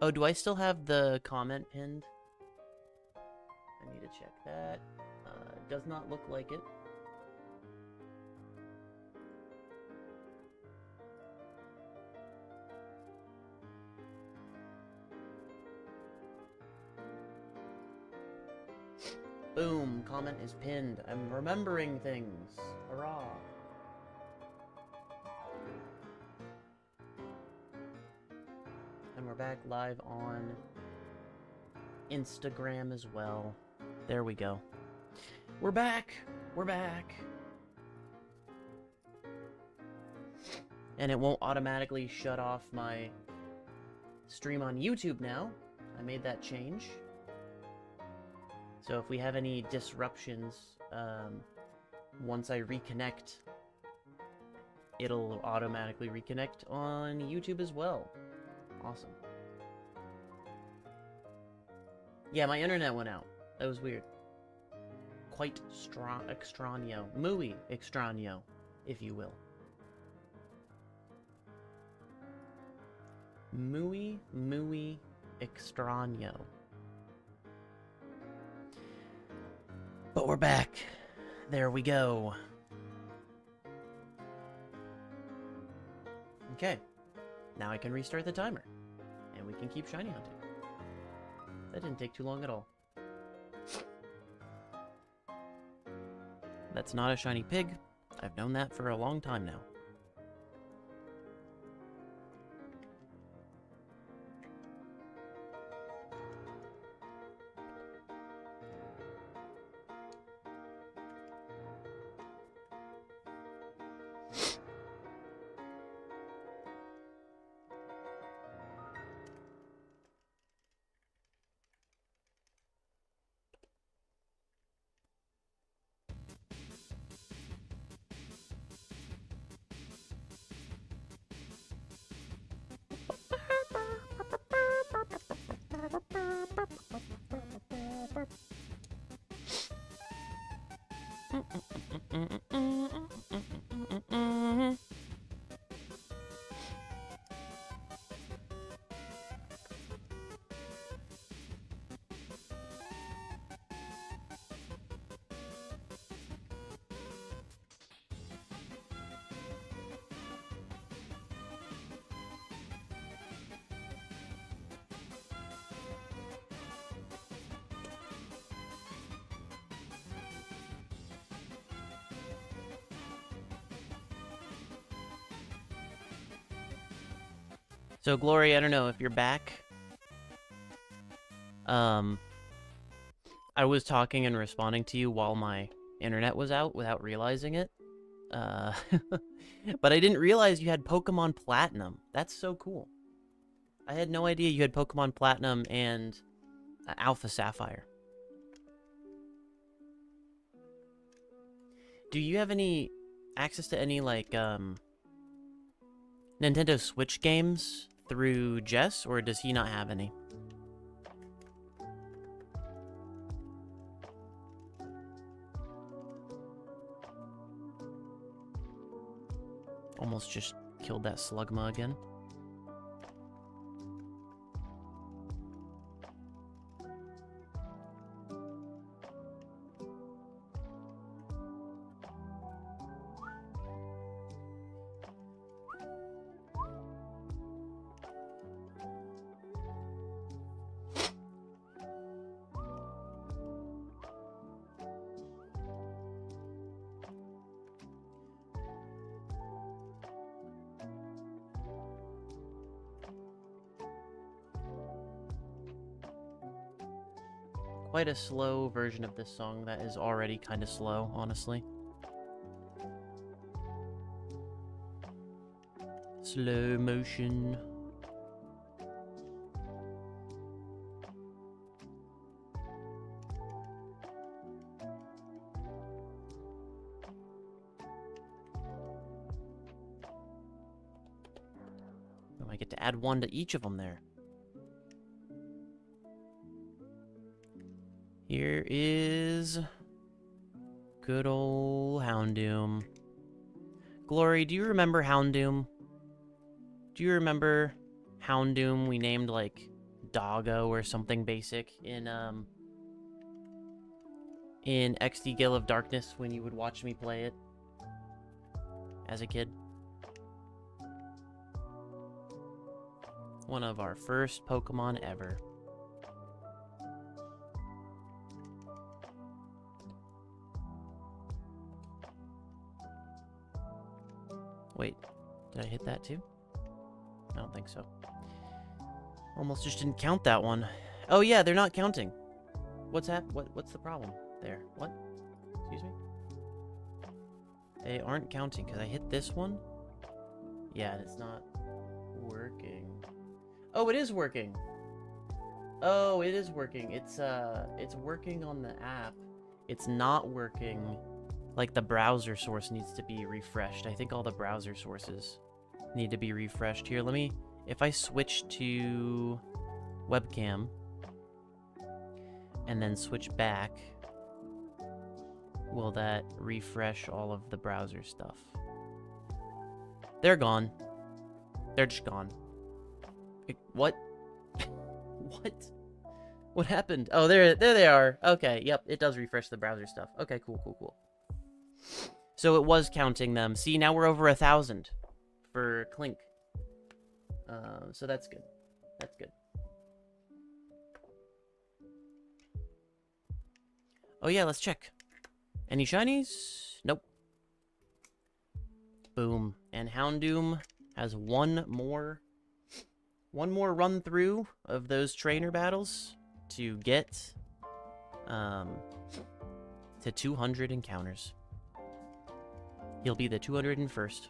Oh, do I still have the comment pinned? I need to check that. Does not look like it. Boom, comment is pinned. I'm remembering things. Hurrah. And we're back live on Instagram as well. There we go. We're back! We're back! And it won't automatically shut off my stream on YouTube now. I made that change. So if we have any disruptions, once I reconnect, it'll automatically reconnect on YouTube as well. Awesome. Yeah, my internet went out. That was weird. Quite extraño. Muy extraño, if you will. Muy extraño. But we're back. There we go. Okay. Now I can restart the timer. And we can keep shiny hunting. That didn't take too long at all. That's not a shiny pig. I've known that for a long time now. So, Glory, I don't know if you're back. I was talking and responding to you while my internet was out without realizing it. But I didn't realize you had Pokemon Platinum. That's so cool. I had no idea you had Pokemon Platinum and Alpha Sapphire. Do you have any access to any, like, Nintendo Switch games through Jess, or does he not have any? Almost just killed that Slugma again. Quite a slow version of this song that is already kind of slow, honestly. Slow motion. Oh, I get to add one to each of them there. Here is good old Houndoom. Glory, do you remember Houndoom? Do you remember Houndoom? We named, like, Doggo or something basic in XD Gale of Darkness when you would watch me play it as a kid. One of our first Pokemon ever. Wait, did I hit that too? I don't think so. Almost just didn't count that one. Oh yeah, they're not counting. What's the problem there? What? Excuse me? They aren't counting because I hit this one. Yeah, and it's not working. Oh, it is working. Oh, it is working. It's working on the app. It's not working. Like, the browser source needs to be refreshed. I think all the browser sources need to be refreshed. Here, let me... If I switch to webcam and then switch back, will that refresh all of the browser stuff? They're gone. They're just gone. What? What? What happened? Oh, there they are. Okay, yep, it does refresh the browser stuff. Okay, cool. So it was counting them. See, now we're over 1,000 for Clink. So that's good. That's good. Oh yeah, let's check. Any shinies? Nope. Boom. And Houndoom has one more run through of those trainer battles to get to 200 encounters. He'll be the 201st.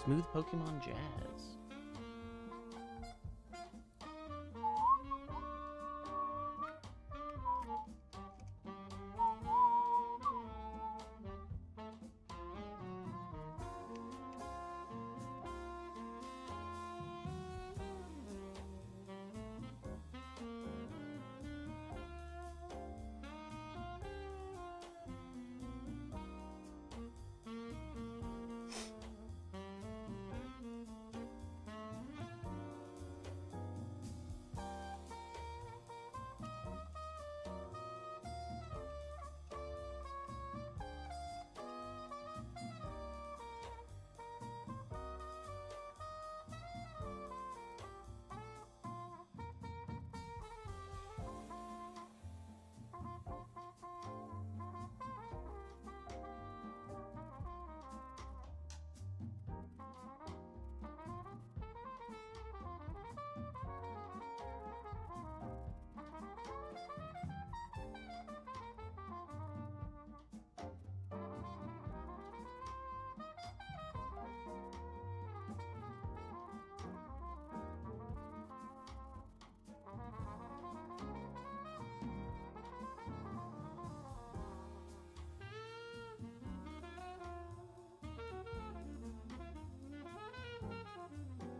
Smooth Pokemon jazz.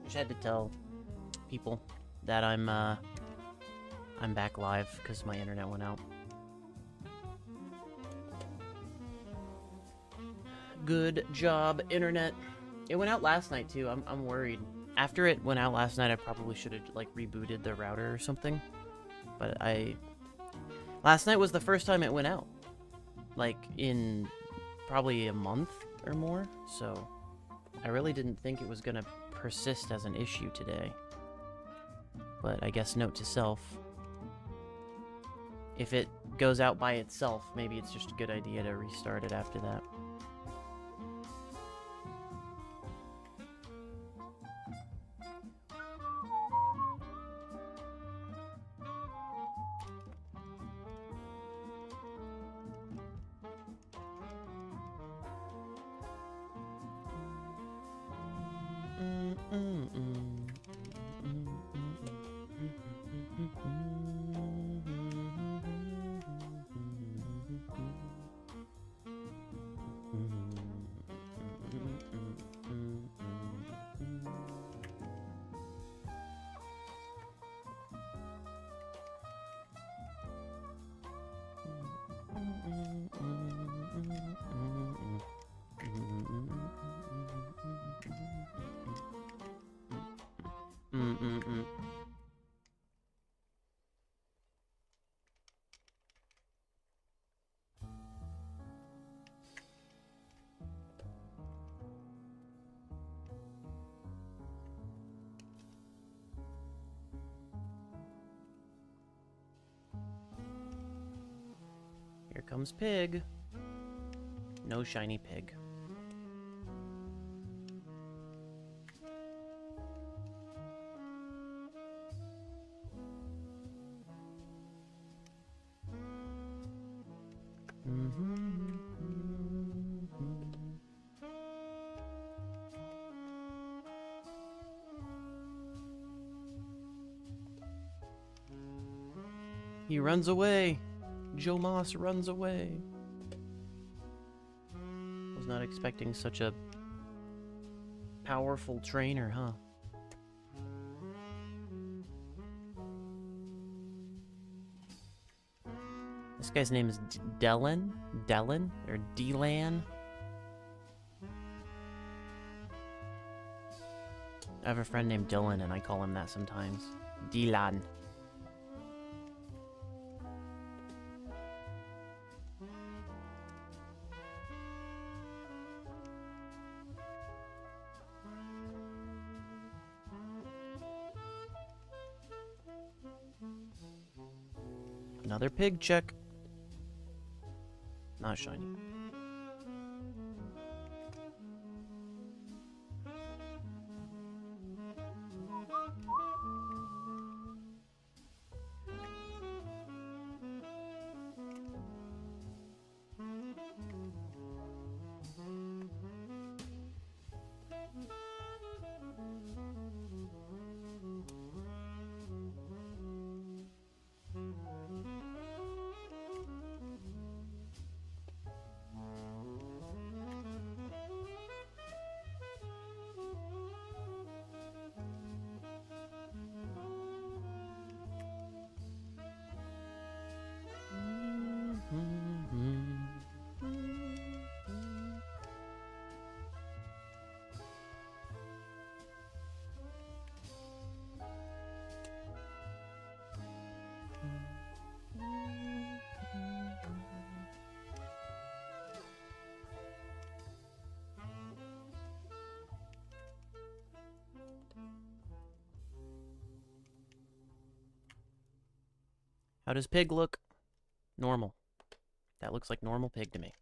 Just had to tell people that I'm back live because my internet went out. Good job, internet. It went out last night too. I'm worried. After it went out last night, I probably should have like rebooted the router or something. But last night was the first time it went out, like in probably a month or more. So I really didn't think it was gonna persist as an issue today. But I guess note to self, if it goes out by itself, maybe it's just a good idea to restart it after that. Mm-mm-mm. Here comes Pig. No shiny pig. He runs away. Joe Moss runs away. Was not expecting such a powerful trainer, huh? This guy's name is Dylan? Dylan? Or Delan? I have a friend named Dylan and I call him that sometimes. Dylan. Another pig check. Not shiny. How does Pig look? Normal. That looks like normal Pig to me.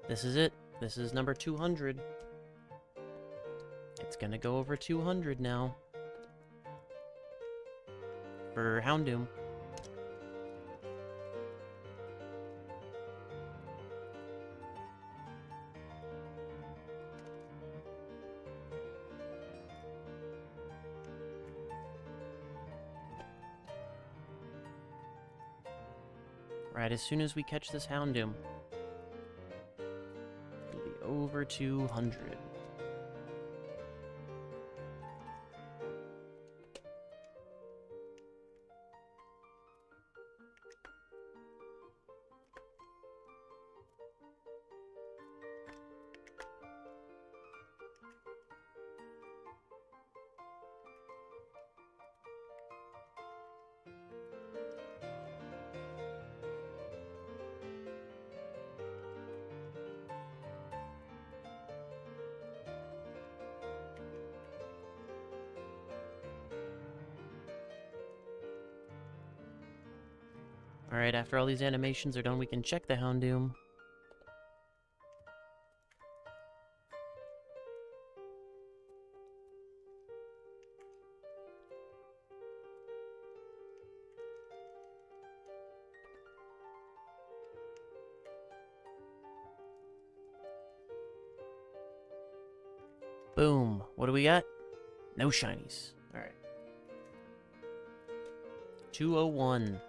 This is it. This is number 200. It's gonna go over 200 now. For Houndoom. Right, as soon as we catch this Houndoom, it'll be over 200. Alright, after all these animations are done, we can check the Houndoom. Boom. What do we got? No shinies. Alright. 201.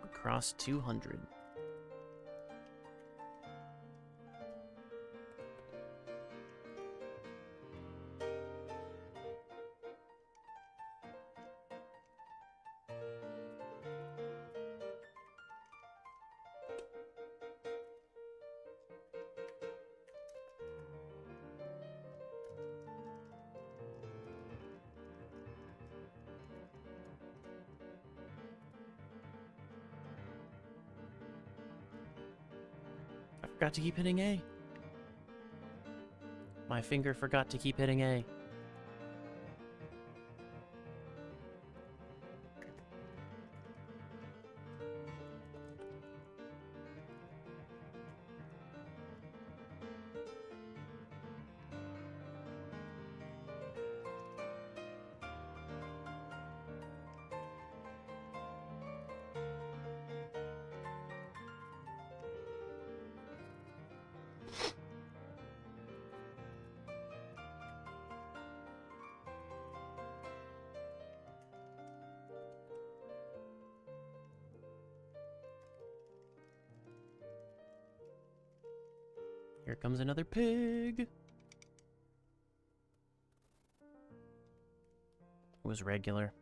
Across 200. I forgot to keep hitting A. My finger forgot to keep hitting A. Here comes another pig. It was regular.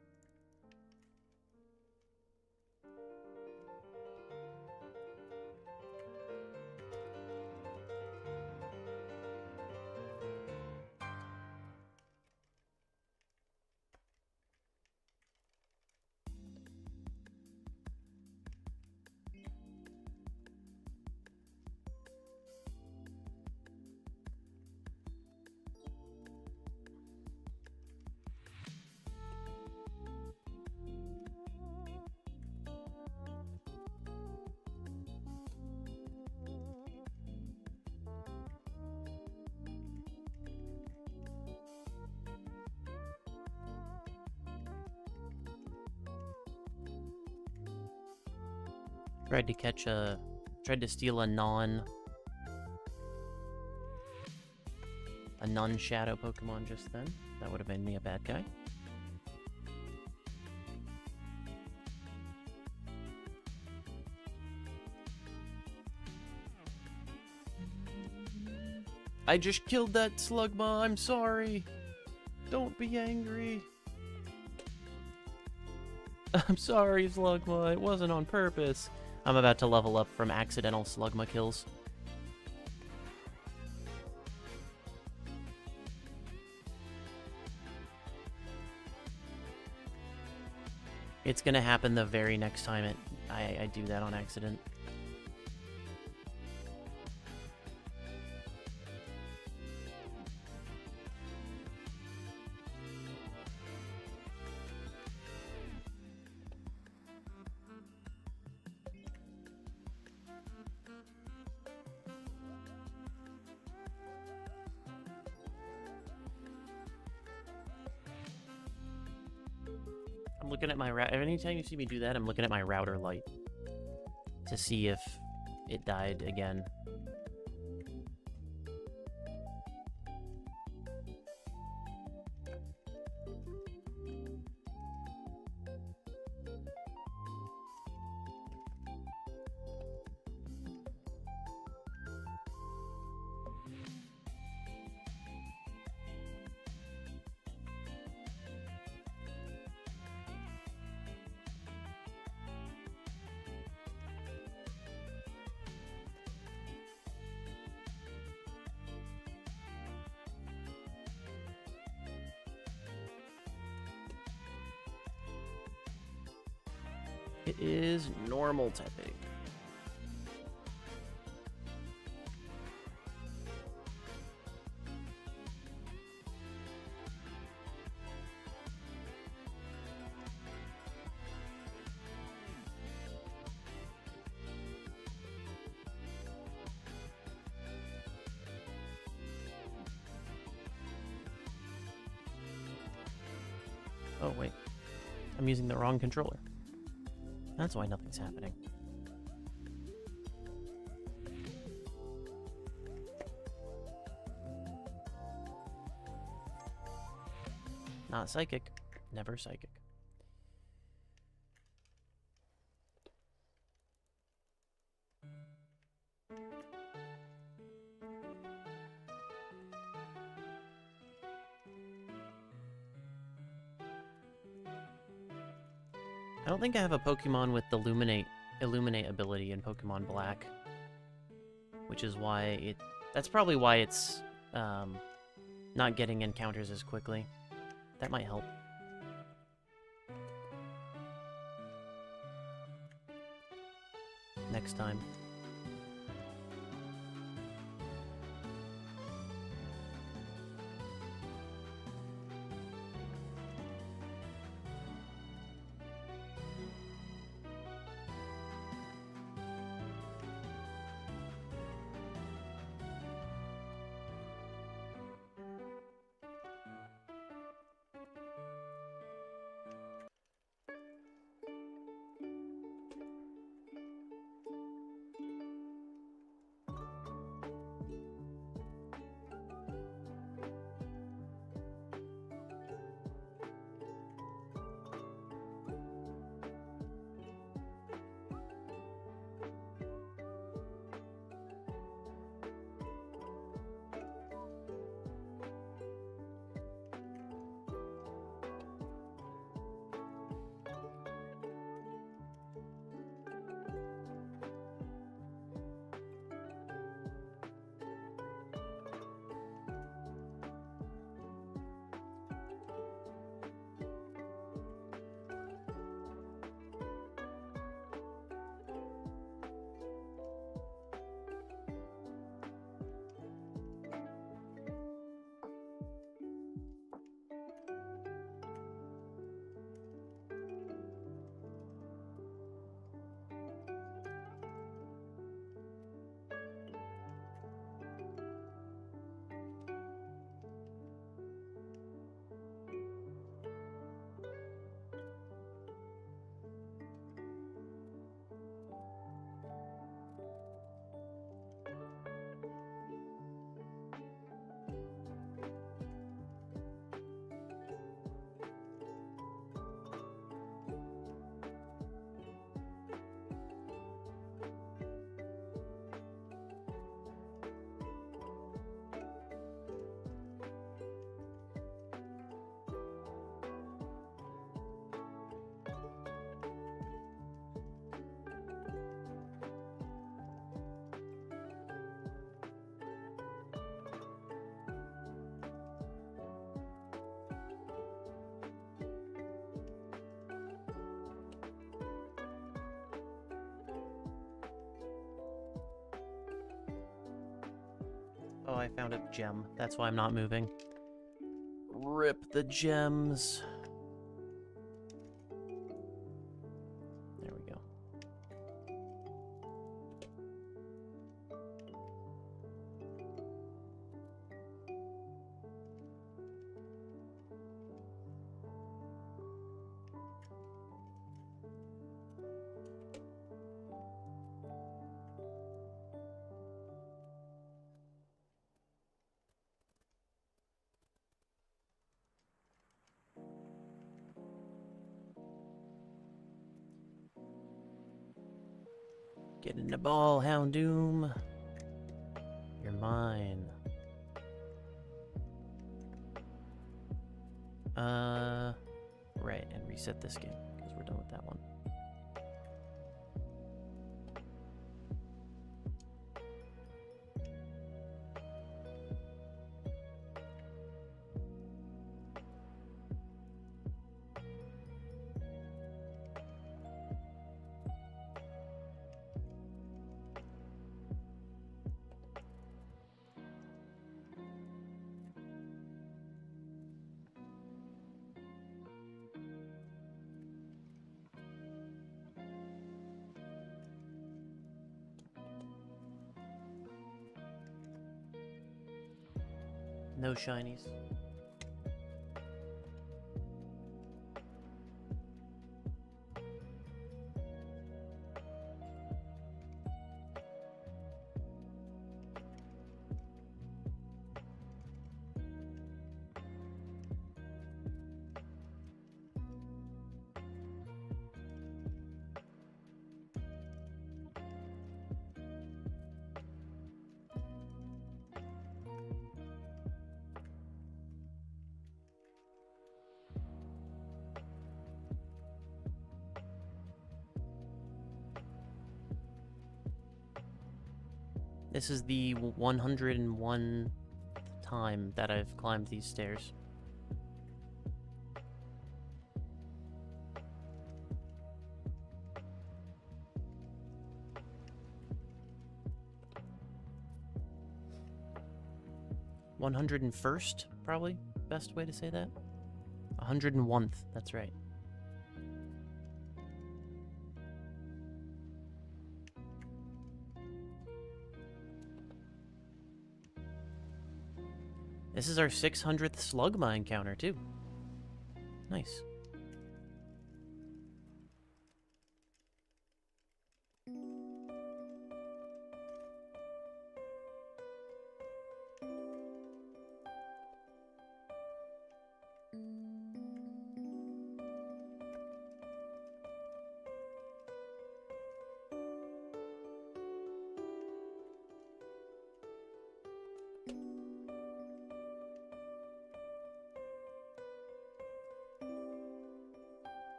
Tried to steal a non-shadow Pokemon just then. That would have made me a bad guy. I just killed that Slugma, I'm sorry. Don't be angry. I'm sorry, Slugma, it wasn't on purpose. I'm about to level up from accidental Slugma kills. It's gonna happen the very next time I do that on accident. I'm looking at my route. Anytime you see me do that, I'm looking at my router light to see if it died again. It is normal typing. Oh, wait. I'm using the wrong controller. That's why nothing's happening. Not psychic. Never psychic. I don't think I have a Pokemon with the Illuminate ability in Pokemon Black. Which is why that's probably why it's not getting encounters as quickly. That might help. Next time. Oh, I found a gem. That's why I'm not moving. Rip the gems. There we go. Get in the ball, Houndoom. You're mine. Right, and reset this game, because we're done with that one. No shinies. This is the 101th time that I've climbed these stairs. $101st, probably best way to say that. 101th, that's right. This is our 600th Slugma encounter, too. Nice.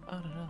I don't know.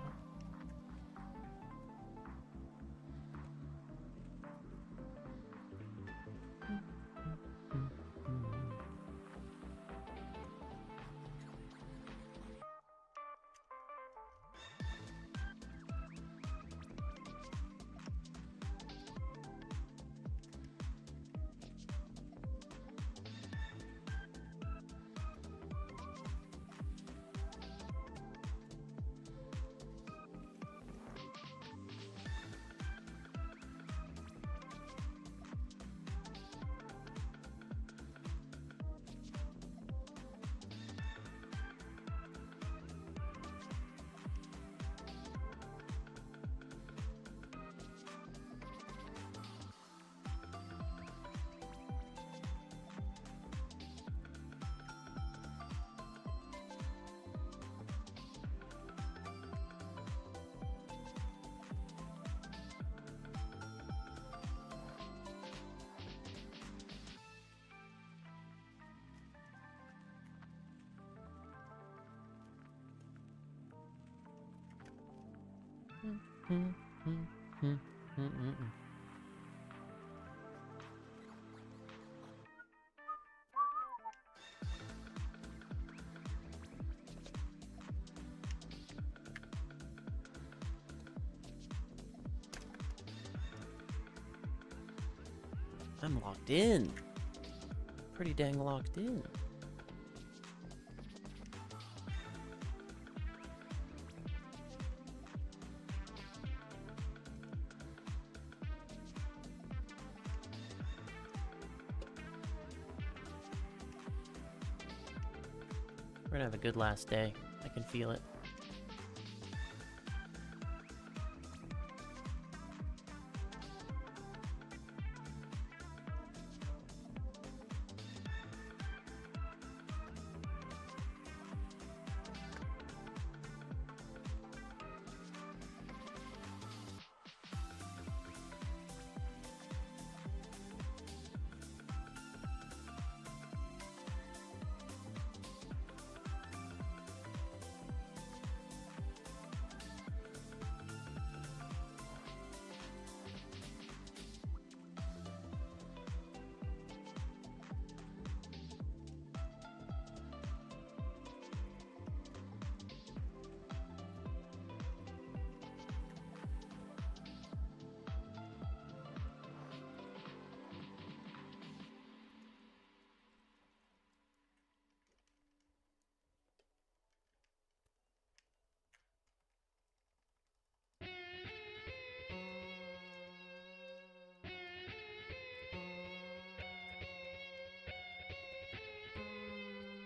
I'm locked in. Pretty dang locked in. We're gonna have a good last day. I can feel it.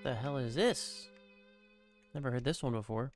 The hell is this? Never heard this one before.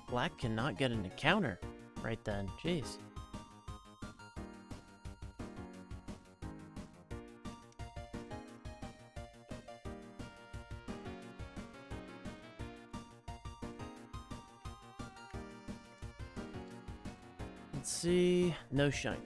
Black cannot get an encounter right then. Jeez. Let's see. No shine.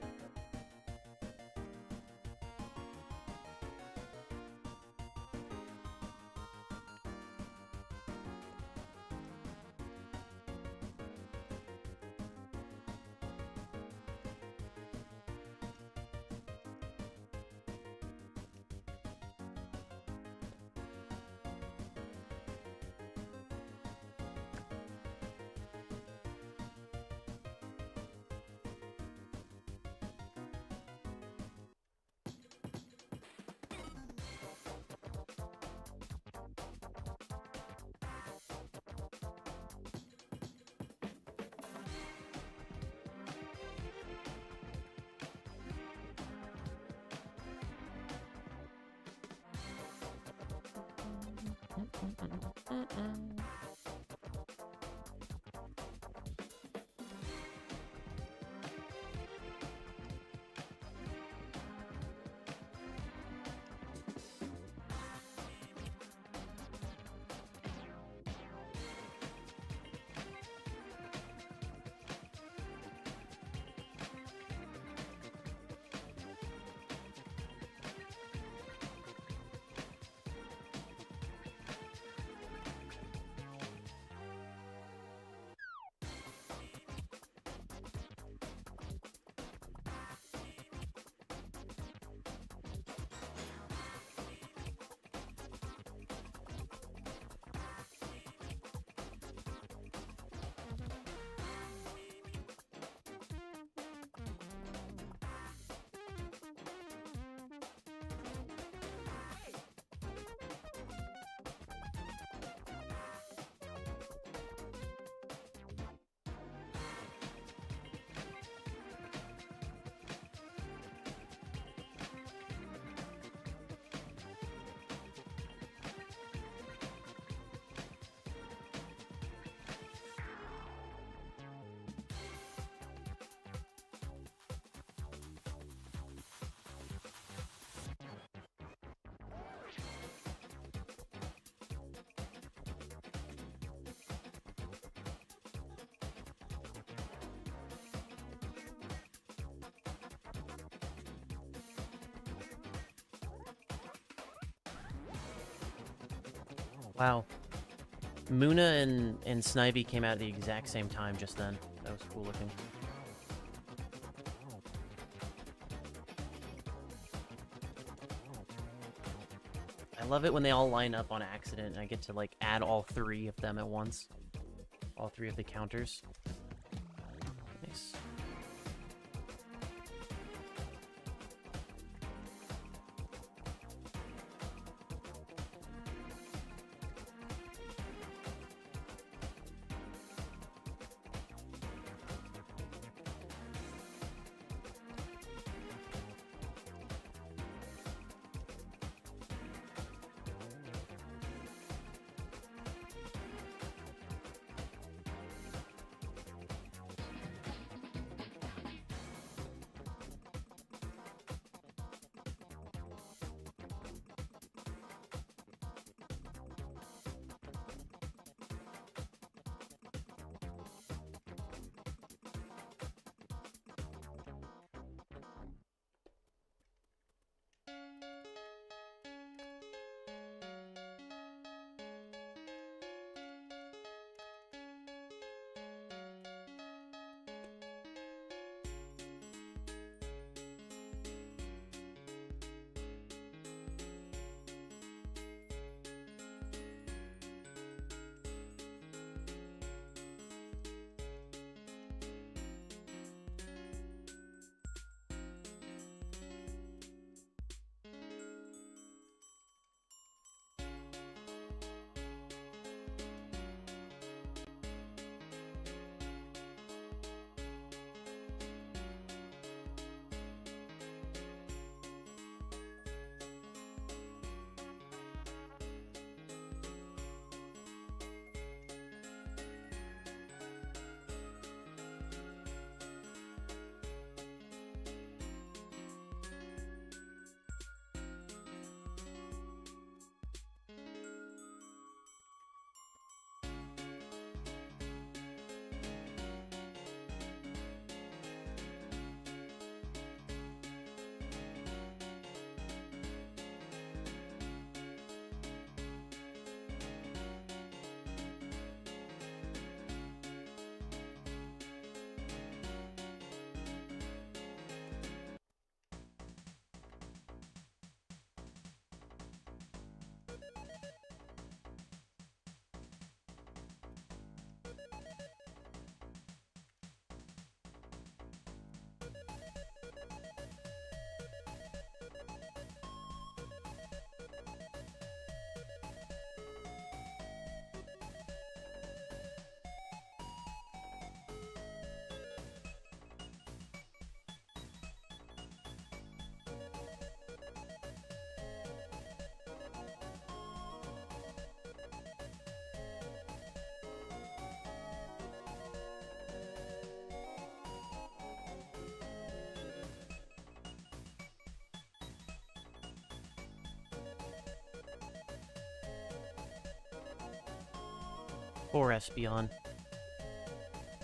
Wow. Muna and Snivy came out at the exact same time just then. That was cool looking. I love it when they all line up on accident and I get to, like, add all three of them at once. All three of the counters. Nice. Poor Espeon.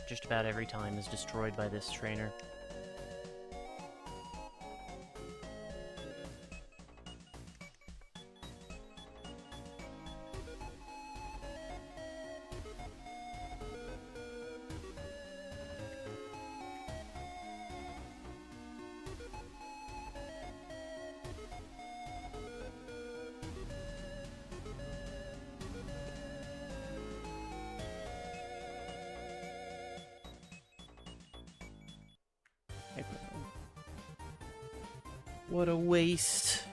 Just about every time is destroyed by this trainer. What a waste.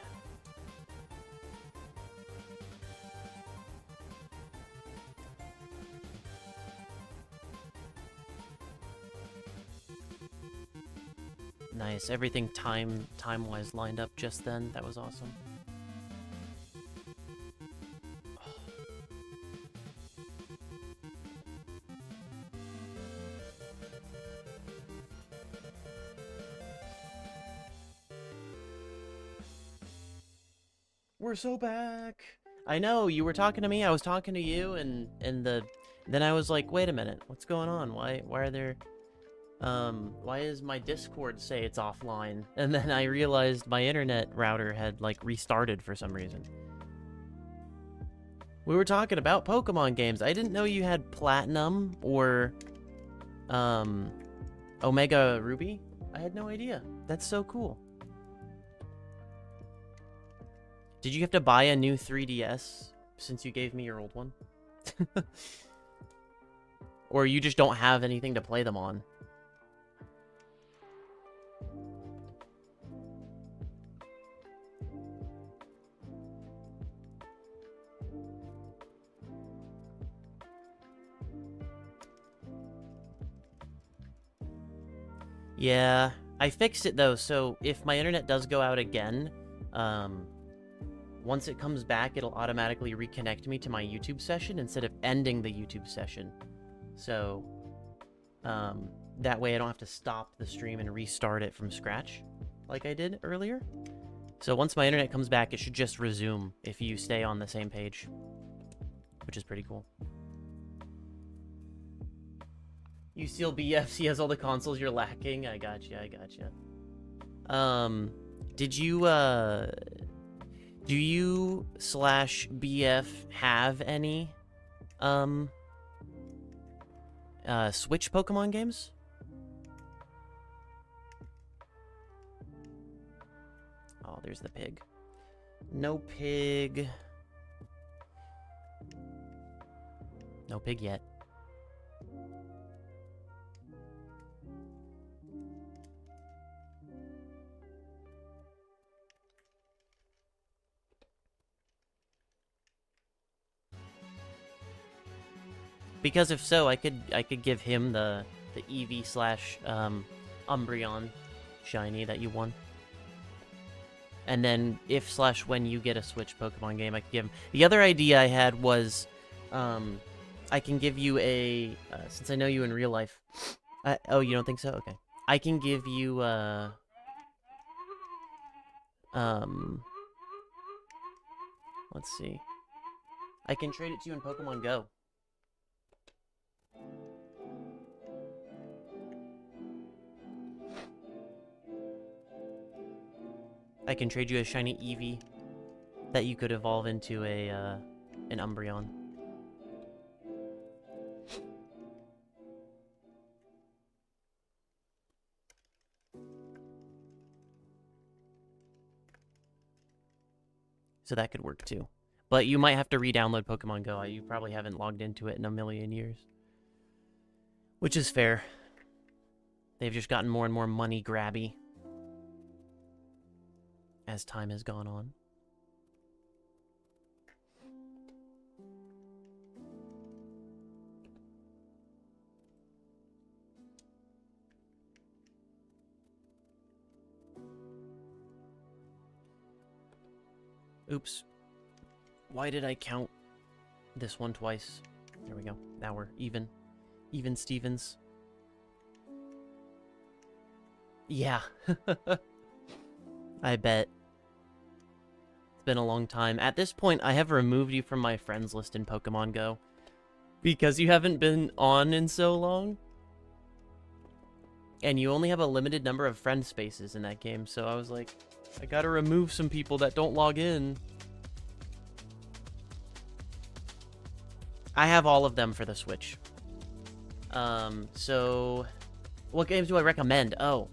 Nice. Everything time-wise lined up just then. That was awesome. We're so back. I know, you were talking to me, I was talking to you, and then I was like, wait a minute, what's going on? Why are there why does my Discord say it's offline? And then I realized my internet router had like restarted for some reason. We were talking about Pokemon games. I didn't know you had Platinum or Omega Ruby. I had no idea. That's so cool. Did you have to buy a new 3DS since you gave me your old one? Or you just don't have anything to play them on? Yeah, I fixed it though, so if my internet does go out again, once it comes back, it'll automatically reconnect me to my YouTube session instead of ending the YouTube session. So, that way I don't have to stop the stream and restart it from scratch like I did earlier. So once my internet comes back, it should just resume if you stay on the same page, which is pretty cool. You steal BFs, he has all the consoles you're lacking. I gotcha, I gotcha. Did you, do you / BF have any, Switch Pokemon games? Oh, there's the pig. No pig. No pig yet. Because if so, I could give him the Eevee / Umbreon shiny that you won. And then if / when you get a Switch Pokemon game, I could give him. The other idea I had was, I can give you a since I know you in real life. Oh, you don't think so? Okay. I can give you let's see. I can trade it to you in Pokemon Go. I can trade you a shiny Eevee that you could evolve into an Umbreon. So that could work too. But you might have to re-download Pokemon Go. You probably haven't logged into it in a million years. Which is fair. They've just gotten more and more money grabby as time has gone on. Oops. Why did I count this one twice? There we go. Now we're even. Even Stevens. Yeah. I bet. It's been a long time. At this point, I have removed you from my friends list in Pokemon Go. Because you haven't been on in so long. And you only have a limited number of friend spaces in that game, so I was like, I gotta remove some people that don't log in. I have all of them for the Switch. So... what games do I recommend? Oh,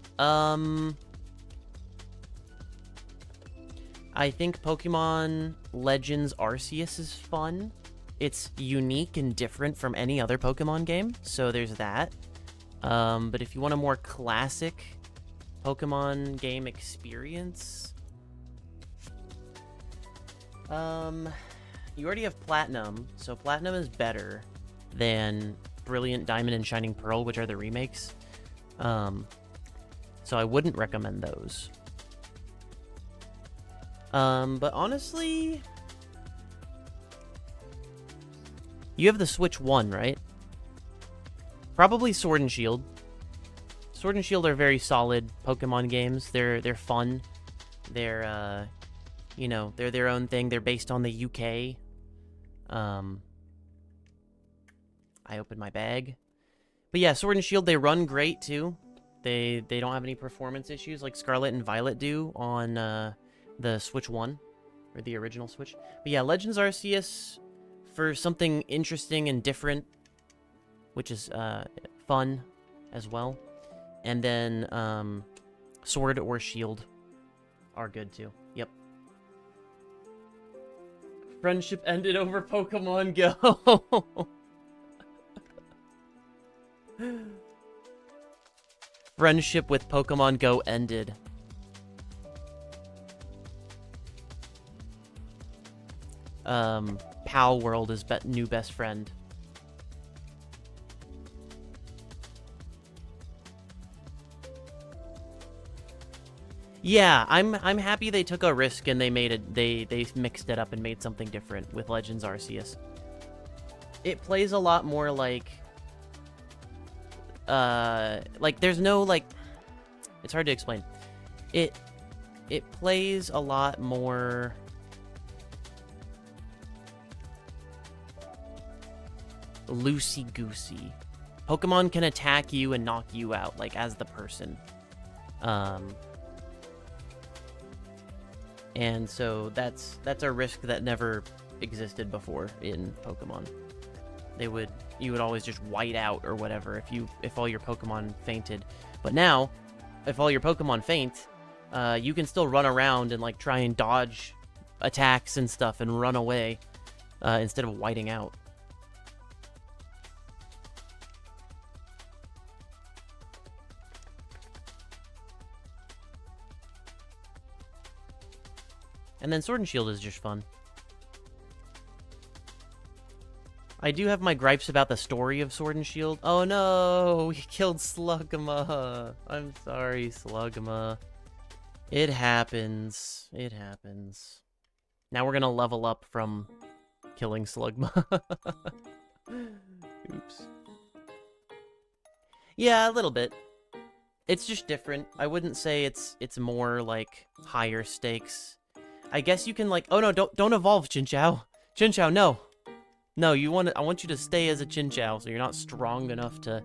I think Pokemon Legends Arceus is fun. It's unique and different from any other Pokemon game, so there's that. But if you want a more classic Pokemon game experience, you already have Platinum, so Platinum is better than Brilliant Diamond and Shining Pearl, which are the remakes. So I wouldn't recommend those. But honestly, you have the Switch 1, right? Probably Sword and Shield. Sword and Shield are very solid Pokemon games. They're fun. They're you know, they're their own thing. They're based on the UK. I opened my bag. But yeah, Sword and Shield, they run great too. They don't have any performance issues like Scarlet and Violet do on the Switch 1 or the original Switch. But yeah, Legends Arceus, for something interesting and different, which is fun as well. And then sword or shield are good too. Yep. Friendship ended over Pokemon Go. Friendship with Pokemon Go ended. Pal World is new best friend. Yeah, I'm happy they took a risk and they made it. They mixed it up and made something different with Legends Arceus. It plays a lot more like there's no like. It's hard to explain. It plays a lot more. Loosey-goosey. Pokemon can attack you and knock you out, like, as the person. And so that's a risk that never existed before in Pokemon. You would always just white out or whatever if all your Pokemon fainted. But now, if all your Pokemon faint, you can still run around and like try and dodge attacks and stuff and run away instead of whiting out. And then Sword and Shield is just fun. I do have my gripes about the story of Sword and Shield. Oh no, we killed Slugma. I'm sorry, Slugma. It happens. It happens. Now we're gonna level up from killing Slugma. Oops. Yeah, a little bit. It's just different. I wouldn't say it's more like higher stakes. I guess you can like, oh no, don't evolve, Chinchou. Chinchou, no. No, I want you to stay as a Chinchou so you're not strong enough to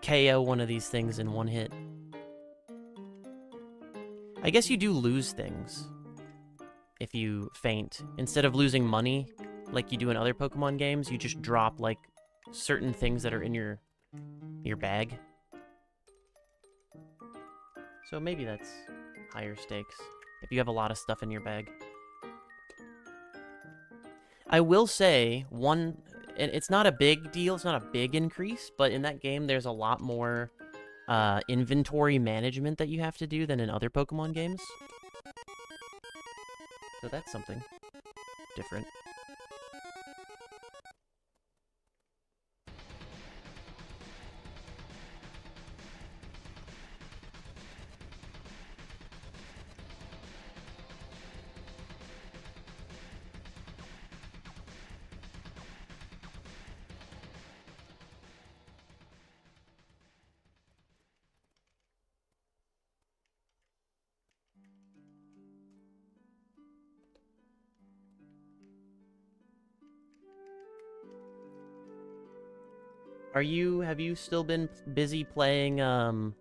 KO one of these things in one hit. I guess you do lose things if you faint. Instead of losing money like you do in other Pokemon games, you just drop like certain things that are in your bag. So maybe that's higher stakes if you have a lot of stuff in your bag. I will say, and it's not a big deal, it's not a big increase, but in that game there's a lot more inventory management that you have to do than in other Pokemon games. So that's something different. Have you still been busy playing, was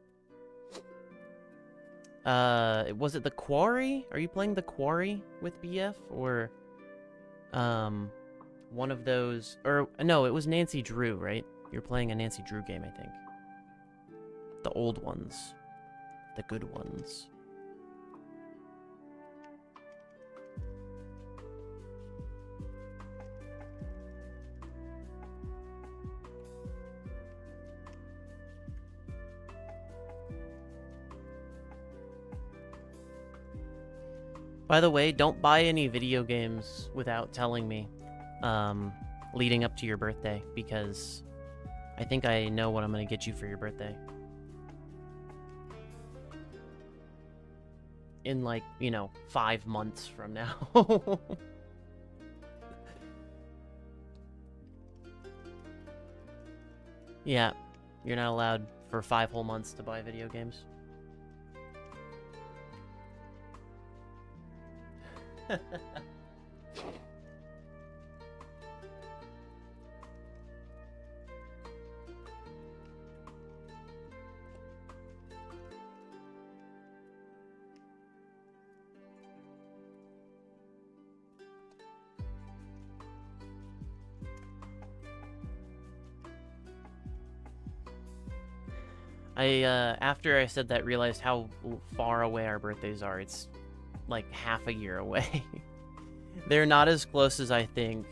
it The Quarry? Are you playing The Quarry with BF? Or, one of those, or, no, it was Nancy Drew, right? You're playing a Nancy Drew game, I think. The old ones. The good ones. By the way, don't buy any video games without telling me, leading up to your birthday, because I think I know what I'm gonna get you for your birthday. In like, 5 months from now. Yeah, you're not allowed for 5 whole months to buy video games. After I said that, realized how far away our birthdays are. It's like half a year away. They're not as close as I think.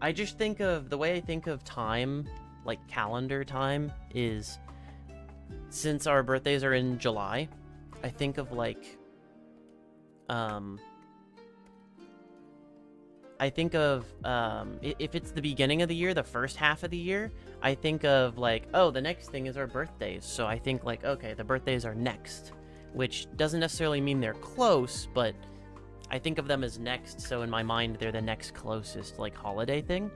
I just think of, the way I think of time, like calendar time, is since our birthdays are in July, I think of like, if it's the beginning of the year, the first half of the year, I think of like, oh, the next thing is our birthdays. So I think like, okay, the birthdays are next, which doesn't necessarily mean they're close, but I think of them as next. So in my mind, they're the next closest like holiday thing.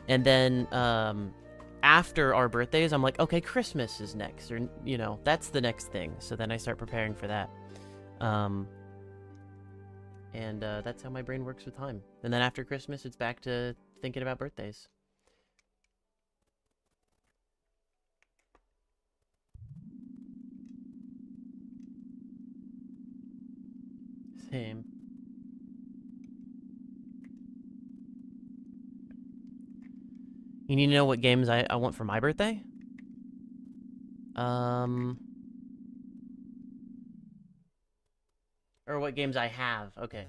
And then after our birthdays, I'm like, okay, Christmas is next, or, you know, that's the next thing. So then I start preparing for that. And that's how my brain works with time. And then after Christmas, it's back to thinking about birthdays. Same. You need to know what games I want for my birthday? Or what games I have. Okay.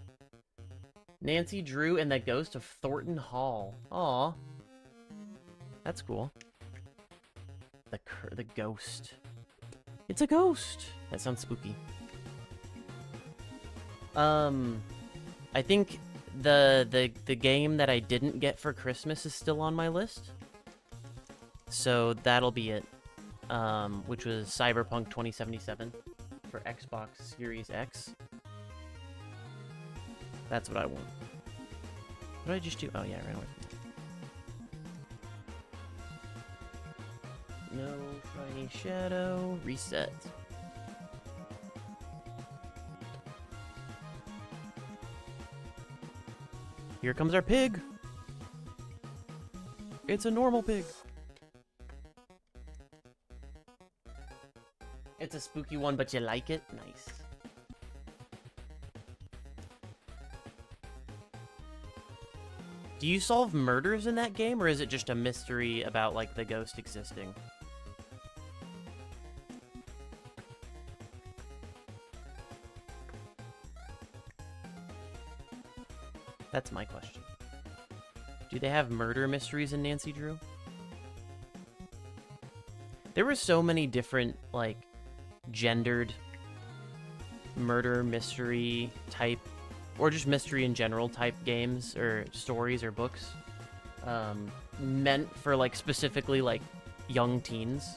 Nancy Drew and the Ghost of Thornton Hall. Aw. That's cool. The ghost. It's a ghost. That sounds spooky. I think the game that I didn't get for Christmas is still on my list. So that'll be it. Which was Cyberpunk 2077 for Xbox Series X. That's what I want. What did I just do? Oh yeah, I ran away from that. No shiny shadow. Reset. Here comes our pig. It's a normal pig. It's a spooky one, but you like it? Nice. Do you solve murders in that game, or is it just a mystery about, like, the ghost existing? That's my question. Do they have murder mysteries in Nancy Drew? There were so many different, like, gendered murder mystery type, or just mystery in general type games or stories or books, meant for like specifically like young teens.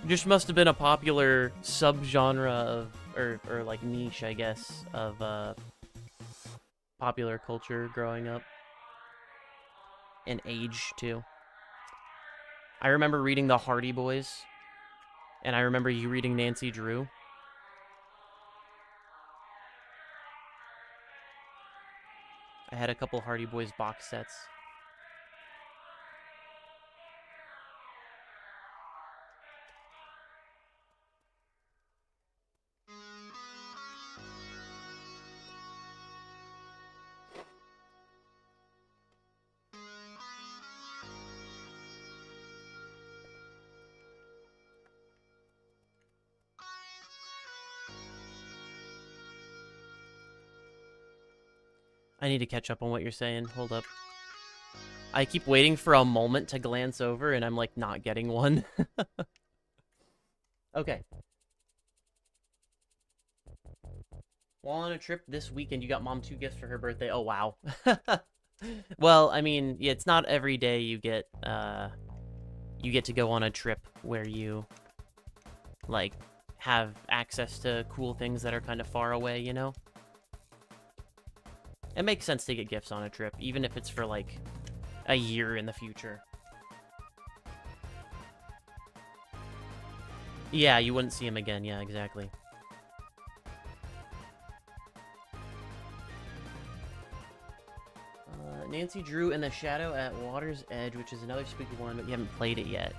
Just must have been a popular subgenre of, or like niche, I guess, of popular culture growing up, and age too. I remember reading the Hardy Boys, and I remember you reading Nancy Drew. I had a couple Hardy Boys box sets. I need to catch up on what you're saying. Hold up. I keep waiting for a moment to glance over, and I'm, like, not getting one. Okay. While on a trip this weekend, you got Mom 2 gifts for her birthday. Oh, wow. Well, I mean, yeah, it's not every day you get to go on a trip where you, like, have access to cool things that are kind of far away, you know? It makes sense to get gifts on a trip, even if it's for, like, a year in the future. Yeah, you wouldn't see him again. Yeah, exactly. Nancy Drew in the Shadow at Water's Edge, which is another spooky one, but you haven't played it yet.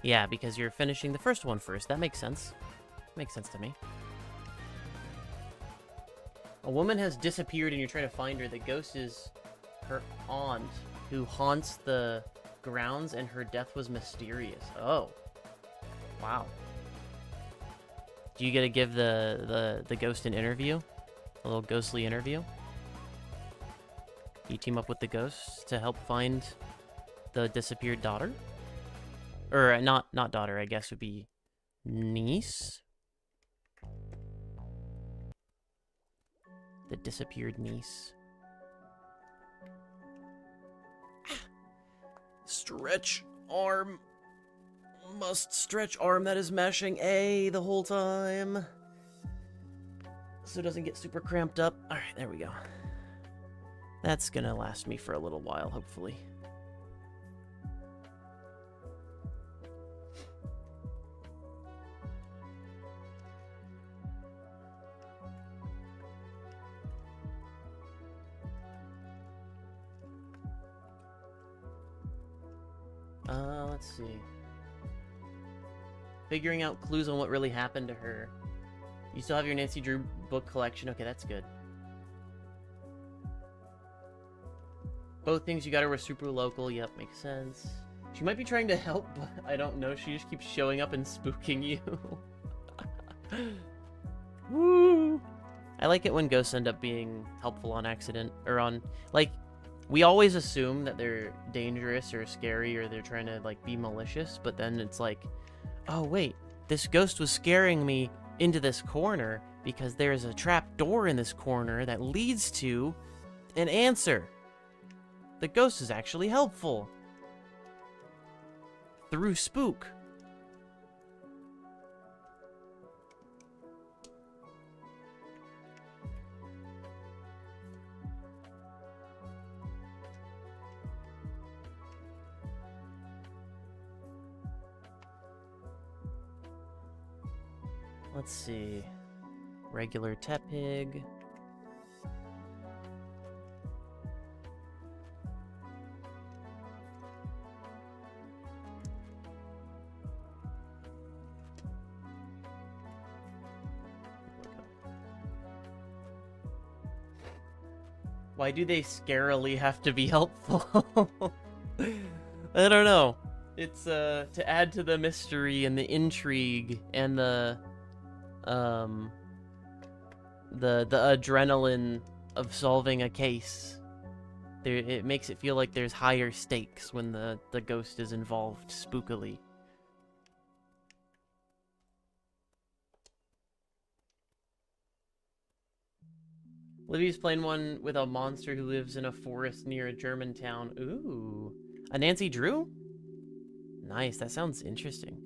Yeah, because you're finishing the first one first. That makes sense. Makes sense to me. A woman has disappeared and you're trying to find her. The ghost is her aunt, who haunts the grounds and her death was mysterious. Oh. Wow. Do you get to give the ghost an interview? A little ghostly interview? You team up with the ghost to help find the disappeared daughter? Or not daughter, I guess would be niece? The disappeared niece. Stretch arm. Must stretch arm that is mashing A the whole time. So it doesn't get super cramped up. Alright, there we go. That's gonna last me for a little while, hopefully. Let's see. Figuring out clues on what really happened to her. You still have your Nancy Drew book collection? Okay, that's good. Both things you got her were super local. Yep, makes sense. She might be trying to help, but I don't know. She just keeps showing up and spooking you. Woo! I like it when ghosts end up being helpful on accident. Or on... Like, we always assume that they're dangerous or scary or they're trying to, like, be malicious. But then it's like, oh, wait. This ghost was scaring me into this corner because there's a trap door in this corner that leads to an answer. The ghost is actually helpful. Through spook. Let's see. Regular Tepig. Why do they scarily have to be helpful? I don't know. It's to add to the mystery and the intrigue and the adrenaline of solving a case. It makes it feel like there's higher stakes when the ghost is involved spookily. Livy's playing one with a monster who lives in a forest near a German town. Ooh. A Nancy Drew? Nice, that sounds interesting.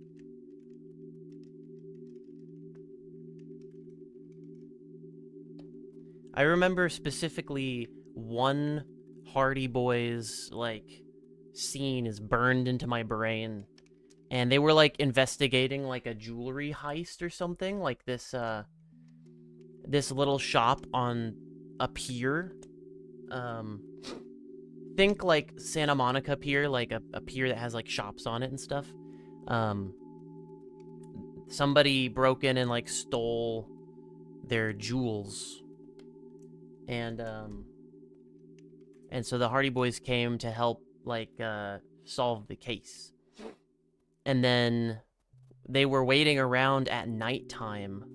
I remember specifically one Hardy Boys, like, scene is burned into my brain. And they were, like, investigating, like, a jewelry heist or something. Like, this little shop on a pier. Think, like, Santa Monica Pier, like, a pier that has, like, shops on it and stuff. Somebody broke in and, like, stole their jewels. And so the Hardy Boys came to help, like, solve the case. And then they were waiting around at nighttime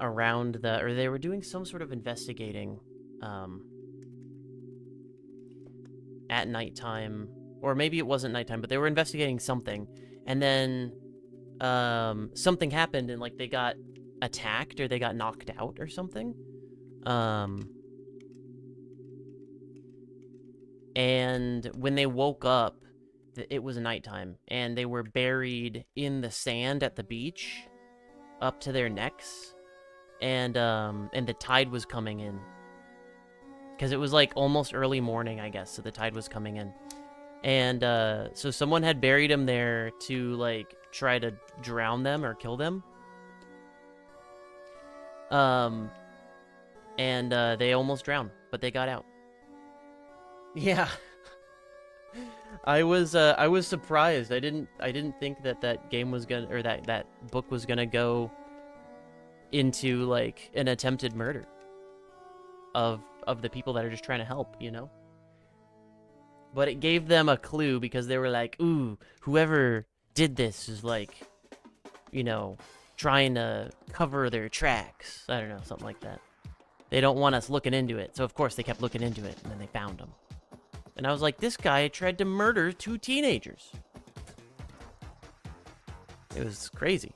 around or they were doing some sort of investigating, at nighttime. Or maybe it wasn't nighttime, but they were investigating something. And then, something happened and, like, they got attacked or they got knocked out or something. And when they woke up, it was nighttime, and they were buried in the sand at the beach, up to their necks, and the tide was coming in, because it was, like, almost early morning, I guess, so the tide was coming in, and, so someone had buried them there to, like, try to drown them or kill them, and, they almost drowned, but they got out. Yeah. I was surprised. I didn't think that game was gonna, or that book was gonna go into, like, an attempted murder of the people that are just trying to help, you know? But it gave them a clue because they were like, ooh, whoever did this is like, you know, trying to cover their tracks. I don't know, something like that. They don't want us looking into it. So, of course, they kept looking into it, and then they found him. And I was like, this guy tried to murder 2 teenagers. It was crazy.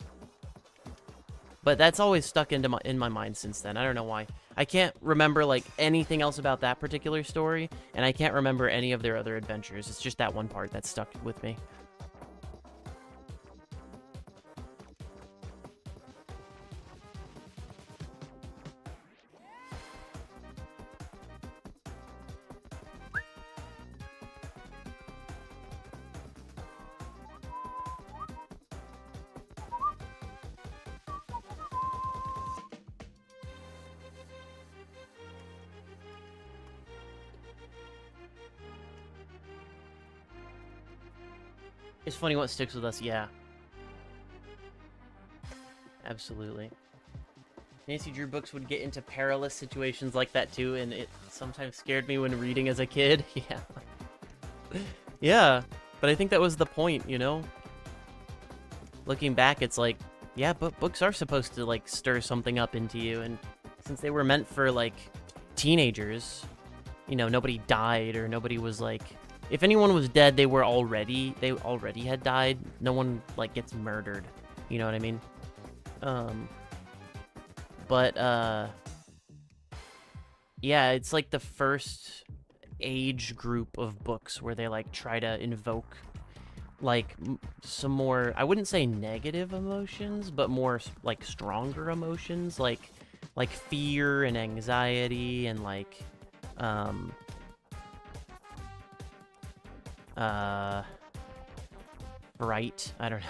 But that's always stuck in my mind since then. I don't know why. I can't remember, like, anything else about that particular story, and I can't remember any of their other adventures. It's just that one part that stuck with me. It's funny what sticks with us, yeah. Absolutely. Nancy Drew books would get into perilous situations like that too, and it sometimes scared me when reading as a kid. Yeah. Yeah, but I think that was the point, you know? Looking back, it's like, yeah, but books are supposed to, like, stir something up into you, and since they were meant for, like, teenagers, you know, nobody died, or nobody was, like... If anyone was dead, they already had died. No one, like, gets murdered. You know what I mean? Yeah, it's like the first age group of books where they, like, try to invoke, like, some more, I wouldn't say negative emotions, but more, like, stronger emotions, like fear and anxiety and, like, fright. I don't know.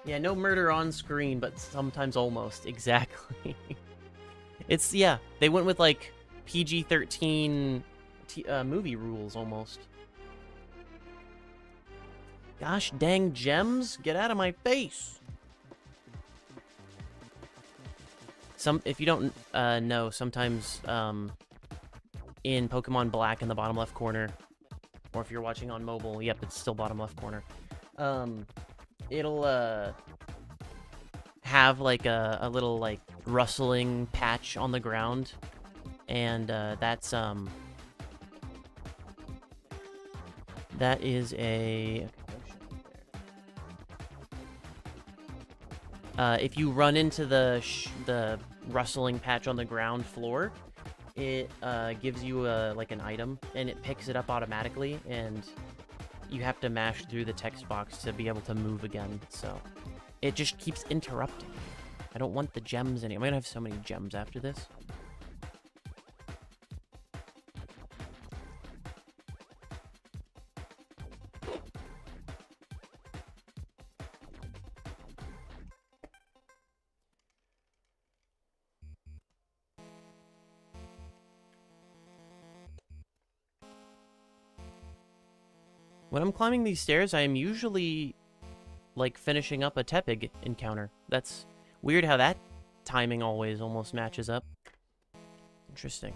Yeah, no murder on screen, but sometimes almost. Exactly. It's, yeah, they went with, like, PG-13 movie rules, almost. Gosh dang gems, get out of my face! If you don't know, sometimes in Pokemon Black in the bottom left corner, or if you're watching on mobile, yep, it's still bottom left corner, it'll have like a little like rustling patch on the ground, and that is a... if you run into the rustling patch on the ground floor, it gives you like an item, and it picks it up automatically, and you have to mash through the text box to be able to move again. So it just keeps interrupting. I don't want the gems anymore. I'm gonna have so many gems after this. When I'm climbing these stairs, I am usually, like, finishing up a Tepig encounter. That's weird how that timing always almost matches up. Interesting.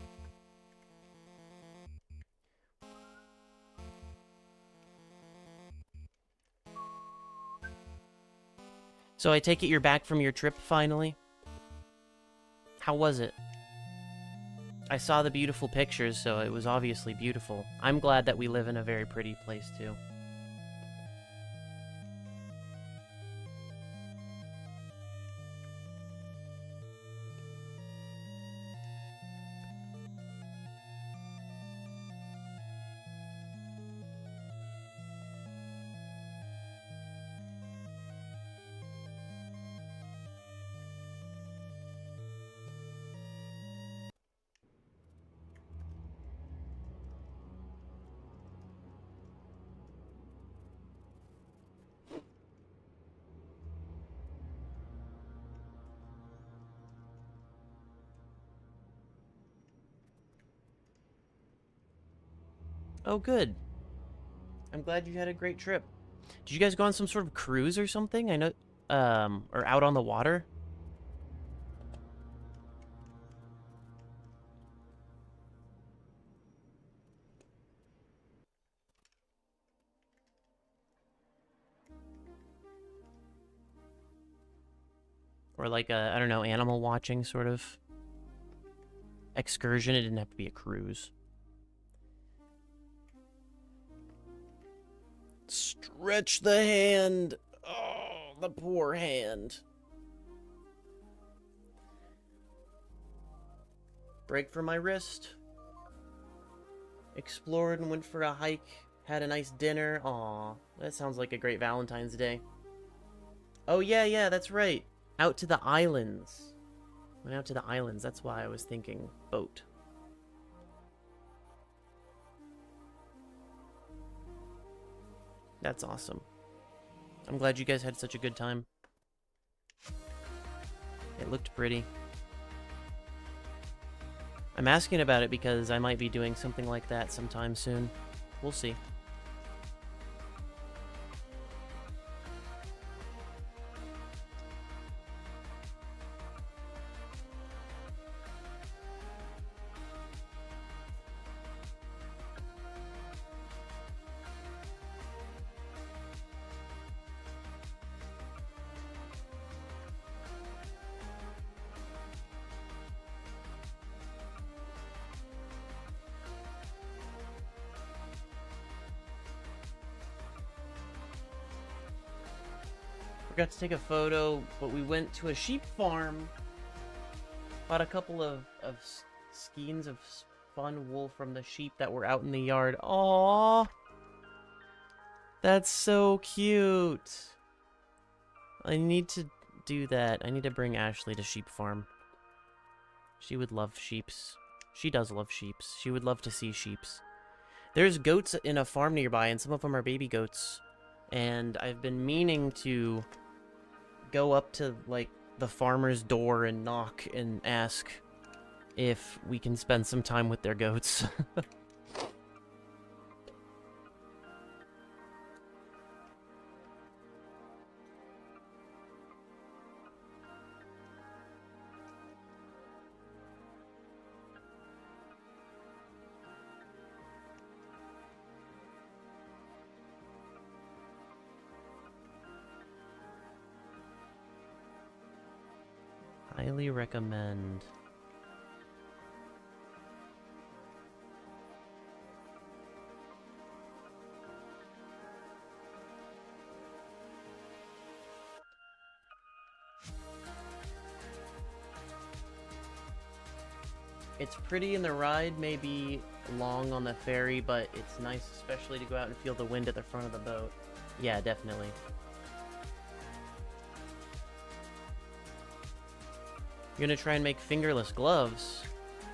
So I take it you're back from your trip, finally? How was it? I saw the beautiful pictures, so it was obviously beautiful. I'm glad that we live in a very pretty place, too. Oh, good. I'm glad you had a great trip. Did you guys go on some sort of cruise or something? I know, or out on the water? Or like a, I don't know, animal watching sort of excursion. It didn't have to be a cruise. Stretch the hand. Oh, the poor hand. Break for my wrist. Explored and went for a hike. Had a nice dinner. Aw, that sounds like a great Valentine's Day. Oh, yeah, that's right. Out to the islands. Went out to the islands. That's why I was thinking boat. That's awesome. I'm glad you guys had such a good time. It looked pretty. I'm asking about it because I might be doing something like that sometime soon. We'll see. Forgot to take a photo, but we went to a sheep farm. Bought a couple of skeins of spun wool from the sheep that were out in the yard. Aww! That's so cute! I need to do that. I need to bring Ashley to sheep farm. She would love sheeps. She does love sheeps. She would love to see sheeps. There's goats in a farm nearby, and some of them are baby goats. And I've been meaning to go up to, like, the farmer's door and knock and ask if we can spend some time with their goats. Highly recommend. It's pretty in the ride, maybe long on the ferry, but it's nice especially to go out and feel the wind at the front of the boat. Yeah, definitely. You're gonna try and make fingerless gloves.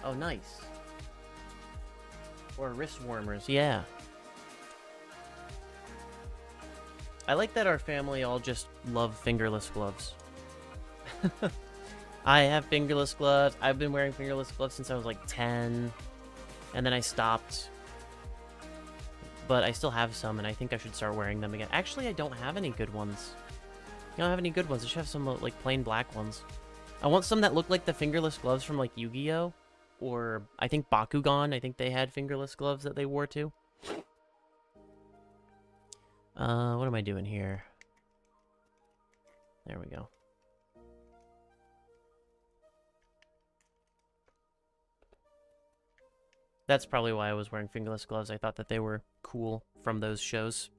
Oh, nice. Or wrist warmers, yeah. I like that our family all just love fingerless gloves. I have fingerless gloves. I've been wearing fingerless gloves since I was like 10. And then I stopped. But I still have some, and I think I should start wearing them again. Actually, I don't have any good ones. I don't have any good ones. I should have some, like, plain black ones. I want some that look like the fingerless gloves from, like, Yu-Gi-Oh! Or, I think Bakugan. I think they had fingerless gloves that they wore, too. What am I doing here? There we go. That's probably why I was wearing fingerless gloves. I thought that they were cool from those shows.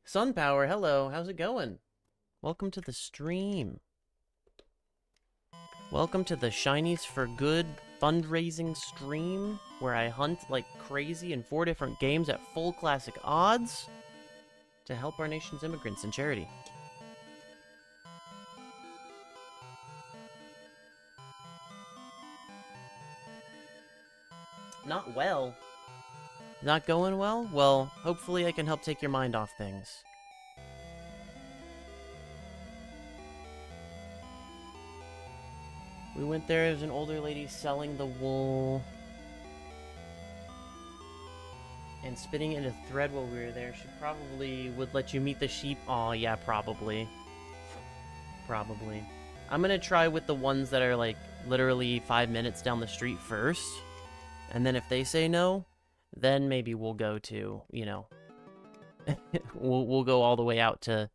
Sunpower, hello. How's it going? Welcome to the stream. Welcome to the Shinies for Good fundraising stream, where I hunt like crazy in 4 different games at full classic odds to help our nation's immigrants in charity. Not well. Not going well? Well, hopefully I can help take your mind off things. We went there, there's an older lady selling the wool. And spinning in a thread while we were there should probably would let you meet the sheep. Oh yeah, probably. Probably. I'm gonna try with the ones that are like literally 5 minutes down the street first. And then if they say no, then maybe we'll go to, you know, we'll go all the way out to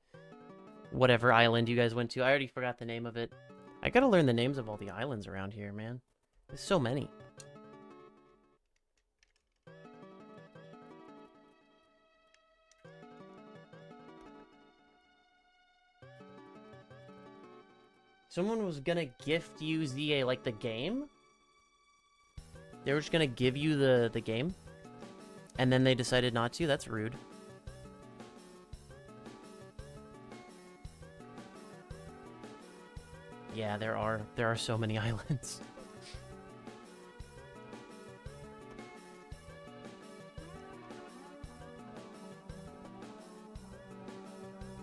whatever island you guys went to. I already forgot the name of it. I gotta learn the names of all the islands around here, man. There's so many. Someone was gonna gift you ZA, like the game? They were just gonna give you the game? And then they decided not to? That's rude. Yeah, there are so many islands.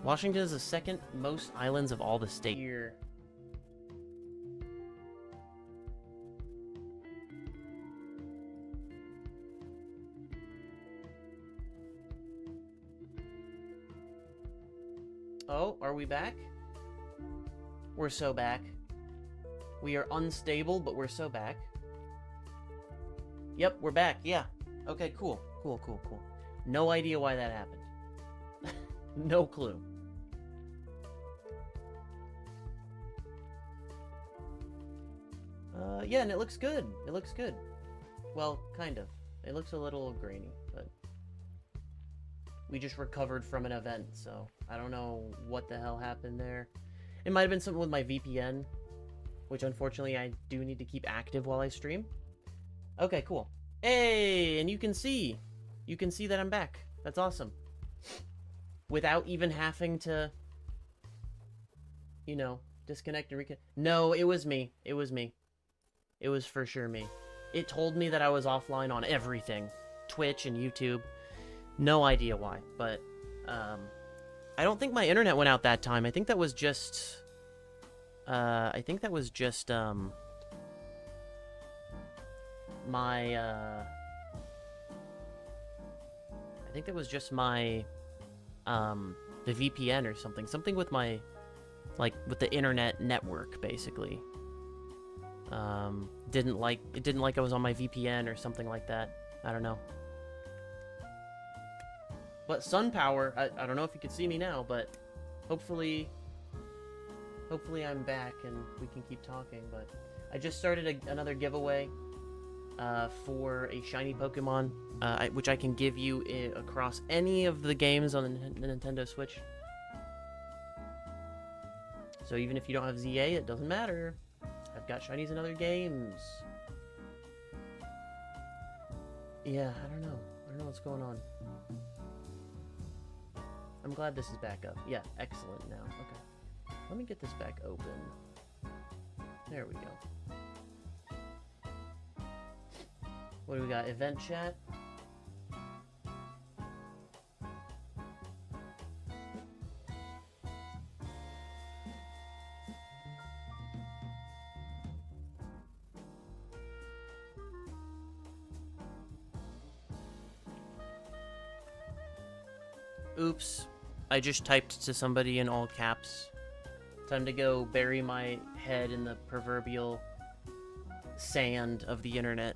Washington is the second most islands of all the states. Here. Oh, are we back? We're so back. We are unstable, but we're so back. Yep, we're back. Yeah. Okay, cool. Cool. No idea why that happened. No clue. Yeah, and it looks good. It looks good. Well, kind of. It looks a little grainy, but we just recovered from an event, so I don't know what the hell happened there. It might have been something with my VPN, which unfortunately I do need to keep active while I stream. Okay, cool. Hey, and you can see that I'm back. That's awesome. Without even having to, you know, disconnect and reconnect. No, it was me. It was me. It was for sure me. It told me that I was offline on everything. Twitch and YouTube. No idea why, but I don't think my internet went out that time. I think that was just my I think that was just my the VPN or something with my, like, with the internet network, basically. It didn't like I was on my VPN or something like that. I don't know. But sun power, I don't know if you can see me now, but hopefully I'm back and we can keep talking. But I just started another giveaway for a shiny Pokemon, which I can give you across any of the games on the Nintendo Switch. So even if you don't have ZA, it doesn't matter. I've got shinies in other games. Yeah, I don't know what's going on. I'm glad this is back up. Yeah, excellent now. Okay. Let me get this back open. There we go. What do we got? Event chat? Oops. I just typed to somebody in all caps. Time to go bury my head in the proverbial sand of the internet.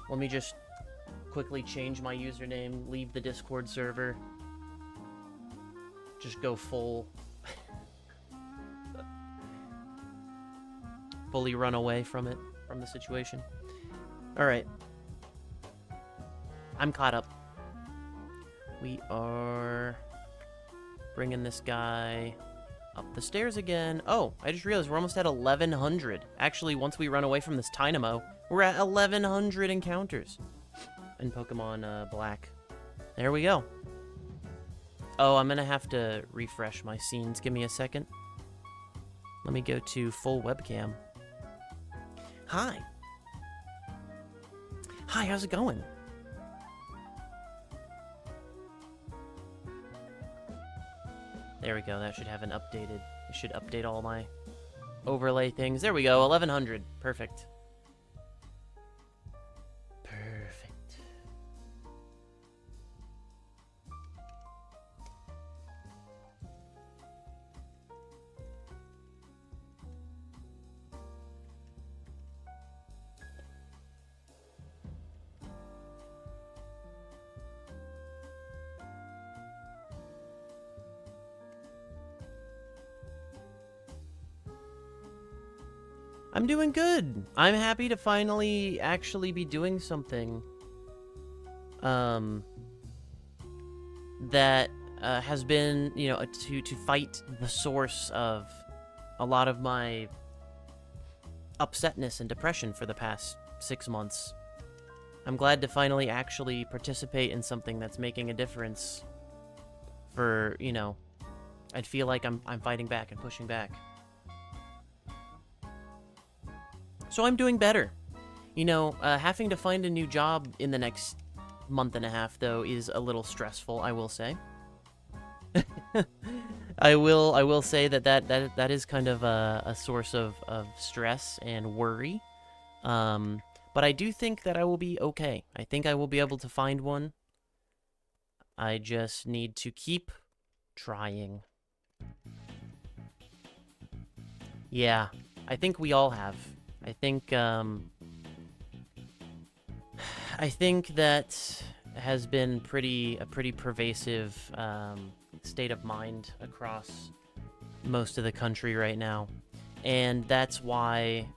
Let me just quickly change my username, leave the Discord server. Just go fully run away from it, from the situation. Alright. I'm caught up. We are bringing this guy up the stairs again. Oh, I just realized we're almost at 1,100. Actually, once we run away from this Dynamo, we're at 1,100 encounters in Pokemon Black. There we go. Oh, I'm gonna have to refresh my scenes. Give me a second. Let me go to full webcam. Hi. Hi, how's it going? There we go. That should have an updated. It should update all my overlay things. There we go. 1,100. Perfect. Perfect. I'm doing good. I'm happy to finally actually be doing something that has been, you know, to fight the source of a lot of my upsetness and depression for the past 6 months. I'm glad to finally actually participate in something that's making a difference for, you know, I'd feel like I'm fighting back and pushing back. So I'm doing better. You know, having to find a new job in the next month and a half, though, is a little stressful, I will say. I will say that is kind of a source of stress and worry. But I do think that I will be okay. I think I will be able to find one. I just need to keep trying. Yeah, I think we all have. I think that has been a pretty pervasive state of mind across most of the country right now. And that's why,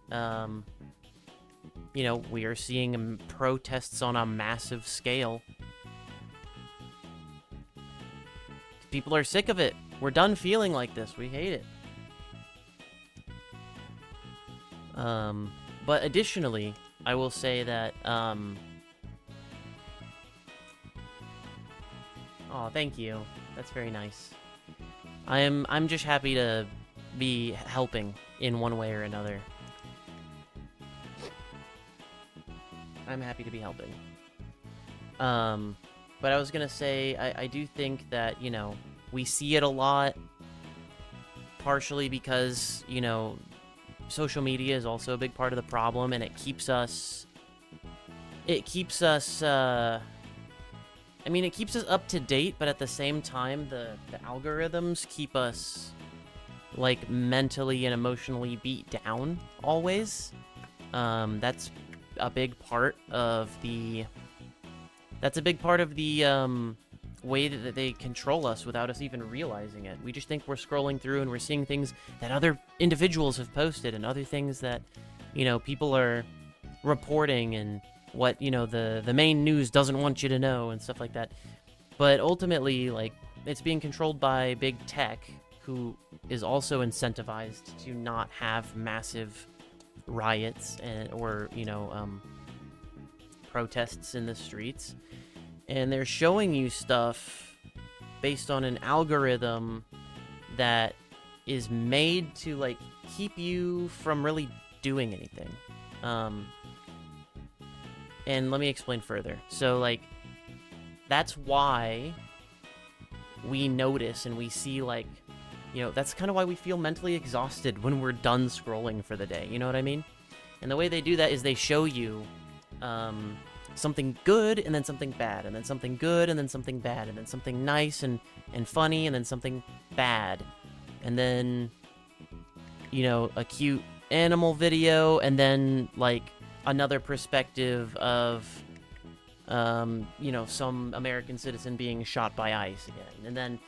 you know, we are seeing protests on a massive scale. People are sick of it. We're done feeling like this. We hate it. But additionally, I will say that, oh, thank you. That's very nice. I'm just happy to be helping in one way or another. I'm happy to be helping. But I was gonna say, I do think that, you know, we see it a lot, partially because, you know, social media is also a big part of the problem, and it keeps us, I mean, it keeps us up to date, but at the same time, the algorithms keep us, like, mentally and emotionally beat down, always. That's a big part of the, way that they control us without us even realizing it. We just think we're scrolling through and we're seeing things that other individuals have posted and other things that, you know, people are reporting and what, you know, the main news doesn't want you to know and stuff like that. But ultimately, like, it's being controlled by big tech, who is also incentivized to not have massive riots or, you know, protests in the streets. And they're showing you stuff based on an algorithm that is made to, like, keep you from really doing anything. And let me explain further. So, like, that's why we notice and we see, like, you know, that's kind of why we feel mentally exhausted when we're done scrolling for the day. You know what I mean? And the way they do that is they show you, something good, and then something bad, and then something good, and then something bad, and then something nice and funny, and then something bad. And then, you know, a cute animal video, and then, like, another perspective of, you know, some American citizen being shot by ICE again. And then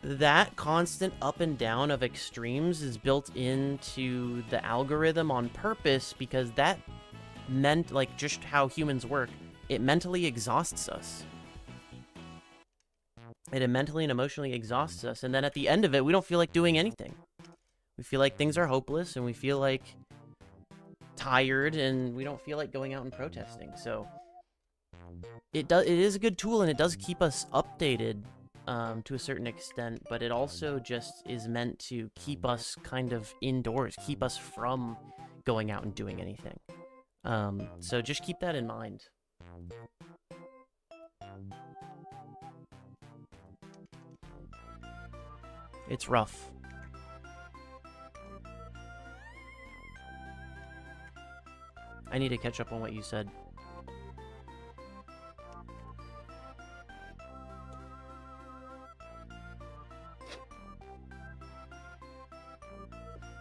that constant up and down of extremes is built into the algorithm on purpose, because that meant, like, just how humans work, it mentally exhausts us. It mentally and emotionally exhausts us, and then at the end of it, we don't feel like doing anything. We feel like things are hopeless, and we feel like tired, and we don't feel like going out and protesting. So it is a good tool, and it does keep us updated to a certain extent, but it also just is meant to keep us kind of indoors, keep us from going out and doing anything. So just keep that in mind. It's rough. I need to catch up on what you said.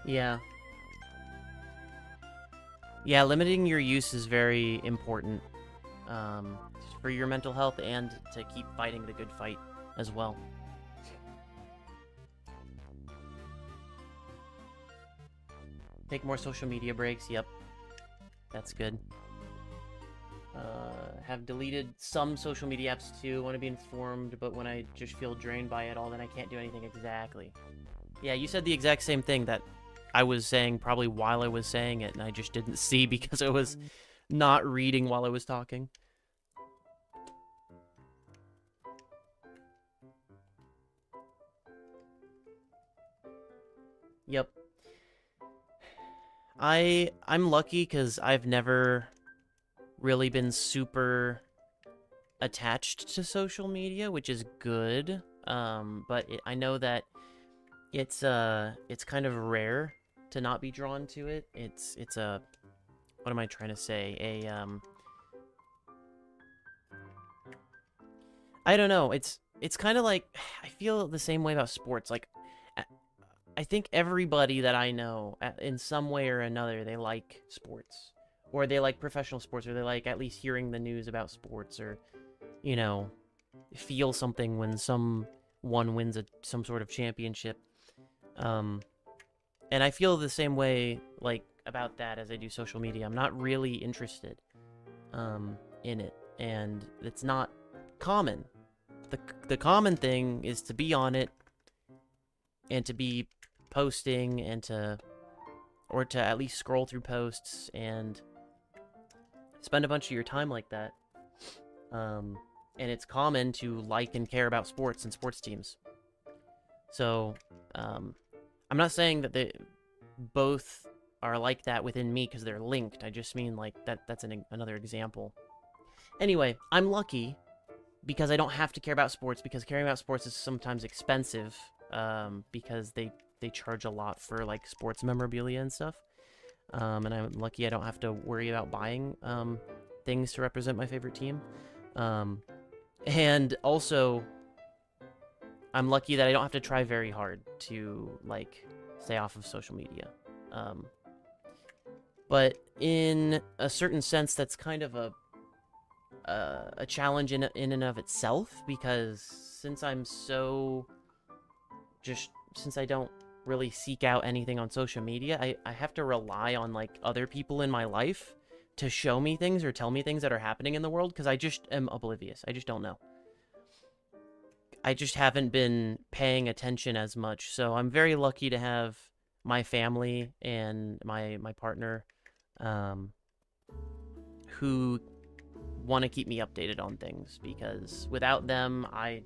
Yeah. Yeah, limiting your use is very important, for your mental health and to keep fighting the good fight as well. Take more social media breaks. Yep. That's good. Have deleted some social media apps too. Want to be informed, but when I just feel drained by it all, then I can't do anything. Exactly. Yeah, you said the exact same thing that I was saying probably while I was saying it, and I just didn't see because I was not reading while I was talking. Yep. I'm lucky because I've never really been super attached to social media, which is good. But I know that it's kind of rare to not be drawn to it. It's a, what am I trying to say? I don't know. It's kind of like, I feel the same way about sports. Like, I think everybody that I know, in some way or another, they like sports. Or they like professional sports, or they like at least hearing the news about sports, or, you know, feel something when someone wins some sort of championship. And I feel the same way, like, about that as I do social media. I'm not really interested in it, and it's not common. The common thing is to be on it, and to be posting, and to at least scroll through posts, and spend a bunch of your time like that. And it's common to like and care about sports and sports teams. So, I'm not saying that they both are like that within me because they're linked. I just mean, like, that's another example. Anyway, I'm lucky because I don't have to care about sports, because caring about sports is sometimes expensive, because they charge a lot for, like, sports memorabilia and stuff. And I'm lucky I don't have to worry about buying things to represent my favorite team. And also, I'm lucky that I don't have to try very hard to, like, stay off of social media. But in a certain sense, that's kind of a challenge in and of itself, because since I don't really seek out anything on social media, I have to rely on, like, other people in my life to show me things or tell me things that are happening in the world, because I just am oblivious. I just don't know. I just haven't been paying attention as much. So I'm very lucky to have my family and my partner, who want to keep me updated on things, because without them, I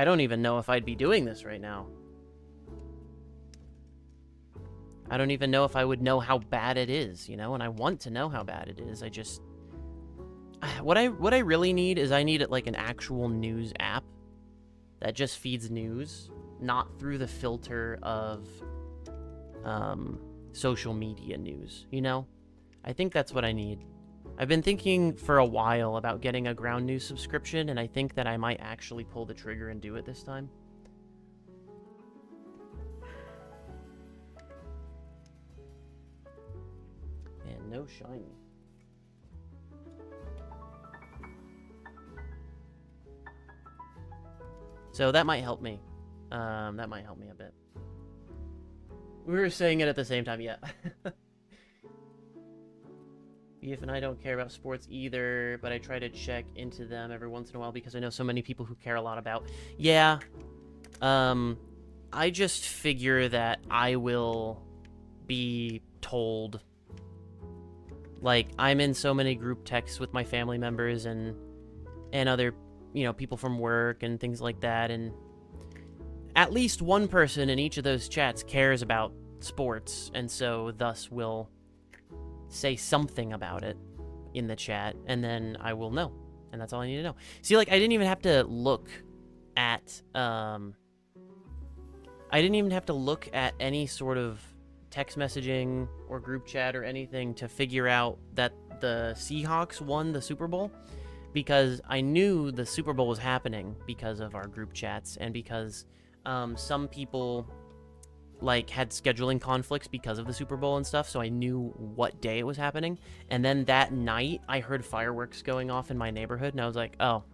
don't even know if I'd be doing this right now. I don't even know if I would know how bad it is, you know, and I want to know how bad it is. I just, what I really need is, I need, like, an actual news app that just feeds news, not through the filter of social media news, you know? I think that's what I need. I've been thinking for a while about getting a ground news subscription, and I think that I might actually pull the trigger and do it this time. And no shiny. So that might help me. That might help me a bit. We were saying it at the same time, yeah. BF and I don't care about sports either, but I try to check into them every once in a while because I know so many people who care a lot about. Yeah. I just figure that I will be told. Like, I'm in so many group texts with my family members and other, you know, people from work and things like that, and at least one person in each of those chats cares about sports, and so thus will say something about it in the chat, and then I will know, and that's all I need to know. See, like, I didn't even have to look at any sort of text messaging or group chat or anything to figure out that the Seahawks won the Super Bowl, because I knew the Super Bowl was happening because of our group chats, and because some people, like, had scheduling conflicts because of the Super Bowl and stuff, so I knew what day it was happening. And then that night, I heard fireworks going off in my neighborhood, and I was like, oh,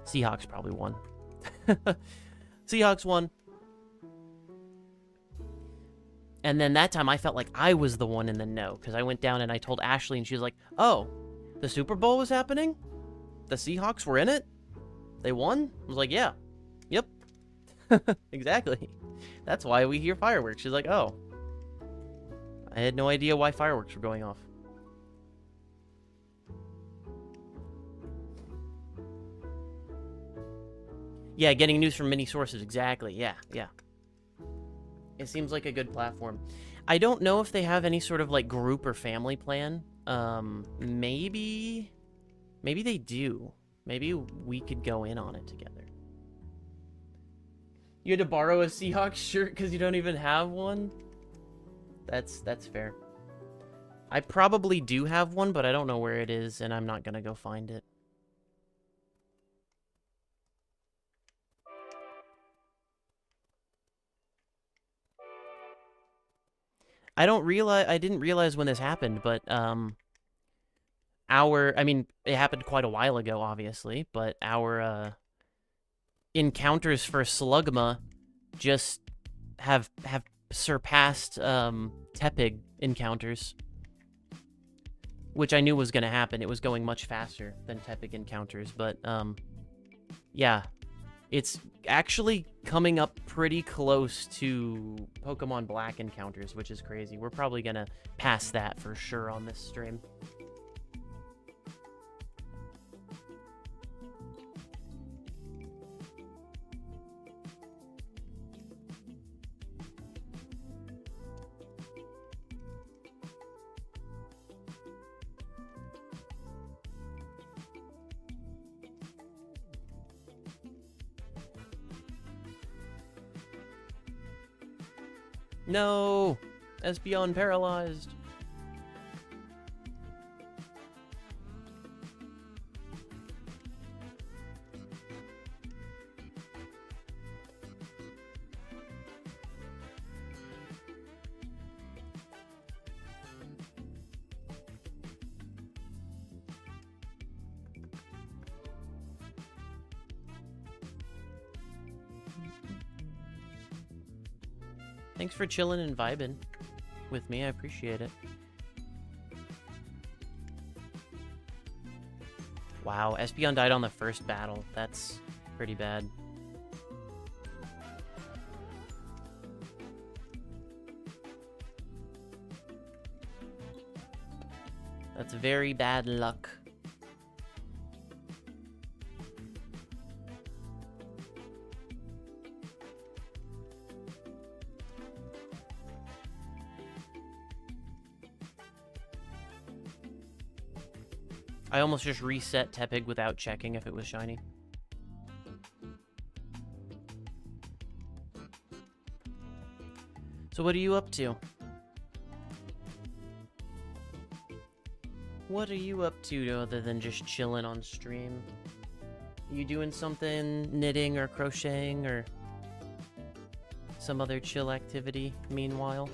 Seahawks probably won. Seahawks won. And then that time I felt like I was the one in the know, because I went down and I told Ashley, and she was like, oh, the Super Bowl was happening? The Seahawks were in it? They won? I was like, yeah. Yep. Exactly. That's why we hear fireworks. She's like, oh. I had no idea why fireworks were going off. Yeah, getting news from many sources. Exactly. Yeah, yeah. It seems like a good platform. I don't know if they have any sort of, like, group or family plan. Maybe they do. Maybe we could go in on it together. You had to borrow a Seahawks shirt because you don't even have one? That's fair. I probably do have one, but I don't know where it is, and I'm not gonna go find it. I didn't realize when this happened, but, I mean, it happened quite a while ago, obviously, but our, encounters for Slugma just have surpassed, Tepig encounters. Which I knew was gonna happen. It was going much faster than Tepig encounters, but, yeah. It's actually coming up pretty close to Pokemon Black encounters, which is crazy. We're probably gonna pass that for sure on this stream. No! Espeon paralyzed. Thanks for chilling and vibing with me. I appreciate it. Wow, Espeon died on the first battle. That's pretty bad. That's very bad luck. I almost just reset Tepig without checking if it was shiny. So what are you up to? What are you up to other than just chilling on stream? You doing something, knitting or crocheting or some other chill activity meanwhile?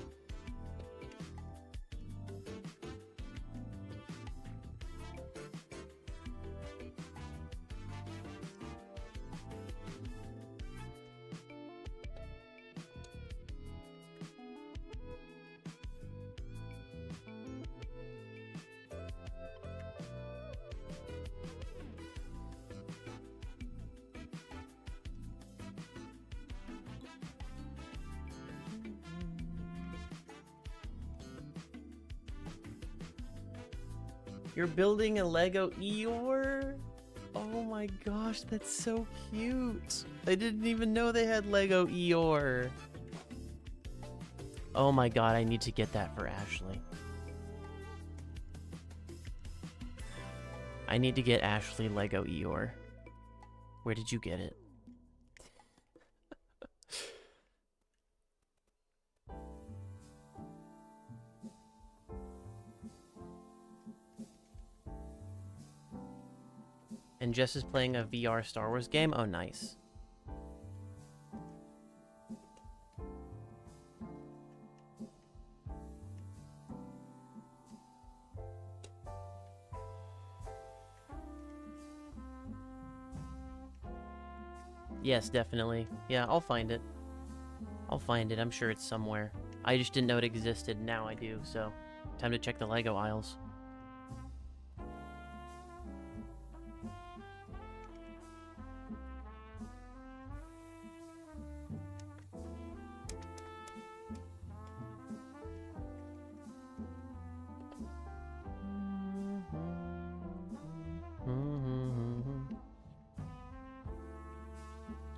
You're building a Lego Eeyore? Oh my gosh, that's so cute. I didn't even know they had Lego Eeyore. Oh my god, I need to get that for Ashley. I need to get Ashley Lego Eeyore. Where did you get it? And Jess is playing a VR Star Wars game? Oh, nice. Yes, definitely. Yeah, I'll find it. I'll find it. I'm sure it's somewhere. I just didn't know it existed. Now I do, so time to check the Lego aisles.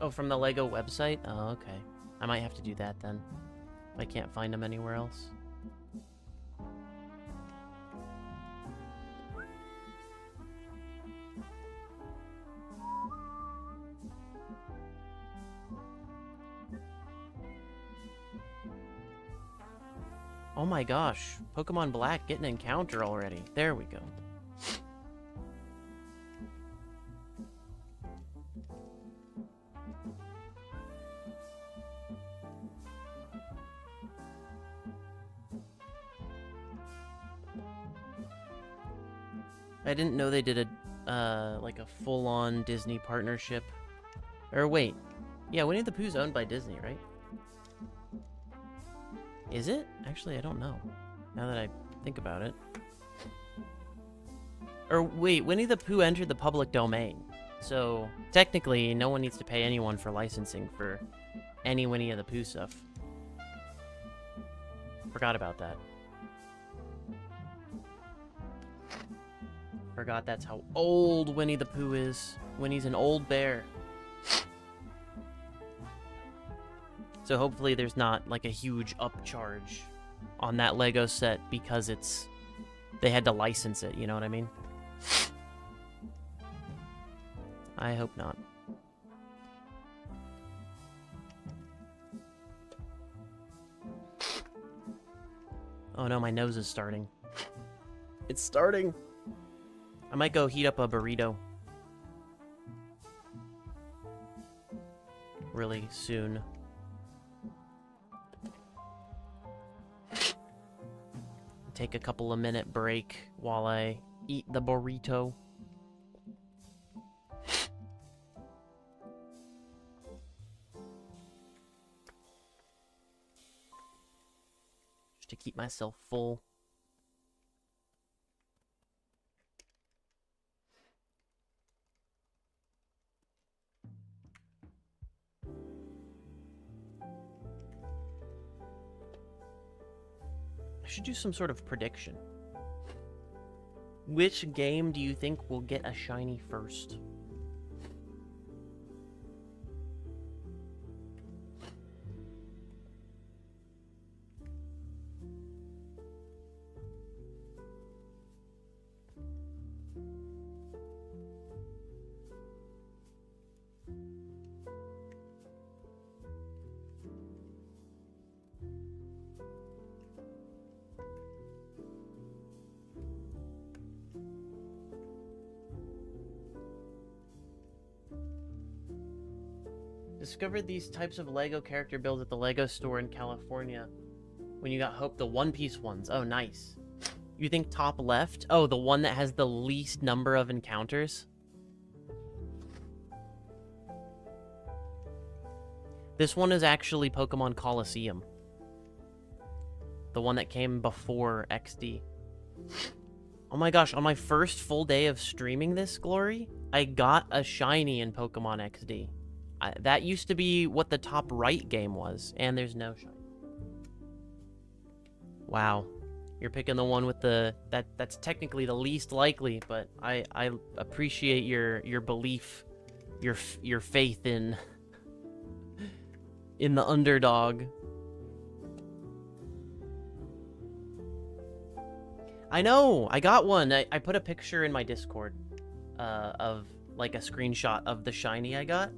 Oh, from the Lego website? Oh, okay. I might have to do that then. If I can't find them anywhere else. Oh my gosh. Pokemon Black getting an encounter already. There we go. I didn't know they did a, like a full-on Disney partnership. Or wait. Yeah, Winnie the Pooh's owned by Disney, right? Is it? Actually, I don't know. Now that I think about it. Or wait, Winnie the Pooh entered the public domain. So, technically, no one needs to pay anyone for licensing for any Winnie the Pooh stuff. Forgot about that. Forgot that's how old Winnie the Pooh is. Winnie's an old bear. So hopefully there's not like a huge upcharge on that Lego set because they had to license it, you know what I mean? I hope not. Oh no, my nose is starting. It's starting! I might go heat up a burrito. Really soon. Take a couple of minute break while I eat the burrito. Just to keep myself full. I should do some sort of prediction. Which game do you think will get a shiny first? Discovered these types of Lego character builds at the Lego store in California when you got Hope, the One Piece ones. Oh, nice. You think top left? Oh, the one that has the least number of encounters? This one is actually Pokemon Coliseum. The one that came before XD. Oh my gosh, on my first full day of streaming this, Glory, I got a shiny in Pokemon XD. That used to be what the top right game was, and there's no shiny. Wow. You're picking the one with the... That's technically the least likely, but I appreciate your belief, your faith in the underdog. I know! I got one! I put a picture in my Discord of, like, a screenshot of the shiny I got.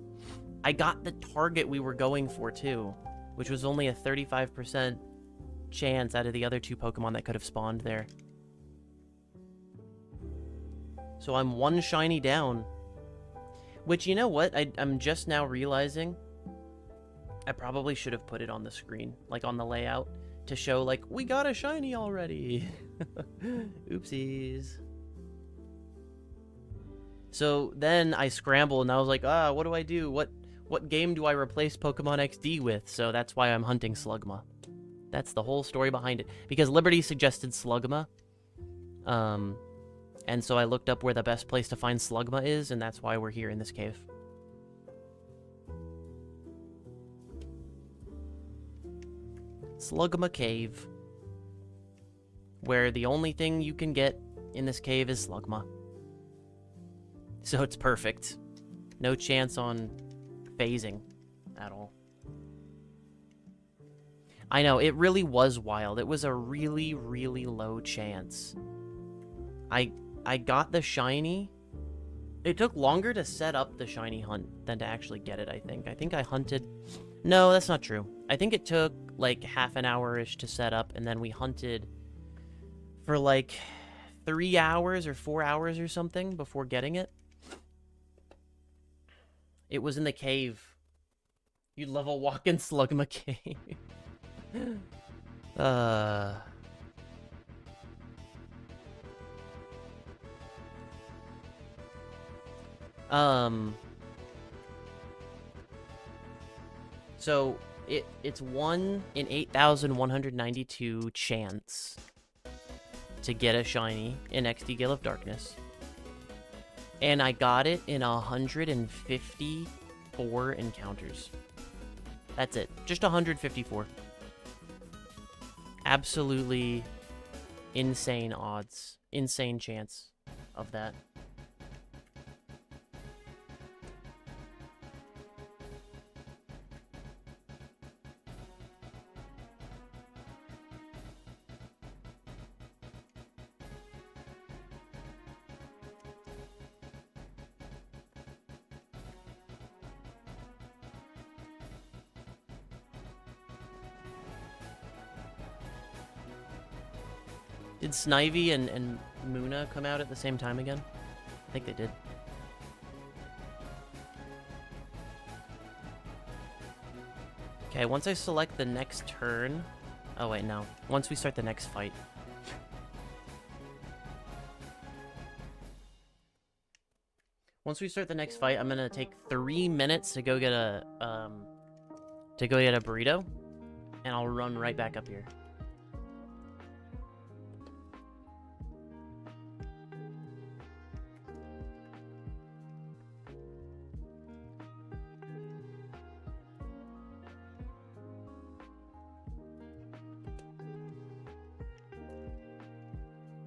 I got the target we were going for, too, which was only a 35% chance out of the other two Pokemon that could have spawned there. So I'm one shiny down. Which, you know what? I'm just now realizing I probably should have put it on the screen, like on the layout, to show, like, we got a shiny already. Oopsies. So then I scrambled and I was like, what do I do? What game do I replace Pokemon XD with? So that's why I'm hunting Slugma. That's the whole story behind it. Because Liberty suggested Slugma. And so I looked up where the best place to find Slugma is, and that's why we're here in this cave. Slugma Cave. Where the only thing you can get in this cave is Slugma. So it's perfect. No chance on phasing at all. I know, it really was wild. It was a really, really low chance. I got the shiny. It took longer to set up the shiny hunt than to actually get it, I think. I think I hunted... No, that's not true. I think it took like half an hour-ish to set up, and then we hunted for like 3 hours or 4 hours or something before getting it. It was in the cave. You'd love a walk in Slugma Cave. So it's 1 in 8,192 chance to get a shiny in XD Gale of Darkness. And I got it in 154 encounters. That's it. Just 154. Absolutely insane odds. Insane chance of that. Did Snivy and Muna come out at the same time again? I think they did. Okay, once I select the next turn... Oh, wait, no. Once we start the next fight. Once we start the next fight, I'm gonna take 3 minutes to go get a burrito, and I'll run right back up here.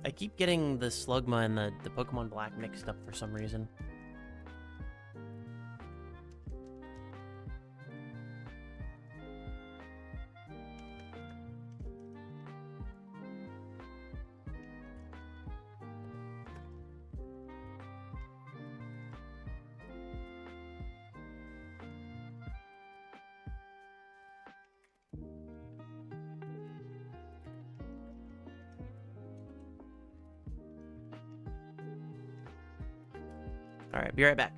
I keep getting the Slugma and the Pokemon Black mixed up for some reason. Alright, be right back.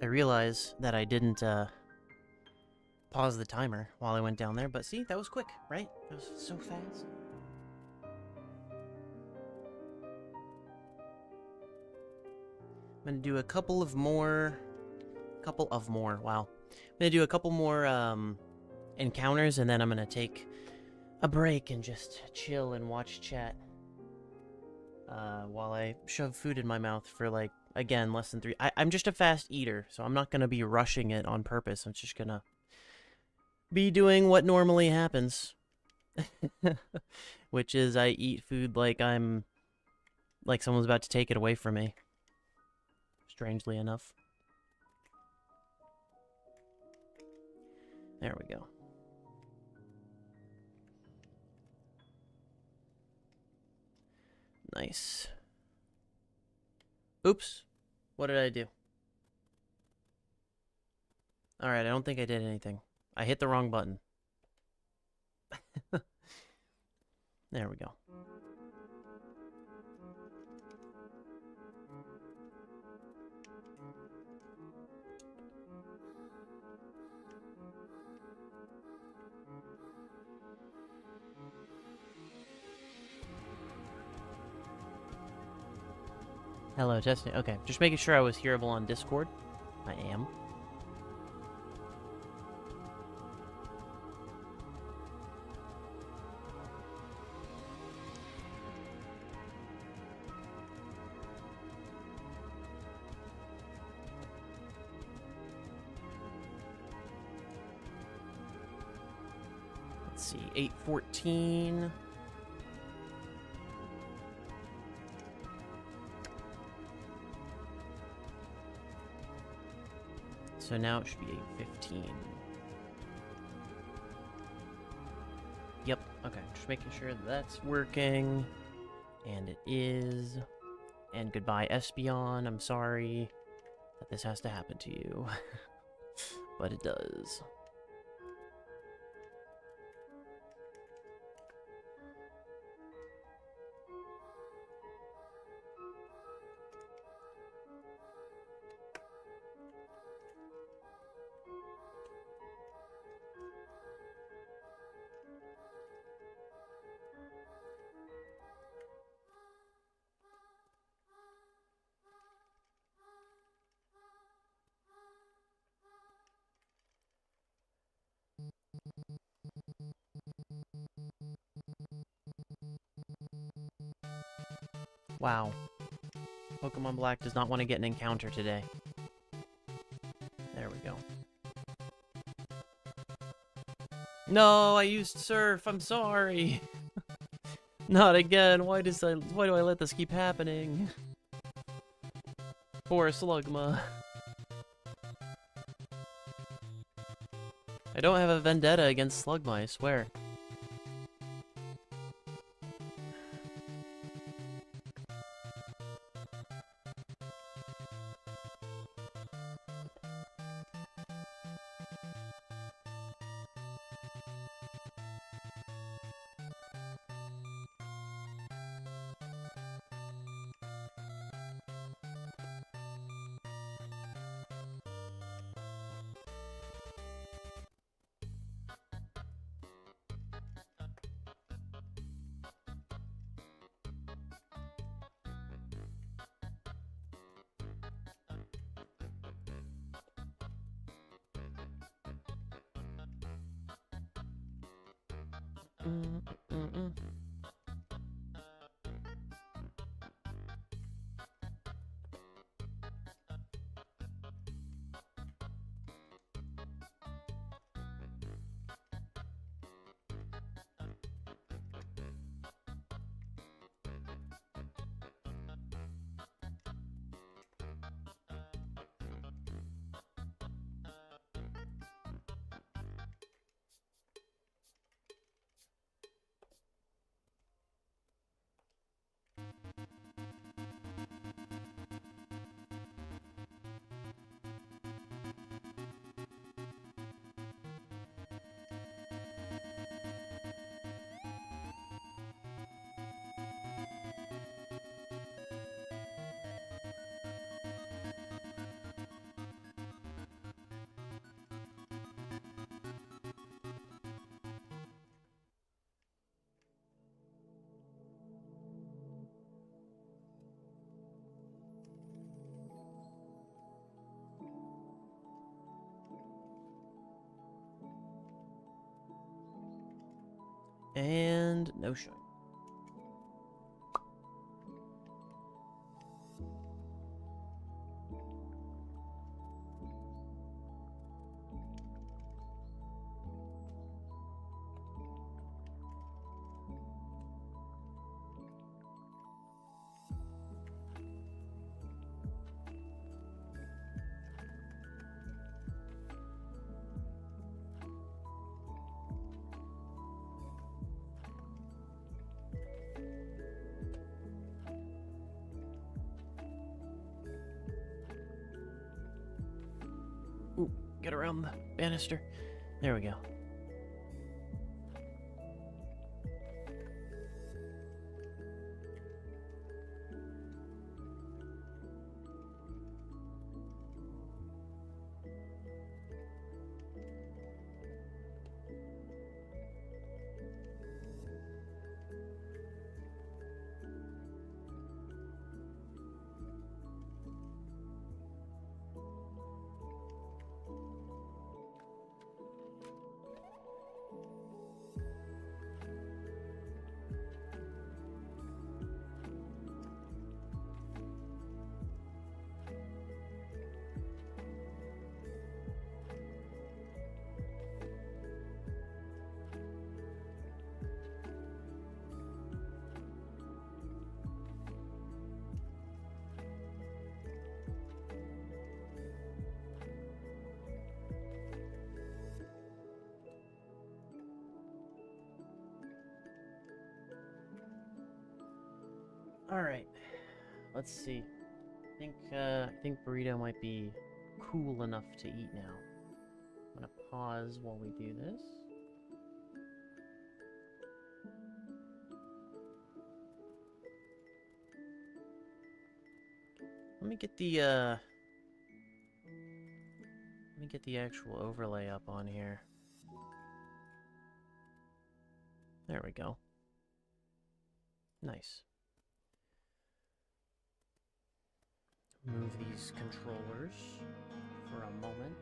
I realize that I didn't pause the timer while I went down there, but see, that was quick, right? That was so fast. I'm gonna do a couple of more. Wow. I'm gonna do a couple more encounters, and then I'm gonna take a break and just chill and watch chat while I shove food in my mouth for, like, again, less than 3. I'm just a fast eater, so I'm not gonna be rushing it on purpose. I'm just gonna be doing what normally happens. Which is I eat food like someone's about to take it away from me. Strangely enough. There we go. Nice. Oops. What did I do? Alright, I don't think I did anything. I hit the wrong button. There we go. Hello, testing. Okay, just making sure I was hearable on Discord. I am. Let's see, 8:14. So now it should be 8:15. Yep, okay, just making sure that's working. And it is. And goodbye, Espeon. I'm sorry that this has to happen to you. But it does. Wow. Pokemon Black does not want to get an encounter today. There we go. No, I used Surf. I'm sorry. Not again. Why do I let this keep happening? Poor Slugma. I don't have a vendetta against Slugma, I swear. And no shine. Get around the banister. There we go. All right, let's see. I think burrito might be cool enough to eat now. I'm gonna pause while we do this. Let me get the actual overlay up on here. There we go. Nice. Move these controllers for a moment.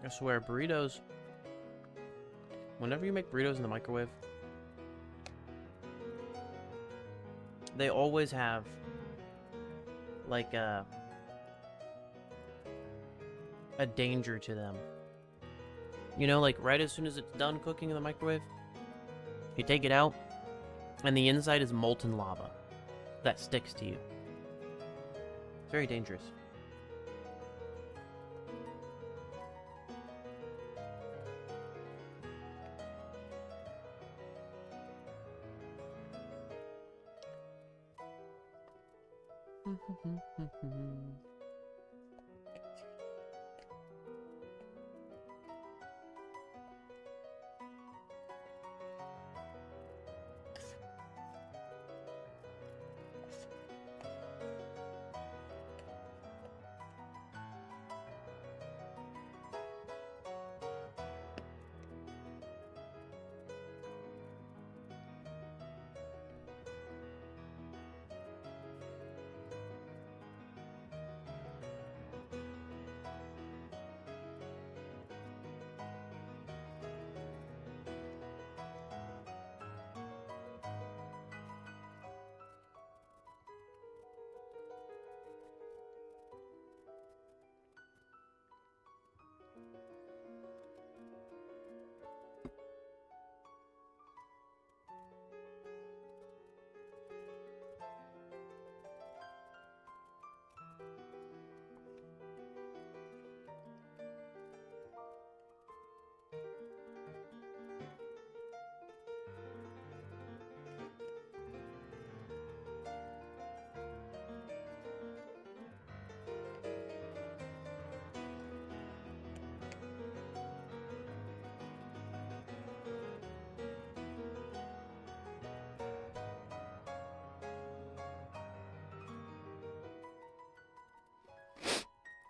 I swear, burritos. Whenever you make burritos in the microwave, they always have like a danger to them. You know, like right as soon as it's done cooking in the microwave, you take it out, and the inside is molten lava that sticks to you. It's very dangerous.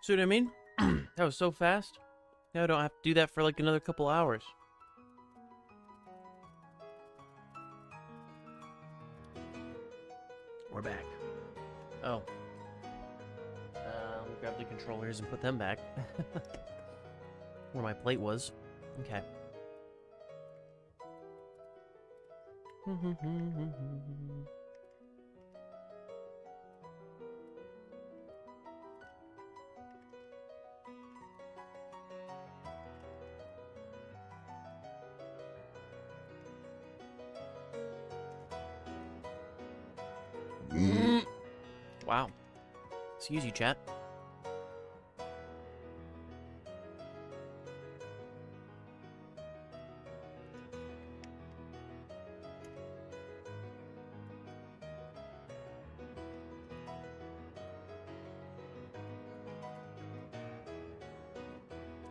See what I mean? That was so fast. Now I don't have to do that for like another couple hours. We're back. Oh. Let me grab the controllers and put them back. Where my plate was. Okay. Wow. Excuse you, chat.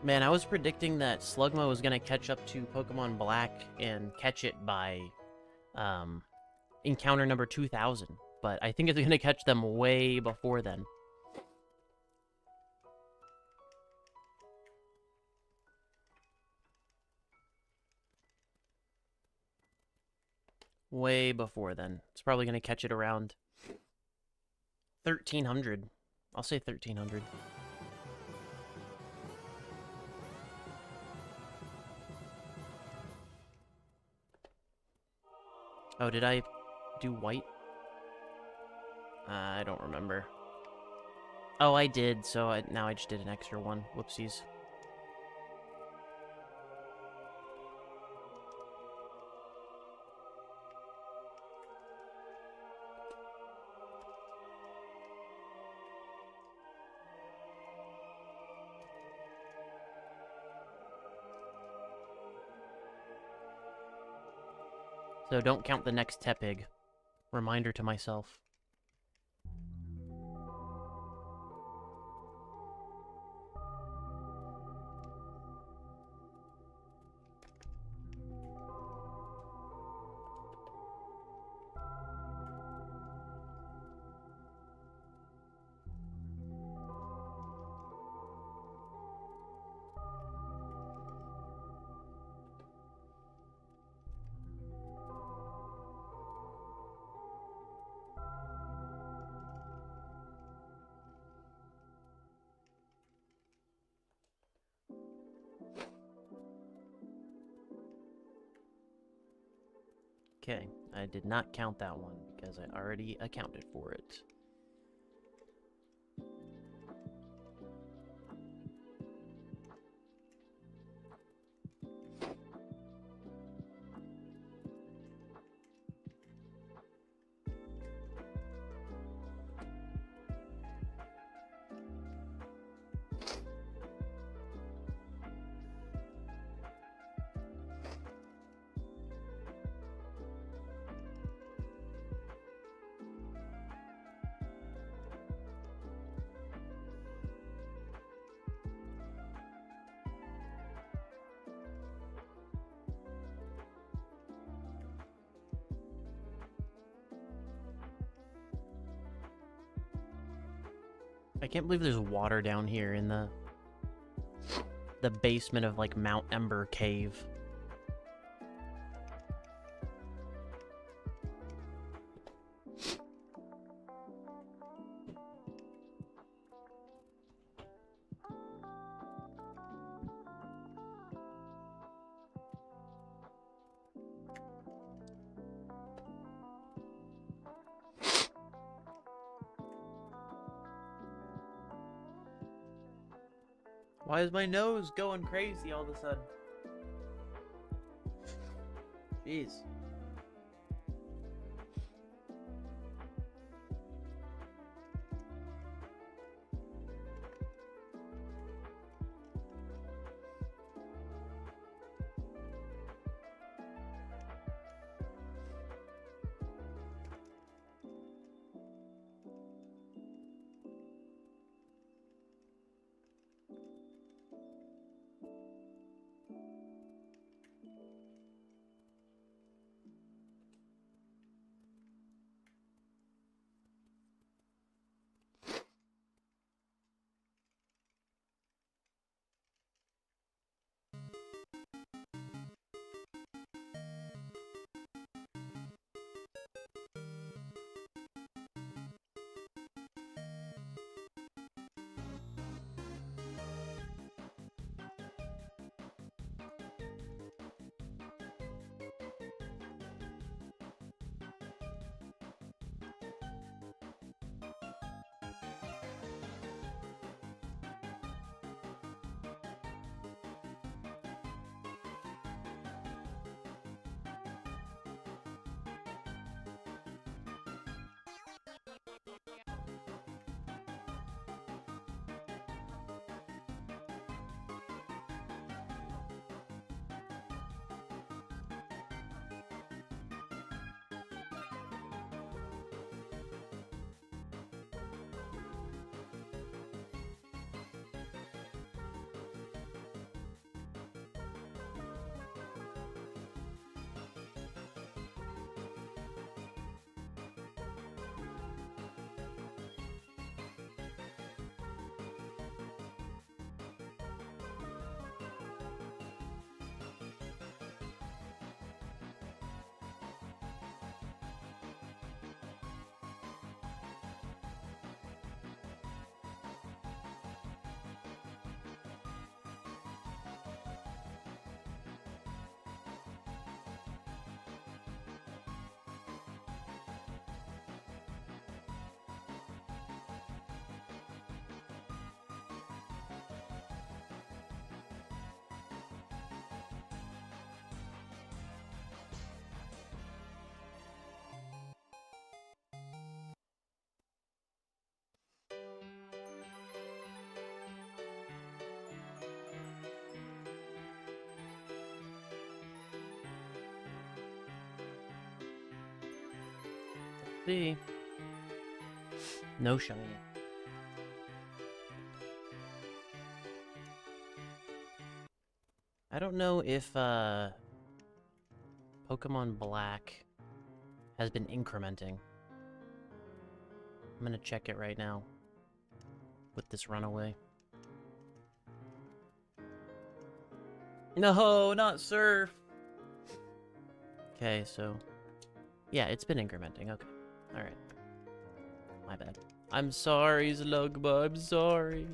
Man, I was predicting that Slugma was gonna catch up to Pokemon Black and catch it by encounter number 2000, but I think it's gonna catch them way before then. Way before then. It's probably gonna catch it around 1300. I'll say 1300. Oh, did I do white? I don't remember. Oh, I did, so now I just did an extra one. Whoopsies. So don't count the next Tepig. Reminder to myself. Okay, I did not count that one because I already accounted for it. I can't believe there's water down here in the basement of, like, Mount Ember Cave. Why is my nose going crazy all of a sudden? Jeez. see. No shiny. I don't know if, Pokemon Black has been incrementing. I'm gonna check it right now with this runaway. No, not Surf! Okay, so... yeah, it's been incrementing, okay. Alright. My bad. I'm sorry, Slugma, I'm sorry.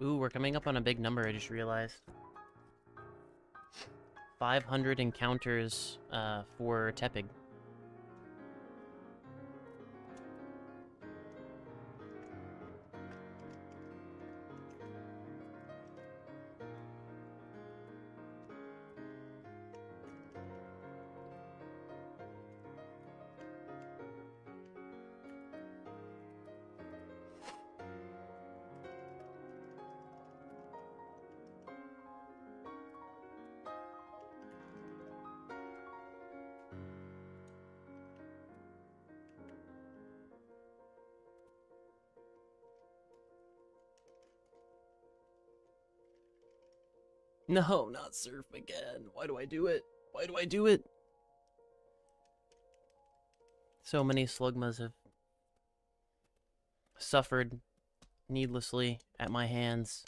Ooh, we're coming up on a big number, I just realized. 500 encounters, for Tepig. No, not Surf again. Why do I do it? Why do I do it? So many Slugmas have suffered needlessly at my hands.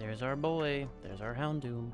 There's our boy. There's our Houndoom.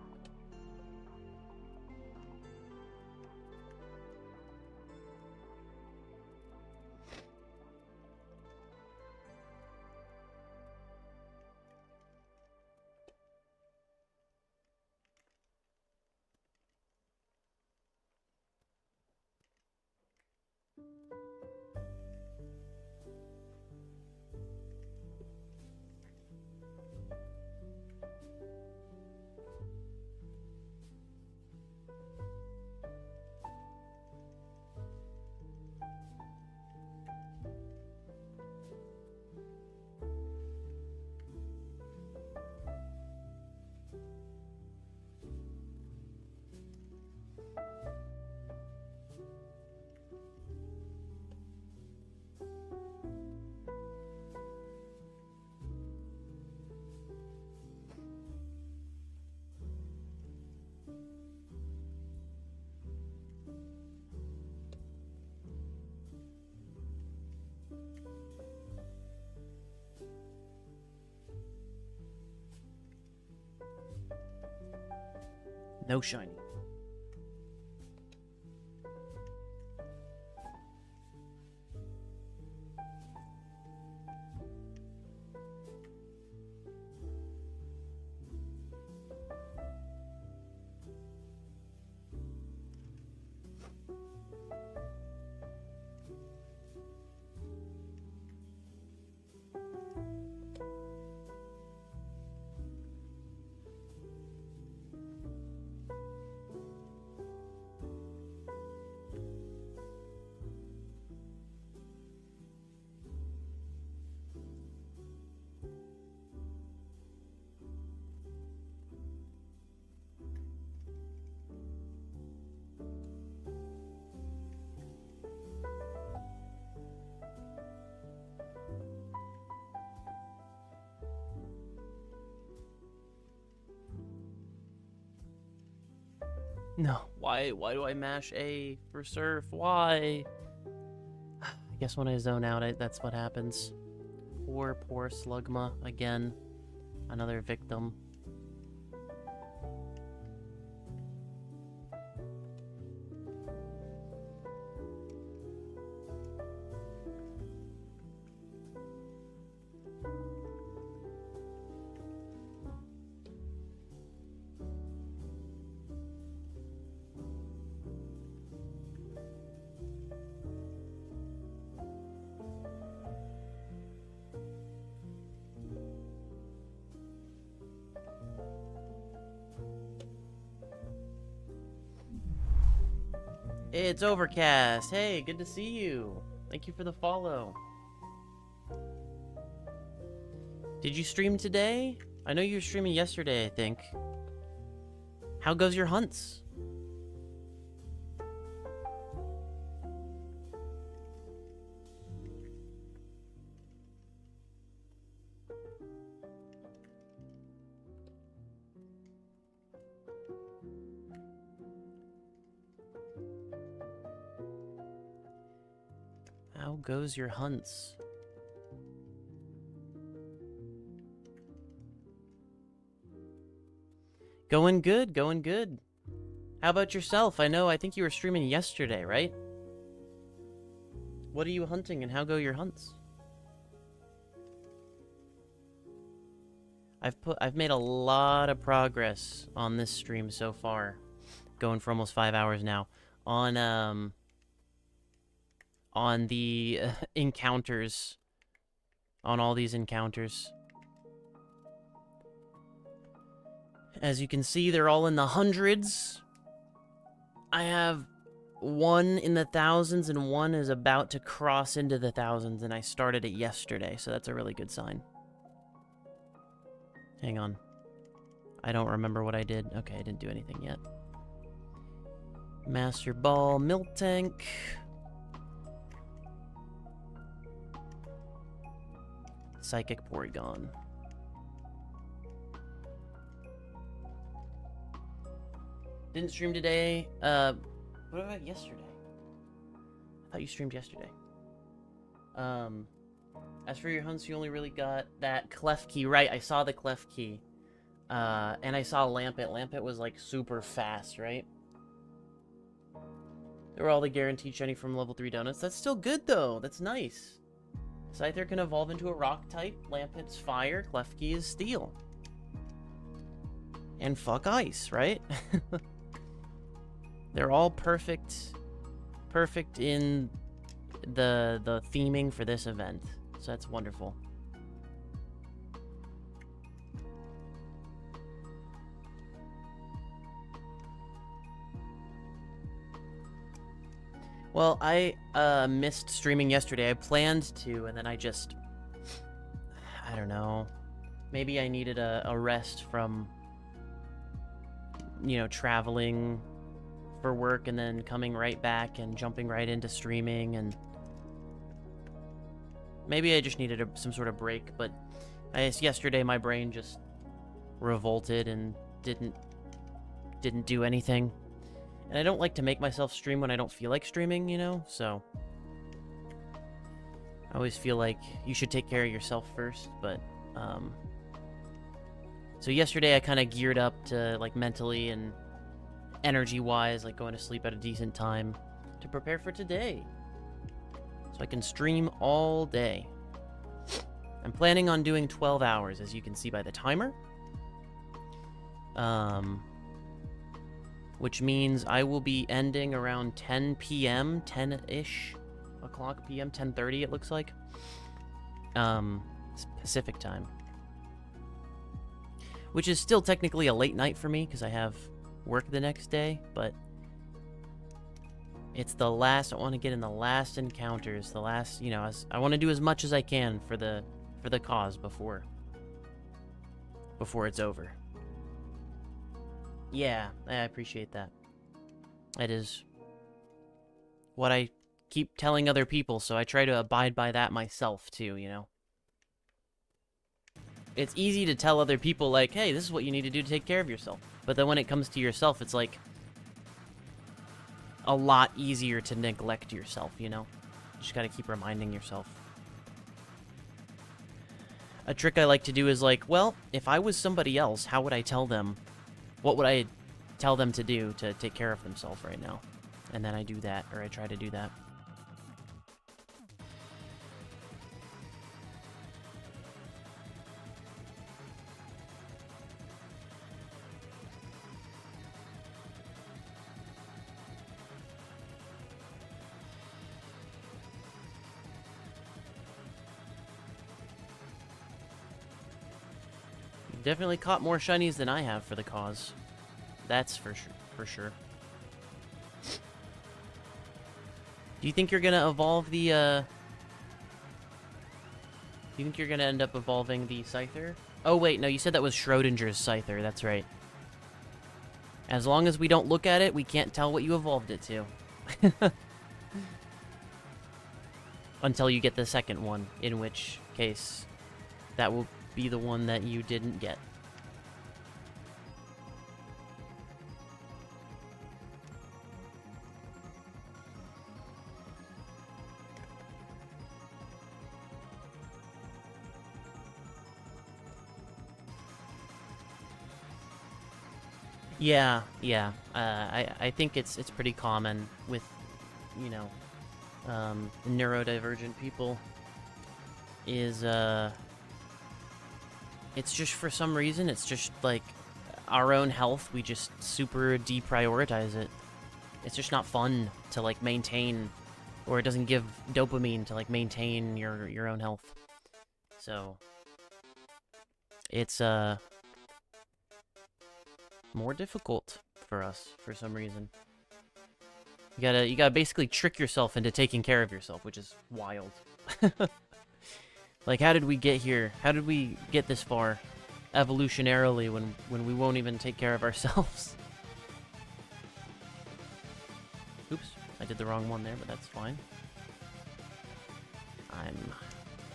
No shiny. No. Why do I mash A for surf? Why? I guess when I zone out, that's what happens. Poor Slugma again. Another victim. It's Overcast. Hey, good to see you. Thank you for the follow. Did you stream today? I know you were streaming yesterday, I think. How goes your hunts? How goes your hunts? Going good, going good. How about yourself? I think you were streaming yesterday, right? What are you hunting and how go your hunts? I've made a lot of progress on this stream so far. Going for almost 5 hours now. On the encounters. On all these encounters. As you can see, they're all in the hundreds. I have one in the thousands and one is about to cross into the thousands, and I started it yesterday, so that's a really good sign. Hang on. I don't remember what I did. Okay, I didn't do anything yet. Master Ball, Milk Tank. Psychic Porygon. Didn't stream today. What about yesterday? I thought you streamed yesterday. As for your hunts, you only really got that Clef Key. Right, I saw the Clef Key. And I saw Lampet. Lampet was, like, super fast, right? There were all the guaranteed shiny from level 3 donuts. That's still good, though. That's nice. Scyther can evolve into a rock type. Lampet's fire. Klefki is steel. And fuck ice, right? They're all perfect in the theming for this event. So that's wonderful. Well, I missed streaming yesterday. I planned to, and then I don't know. Maybe I needed a rest from, you know, traveling for work and then coming right back and jumping right into streaming, and maybe I just needed some sort of break. But I guess yesterday my brain just revolted and didn't do anything. And I don't like to make myself stream when I don't feel like streaming, you know? So I always feel like you should take care of yourself first, but so yesterday I kind of geared up to, like, mentally and energy-wise, like going to sleep at a decent time to prepare for today. So I can stream all day. I'm planning on doing 12 hours, as you can see by the timer. Which means I will be ending around 10 p.m., 10-ish o'clock p.m., 10:30 it looks like. Pacific time. Which is still technically a late night for me, because I have work the next day, but it's the last, I want to get in the last encounters, the last, you know, I want to do as much as I can for the cause before it's over. Yeah, I appreciate that. It is what I keep telling other people, so I try to abide by that myself, too, you know? It's easy to tell other people, like, hey, this is what you need to do to take care of yourself. But then when it comes to yourself, it's, like, a lot easier to neglect yourself, you know? You just gotta keep reminding yourself. A trick I like to do is, like, well, if I was somebody else, how would I tell them? What would I tell them to do to take care of themselves right now? And then I do that, or I try to do that. You've definitely caught more shinies than I have for the cause. That's for sure. Do you think you're gonna evolve the, do you think you're gonna end up evolving the Scyther? Oh wait, no, you said that was Schrodinger's Scyther, that's right. As long as we don't look at it, we can't tell what you evolved it to. Until you get the second one, in which case that will be the one that you didn't get. Yeah. I think it's pretty common with, you know, neurodivergent people. Is it's just, for some reason, it's just like our own health. We just super deprioritize it. It's just not fun to, like, maintain, or it doesn't give dopamine to, like, maintain your own health. So it's more difficult for us for some reason. You gotta basically trick yourself into taking care of yourself, which is wild. Like, how did we get here? How did we get this far evolutionarily when we won't even take care of ourselves? Oops, I did the wrong one there, but that's fine. I'm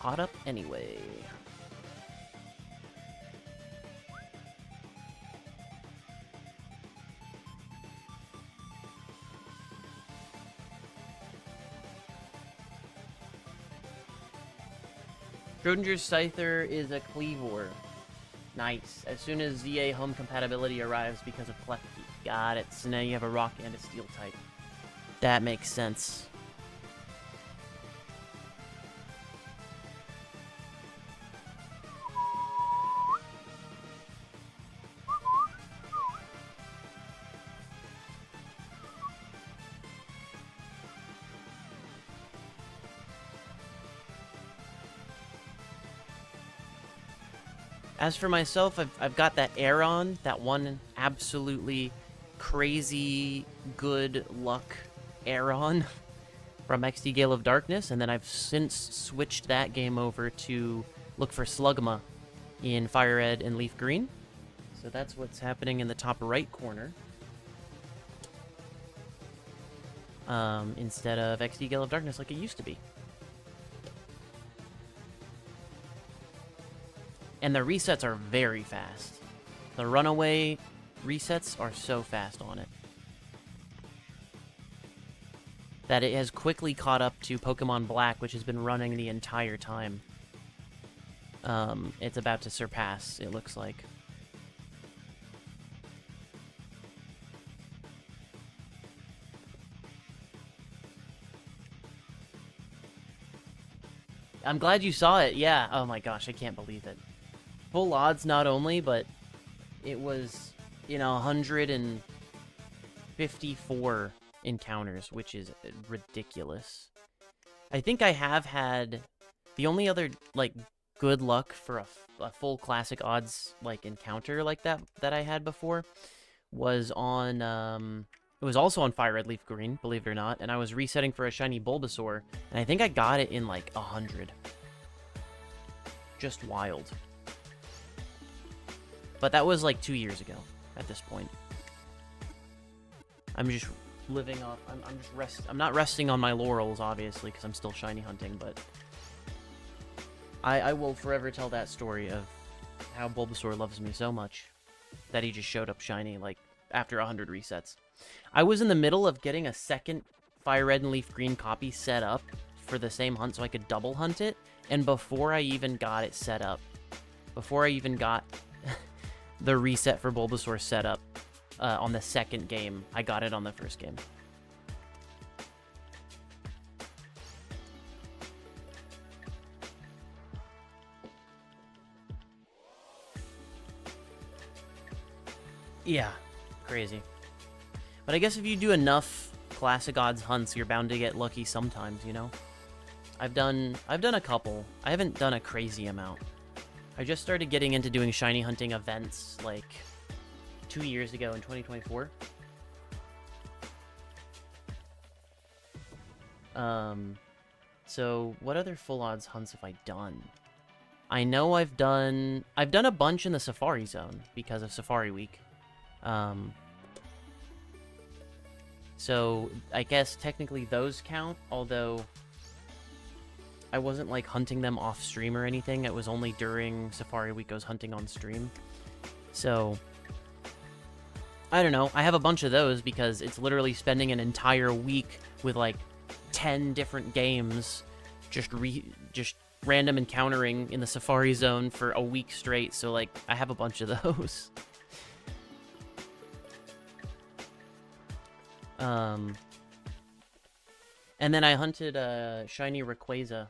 caught up anyway. Schrodinger's Scyther is a Cleavor. Nice. As soon as ZA home compatibility arrives because of Plethky. Got it. So now you have a rock and a steel type. That makes sense. As for myself, I've got that Aeron, that one absolutely crazy good luck Aeron from XD Gale of Darkness, and then I've since switched that game over to look for Slugma in Fire Red and Leaf Green. So that's what's happening in the top right corner. Instead of XD Gale of Darkness like it used to be. And the resets are very fast. The runaway resets are so fast on it that it has quickly caught up to Pokemon Black, which has been running the entire time. It's about to surpass, it looks like. I'm glad you saw it, yeah. Oh my gosh, I can't believe it. Full odds not only, but it was, 154 encounters, which is ridiculous. I think I have had the only other, good luck for a full classic odds, encounter like that I had before was on, it was also on Fire Red Leaf Green, believe it or not, and I was resetting for a shiny Bulbasaur, and I think I got it in, 100. Just wild. But that was 2 years ago at this point. I'm just living off. I'm not resting on my laurels, obviously, because I'm still shiny hunting. But I will forever tell that story of how Bulbasaur loves me so much that he just showed up shiny after 100 resets. I was in the middle of getting a second Fire Red and Leaf Green copy set up for the same hunt, so I could double hunt it. And before I even got it set up, before I even got the reset for Bulbasaur set up on the second game, I got it on the first game. Yeah, crazy. But I guess if you do enough classic odds hunts, you're bound to get lucky sometimes, I've done a couple. I haven't done a crazy amount. I just started getting into doing shiny hunting events 2 years ago in 2024. So what other full odds hunts have I done? I know I've done a bunch in the Safari Zone because of Safari Week. So I guess technically those count, although I wasn't hunting them off stream or anything. It was only during Safari Week I was hunting on stream. So I don't know. I have a bunch of those because it's literally spending an entire week with 10 different games just random encountering in the Safari Zone for a week straight. So I have a bunch of those. And then I hunted shiny Rayquaza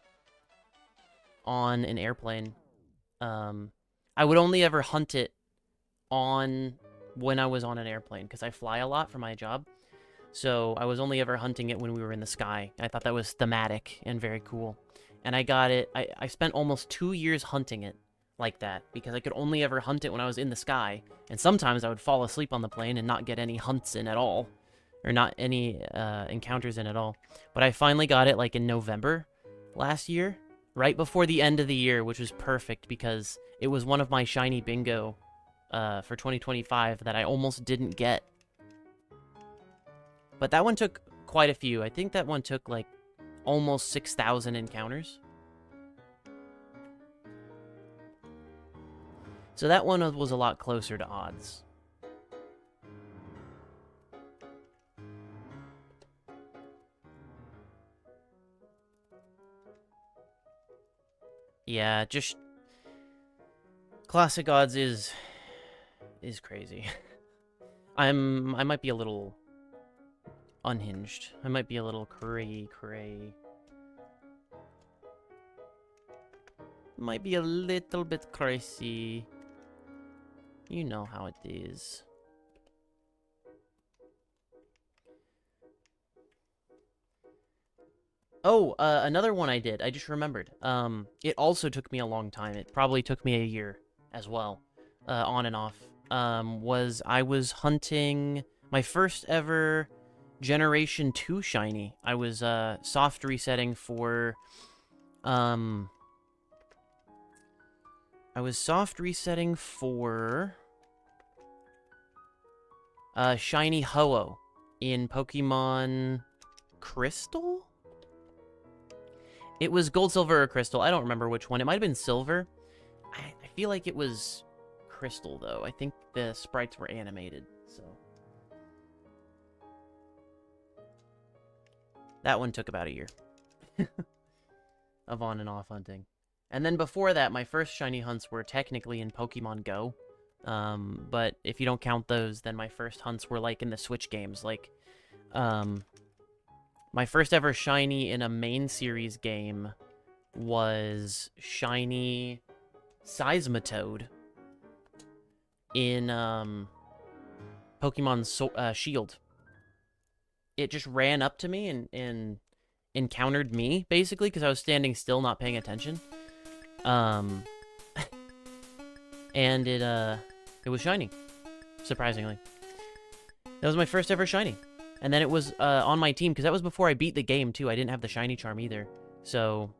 on an airplane. I would only ever hunt it when I was on an airplane, because I fly a lot for my job. So I was only ever hunting it when we were in the sky. I thought that was thematic and very cool. And I got it, I spent almost 2 years hunting it like that, because I could only ever hunt it when I was in the sky. And sometimes I would fall asleep on the plane and not get any hunts in at all. Or not any encounters in at all. But I finally got it in November last year. Right before the end of the year, which was perfect because it was one of my shiny bingo for 2025 that I almost didn't get. But that one took quite a few. I think that one took almost 6,000 encounters. So that one was a lot closer to odds. Yeah, just Classic odds is crazy. I might be a little unhinged. I might be a little cray. Might be a little bit crazy. You know how it is. Oh, another one I did. I just remembered. It also took me a long time. It probably took me a year as well, on and off. I was hunting my first ever Generation 2 shiny. I was, soft resetting for, Shiny Ho-Oh in Pokemon Crystal? It was Gold, Silver, or Crystal. I don't remember which one. It might have been Silver. I feel like it was Crystal, though. I think the sprites were animated, so... That one took about a year. Of on and off hunting. And then before that, my first shiny hunts were technically in Pokemon Go. But if you don't count those, then my first hunts were, like, in the Switch games. Like, my first ever shiny in a main series game was shiny Seismitoad in Pokemon Shield. It just ran up to me and encountered me, basically, because I was standing still, not paying attention. And it was shiny, surprisingly. That was my first ever shiny. And then it was on my team, because that was before I beat the game, too. I didn't have the shiny charm either. So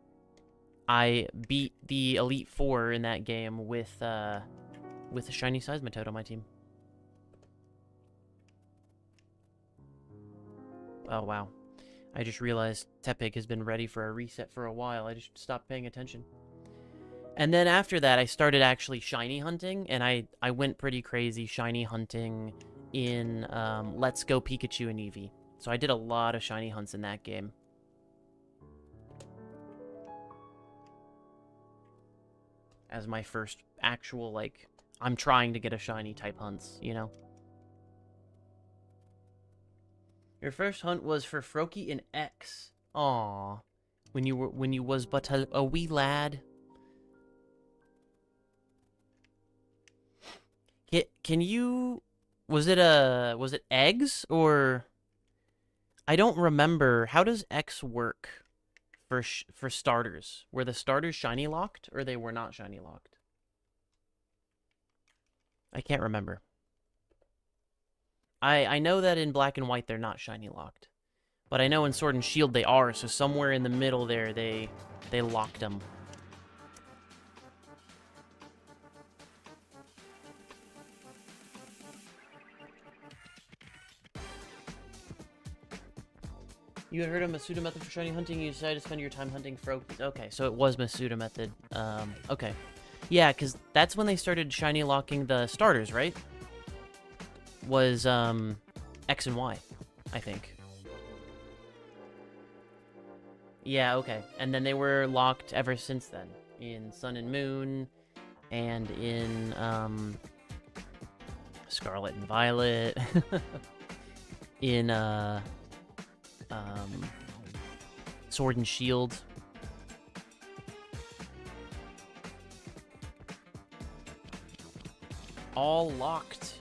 I beat the Elite Four in that game with a shiny Seismitoad on my team. Oh, wow. I just realized Tepig has been ready for a reset for a while. I just stopped paying attention. And then after that, I started actually shiny hunting, and I went pretty crazy shiny hunting in Let's Go Pikachu and Eevee. So I did a lot of shiny hunts in that game. As my first actual, like, I'm trying to get a shiny type hunts, you know? Your first hunt was for Froakie and X. Aww. When you was but a wee lad. Can you... Was it eggs, or... I don't remember. How does X work for starters? Were the starters shiny locked, or they were not shiny locked? I can't remember. I know that in Black and White they're not shiny locked. But I know in Sword and Shield they are, so somewhere in the middle there they locked them. You had heard of Masuda method for shiny hunting, you decided to spend your time hunting Froakies. Okay, so it was Masuda method. Okay. Yeah, because that's when they started shiny locking the starters, right? Was, X and Y, I think. Yeah, okay. And then they were locked ever since then. In Sun and Moon, and in, Scarlet and Violet. In, Sword and Shield. All locked.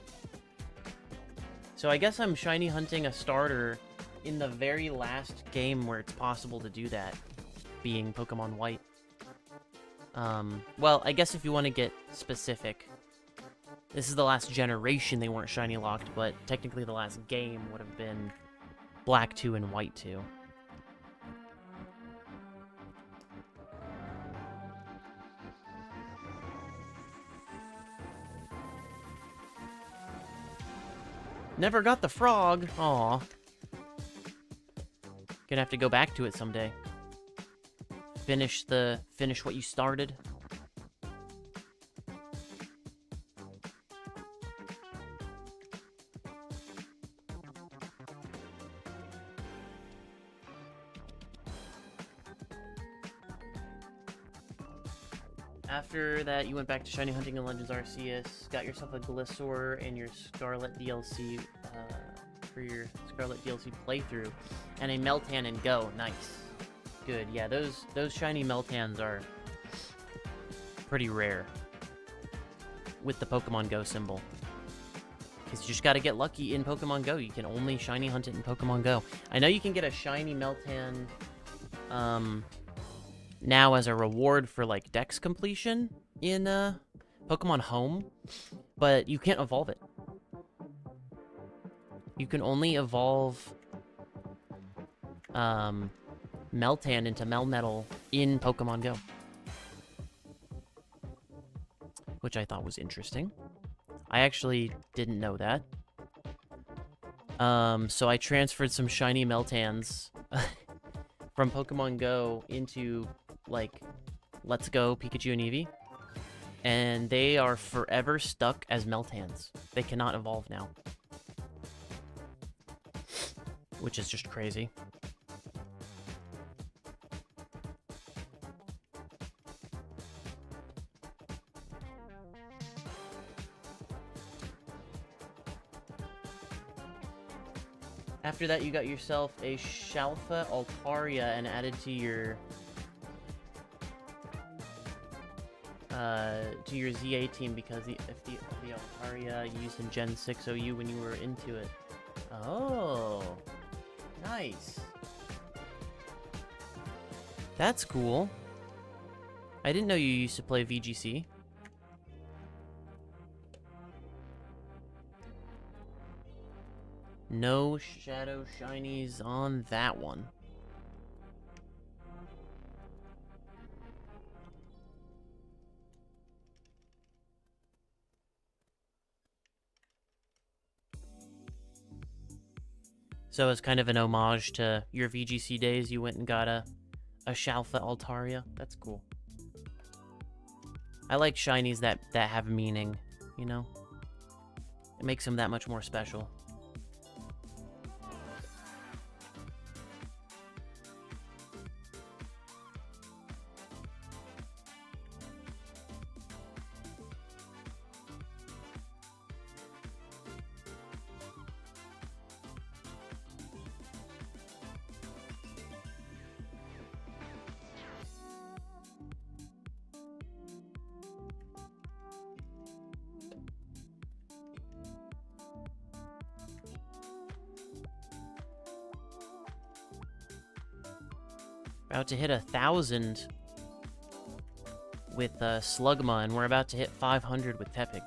So I guess I'm shiny hunting a starter in the very last game where it's possible to do that, being Pokemon White. Well, I guess if you want to get specific, this is the last generation they weren't shiny locked, but technically the last game would have been Black 2 and White 2. Never got the frog. Aw. Gonna have to go back to it someday. Finish what you started. After that, you went back to Shiny Hunting and Legends Arceus, got yourself a Gliscor and your Scarlet DLC for your Scarlet DLC playthrough, and a Meltan and Go. Nice. Good. Yeah, those shiny Meltans are pretty rare with the Pokemon Go symbol. Because you just gotta get lucky in Pokemon Go. You can only shiny hunt it in Pokemon Go. I know you can get a shiny Meltan now as a reward for like Dex completion in Pokemon Home, but you can't evolve it. You can only evolve Meltan into Melmetal in Pokemon Go, which I thought was interesting. I actually didn't know that. So I transferred some shiny Meltans from Pokemon Go into, like, Let's Go Pikachu and Eevee. And they are forever stuck as Meltans. They cannot evolve now. Which is just crazy. After that, you got yourself a Shalfa Altaria and added to your ZA team because the Altaria used in Gen 6 OU when you were into it. Oh, nice. That's cool. I didn't know you used to play VGC. No Shadow Shinies on that one. So as kind of an homage to your VGC days, you went and got a Shalfa Altaria. That's cool. I like shinies that have meaning, you know? It makes them that much more special. About to hit 1,000 with Slugma, and we're about to hit 500 with Tepig.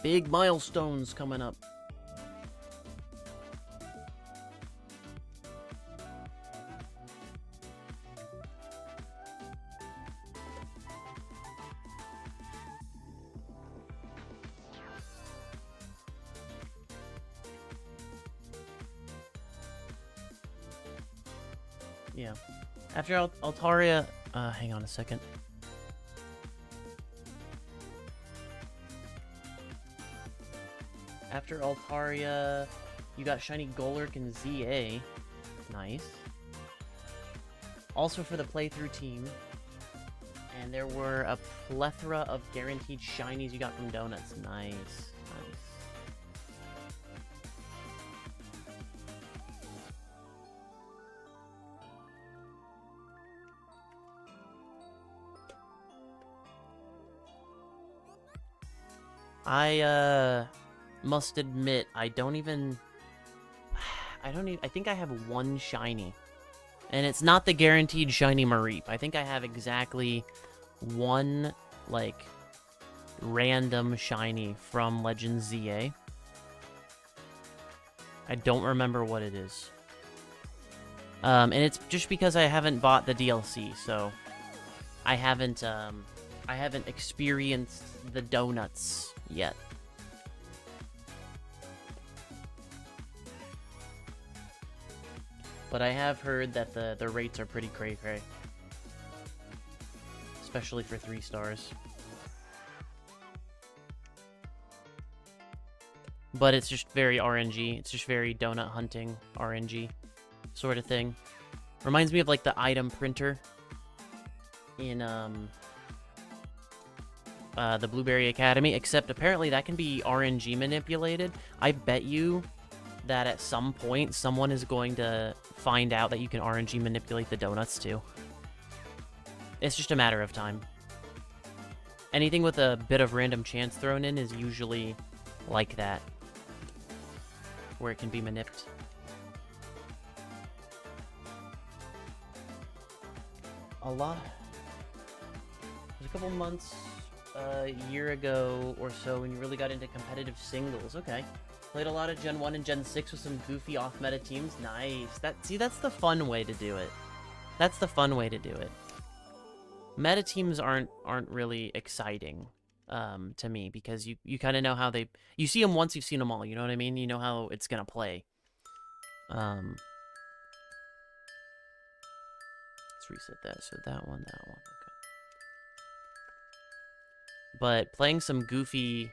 Big milestones coming up. Yeah. After Altaria... hang on a second. After Altaria, you got Shiny Golurk and ZA. Nice. Also for the playthrough team. And there were a plethora of guaranteed shinies you got from Donuts. Nice. Nice. I must admit, I think I have one shiny. And it's not the guaranteed shiny Mareep. I think I have exactly one, like, random shiny from Legends ZA. I don't remember what it is. And it's just because I haven't bought the DLC, so I haven't experienced the donuts yet. But I have heard that the rates are pretty cray-cray. Especially for 3 stars. But it's just very RNG. It's just very donut hunting RNG sort of thing. Reminds me of like the item printer in the Blueberry Academy, except apparently that can be RNG manipulated. I bet you that at some point someone is going to find out that you can RNG manipulate the donuts too. It's just a matter of time. Anything with a bit of random chance thrown in is usually like that, where it can be manipped. A couple months, a year ago or so, when you really got into competitive singles. Okay. Played a lot of Gen 1 and Gen 6 with some goofy off-meta teams. Nice. See, that's the fun way to do it. That's the fun way to do it. Meta teams aren't really exciting to me, because you kind of know how they... You see them once, you've seen them all, you know what I mean? You know how it's going to play. Let's reset that. So that one, okay. But playing some goofy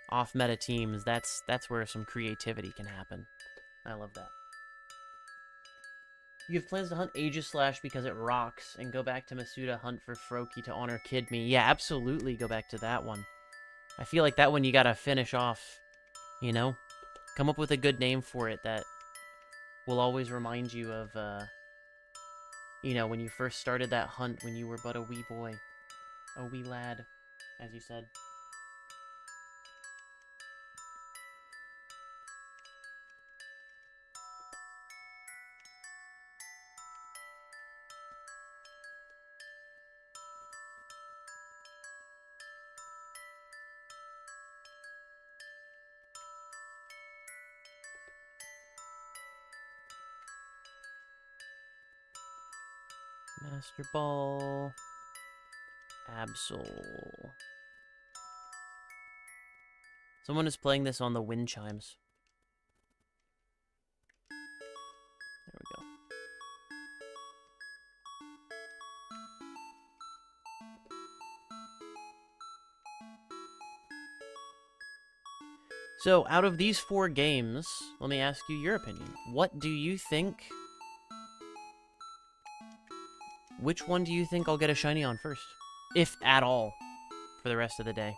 off-meta teams, that's where some creativity can happen. I love that. You have plans to hunt Aegislash because it rocks, and go back to Masuda hunt for Froakie to honor Kid Me. Yeah, absolutely go back to that one. I feel like that one you gotta finish off, you know? Come up with a good name for it that will always remind you of, you know, when you first started that hunt when you were but a wee boy. A wee lad, as you said. Master Ball. Absol. Someone is playing this on the wind chimes. There we go. So, out of these 4 games, let me ask you your opinion. What do you think... Which one do you think I'll get a shiny on first? If at all, for the rest of the day.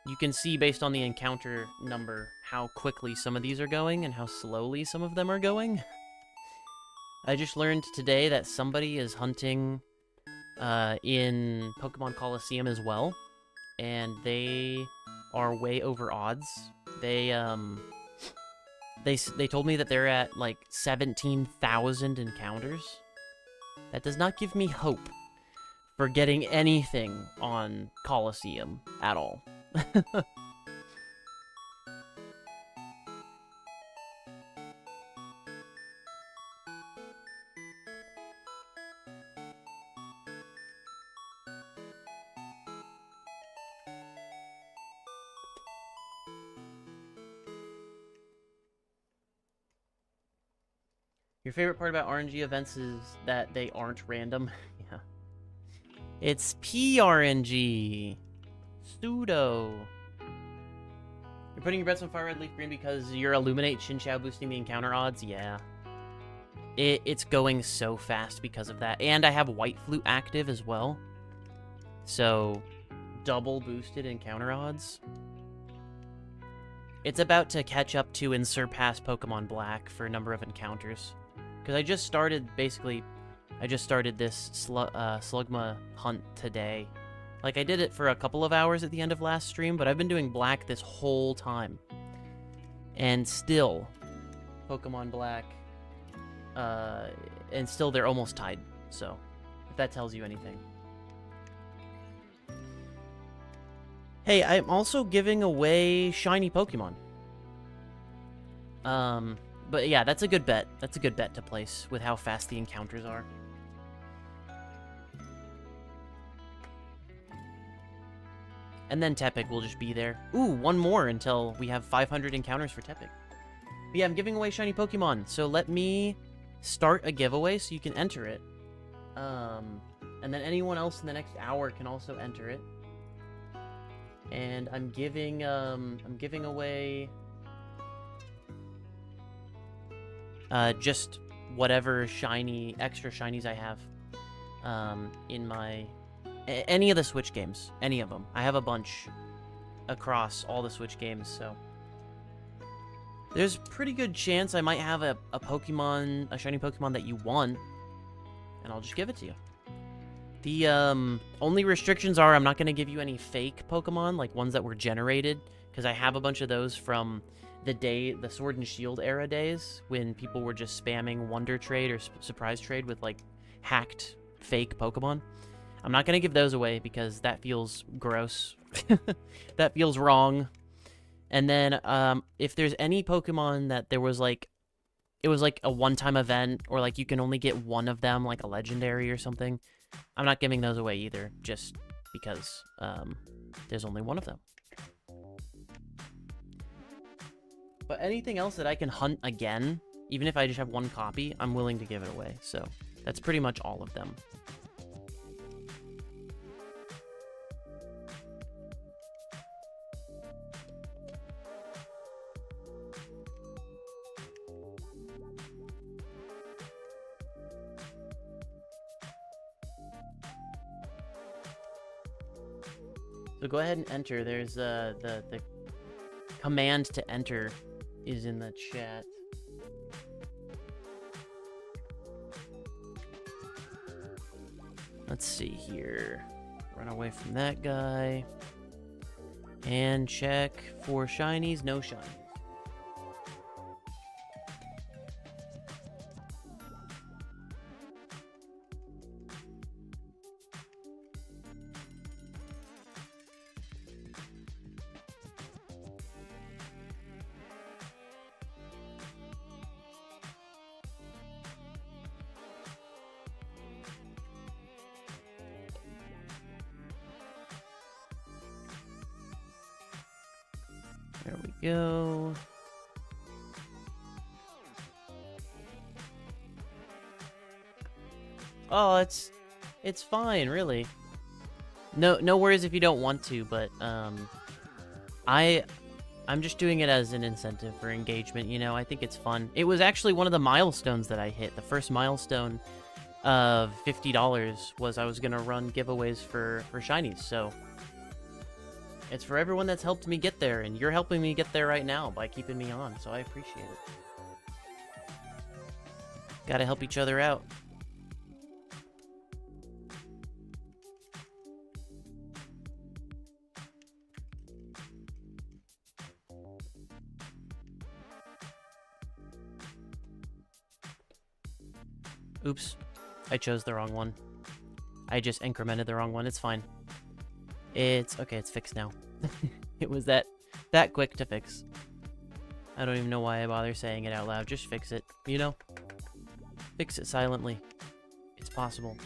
You can see, based on the encounter number, how quickly some of these are going and how slowly some of them are going. I just learned today that somebody is hunting in Pokemon Coliseum as well, and they are way over odds. They told me that they're at like 17,000 encounters. That does not give me hope for getting anything on Coliseum at all. Your favorite part about RNG events is that they aren't random. Yeah. It's PRNG. Pseudo. You're putting your bets on Fire Red Leaf Green because you're Illuminate Shinchao boosting the encounter odds? Yeah. It's going so fast because of that. And I have White Flute active as well. So, double boosted encounter odds. It's about to catch up to and surpass Pokemon Black for a number of encounters. Because I just started this Slugma hunt today. Like, I did it for a couple of hours at the end of last stream, but I've been doing Black this whole time. And still, Pokemon Black, and still they're almost tied. So, if that tells you anything. Hey, I'm also giving away shiny Pokemon. But yeah, that's a good bet. That's a good bet to place with how fast the encounters are. And then Tepig will just be there. Ooh, one more until we have 500 encounters for Tepig. But yeah, I'm giving away shiny Pokemon, so let me start a giveaway so you can enter it. And then anyone else in the next hour can also enter it. And I'm giving away just whatever extra shinies I have in my any of the Switch games, any of them. I have a bunch across all the Switch games, so there's a pretty good chance I might have a shiny Pokemon that you want, and I'll just give it to you. The only restrictions are I'm not going to give you any fake Pokemon, like ones that were generated, because I have a bunch of those from the Sword and Shield era days, when people were just spamming Wonder Trade or Surprise Trade with, like, hacked fake Pokemon. I'm not going to give those away because that feels gross. That feels wrong. And then, if there's any Pokemon that there was, like, it was, like, a one-time event, or, like, you can only get one of them, like a legendary or something, I'm not giving those away either, just because, there's only one of them. But anything else that I can hunt again, even if I just have one copy, I'm willing to give it away. So that's pretty much all of them. So go ahead and enter. There's the command to enter is in the chat. Let's see here. Run away from that guy. And check for shinies. No shinies. There we go. Oh, it's fine, really. No worries if you don't want to, but I'm just doing it as an incentive for engagement, you know. I think it's fun. It was actually one of the milestones that I hit. The first milestone of $50 was I was gonna run giveaways for shinies, so it's for everyone that's helped me get there, and you're helping me get there right now by keeping me on, so I appreciate it. Gotta help each other out. Oops. I chose the wrong one. I just incremented the wrong one. It's fine. It's okay, it's fixed now. It was that quick to fix. I don't even know why I bother saying it out loud. Just fix it, you know? Fix it silently. It's possible.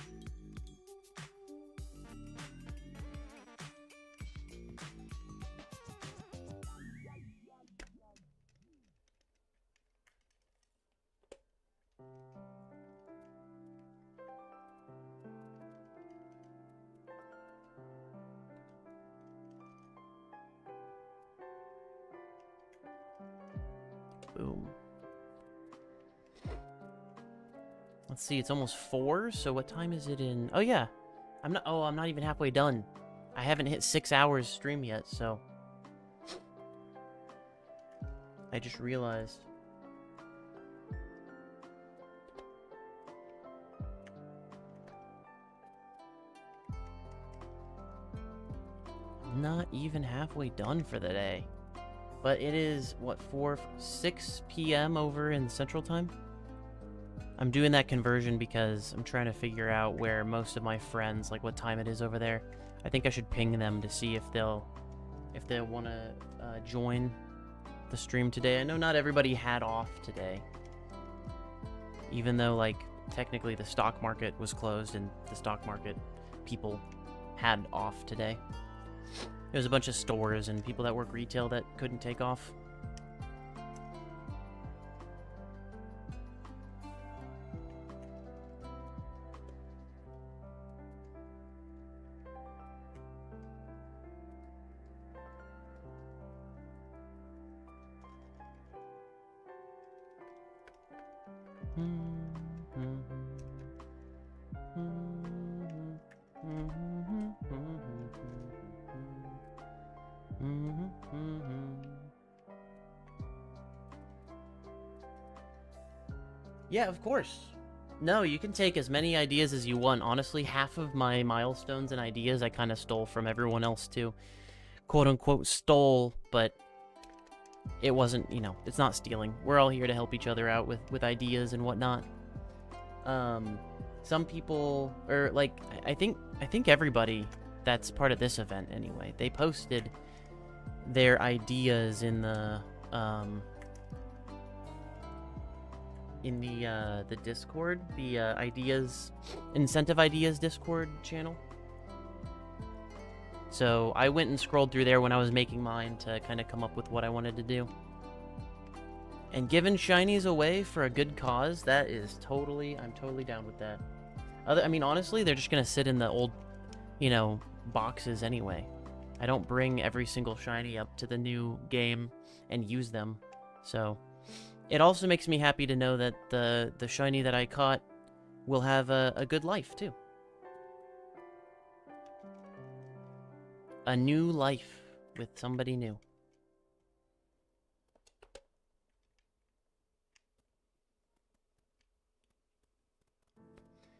Boom. Let's see, it's almost 4, so what time is it in? Oh, yeah. I'm not even halfway done. I haven't hit 6 hours stream yet, so I just realized. I'm not even halfway done for the day. But it is, what, 6 p.m. over in Central Time? I'm doing that conversion because I'm trying to figure out where most of my friends, like what time it is over there. I think I should ping them to see if they'll want to join the stream today. I know not everybody had off today. Even though, like, technically the stock market was closed and the stock market people had off today. There's a bunch of stores and people that work retail that couldn't take off. Yeah, of course. No, you can take as many ideas as you want. Honestly, half of my milestones and ideas I kind of stole from everyone else too. Quote unquote stole, but it wasn't, you know, it's not stealing. We're all here to help each other out with ideas and whatnot. Some people, or like, I think everybody that's part of this event anyway, they posted their ideas in the Discord, the incentive ideas Discord channel. So I went and scrolled through there when I was making mine to kind of come up with what I wanted to do. And giving shinies away for a good cause, that is I'm totally down with that. I mean, honestly, they're just gonna sit in the old, you know, boxes anyway. I don't bring every single shiny up to the new game and use them. So it also makes me happy to know that the shiny that I caught will have a good life too. A new life with somebody new.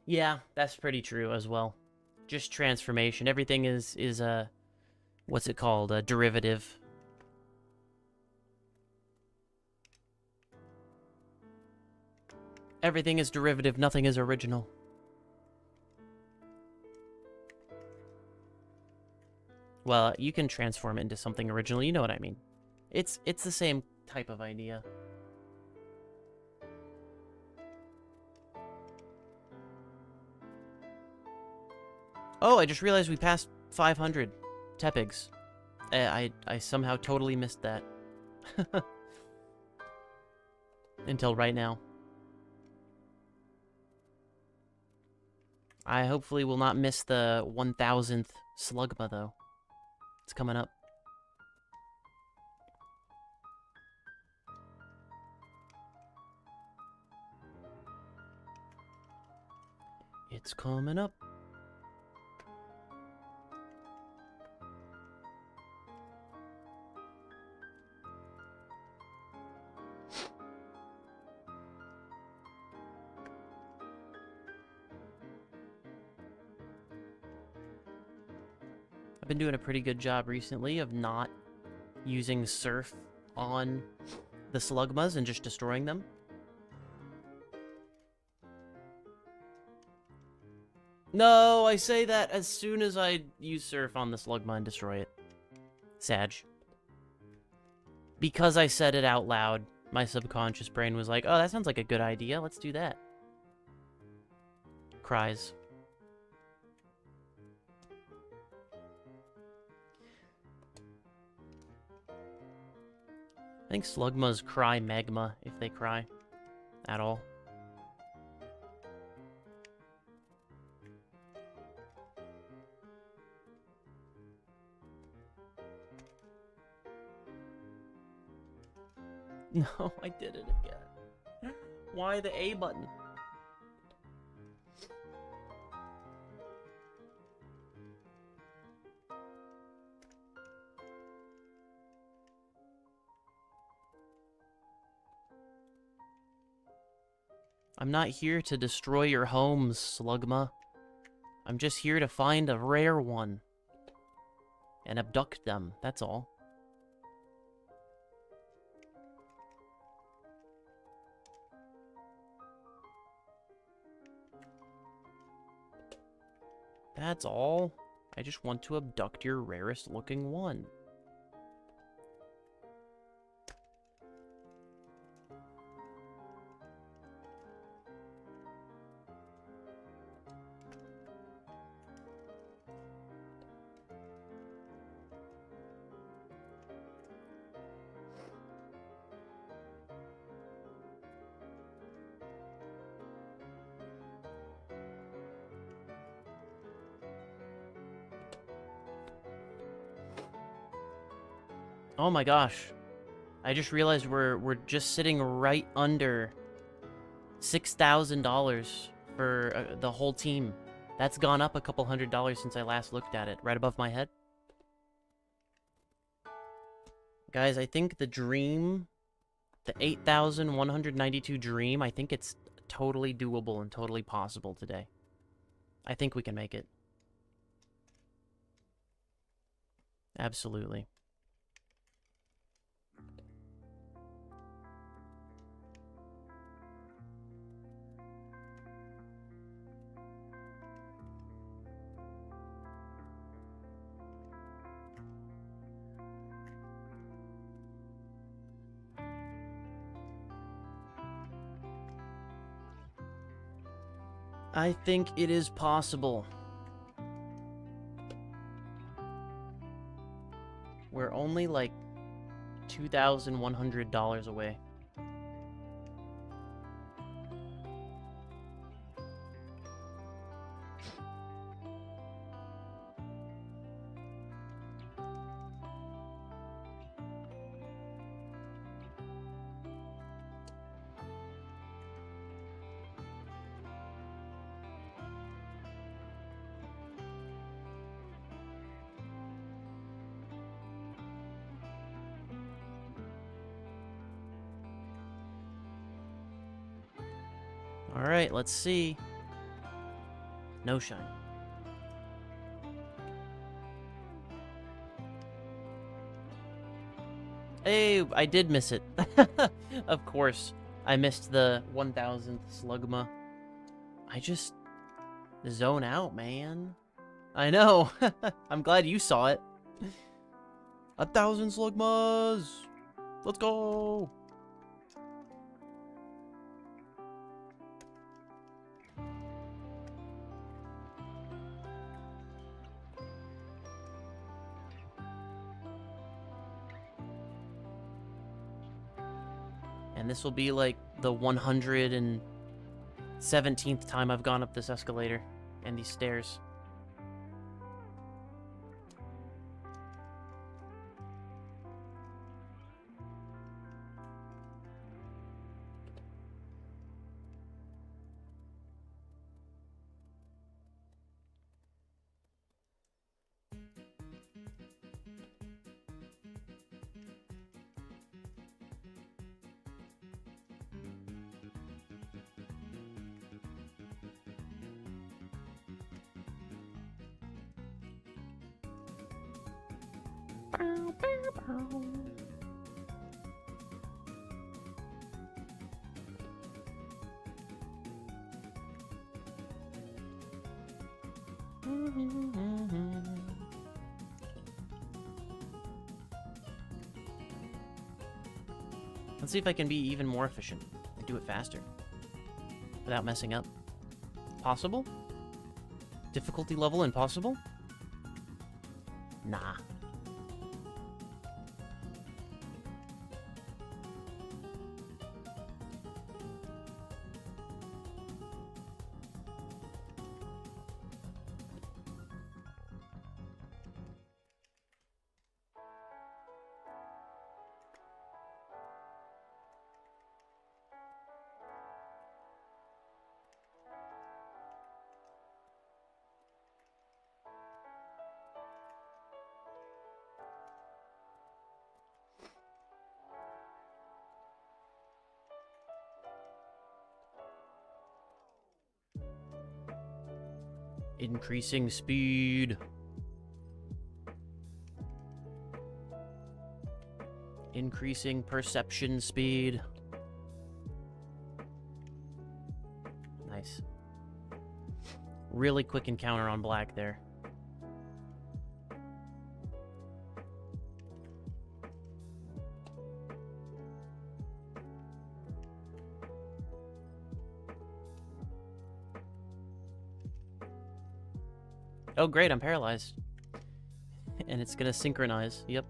Yeah, that's pretty true as well. Just transformation. Everything is a, what's it called? A derivative. Everything is derivative, nothing is original. Well, you can transform it into something original, you know what I mean. It's the same type of idea. Oh, I just realized we passed 500 tepigs. I somehow totally missed that. Until right now. I hopefully will not miss the 1000th Slugma, though. It's coming up. It's coming up. I've been doing a pretty good job recently of not using Surf on the Slugmas and just destroying them. No, I say that as soon as I use Surf on the Slugma and destroy it. Sag. Because I said it out loud, my subconscious brain was like, oh, that sounds like a good idea, let's do that. Cries. I think Slugmas cry magma if they cry at all. No, I did it again. Why the A button? I'm not here to destroy your homes, Slugma. I'm just here to find a rare one. And abduct them, that's all. That's all. I just want to abduct your rarest looking one. Oh my gosh. I just realized we're just sitting right under $6,000 for the whole team. That's gone up a couple $100 since I last looked at it, right above my head. Guys, I think the dream, the 8,192 dream, I think it's totally doable and totally possible today. I think we can make it. Absolutely. I think it is possible. We're only like $2,100 away. Alright, let's see. No shine. Hey, I did miss it. Of course, I missed the 1000th Slugma. I just zone out, man. I know. I'm glad you saw it. 1,000 Slugmas! Let's go! And this will be like the 117th time I've gone up this escalator and these stairs. Let's see if I can be even more efficient and do it faster without messing up. Possible? Difficulty level impossible? Nah. Increasing speed. Increasing perception speed. Nice. Really quick encounter on black there. Oh great, I'm paralyzed. And it's gonna synchronize, yep.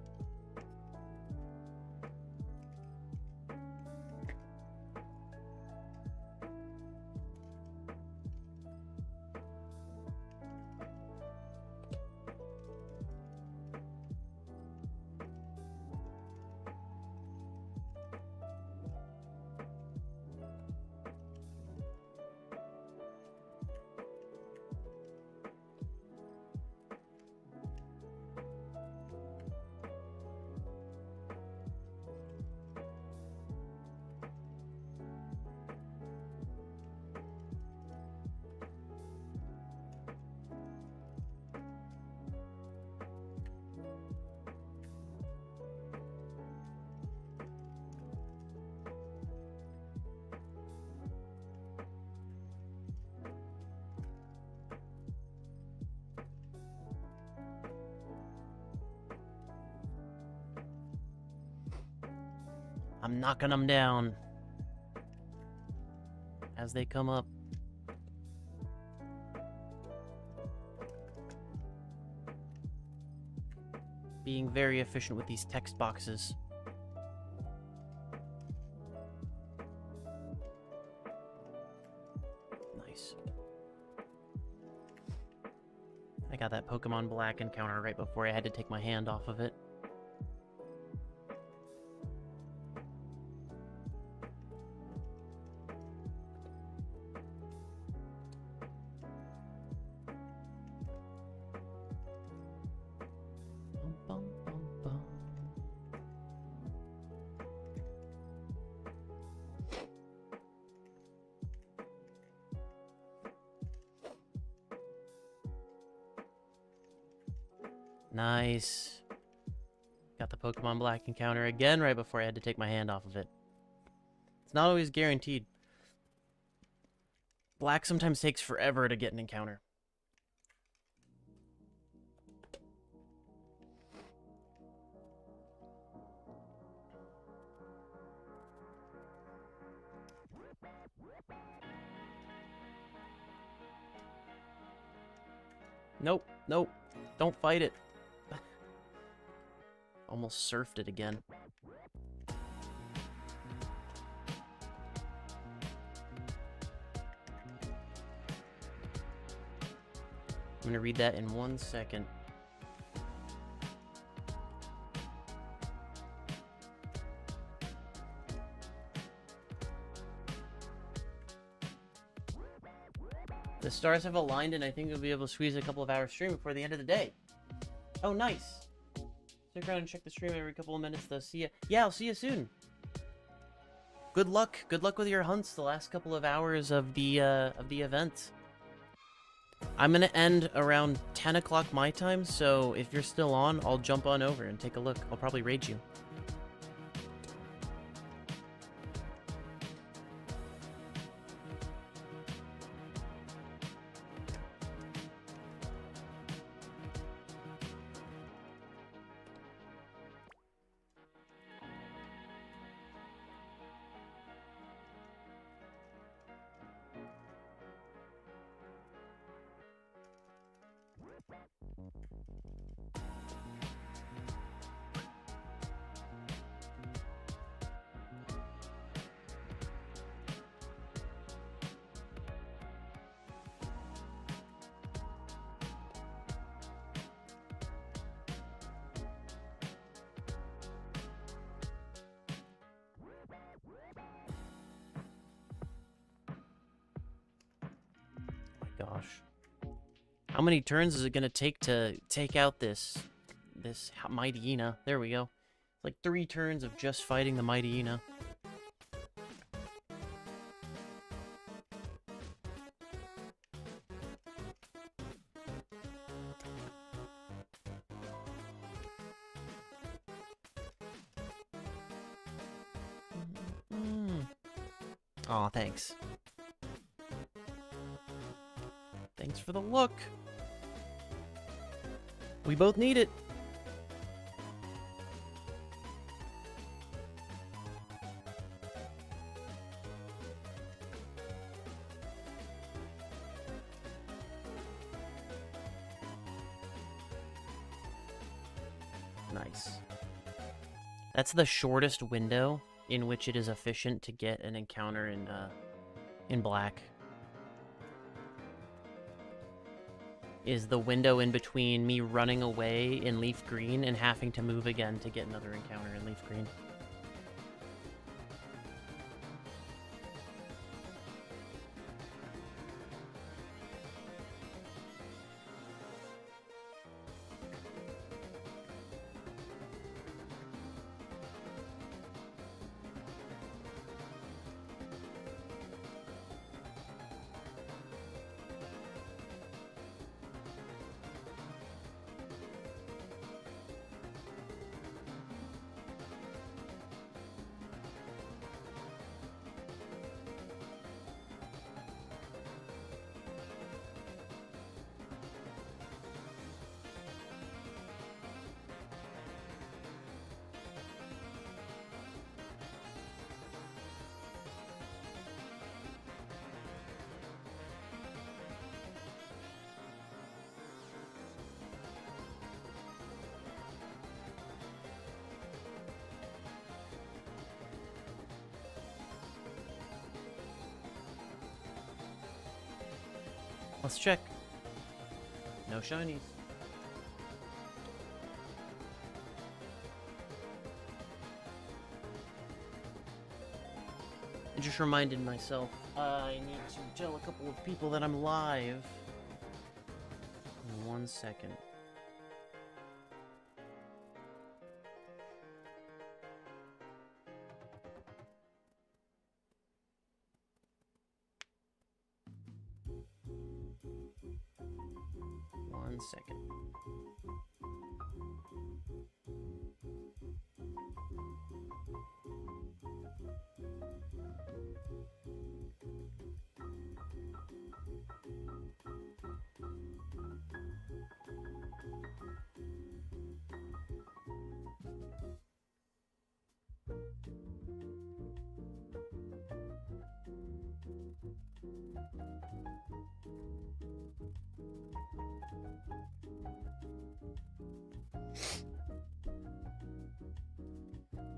I'm knocking them down as they come up. Being very efficient with these text boxes. Nice. I got that Pokemon Black encounter right before I had to take my hand off of it. Nice. Got the Pokemon Black encounter again right before I had to take my hand off of it. It's not always guaranteed. Black sometimes takes forever to get an encounter. Nope, nope. Don't fight it. Almost surfed it again. I'm gonna read that in 1 second. The stars have aligned, and I think we'll be able to squeeze a couple of hours stream before the end of the day. Oh, nice. Stick around and check the stream every couple of minutes, though. See ya. Yeah, I'll see you soon. Good luck. Good luck with your hunts the last couple of hours of the event. I'm gonna end around 10 o'clock my time, so if you're still on, I'll jump on over and take a look. I'll probably raid you. Gosh. How many turns is it gonna take to take out this Mightyena? There we go. Like 3 turns of just fighting the Mightyena. Aw, thanks. Thanks for the look. We both need it. Nice. That's the shortest window in which it is efficient to get an encounter in black. Is the window in between me running away in leaf green and having to move again to get another encounter in leaf green. Let's check. No shinies. I just reminded myself I need to tell a couple of people that I'm live. 1 second. One second.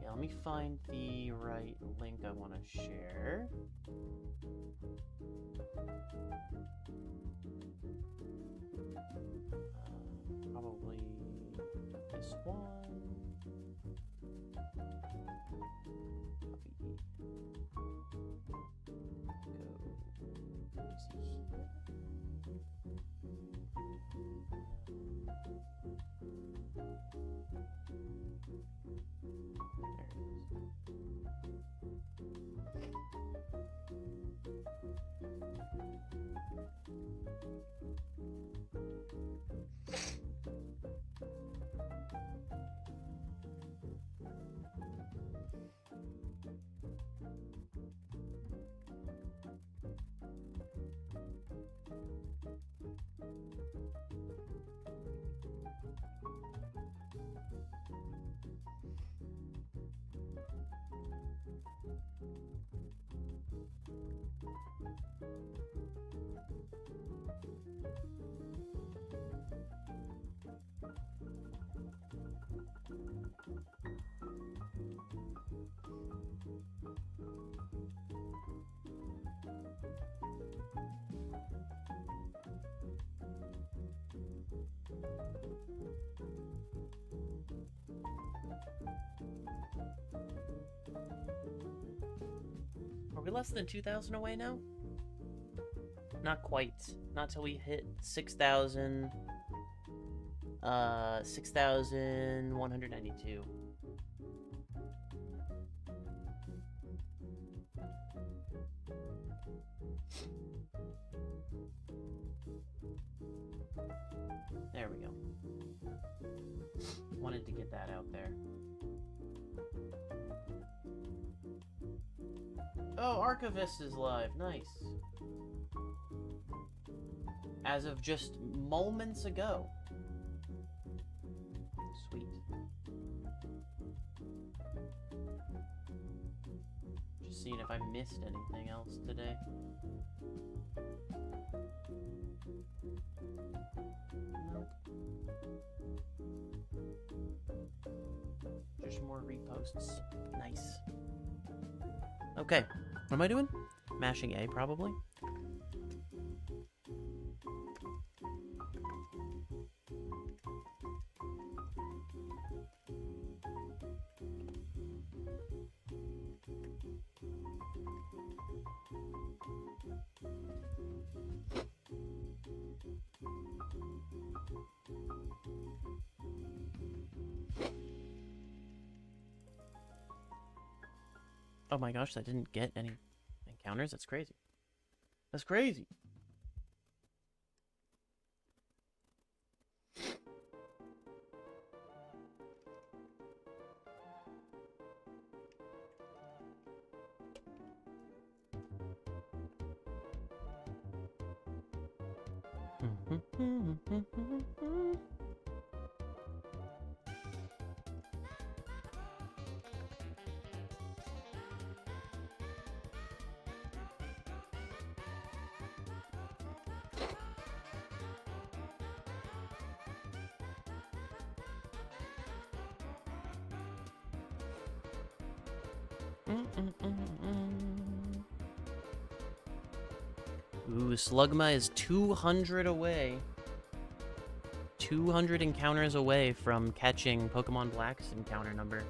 Yeah, let me find the right link I want to share. Probably this one. Are we less than 2,000 away now? Not quite. Not till we hit 6,000. 6,192. There we go. Wanted to get that out there. Oh, Archivist is live. Nice. As of just moments ago. Sweet. Just seeing if I missed anything else today. Nope. Just more reposts. Nice. Okay. What am I doing? Mashing A, probably. Oh my gosh, that didn't get any encounters? That's crazy. That's crazy. Ooh, Slugma is 200 away. 200 encounters away from catching Pokemon Black's encounter number.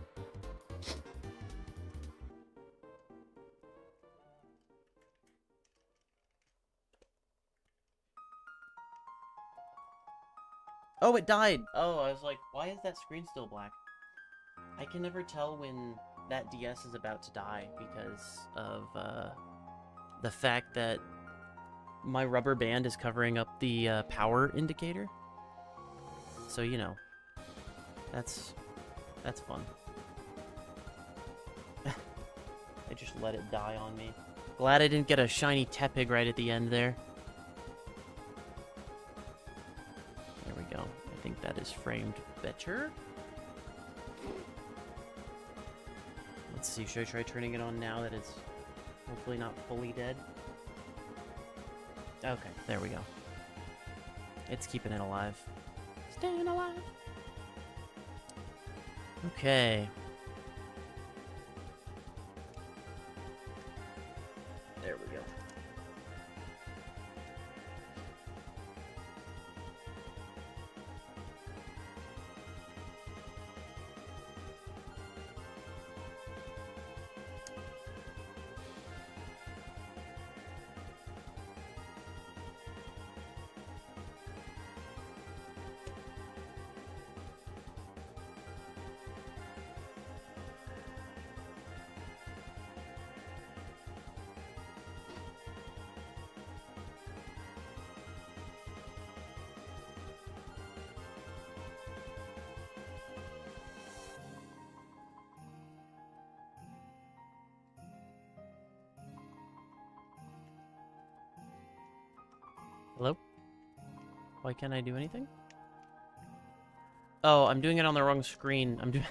Oh, it died! Oh, I was like, why is that screen still black? I can never tell when that DS is about to die because of the fact that my rubber band is covering up the power indicator. So, you know, that's fun. I just let it die on me. Glad I didn't get a shiny Tepig right at the end there. There we go. I think that is framed better. Let's see, should I try turning it on now that it's hopefully not fully dead? Okay, there we go. It's keeping it alive. Staying alive. Okay. There we go. Hello? Why can't I do anything? Oh, I'm doing it on the wrong screen. I'm doing...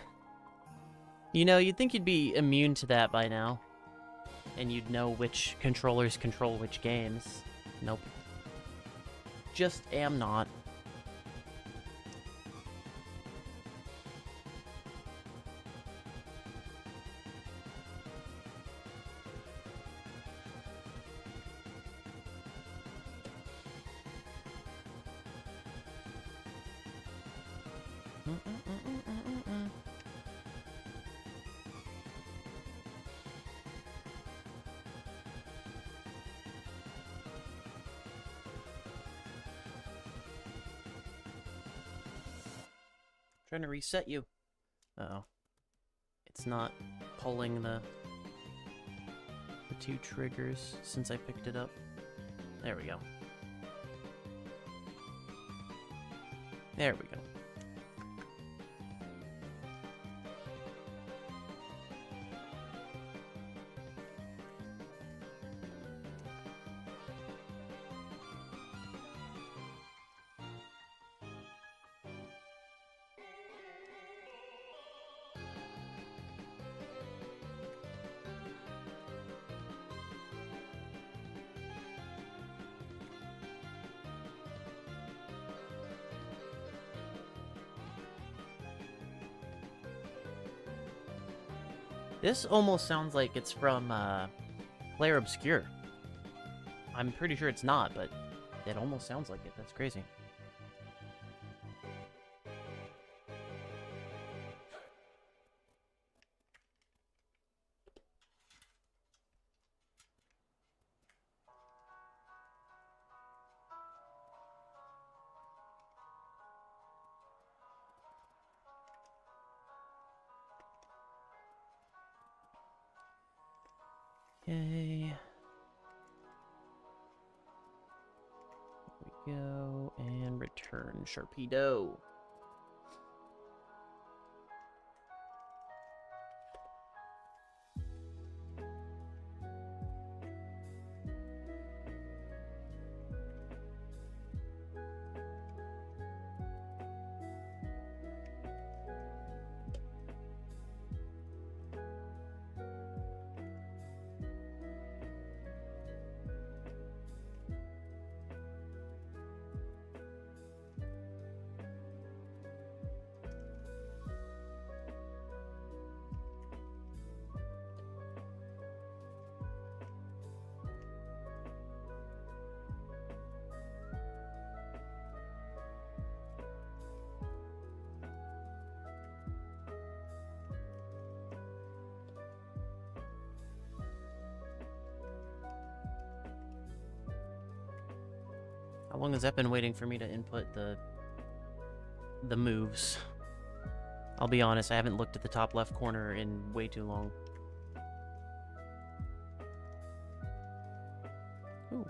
You know, you'd think you'd be immune to that by now. And you'd know which controllers control which games. Nope. Just am not. Trying to reset you. Uh-oh. It's not pulling the two triggers since I picked it up. There we go. There we go. This almost sounds like it's from Player Obscure. I'm pretty sure it's not, but it almost sounds like it. That's crazy. Okay. Here we go. And return Sharpedo. long has that been waiting for me to input the moves? I'll be honest, I haven't looked at the top left corner in way too long. Ooh.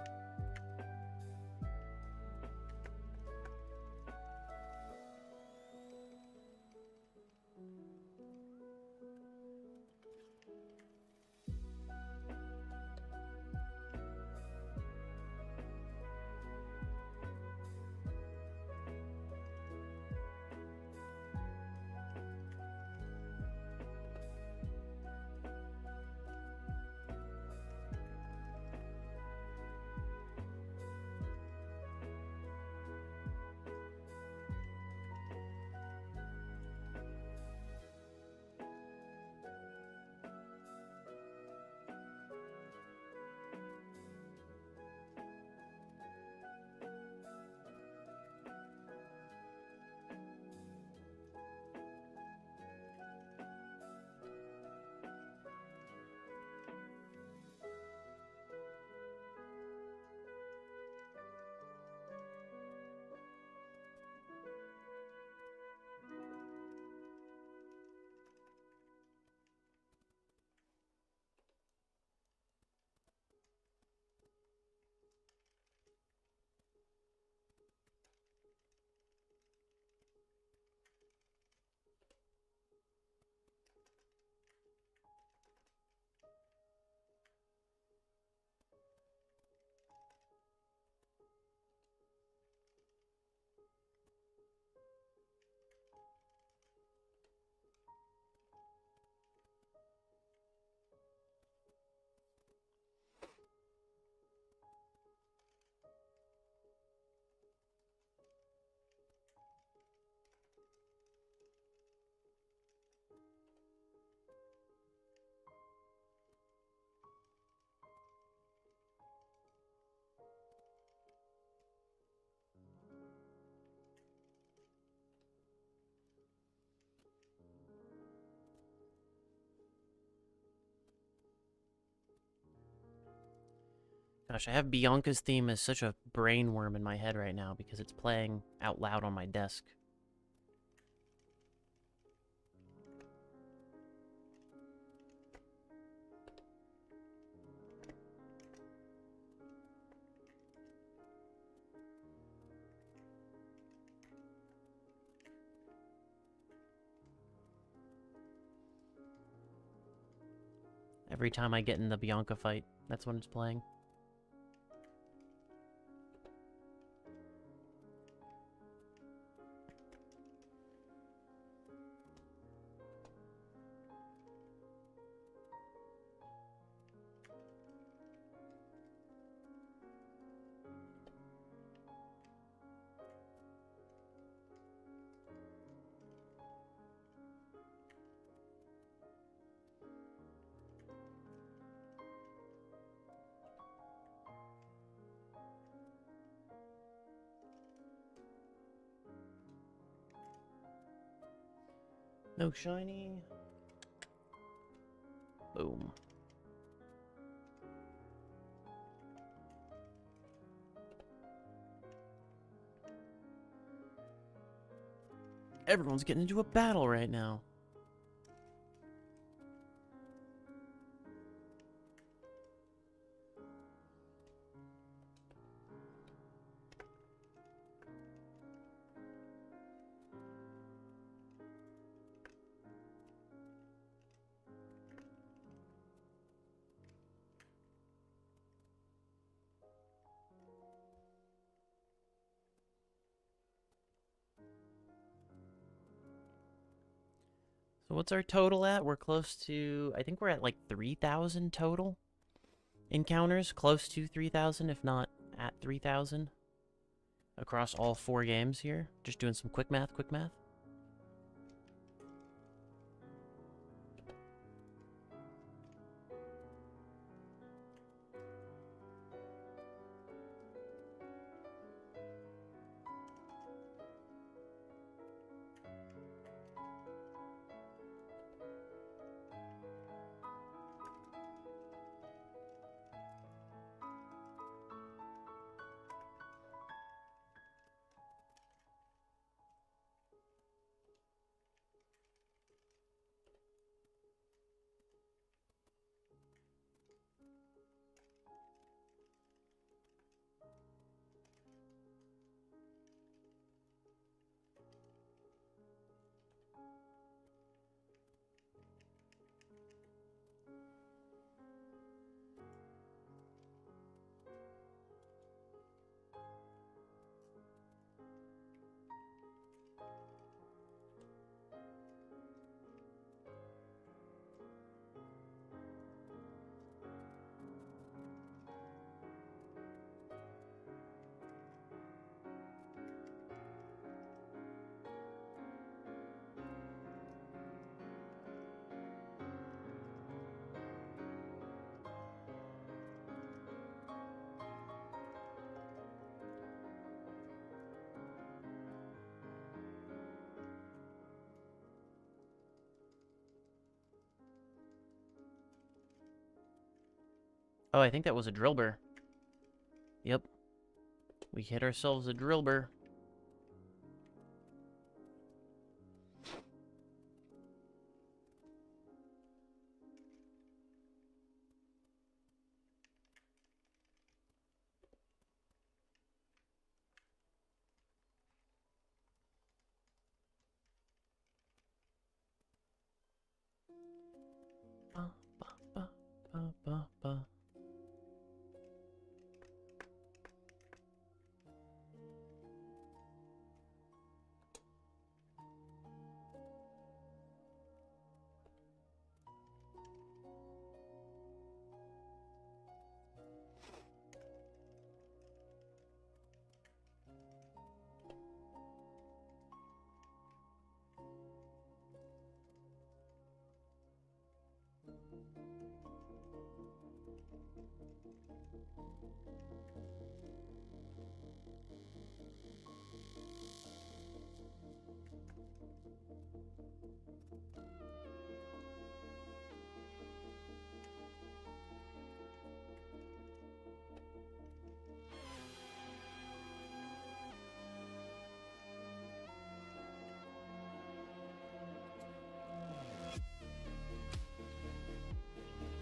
Gosh, I have Bianca's theme as such a brain worm in my head right now because it's playing out loud on my desk. Every time I get in the Bianca fight, that's when it's playing. No shiny. Boom. Everyone's getting into a battle right now. So what's our total at? We're close to, I think we're at like 3,000 total encounters. Close to 3,000, if not at 3,000. Across all 4 games here. Just doing some quick math, quick math. Oh, I think that was a drillbur. Yep. We hit ourselves a drillbur. Ba, ba, ba, ba, ba, ba.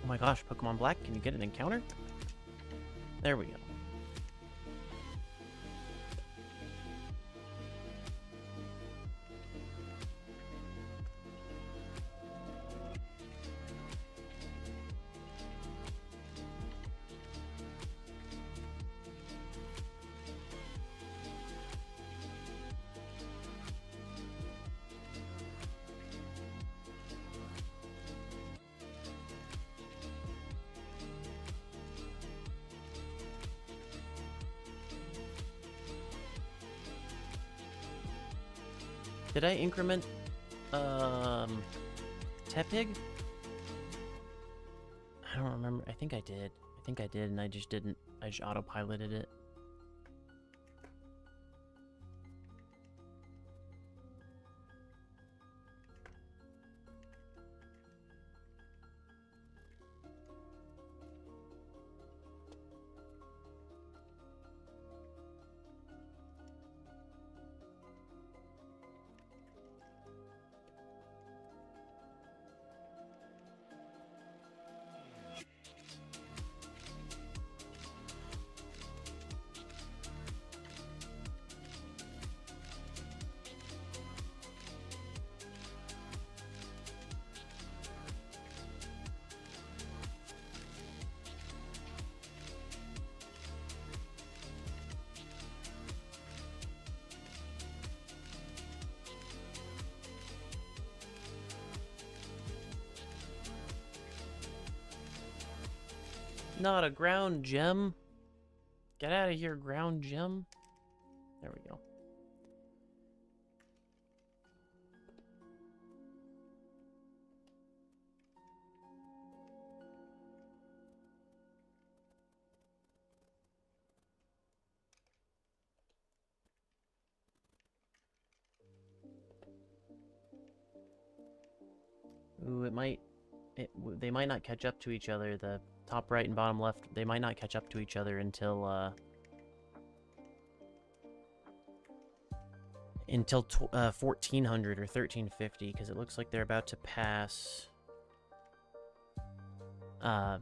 Oh my gosh, Pokemon Black, can you get an encounter? There we go. Did I increment, Tepig? I don't remember. I think I did. I think I did, and I just didn't. I just autopiloted it. Not a ground gem. Get out of here, ground gem. There we go. Ooh, they might not catch up to each other. The top right and bottom left, they might not catch up to each other until 1400 or 1350, because it looks like they're about to pass or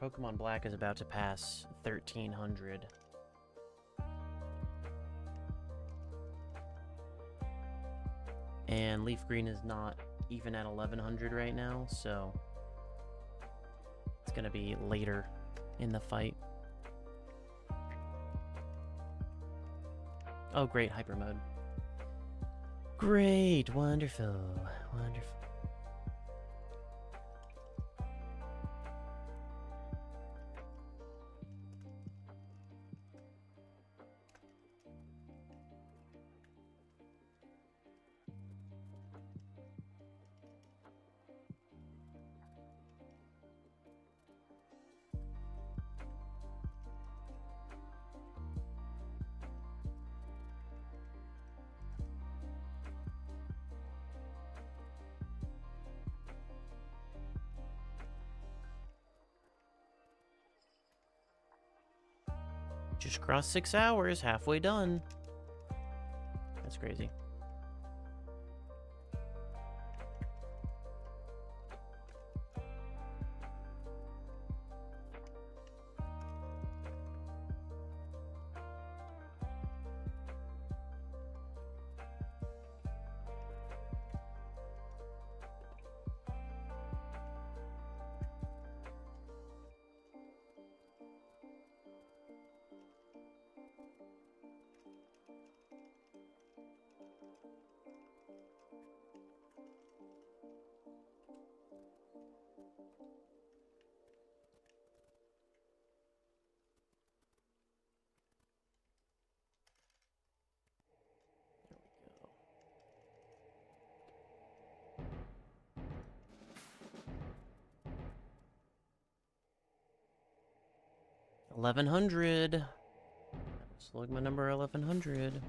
Pokemon Black is about to pass 1300. And Leaf Green is not even at 1100 right now, so it's gonna be later in the fight. Oh, great, hyper mode. Great, wonderful, wonderful. Just crossed 6 hours, halfway done. That's crazy. There we go. 1100. Slugma number 1100.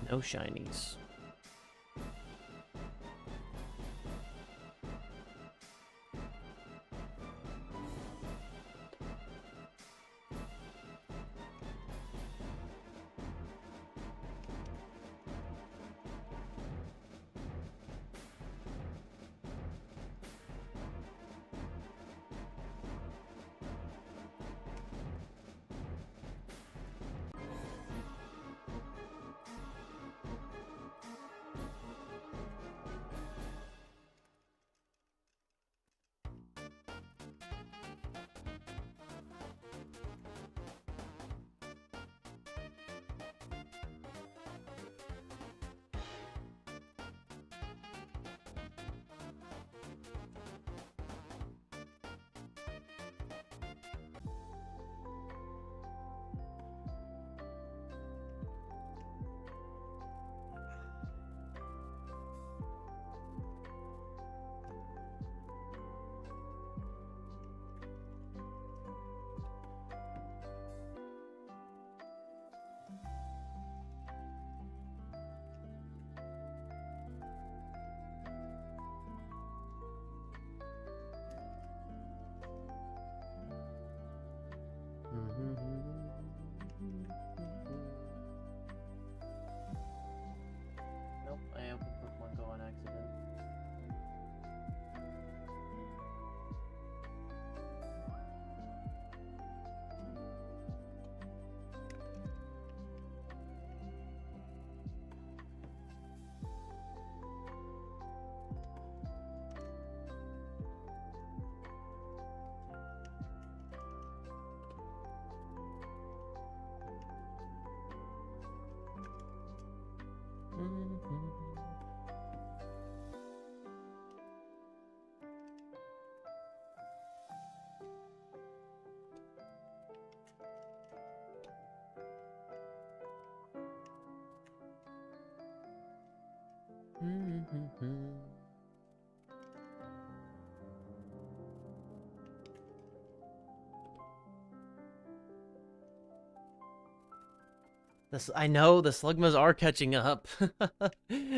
No shinies. Nope, I opened Pokemon Go on accident. I know the Slugmas are catching up.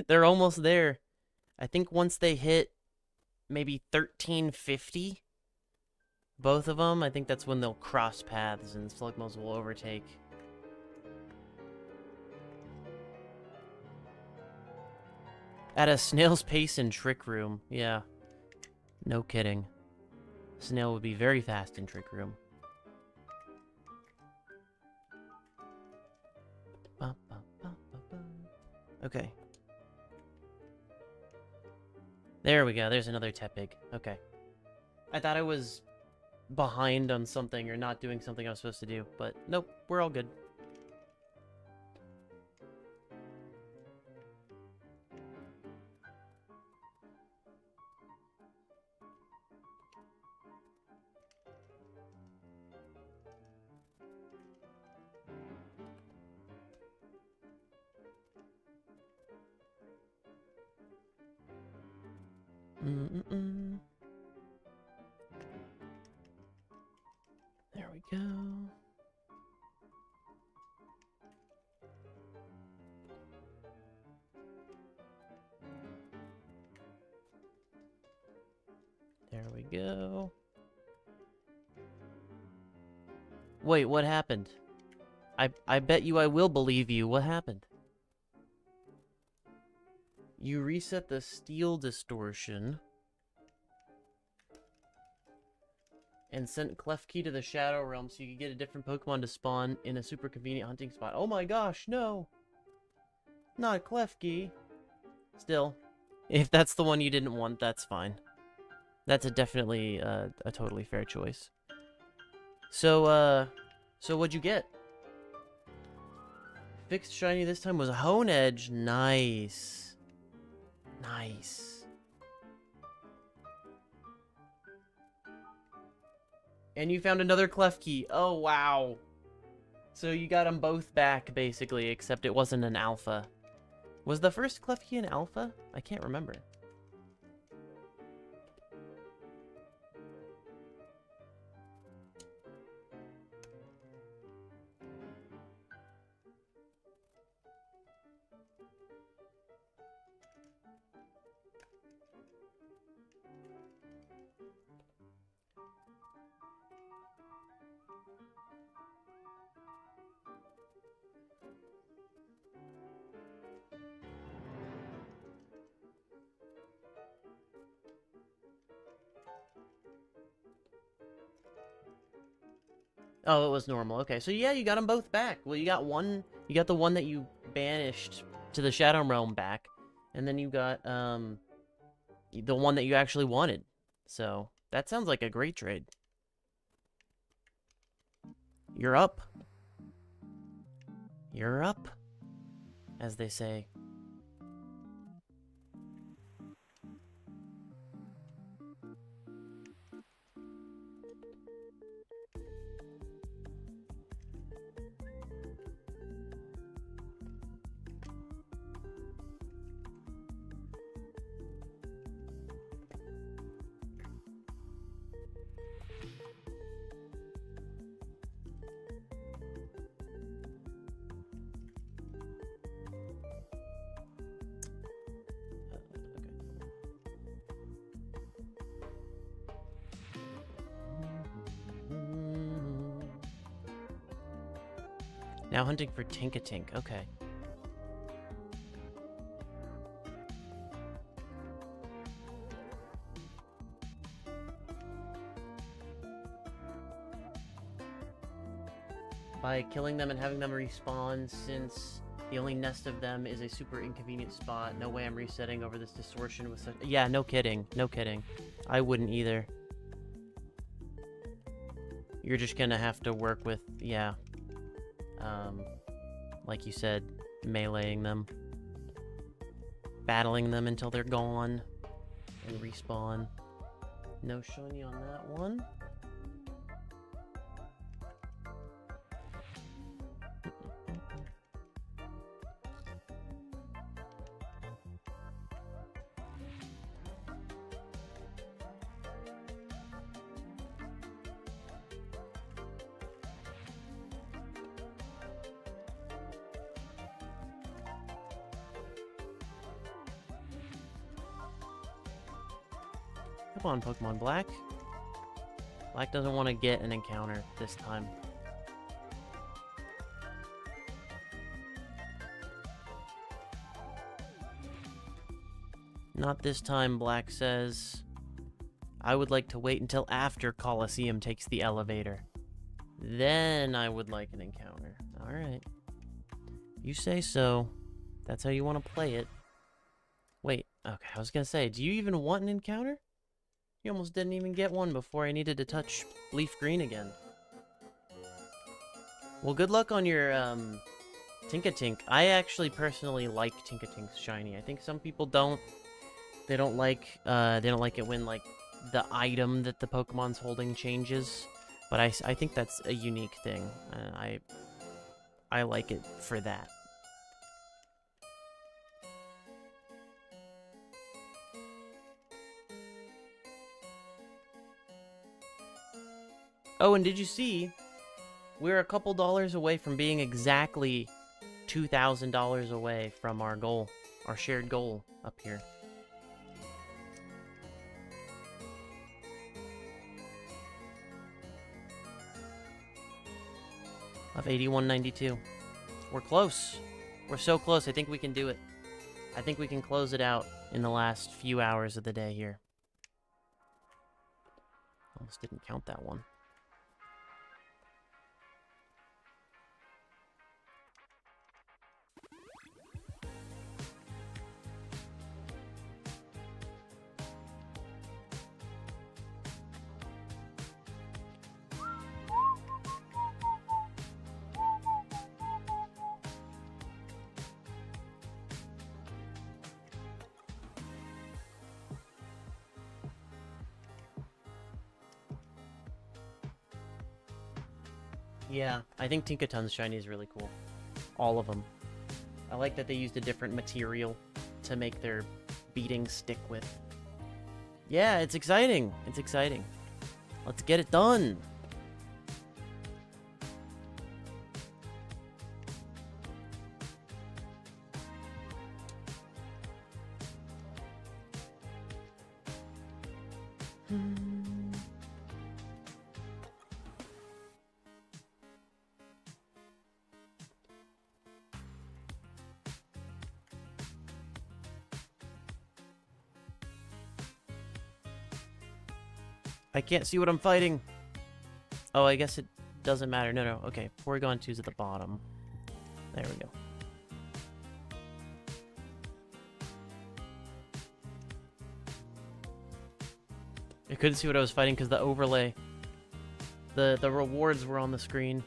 They're almost there. I think once they hit maybe 1350, both of them, I think that's when they'll cross paths and Slugmas will overtake. At a snail's pace in Trick Room, yeah. No kidding. Snail would be very fast in Trick Room. Okay. There we go. There's another Tepig. Okay. I thought I was behind on something or not doing something I was supposed to do, but nope, we're all good. There we go. There we go. Wait, what happened? I bet you I will believe you. What happened? You reset the steel distortion and sent Klefki to the Shadow Realm so you could get a different Pokemon to spawn in a super convenient hunting spot. Oh my gosh, no! Not Klefki. Still, if that's the one you didn't want, that's fine. That's definitely a totally fair choice. So what'd you get? Fixed shiny this time was a Hone Edge. Nice. Nice. And you found another Klefki. Oh, wow. So you got them both back, basically, except it wasn't an alpha. Was the first Klefki an alpha? I can't remember. Oh, it was normal. Okay, so yeah, you got them both back. Well, you got the one that you banished to the Shadow Realm back, and then you got, the one that you actually wanted. So, that sounds like a great trade. You're up. You're up, as they say. Now hunting for Tinkatink. Okay. By killing them and having them respawn, since the only nest of them is a super inconvenient spot. No way I'm resetting over this distortion with such... Yeah, no kidding. No kidding. I wouldn't either. You're just gonna have to work with... Yeah. Like you said, meleeing them. Battling them until they're gone. And respawn. No shiny on that one. Come on, Pokemon Black. Black doesn't want to get an encounter this time. Not this time, Black says. I would like to wait until after Colosseum takes the elevator. Then I would like an encounter. Alright. You say so. That's how you want to play it. Wait, Okay, I was gonna say, do you even want an encounter? You almost didn't even get one before I needed to touch leaf green again. Well, good luck on your, Tinkatink. I actually personally like Tinkatink's shiny. I think some people don't. They don't like it when, like, the item that the Pokemon's holding changes. But I think that's a unique thing. I like it for that. Oh, and did you see? We're a couple dollars away from being exactly $2,000 away from our goal. Our shared goal up here. Of 81.92. We're close. We're so close. I think we can do it. I think we can close it out in the last few hours of the day here. Almost didn't count that one. Yeah, I think Tinkaton's shiny is really cool. All of them. I like that they used a different material to make their beating stick with. Yeah, it's exciting. It's exciting. Let's get it done. I can't see what I'm fighting. Oh, I guess it doesn't matter. No, no. Okay, Porygon 2's at the bottom. There we go. I couldn't see what I was fighting because the overlay, the rewards were on the screen.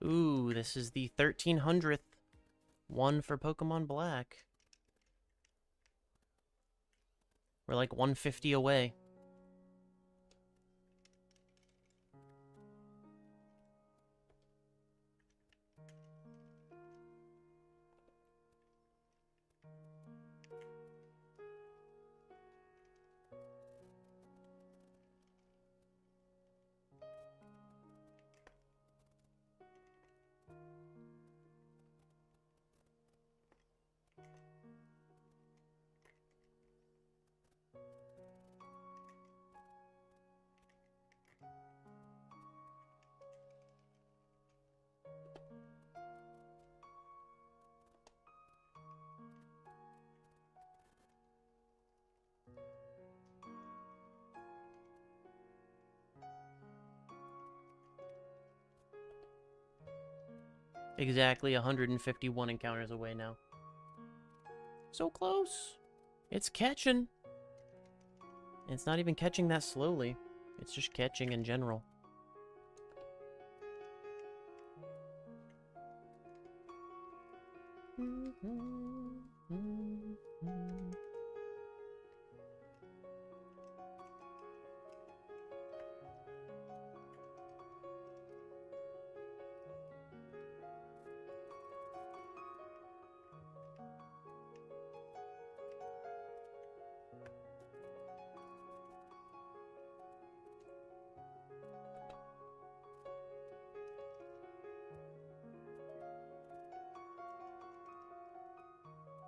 Ooh, this is the 1300th one for Pokemon Black. We're like 150 away. Exactly 151 encounters away now. So close. It's catching. It's not even catching that slowly. It's just catching in general.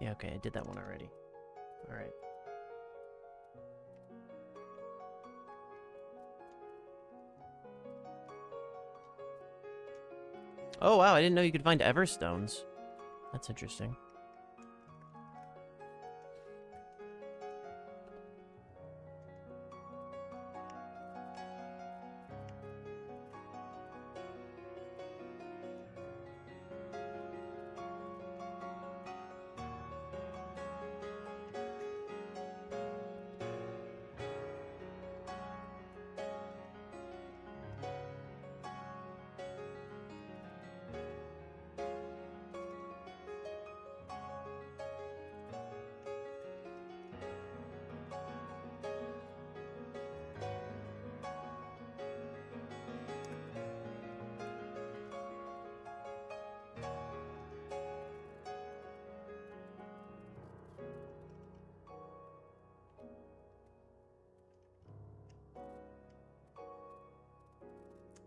Yeah, okay, I did that one already. Alright. Oh, wow, I didn't know you could find Everstones. That's interesting.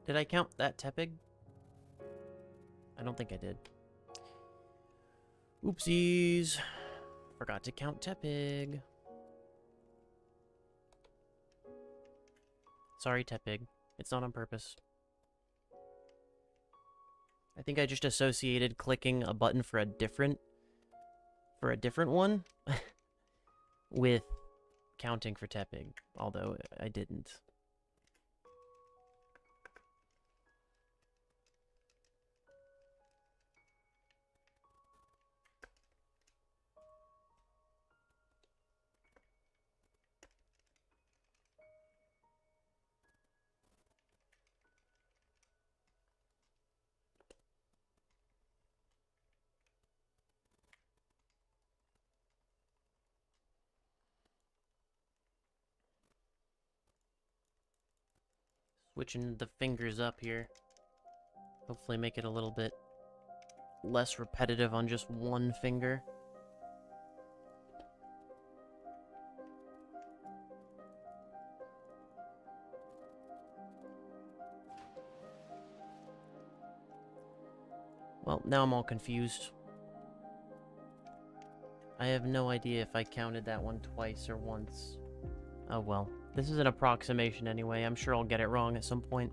Did I count that Tepig? I don't think I did. Oopsies. Forgot to count Tepig. Sorry, Tepig. It's not on purpose. I think I just associated clicking a button for a different one with counting for Tepig, although I didn't. Switching the fingers up here. Hopefully make it a little bit less repetitive on just one finger. Well, now I'm all confused. I have no idea if I counted that one twice or once. Oh well. This is an approximation anyway. I'm sure I'll get it wrong at some point.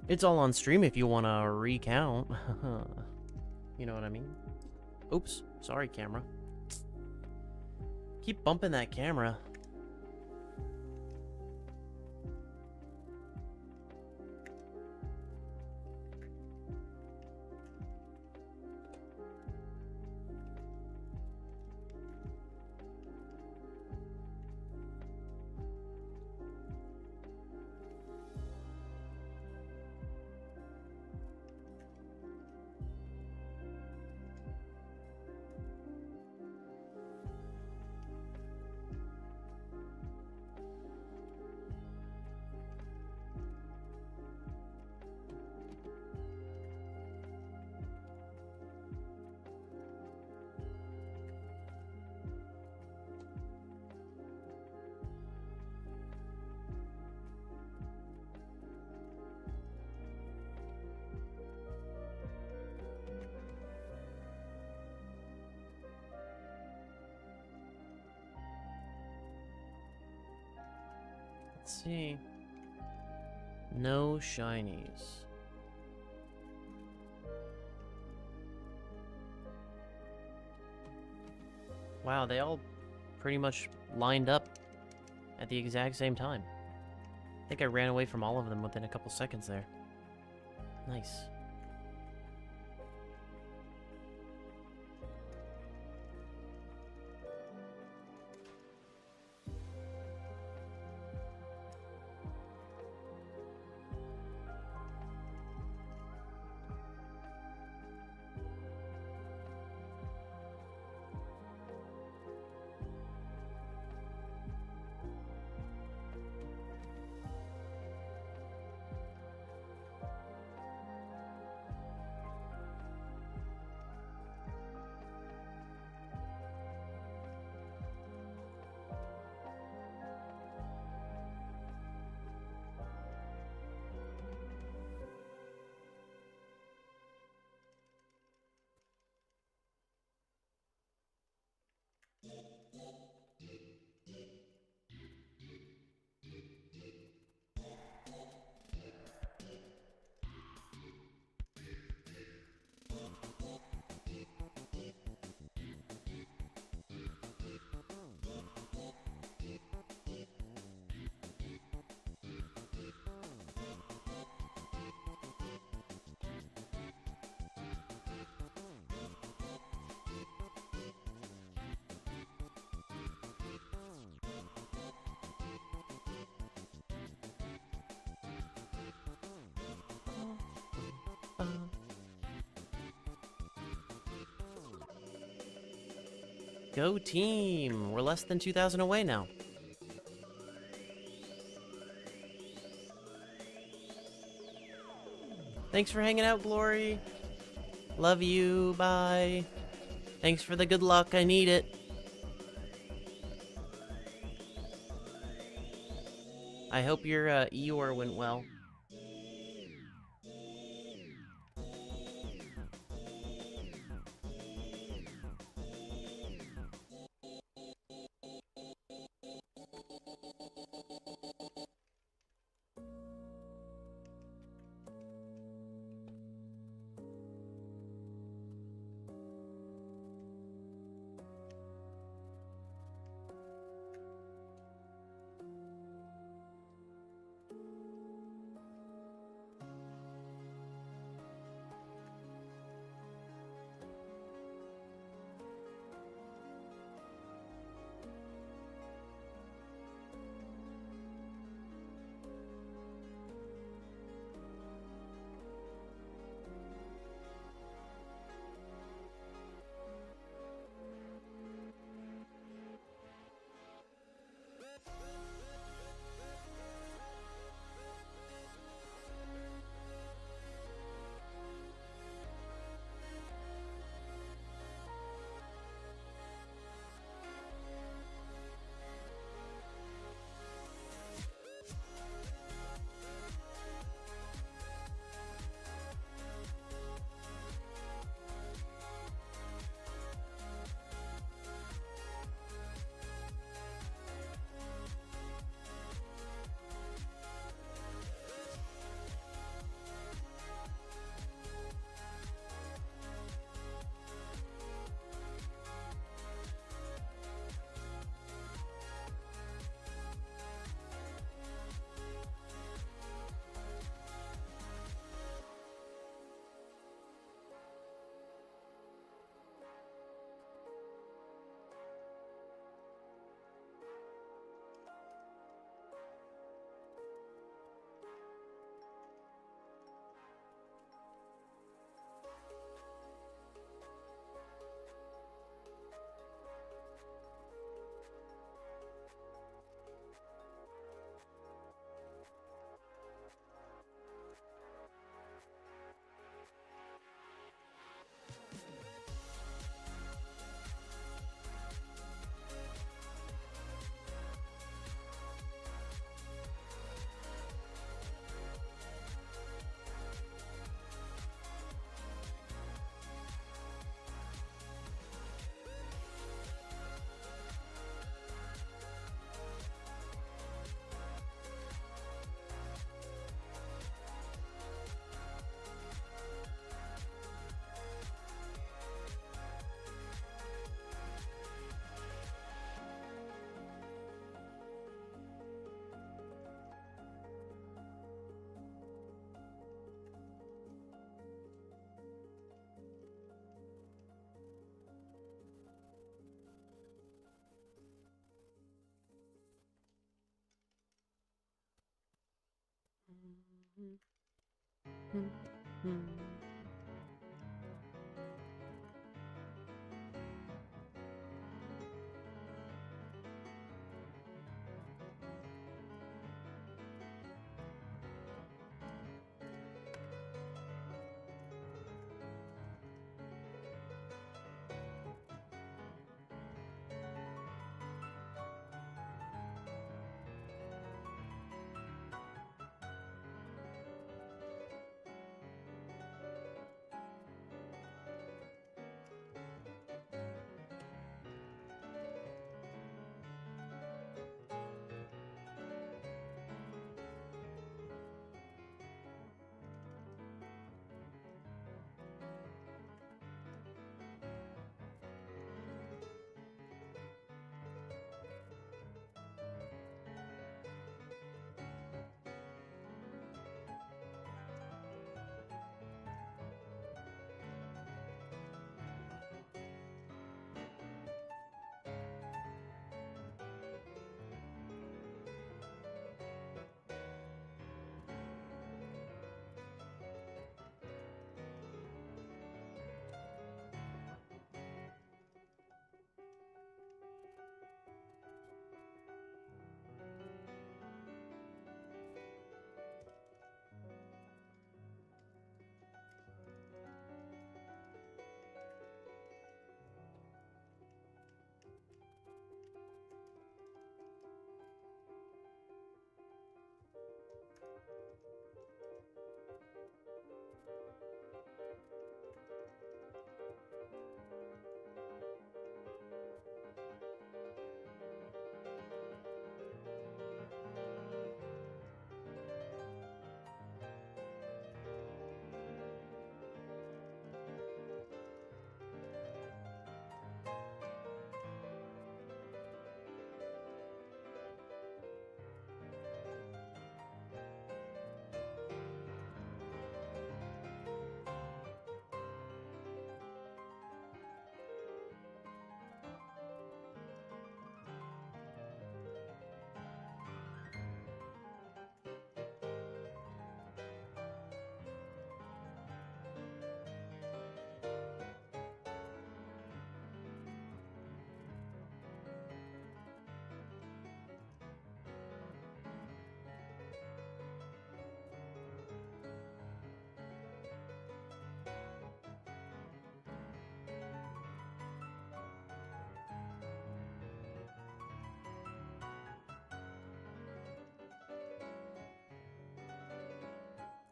It's all on stream if you want to recount. You know what I mean? Oops. Sorry, camera. Keep bumping that camera. Let's see. No shinies. Wow, they all pretty much lined up at the exact same time. I think I ran away from all of them within a couple seconds there. Nice. Go team! We're less than 2,000 away now. Thanks for hanging out, Glory. Love you. Bye. Thanks for the good luck. I need it. I hope your Eeyore went well.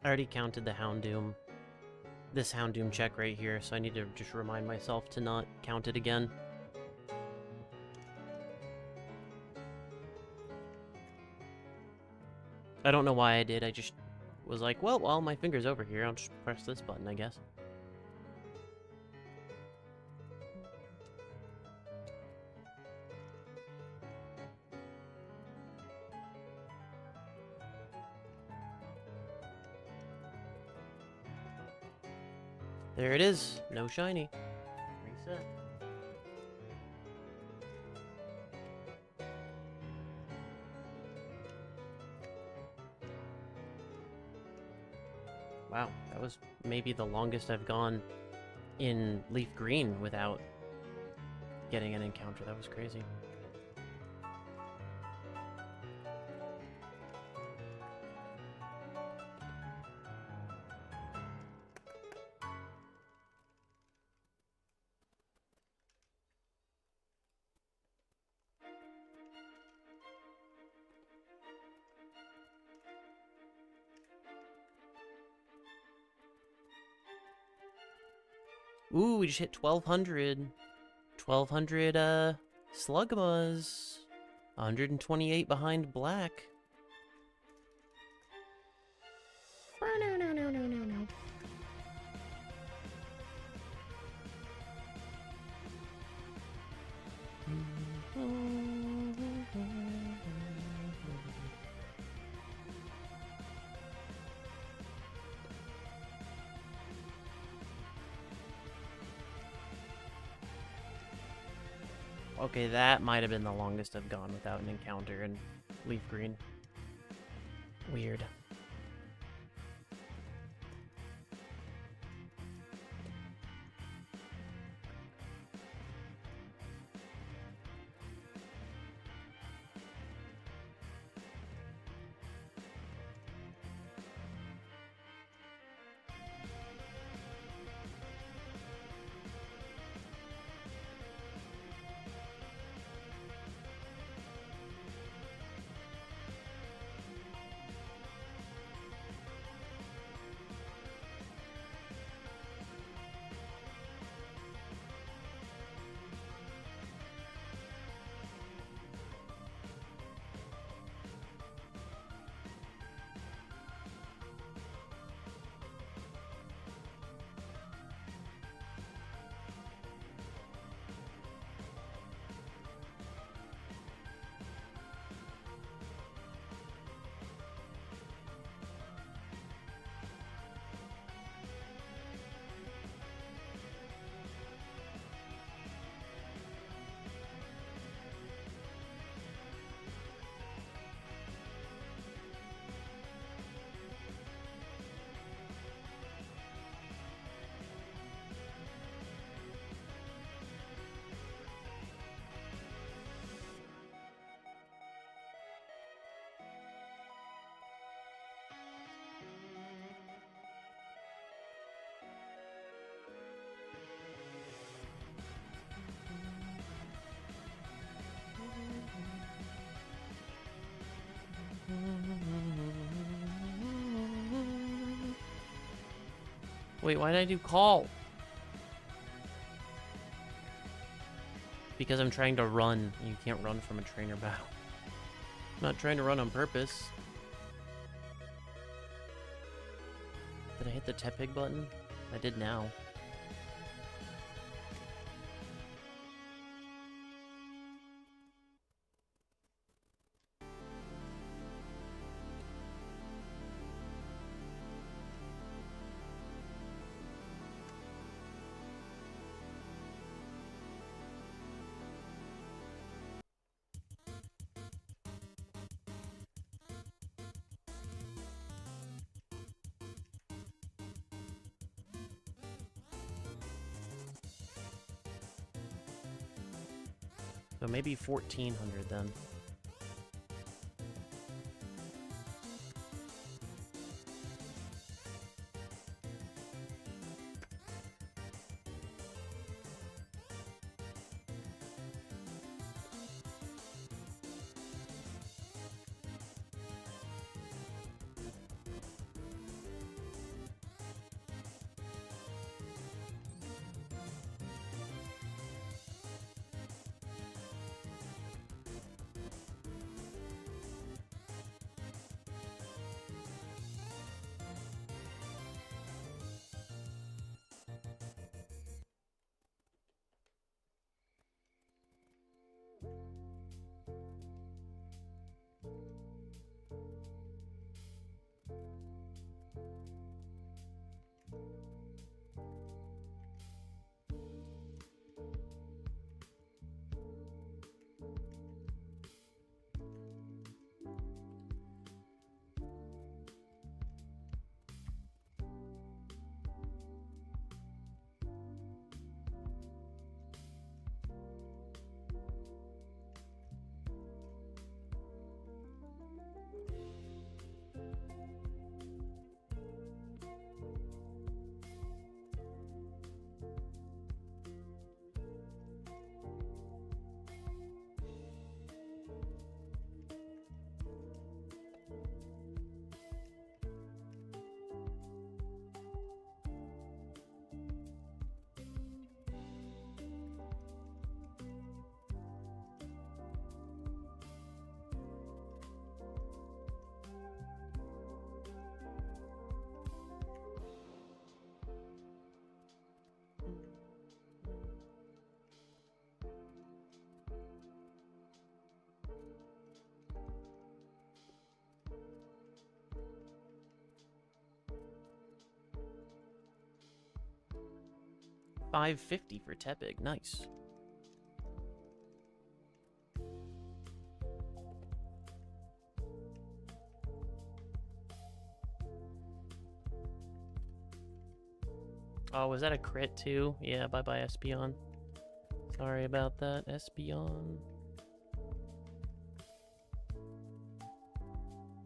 I already counted the Houndoom. This Houndoom check right here, so I need to just remind myself to not count it again. I don't know why I did, I just was like, well, while my finger's over here, I'll just press this button, I guess. There it is. No shiny. Reset. Wow, that was maybe the longest I've gone in Leaf Green without getting an encounter. That was crazy. Ooh, we just hit 1,200. 1,200, Slugmas. 128 behind Black. No. Okay, that might have been the longest I've gone without an encounter in Leaf Green. Weird. Wait, why did I do call? Because I'm trying to run. You can't run from a trainer battle. I'm not trying to run on purpose. Did I hit the Tepig button? I did now. So maybe 1,400 then. $5.50 for Tepig. Nice. Oh, was that a crit too? Yeah, bye-bye, Espeon. Sorry about that, Espeon.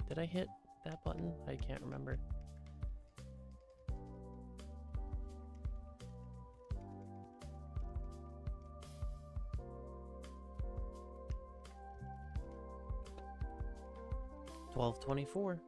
Did I hit that button? I can't remember. $12.24.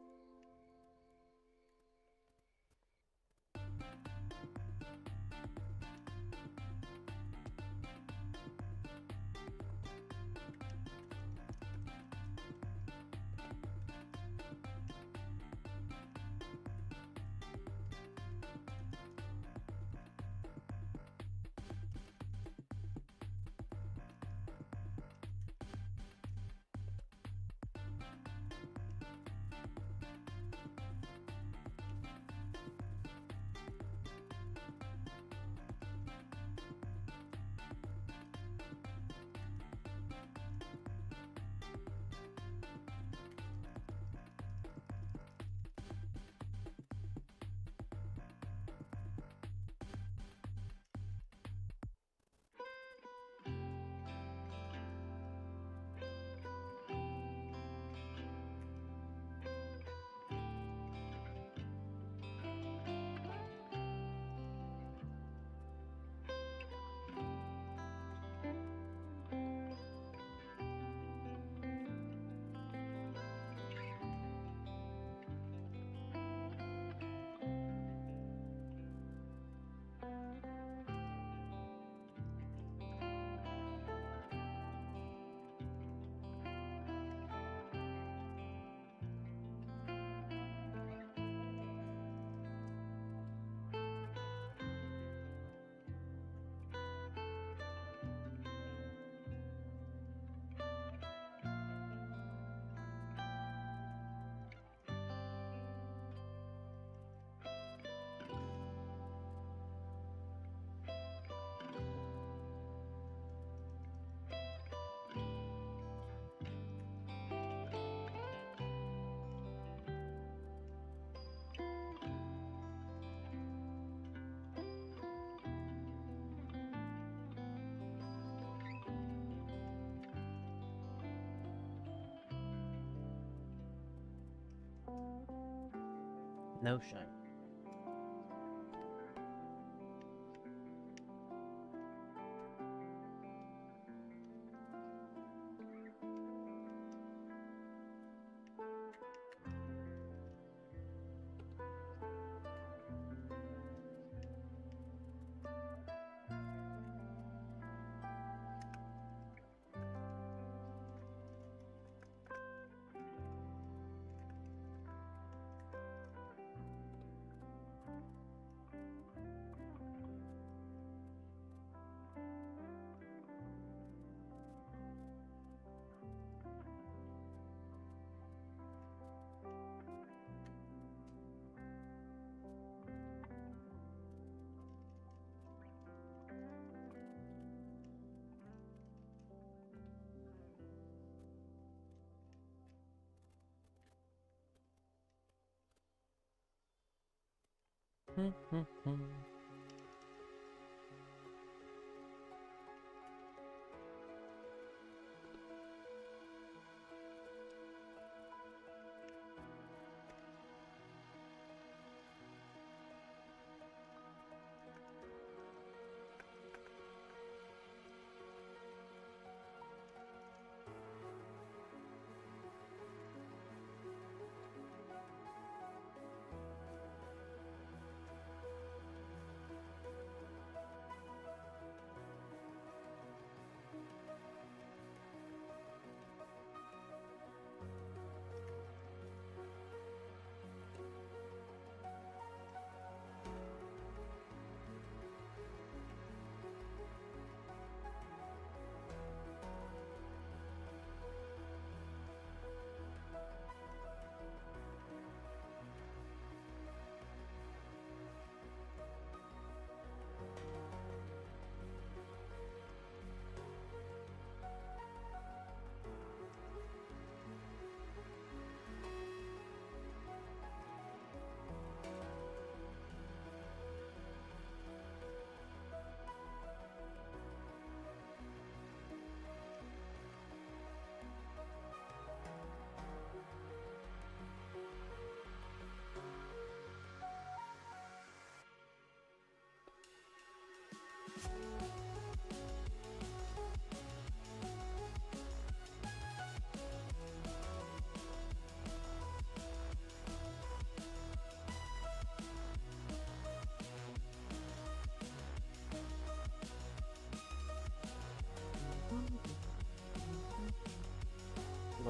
No shine.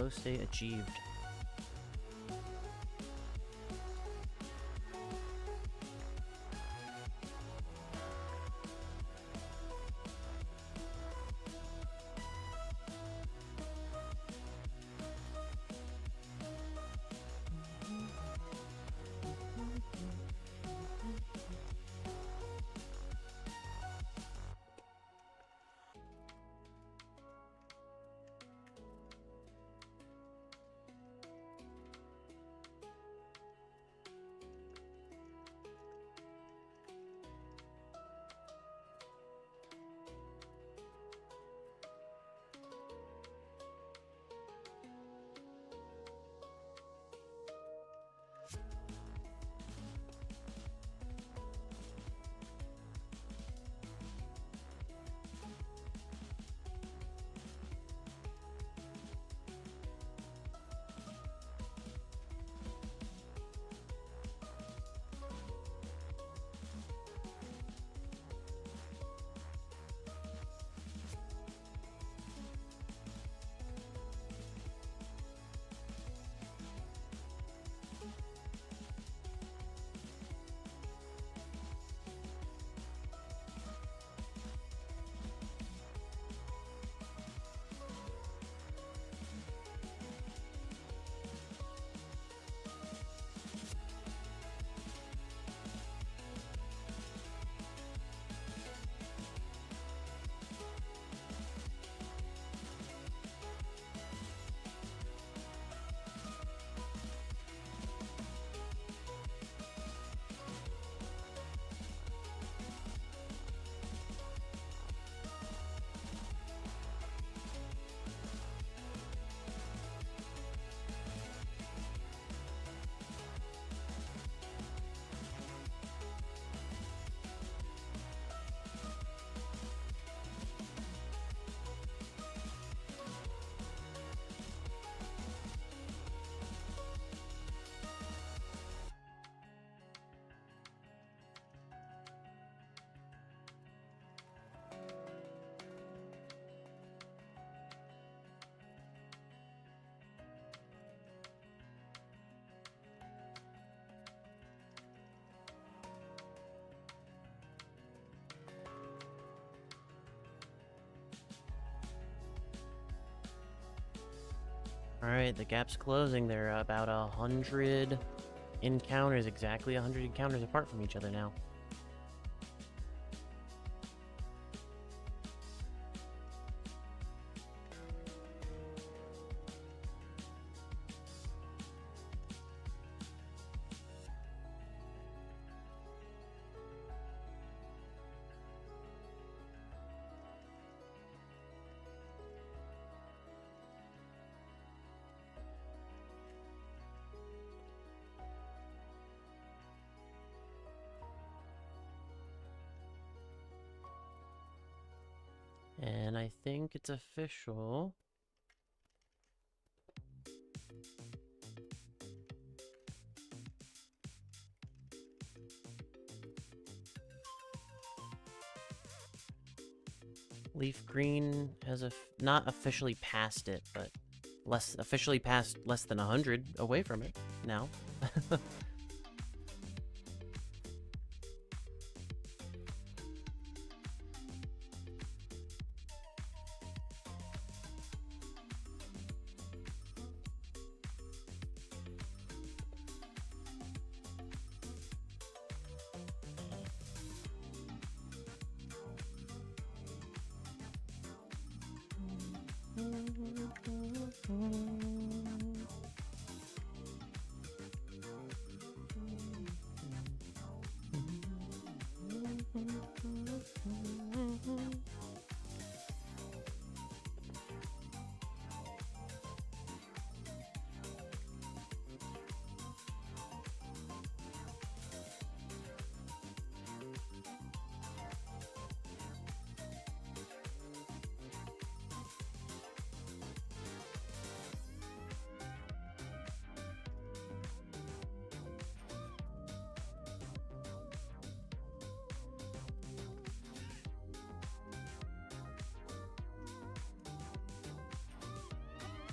Flow state achieved. Alright, the gap's closing. They're about 100 encounters, exactly 100 encounters apart from each other now. And I think it's official. Leaf Green has not officially passed it, but officially passed less than 100 away from it now.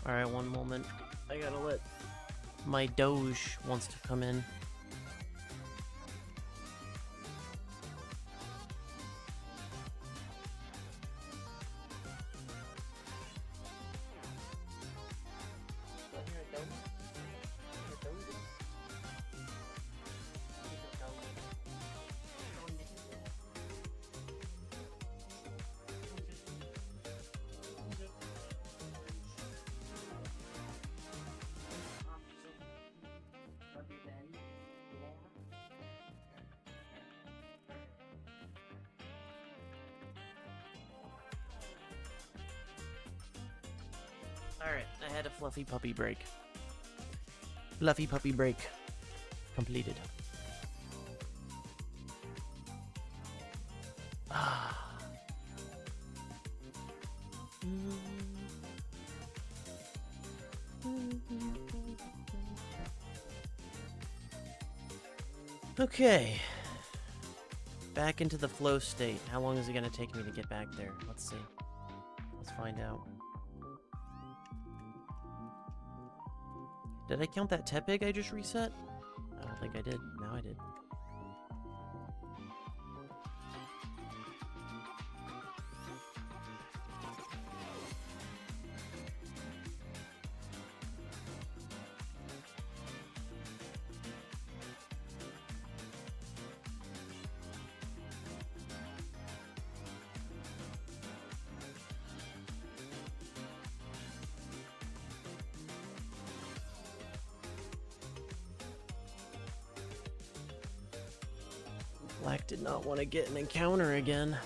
Alright, one moment. I gotta let my Doge wants to come in. Alright, I had a fluffy puppy break. Fluffy puppy break completed. Ah. Okay. Back into the flow state. How long is it gonna take me to get back there? Let's see. Let's find out. Did I count that Tepig I just reset? I don't think I did. Now I did. Black did not want to get an encounter again.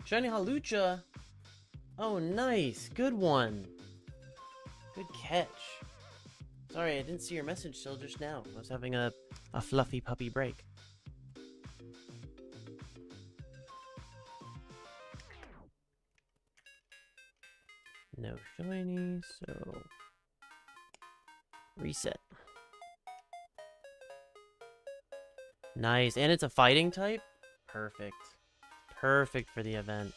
Shiny Halucha! Oh, nice! Good one! Good catch. Sorry, I didn't see your message till just now. I was having a fluffy puppy break. No shiny, so... reset. Nice, and it's a fighting type? Perfect. Perfect for the event.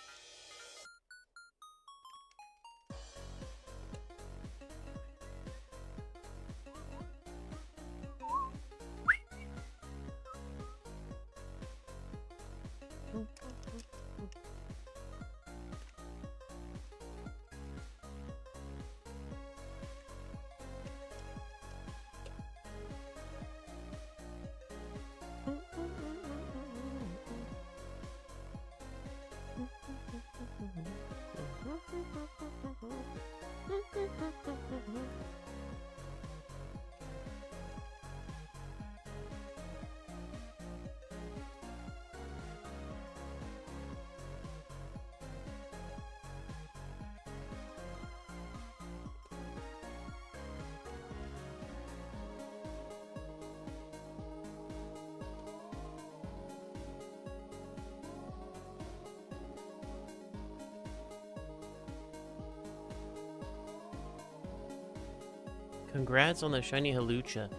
Congrats on the shiny Halucha.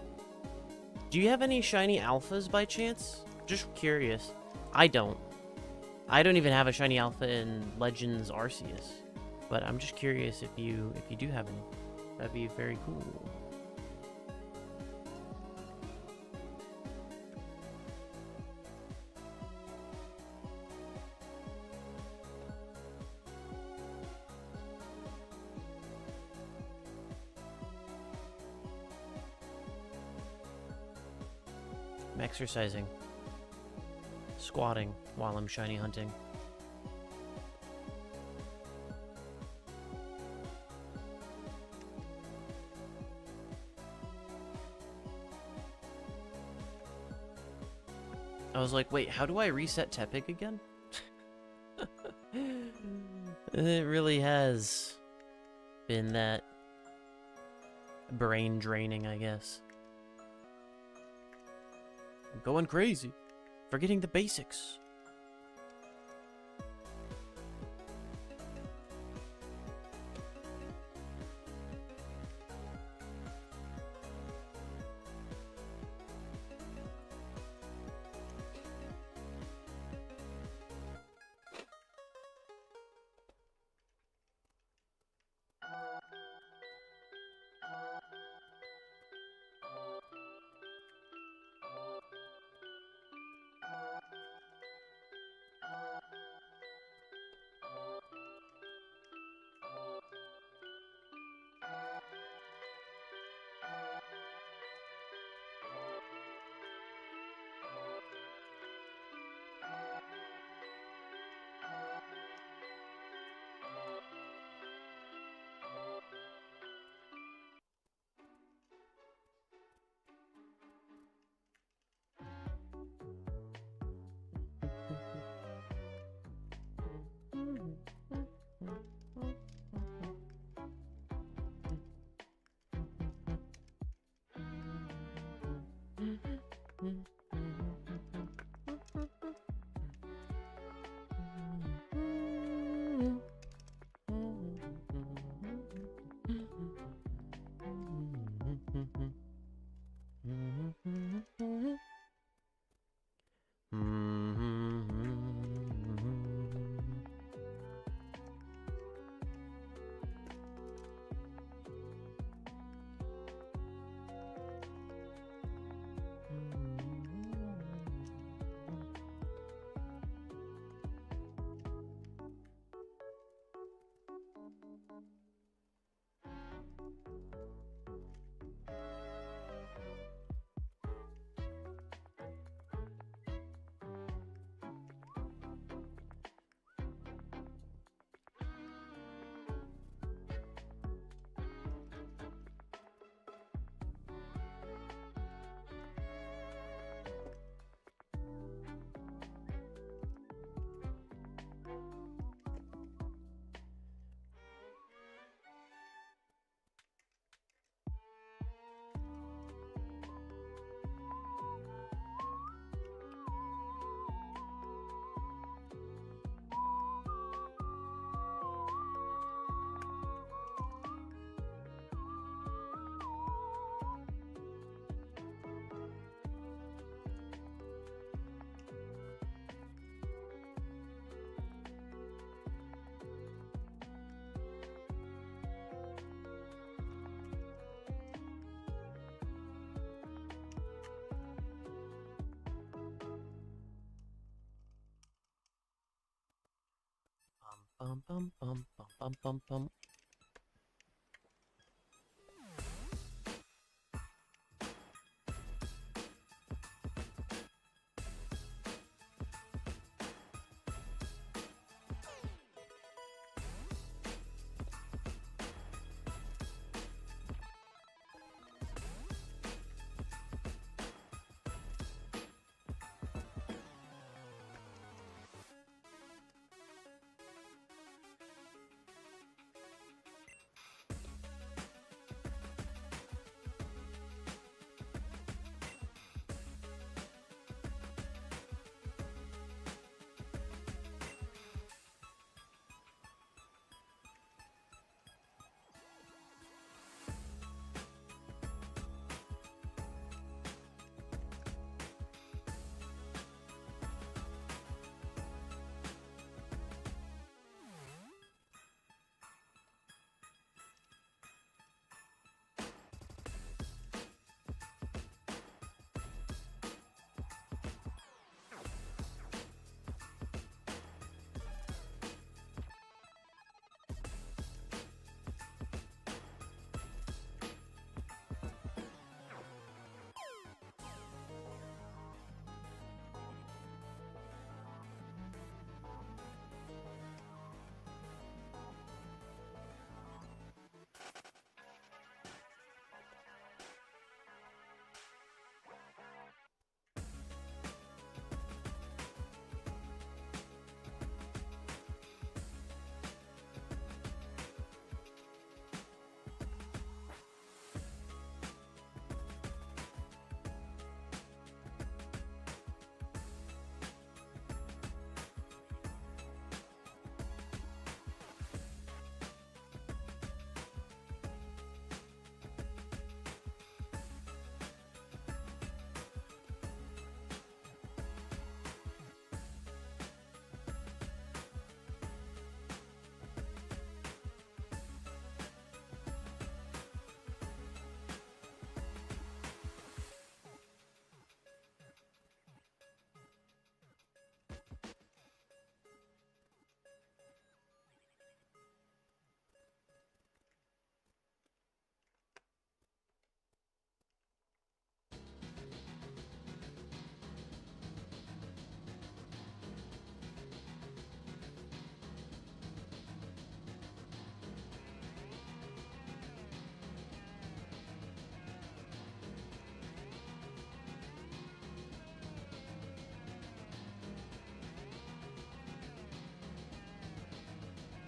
Do you have any shiny alphas by chance? Just curious. I don't. I don't even have a shiny alpha in Legends Arceus. But I'm just curious if you do have any. That'd be very cool. I'm exercising. Squatting while I'm shiny hunting. I was like, wait, how do I reset Tepig again? It really has been that brain draining, I guess. I'm going crazy. Forgetting the basics. Bum bum bum bum bum bum bum.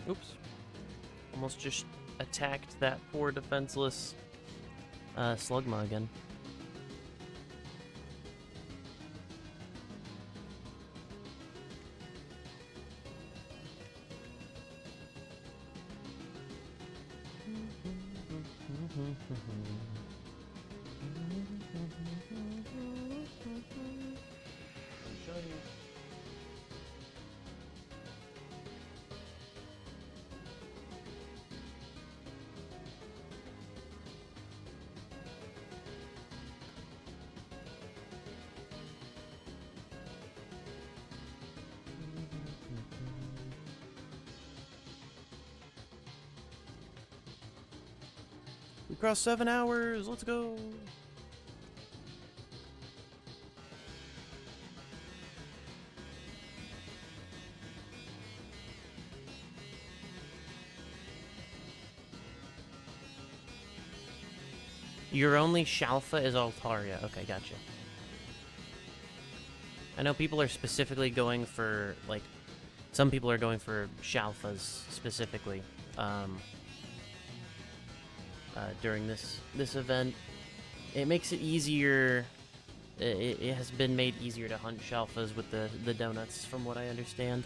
Oops. Almost just attacked that poor defenseless Slugma again. Show you. We crossed 7 hours. Let's go. Your only Shalfa is Altaria. Okay, gotcha. I know people are specifically going for, like, some people are going for Shalfas specifically during this event. It makes it easier. It has been made easier to hunt Shalfas with the donuts, from what I understand.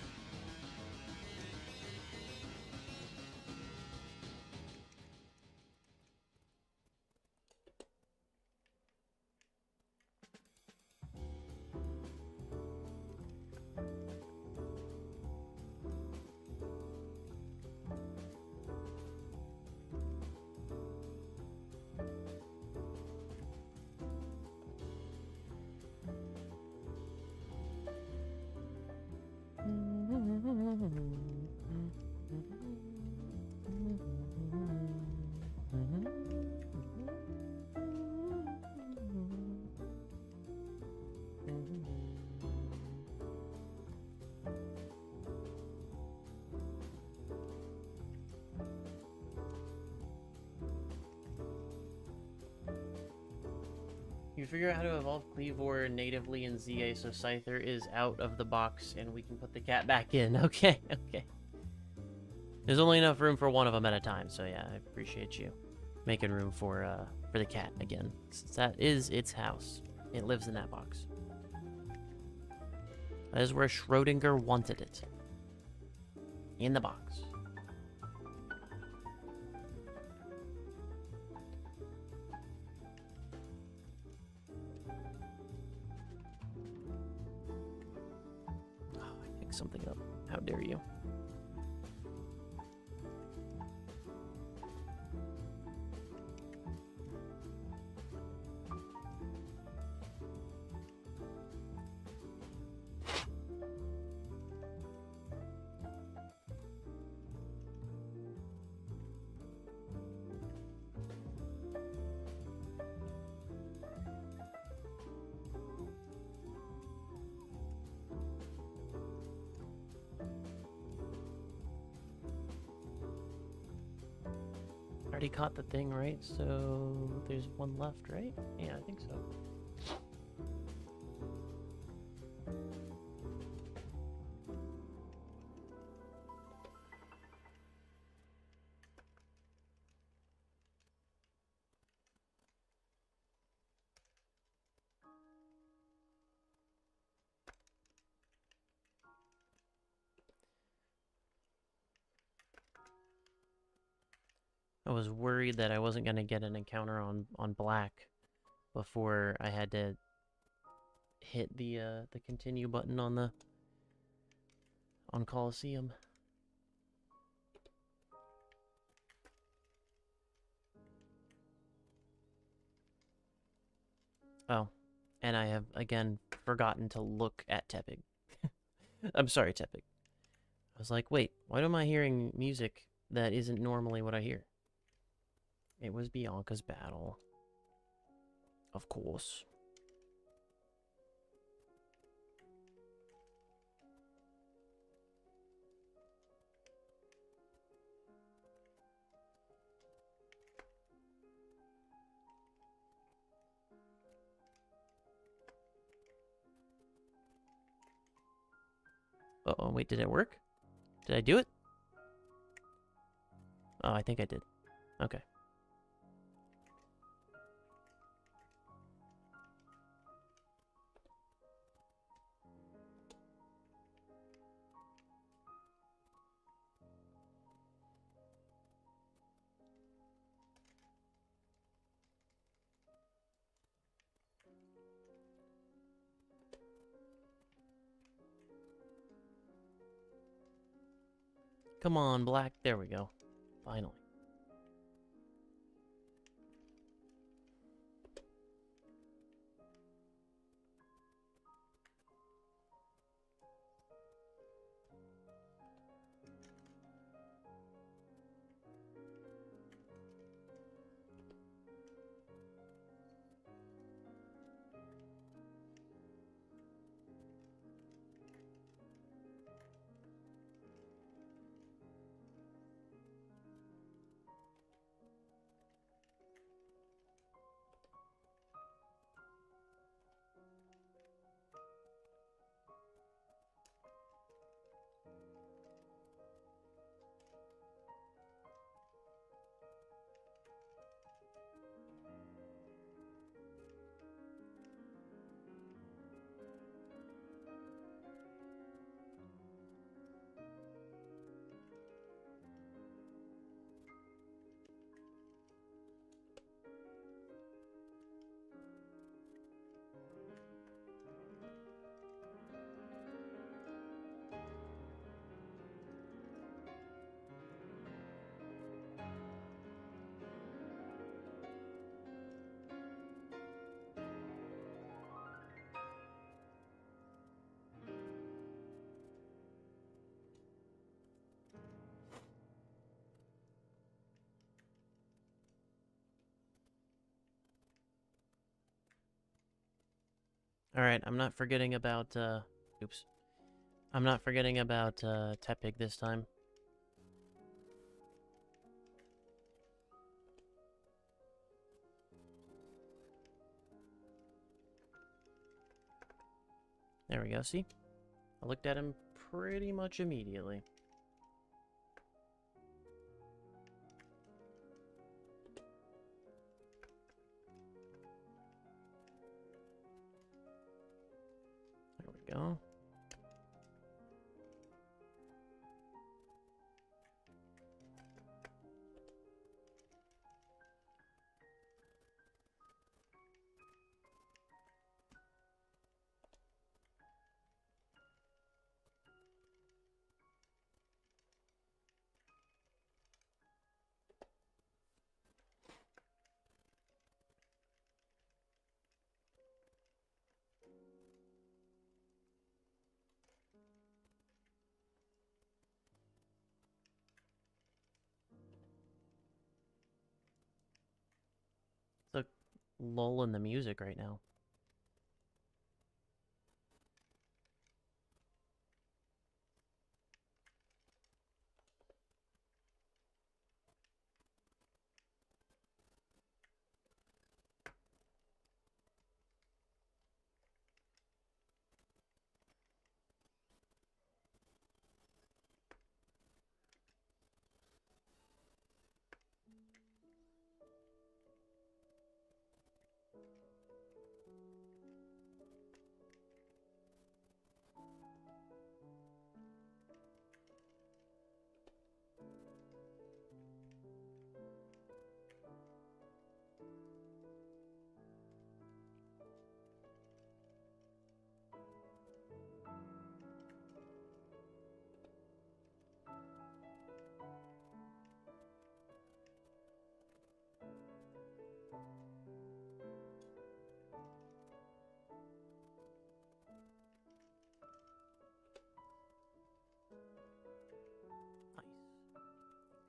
You figure out how to evolve Cleavor natively in ZA so Scyther is out of the box and we can put the cat back in. Okay, okay. There's only enough room for one of them at a time, so yeah, I appreciate you making room for the cat again. Since that is its house. It lives in that box. That is where Schrodinger wanted it. In the box. Something up. How dare you? Already caught the thing, right? So there's one left, right? Yeah, I think so. I was worried that I wasn't going to get an encounter on black before I had to hit the continue button on Coliseum. Oh, and I have again forgotten to look at Tepig. I'm sorry, Tepig. I was like, wait, why am I hearing music that isn't normally what I hear? It was Bianca's battle. Of course. Uh-oh, wait, did it work? Did I do it? Oh, I think I did. Okay. Come on, black. There we go. Finally. Alright, I'm not forgetting about, oops. I'm not forgetting about, Tepig this time. There we go, see? I looked at him pretty much immediately. There we go. It's a lull in the music right now.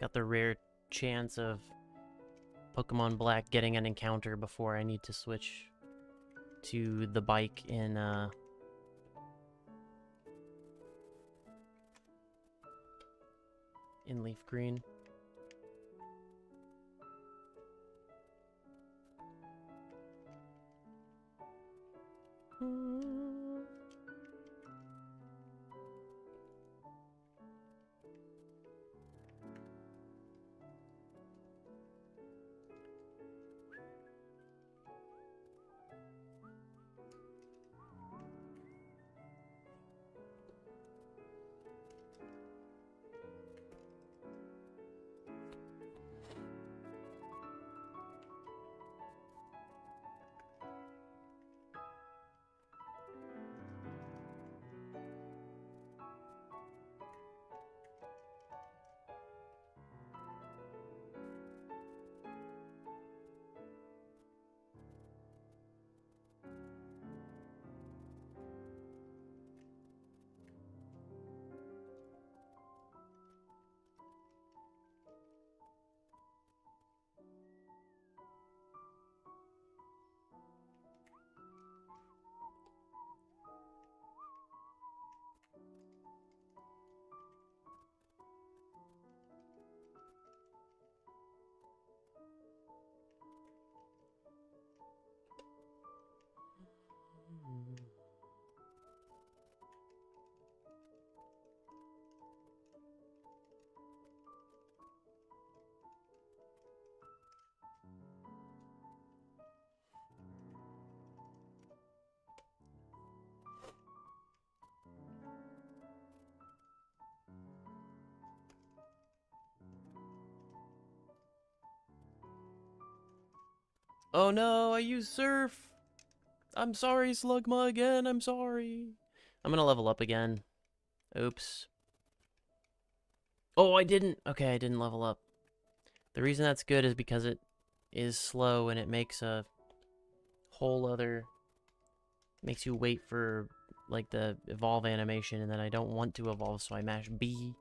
Got the rare chance of Pokemon Black getting an encounter before I need to switch to the bike in Leaf Green. Oh no, I used Surf! I'm sorry, Slugma, again, I'm sorry. I'm gonna level up again. Oops. Oh, I didn't! Okay, I didn't level up. The reason that's good is because it is slow and it makes a whole other... Makes you wait for, like, the evolve animation, and then I don't want to evolve, so I mash B.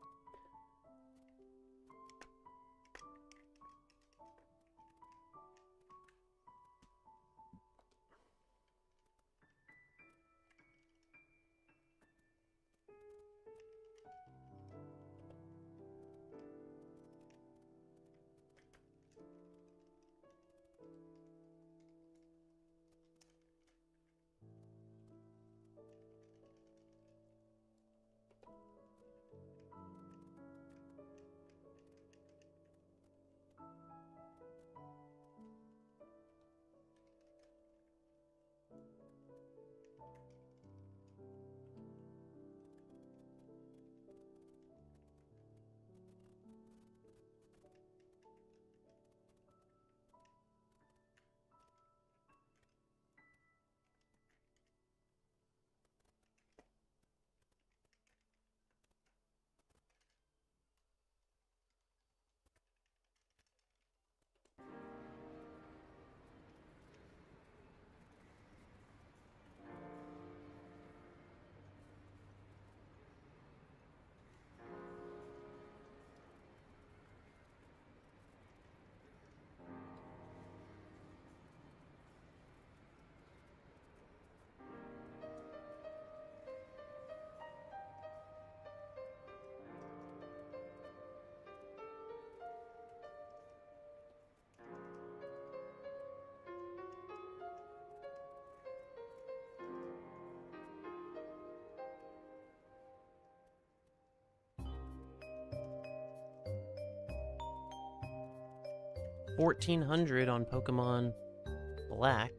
$1,400 on Pokemon Black.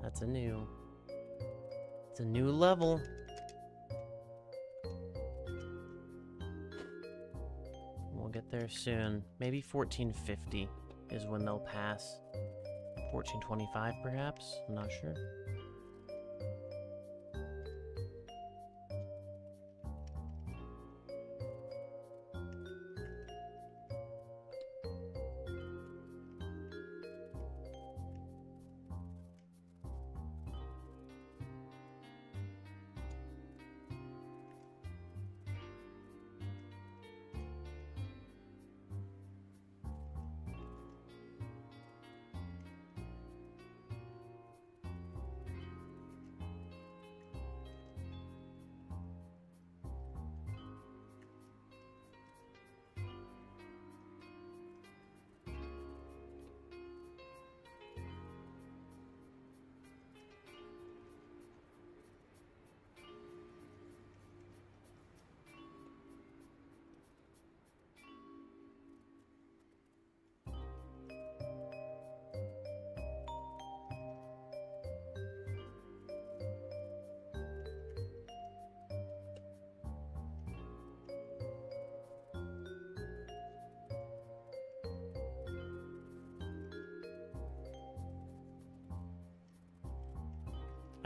That's a new... It's a new level. We'll get there soon. Maybe 1450 is when they'll pass. 1425 perhaps? I'm not sure.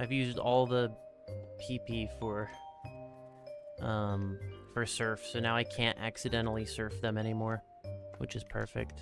I've used all the PP for surf, so now I can't accidentally surf them anymore, which is perfect.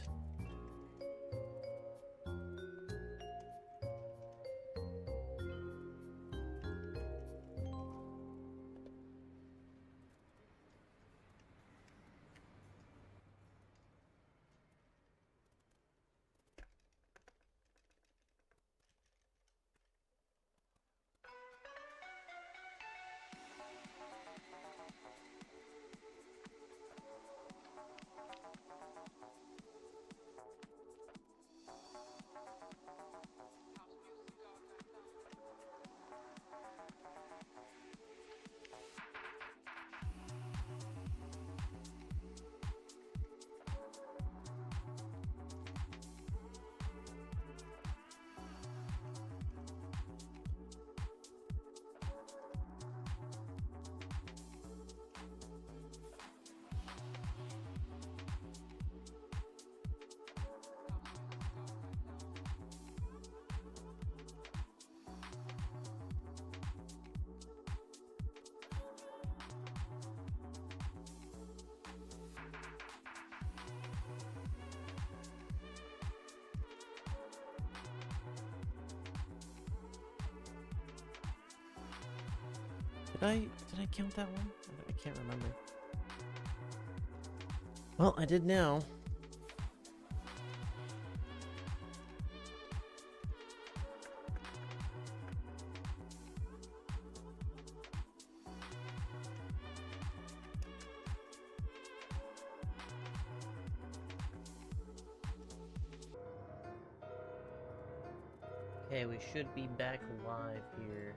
Did I count that one? I can't remember. Well, I did now. Okay, we should be back live here.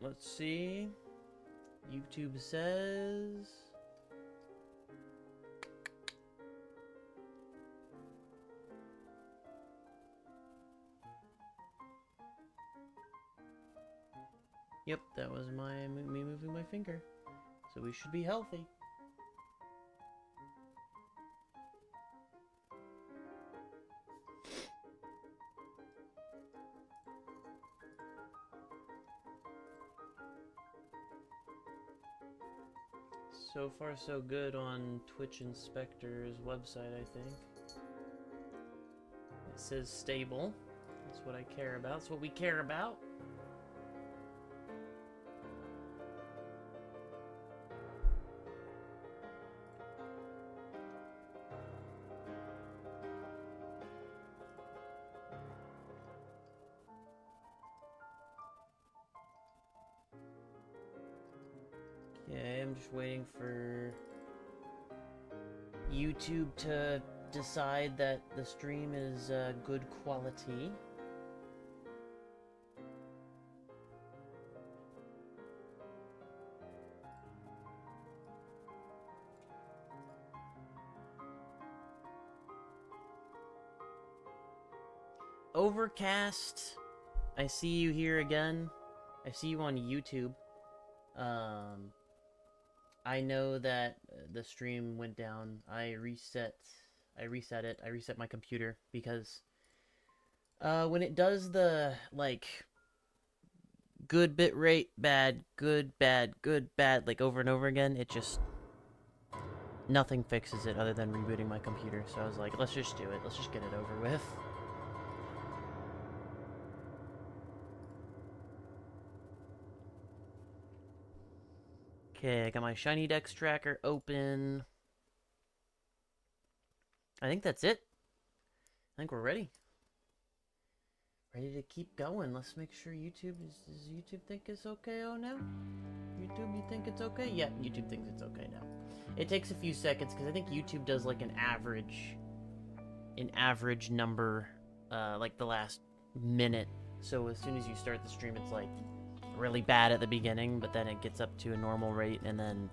Let's see. YouTube says... Yep, that was me moving my finger. So we should be healthy. So far so good on Twitch Inspector's website, I think. It says stable. That's what I care about. That's what we care about. Okay, I'm just waiting for YouTube to decide that the stream is good quality. Overcast, I see you here again. I see you on YouTube. I know that the stream went down. I reset it. I reset my computer because when it does the like good bit rate, bad, good, bad, good, bad, like over and over again, it just nothing fixes it other than rebooting my computer. So I was like, let's just do it. Let's just get it over with. Okay, I got my Shiny Dex tracker open. I think that's it. I think we're ready. Ready to keep going. Let's make sure YouTube does YouTube think it's okay now? YouTube, you think it's okay? Yeah, YouTube thinks it's okay now. It takes a few seconds because I think YouTube does like an average number, like the last minute. So as soon as you start the stream, it's like really bad at the beginning, but then it gets up to a normal rate, and then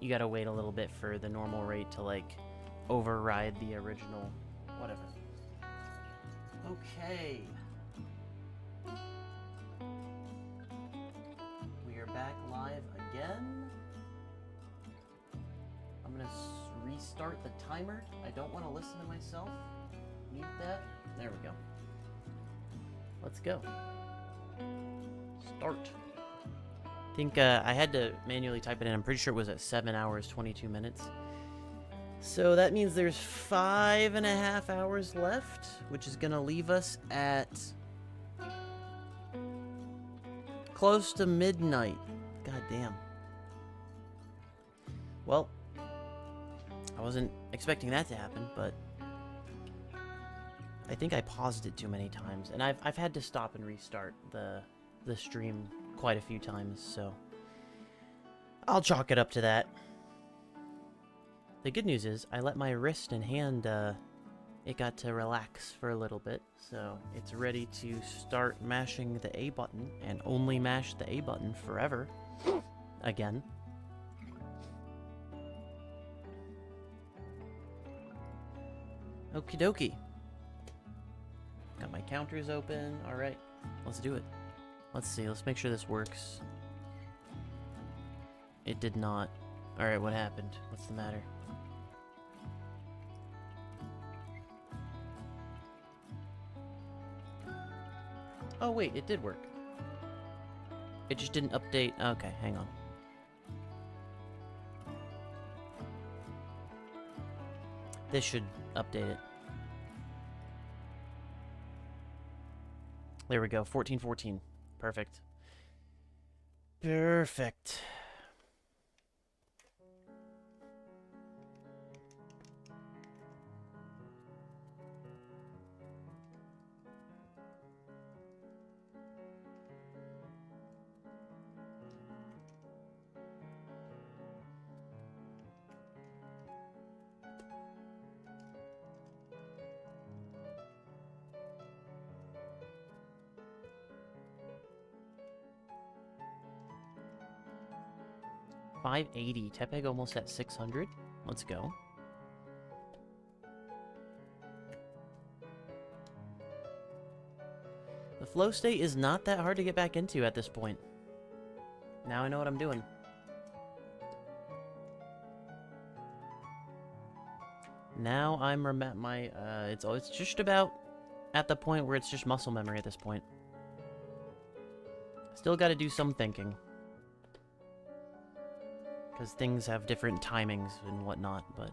you gotta wait a little bit for the normal rate to like override the original whatever. Okay, we are back live again. I'm gonna restart the timer. I don't want to listen to myself. Mute that. There we go. Let's go. Start. I think I had to manually type it in. I'm pretty sure it was at 7 hours, 22 minutes. So that means there's 5.5 hours left, which is going to leave us at close to midnight. God damn. Well, I wasn't expecting that to happen, but I think I paused it too many times, and I've had to stop and restart the stream quite a few times, so I'll chalk it up to that. The good news is I let my wrist and hand it got to relax for a little bit, so it's ready to start mashing the A button and only mash the A button forever again. Okie dokie. Got my counters open. All right, let's do it. Let's see. Let's make sure this works. It did not. All right, what happened? What's the matter? Oh, wait, it did work. It just didn't update. Okay, hang on. This should update it. There we go, 1414. Perfect. Perfect. $580. Tepeg almost at 600. Let's go. The flow state is not that hard to get back into at this point. Now I know what I'm doing. Now I'm it's just about at the point where it's just muscle memory at this point. Still got to do some thinking. Because things have different timings and whatnot, but...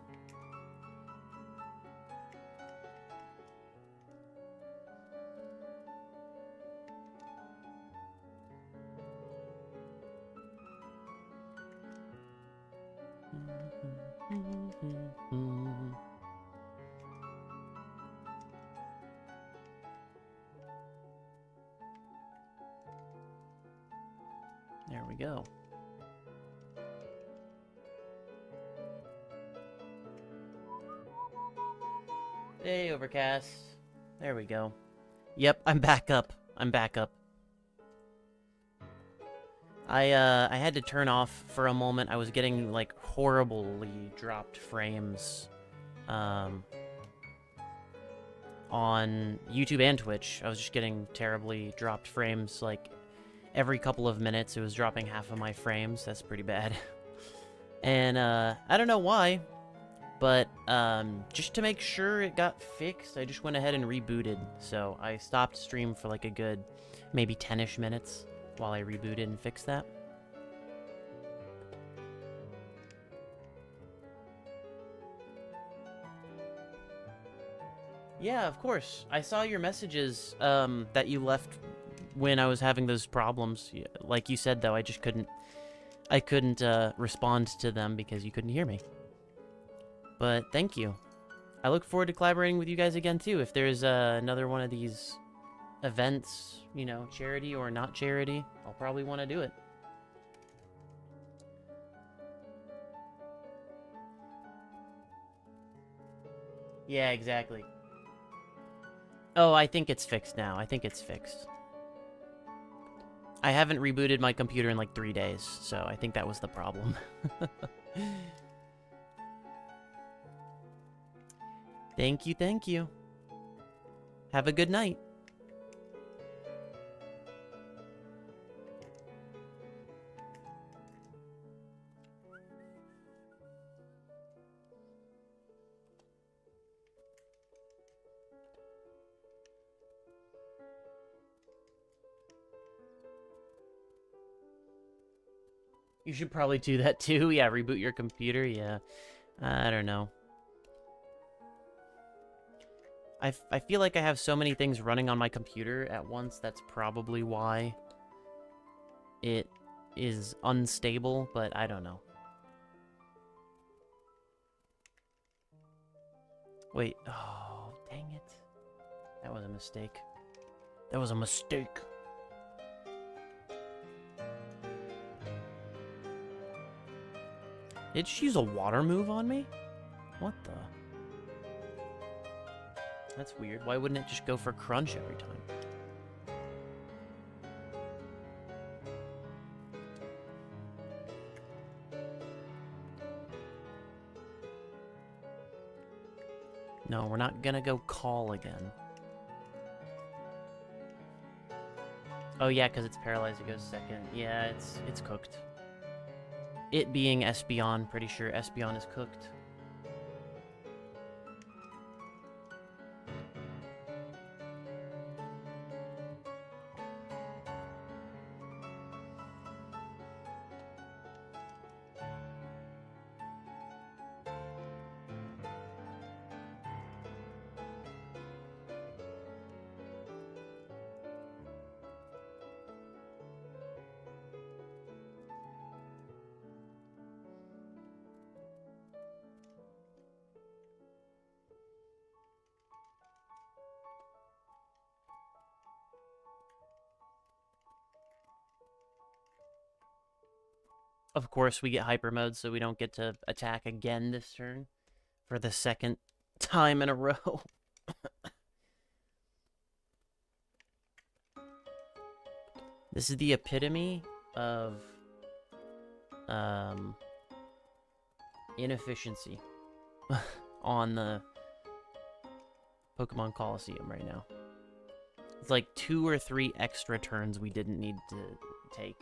There we go. Hey, Overcast. There we go. Yep, I'm back up. I'm back up. I had to turn off for a moment. I was getting, like, horribly dropped frames, on YouTube and Twitch. I was just getting terribly dropped frames, like, every couple of minutes. It was dropping half of my frames. That's pretty bad. And, I don't know why, but, just to make sure it got fixed, I just went ahead and rebooted. So, I stopped stream for, like, a good, maybe 10-ish minutes while I rebooted and fixed that. Yeah, of course. I saw your messages, that you left when I was having those problems. Like you said, though, I just couldn't... I couldn't, respond to them because you couldn't hear me. But thank you. I look forward to collaborating with you guys again, too. If there's, another one of these events, you know, charity or not charity, I'll probably want to do it. Yeah, exactly. Oh, I think it's fixed now. I think it's fixed. I haven't rebooted my computer in like 3 days, so I think that was the problem. Thank you, thank you. Have a good night. You should probably do that too. Yeah, reboot your computer. Yeah. I don't know. I feel like I have so many things running on my computer at once. That's probably why it is unstable, but I don't know. Wait. Oh, dang it. That was a mistake. That was a mistake. Did she use a water move on me? What the? That's weird. Why wouldn't it just go for crunch every time? No, we're not gonna go call again. Oh yeah, because it's paralyzed, it goes second. Yeah, it's cooked. It being Espeon, pretty sure Espeon is cooked. Of course, we get hyper mode, so we don't get to attack again this turn for the second time in a row. This is the epitome of inefficiency on the Pokemon Coliseum right now. It's like 2 or 3 extra turns we didn't need to take.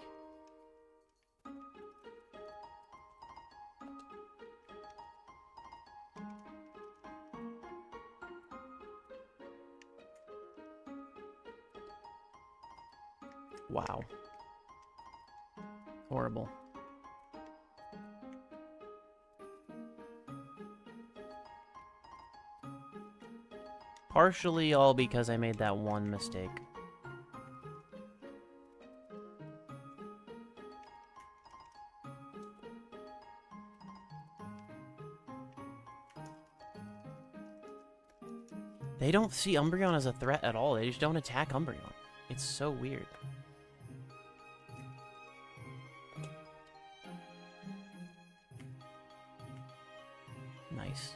Wow. Horrible. Partially all because I made that one mistake. They don't see Umbreon as a threat at all. They just don't attack Umbreon. It's so weird. Nice.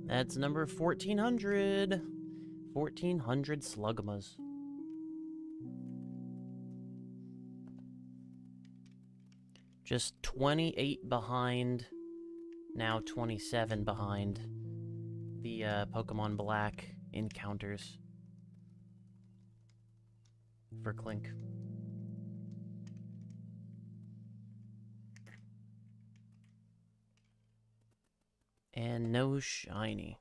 That's number 1400. 1400 Slugmas. Just 28 behind, now 27 behind the Pokemon Black encounters for Clink. And no shiny.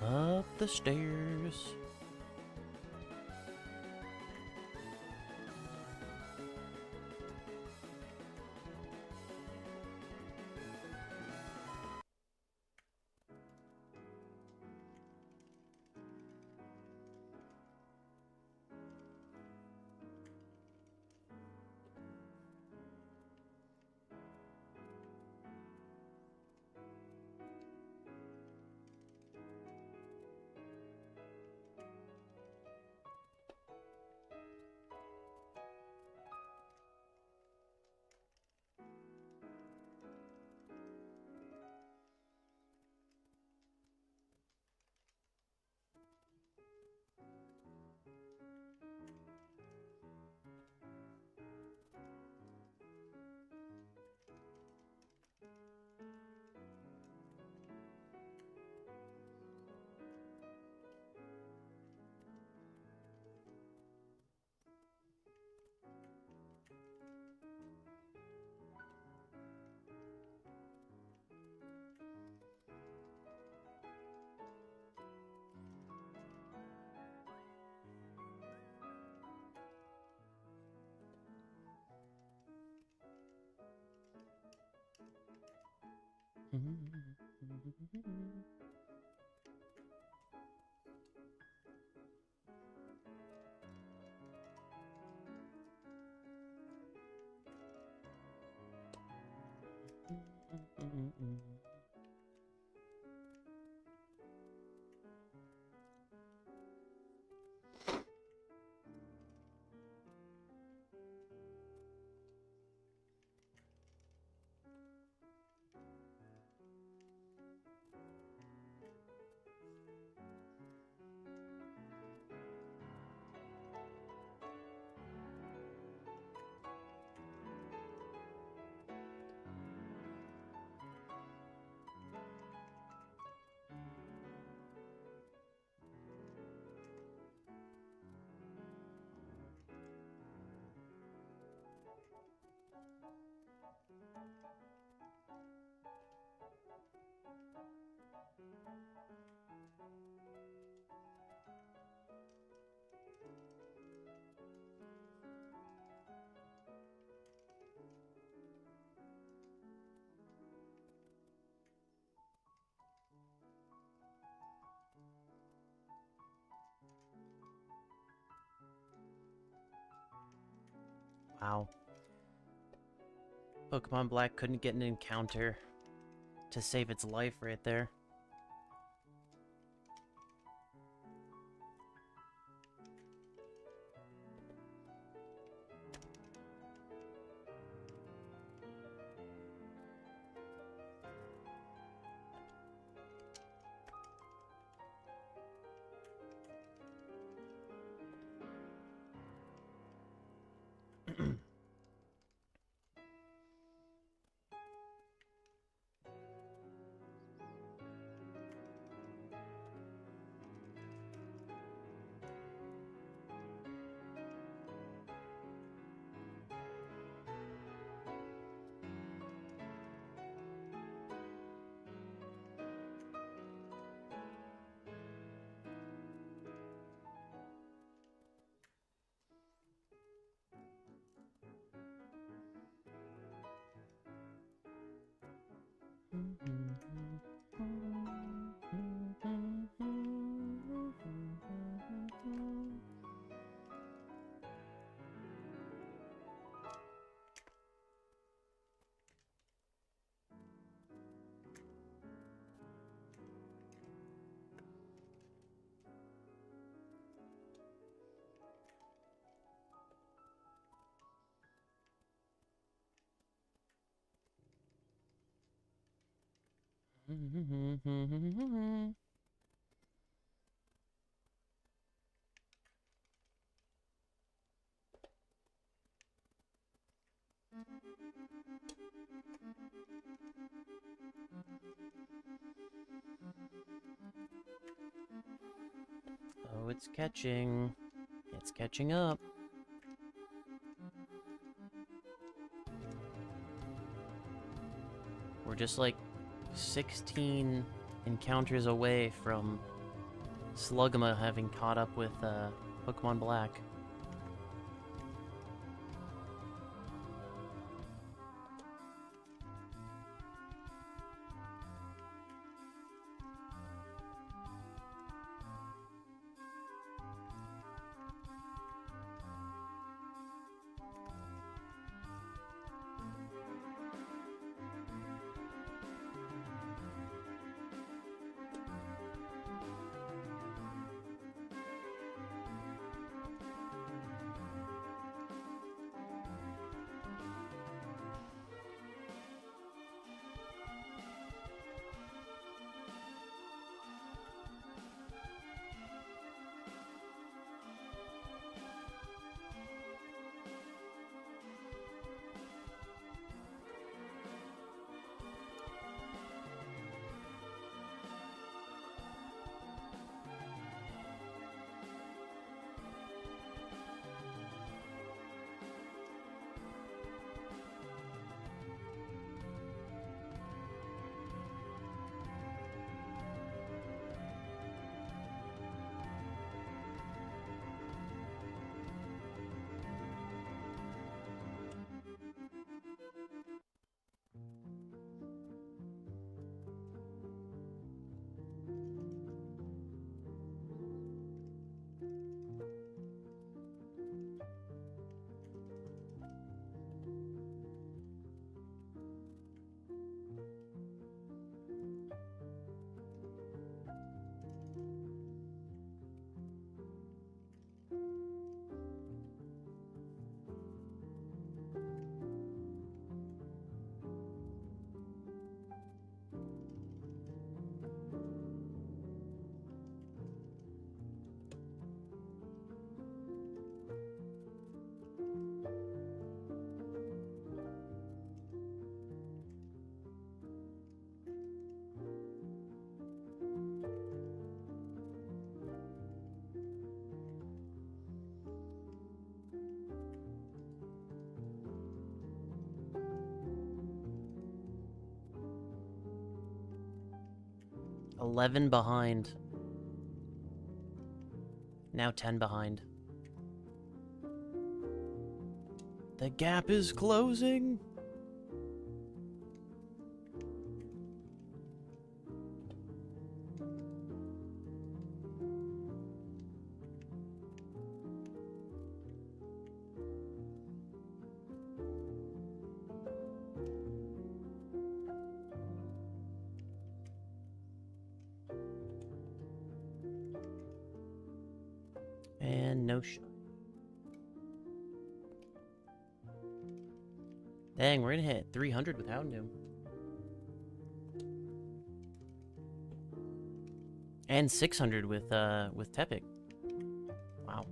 Up the stairs. Wow. Pokemon Black couldn't get an encounter to save its life right there. Oh, it's catching. It's catching up. We're just like 16 encounters away from Slugma having caught up with Pokemon Black. 11 behind. Now 10 behind. The gap is closing. And no shot. Dang, we're gonna hit 300 with Houndoom. And 600 with Tepic. Wow.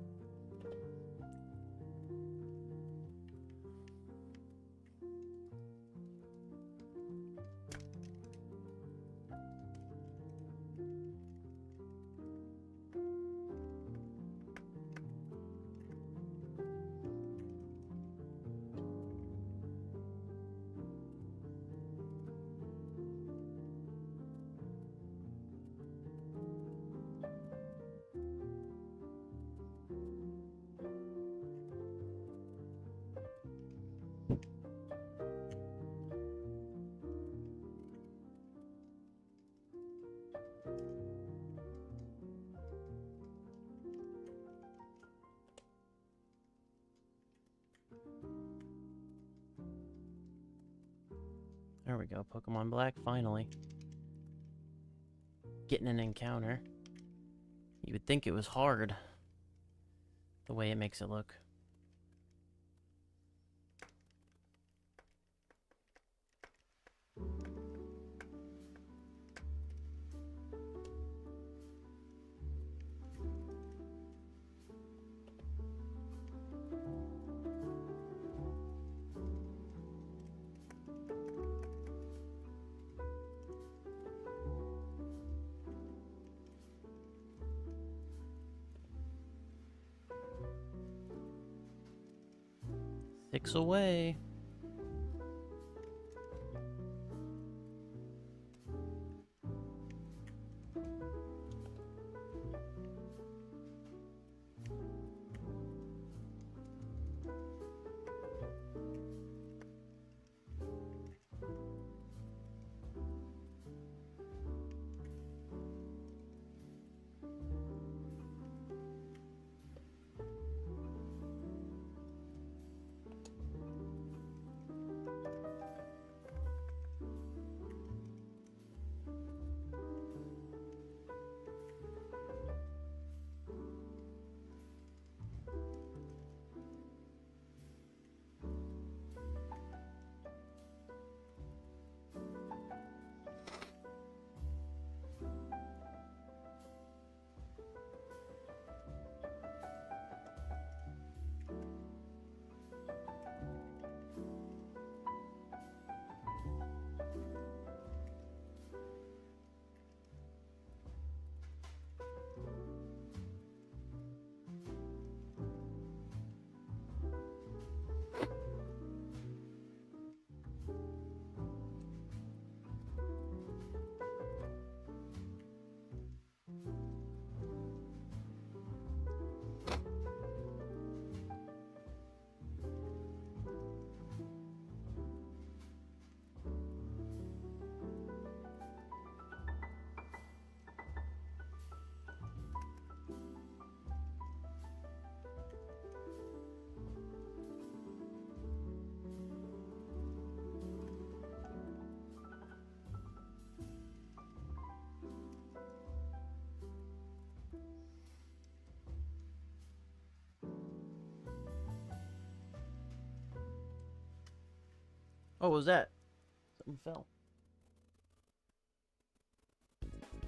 There we go, Pokemon Black, finally. Getting an encounter. You would think it was hard, the way it makes it look. Six away. Oh, what was that? Something fell.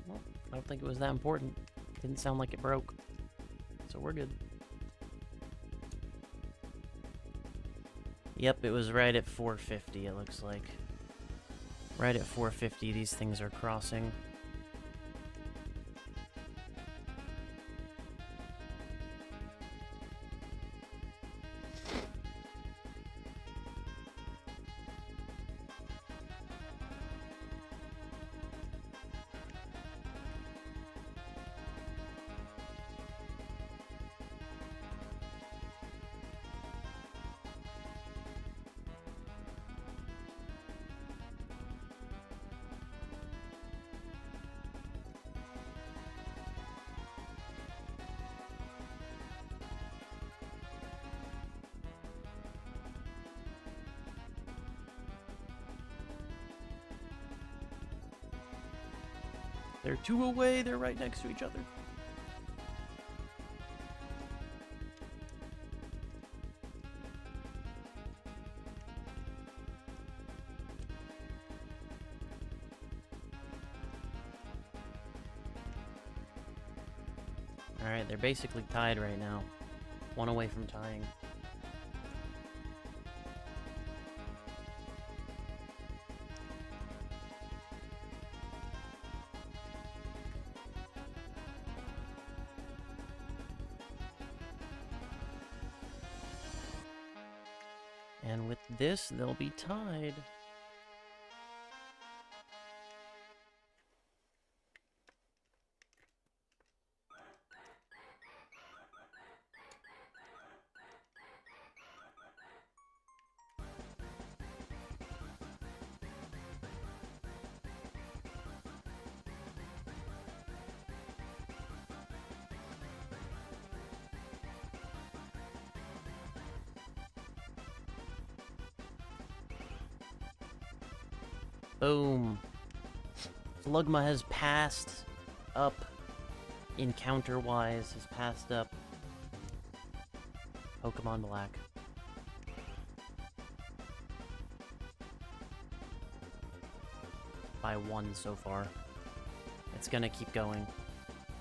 Well, I don't think it was that important. Didn't sound like it broke. So we're good. Yep, it was right at 450, it looks like. Right at 450, these things are crossing. They're 2 away. They're right next to each other. Alright, they're basically tied right now. 1 away from tying. And with this, they'll be tied. Boom. Flugma has passed up. Encounter-wise, has passed up Pokemon Black. By 1 so far. It's gonna keep going,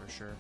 for sure.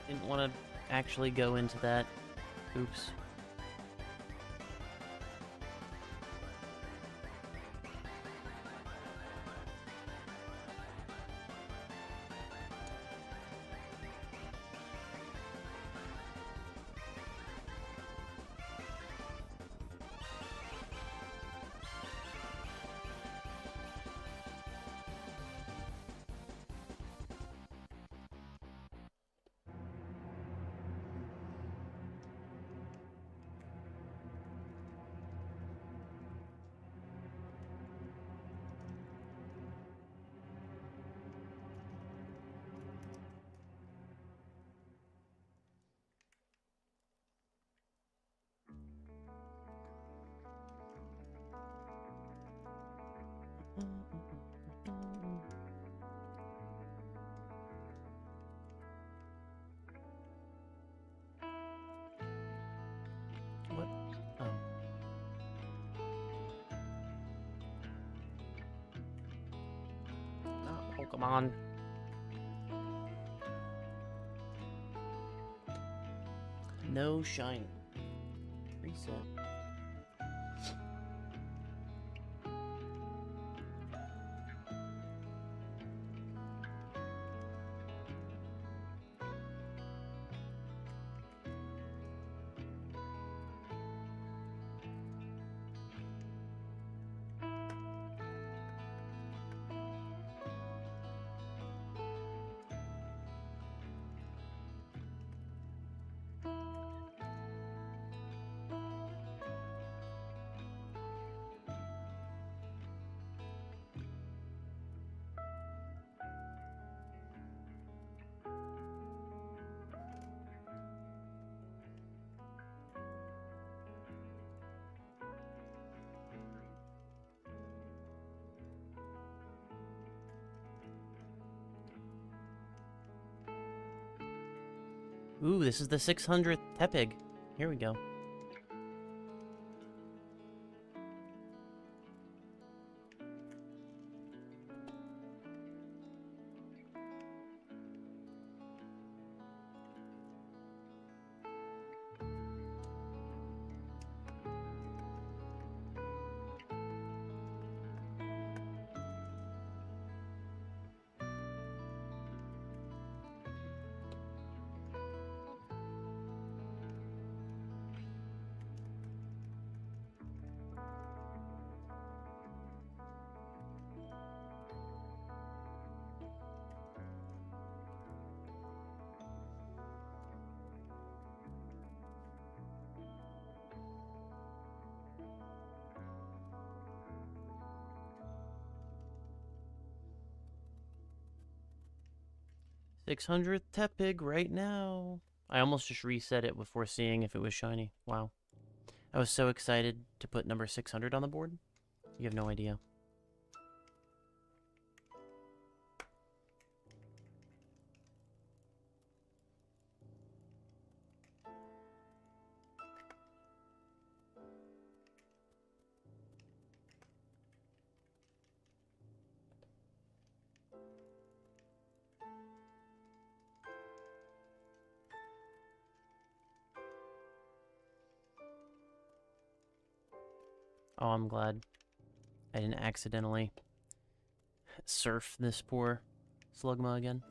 Didn't want to actually go into that. Oops. What? Oh. Not Pokemon. No shiny. Reset. Ooh, this is the 600th Tepig. Here we go. $600th Tepig right now. I almost just reset it before seeing if it was shiny. Wow. I was so excited to put number 600 on the board. You have no idea. Oh, I'm glad I didn't accidentally surf this poor Slugma again.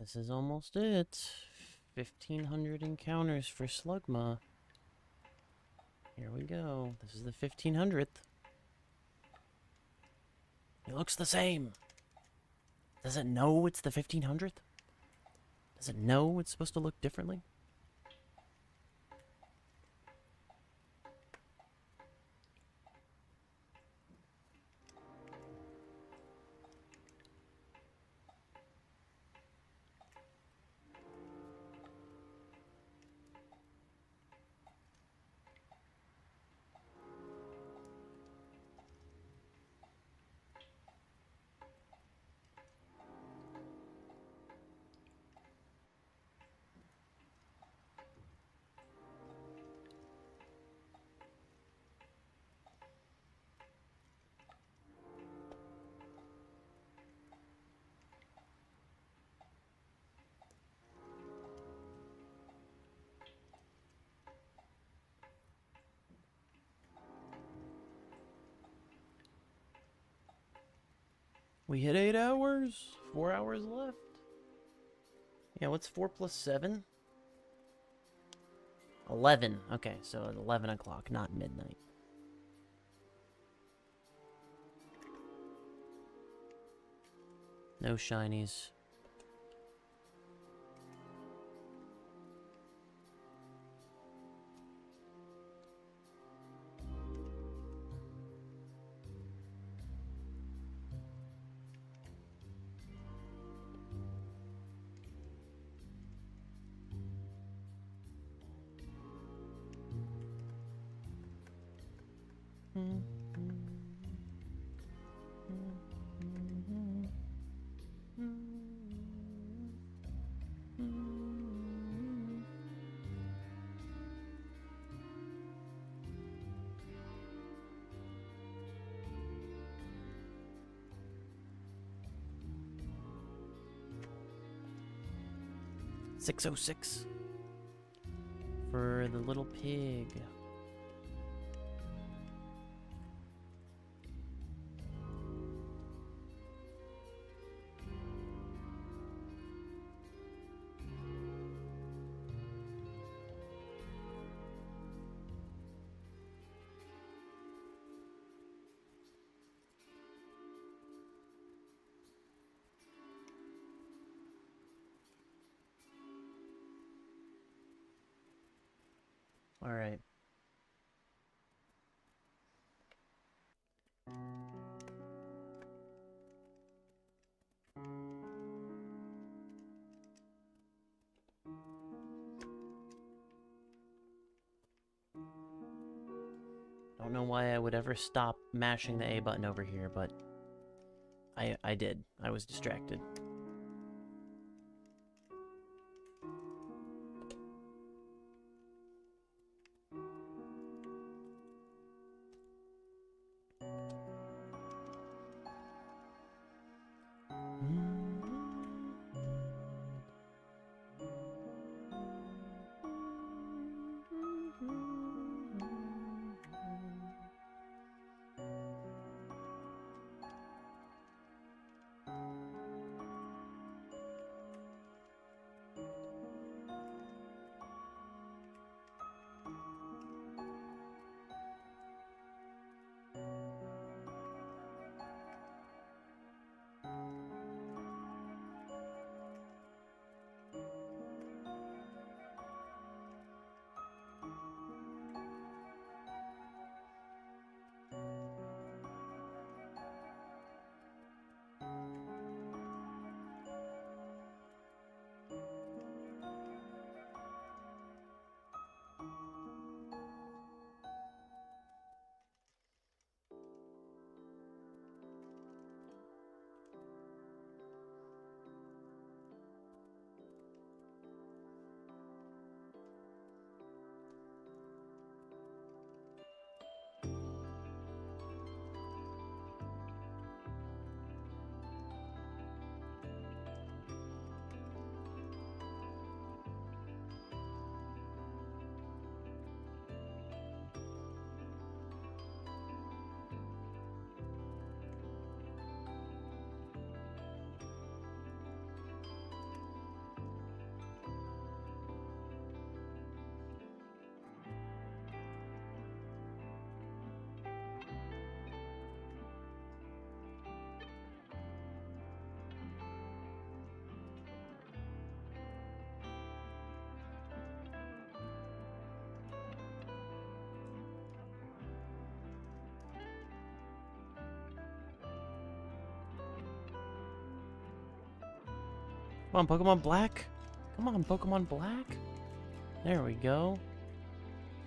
This is almost it. 1,500 encounters for Slugma. Here we go. This is the 1,500th. It looks the same. Does it know it's the 1,500th? Does it know it's supposed to look differently? We hit 8 hours. 4 hours left. Yeah, what's 4 plus 7? 11. Okay, so at 11 o'clock, not midnight. No shinies. $6.06 for the little pig. All right. Don't know why I would ever stop mashing the A button over here, but I did. I was distracted. Come on, Pokemon Black. Come on, Pokemon Black. There we go.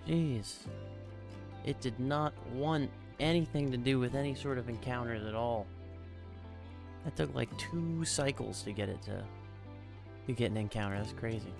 Jeez. It did not want anything to do with any sort of encounters at all. That took like 2 cycles to get it to get an encounter. That's crazy.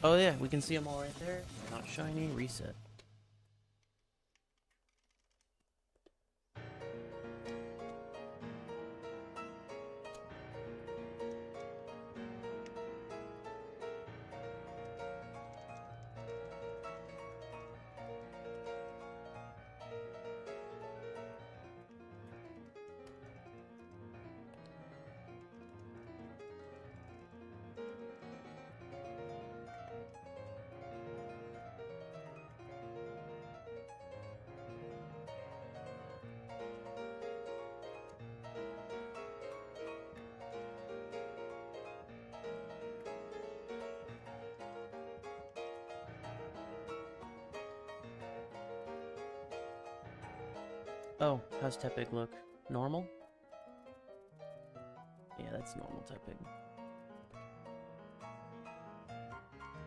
Oh yeah, we can see them all right there. Not shiny. Reset. Oh, how's Tepig look? Normal? Yeah, that's normal Tepig.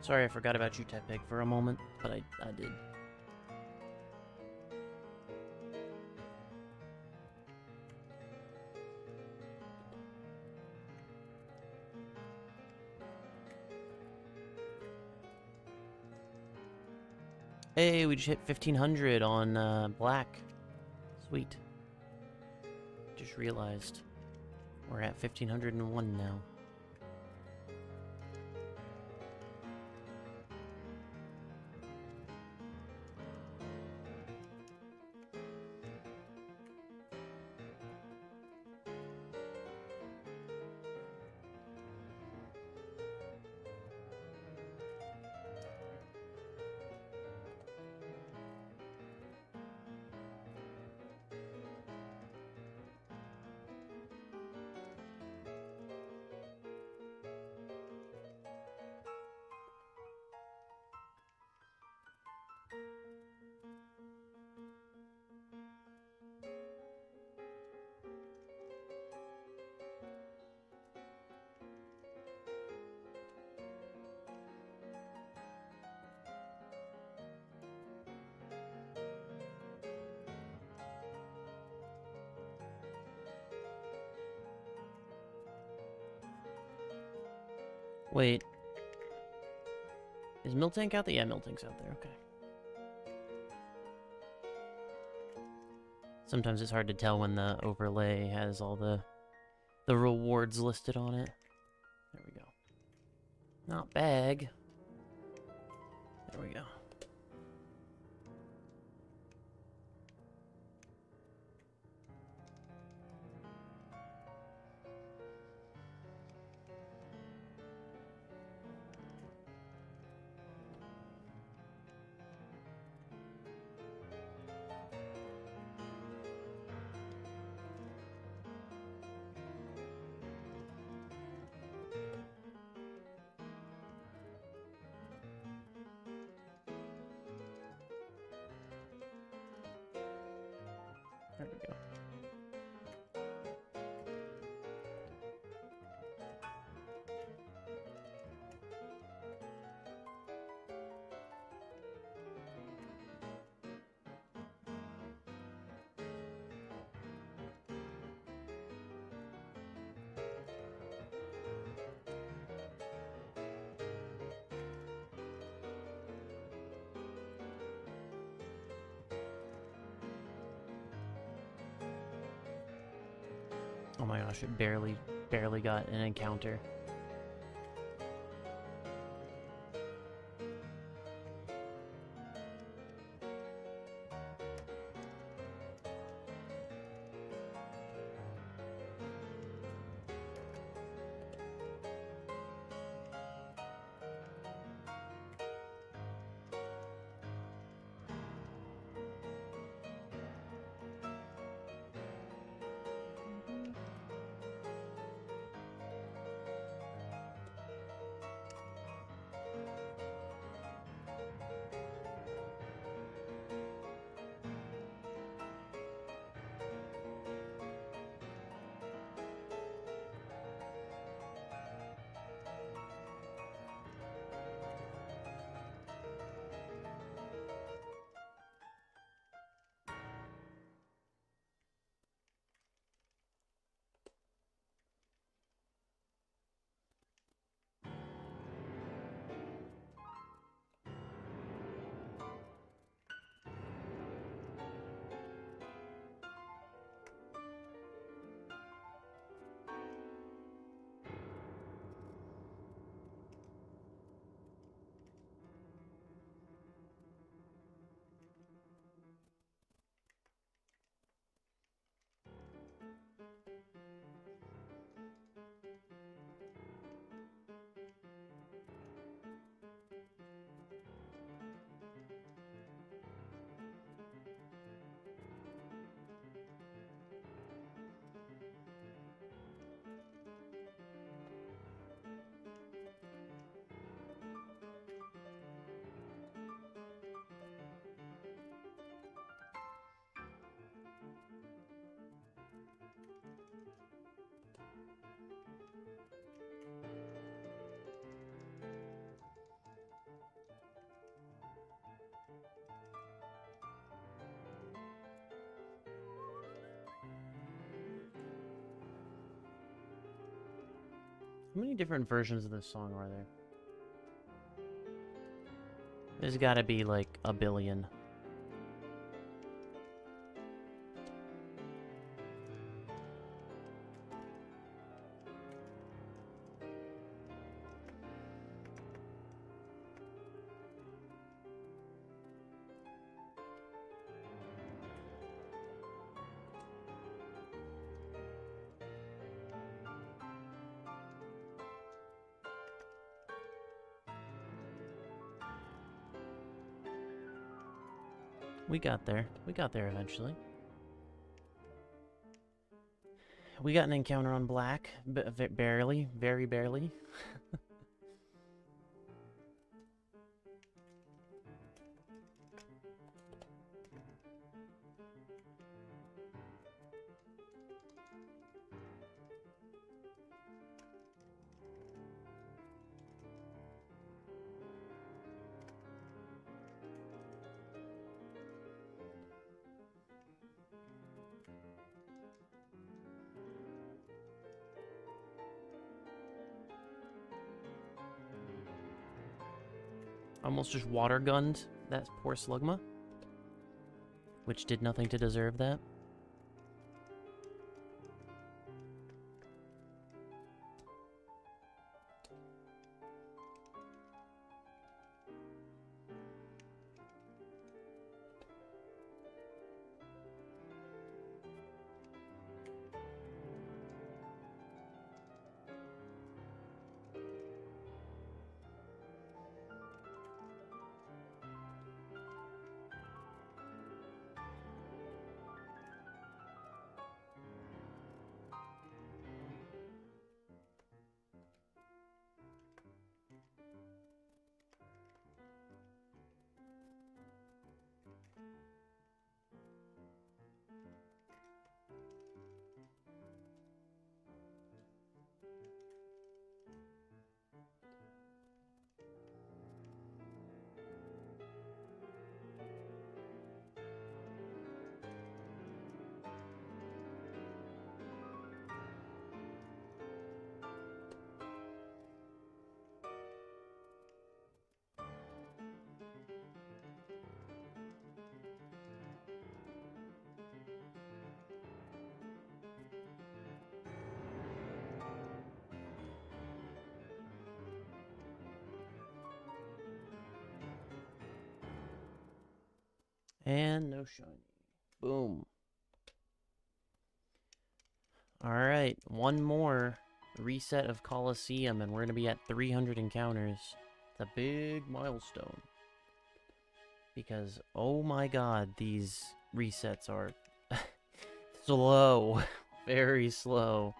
Sorry, I forgot about you, Tepig, for a moment, but I did. Hey, we just hit 1500 on black. Sweet. Just realized we're at 1501 now. Wait. Is Miltank out there? Yeah, Miltank's out there, okay. Sometimes it's hard to tell when the overlay has all the rewards listed on it. There we go. Not bag. There we go. There we go. Oh my gosh, it barely got an encounter. How many different versions of this song are there? There's gotta be like a billion. We got there. We got there eventually. We got an encounter on black. Barely. Very barely. Almost just water gunned that poor Slugma, which did nothing to deserve that. And no shiny. Boom. Alright, one more reset of Coliseum, and we're going to be at 300 encounters. It's a big milestone. Because, oh my god, these resets are slow. Very slow.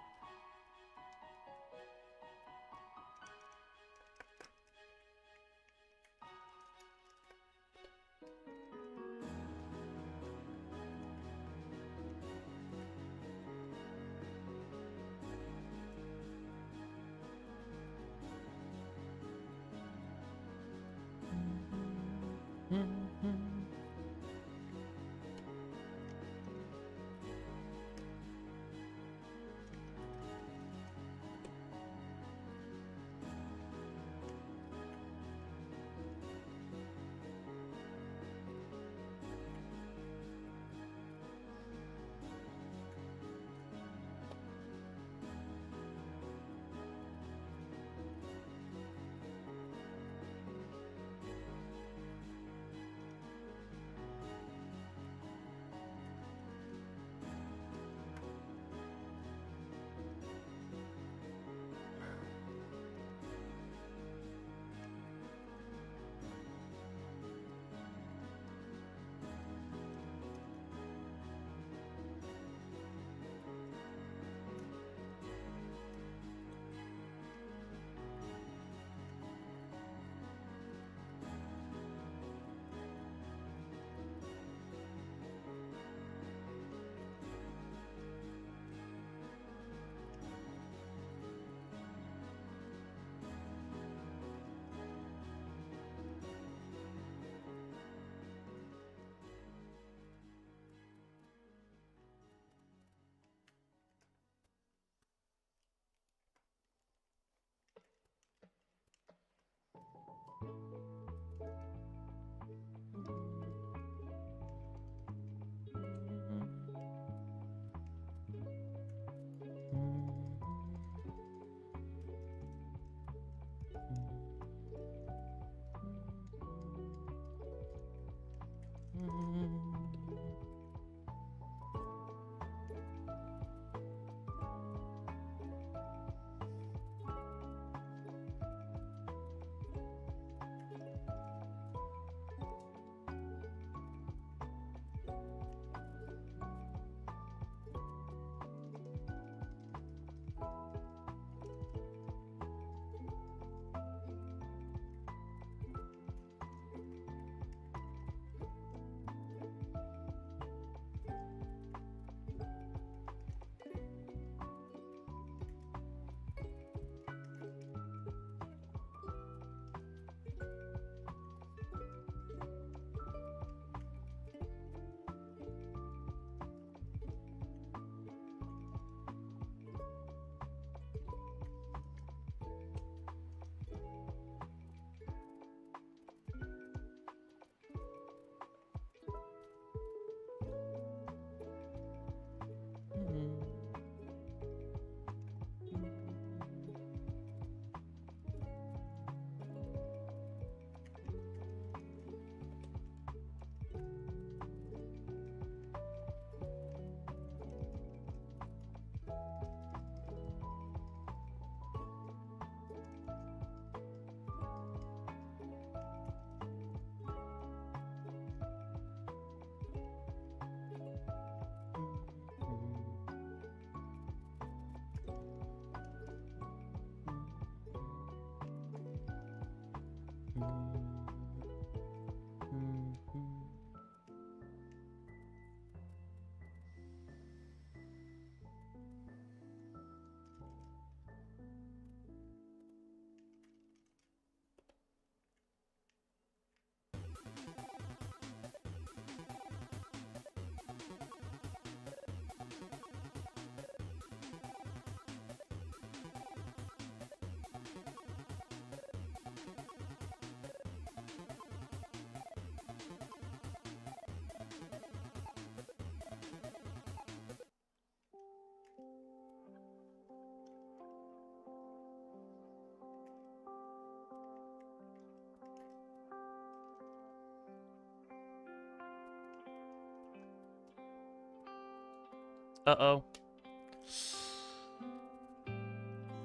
Uh-oh.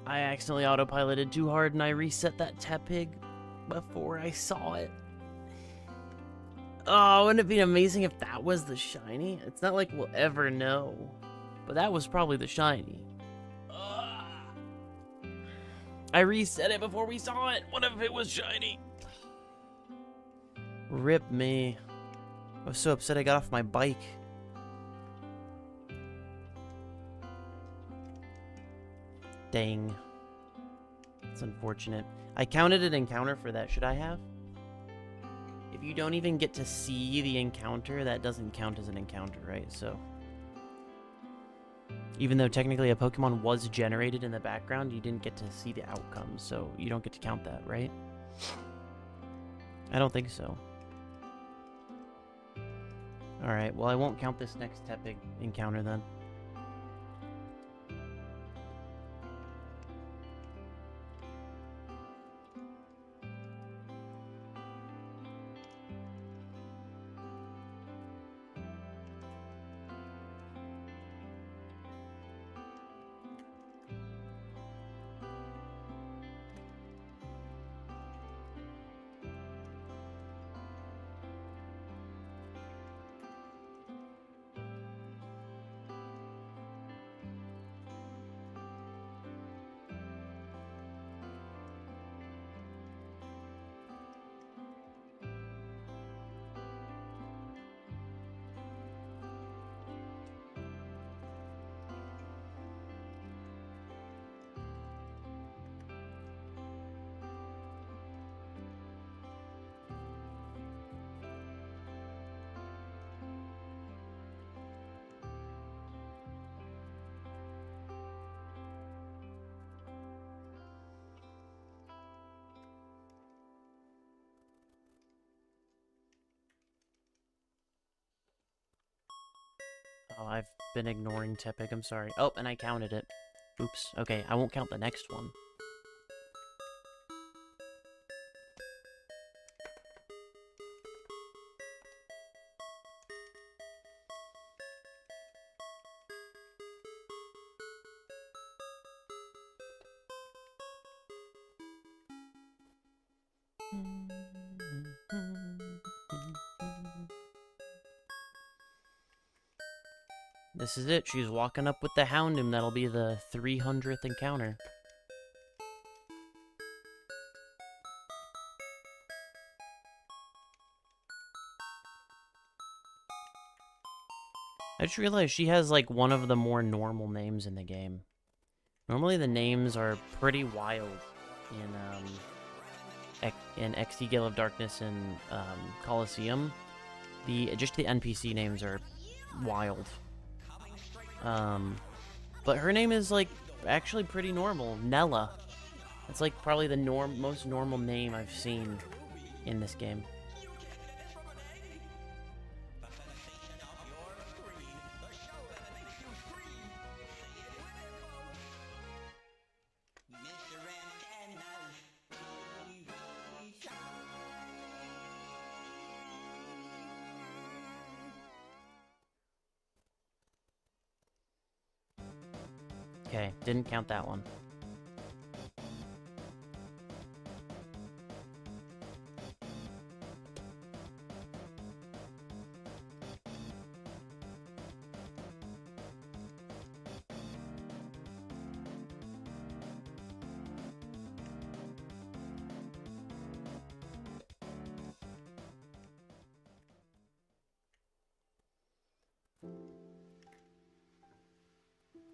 I accidentally autopiloted too hard and I reset that Tepig before I saw it. Oh, wouldn't it be amazing if that was the shiny? It's not like we'll ever know. But that was probably the shiny. I reset it before we saw it. What if it was shiny? Rip me. I was so upset I got off my bike. Dang. It's unfortunate. I counted an encounter for that. Should I have? If you don't even get to see the encounter, that doesn't count as an encounter, right? So, even though technically a Pokemon was generated in the background, you didn't get to see the outcome, so you don't get to count that, right? I don't think so. Alright, well I won't count this next Tepig encounter then. Oh, I've been ignoring Tepig, I'm sorry. Oh, and I counted it. Oops. Okay, I won't count the next one. This is it. She's walking up with the Houndoom. That'll be the 300th encounter. I just realized she has, like, one of the more normal names in the game. Normally the names are pretty wild in XD Gale of Darkness and Coliseum. Just the NPC names are wild. But her name is, like, actually pretty normal. Nella. It's, like, probably the most normal name I've seen in this game. Okay, didn't count that one.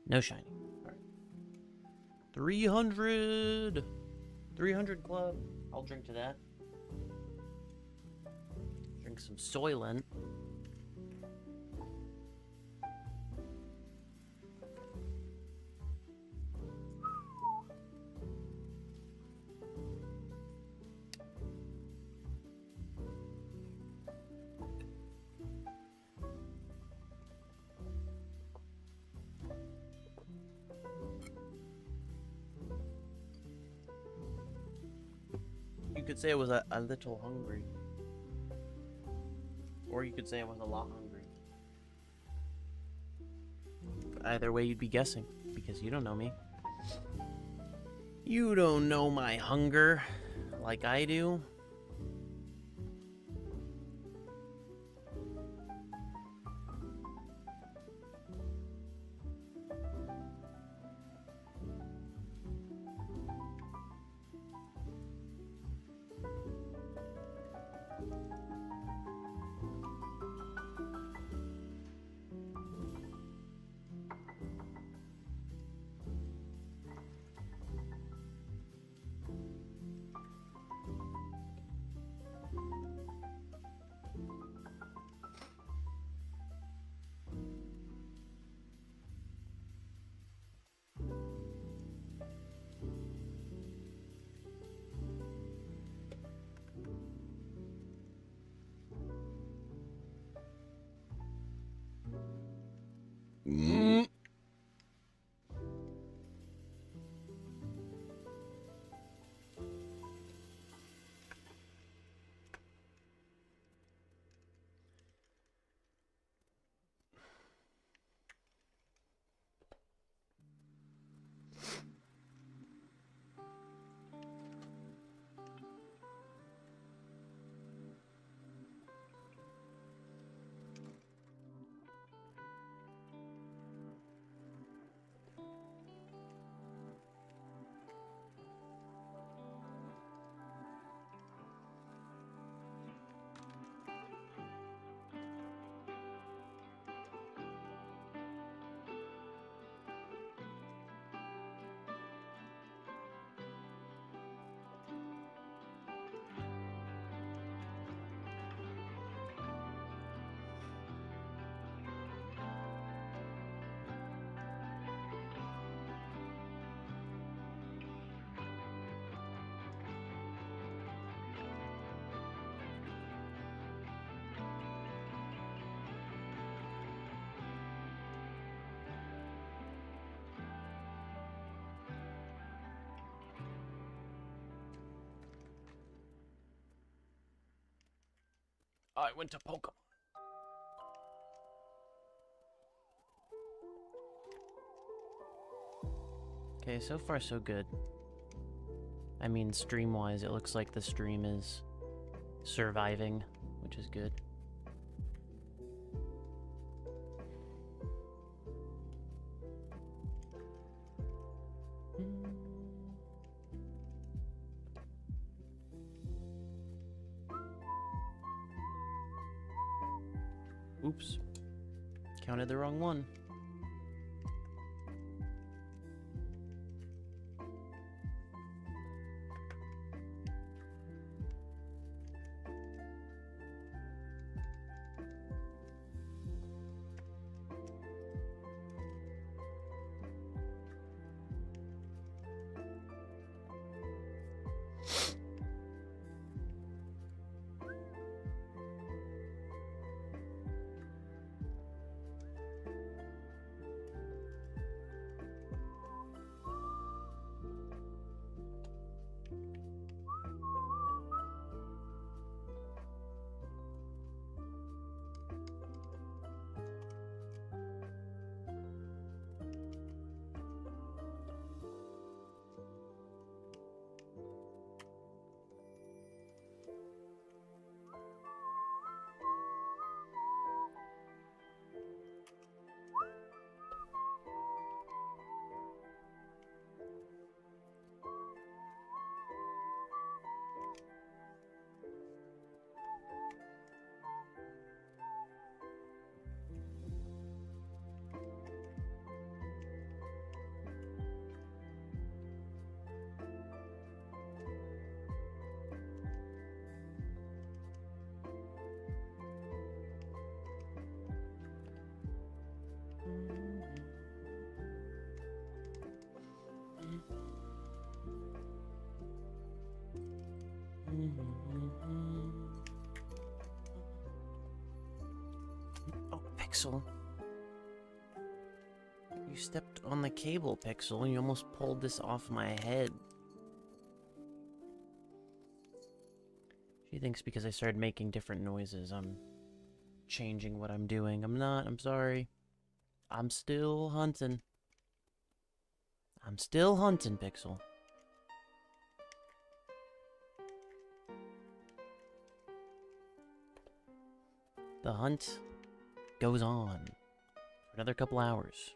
No shiny. Alright. 300! 300 club. I'll drink to that. Drink some Soylent. You could say I was a little hungry. Or you could say I was a lot hungry. But either way, you'd be guessing, because you don't know me. You don't know my hunger like I do. I went to Pokemon. Okay, so far so good. I mean, stream-wise, it looks like the stream is surviving, which is good. Oops. Counted the wrong one. Pixel. You stepped on the cable, Pixel, and you almost pulled this off my head. She thinks because I started making different noises, I'm changing what I'm doing. I'm not, I'm sorry. I'm still hunting. I'm still hunting, Pixel. The hunt goes on for another couple hours.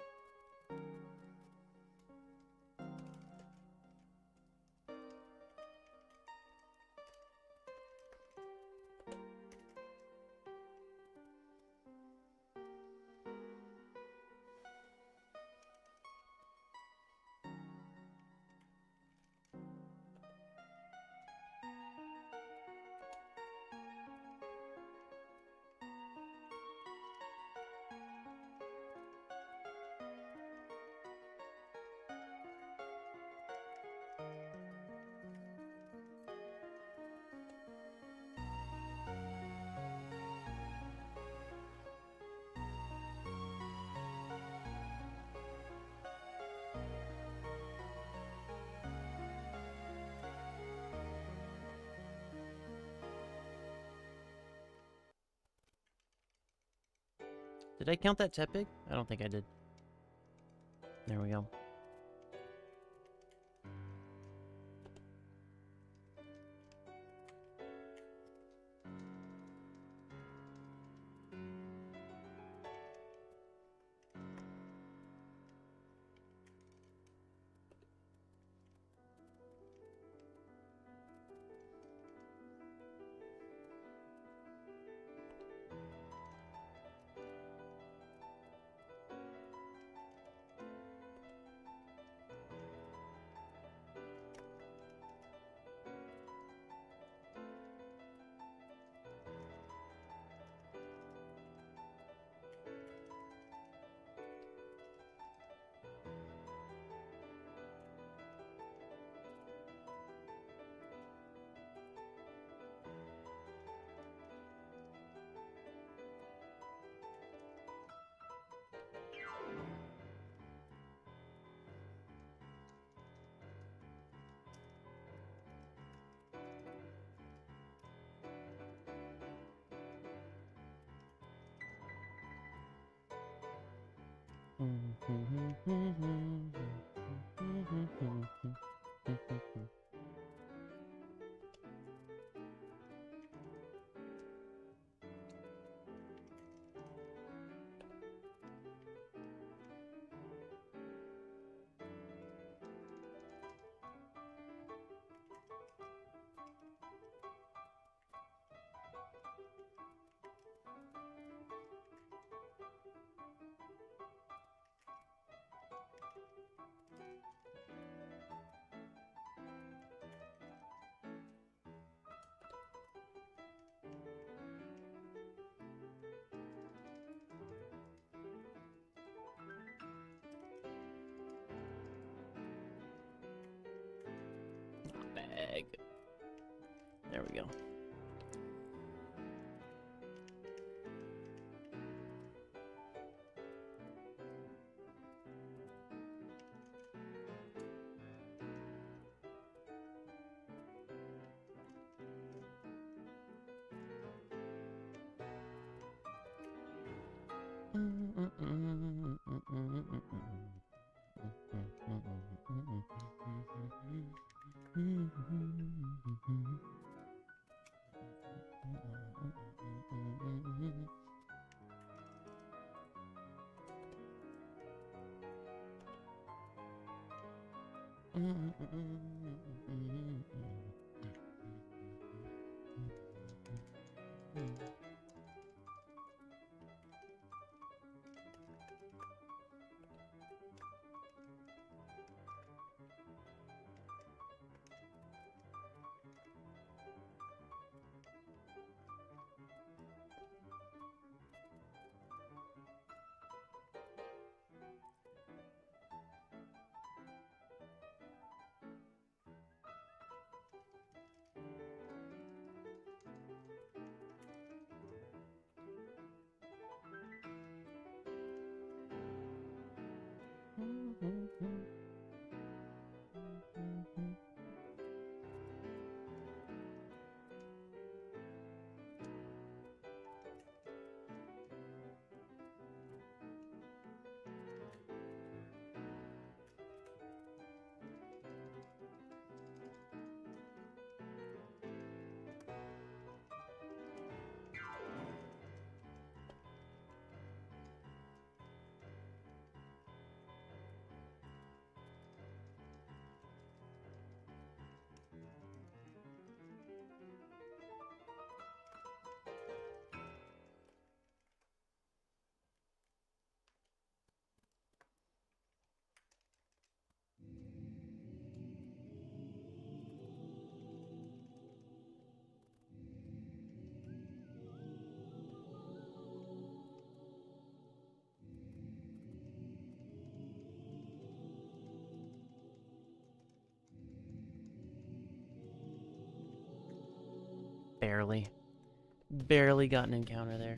Did I count that Tepig? I don't think I did. There we go. Bag. There we go. Barely. Barely got an encounter there.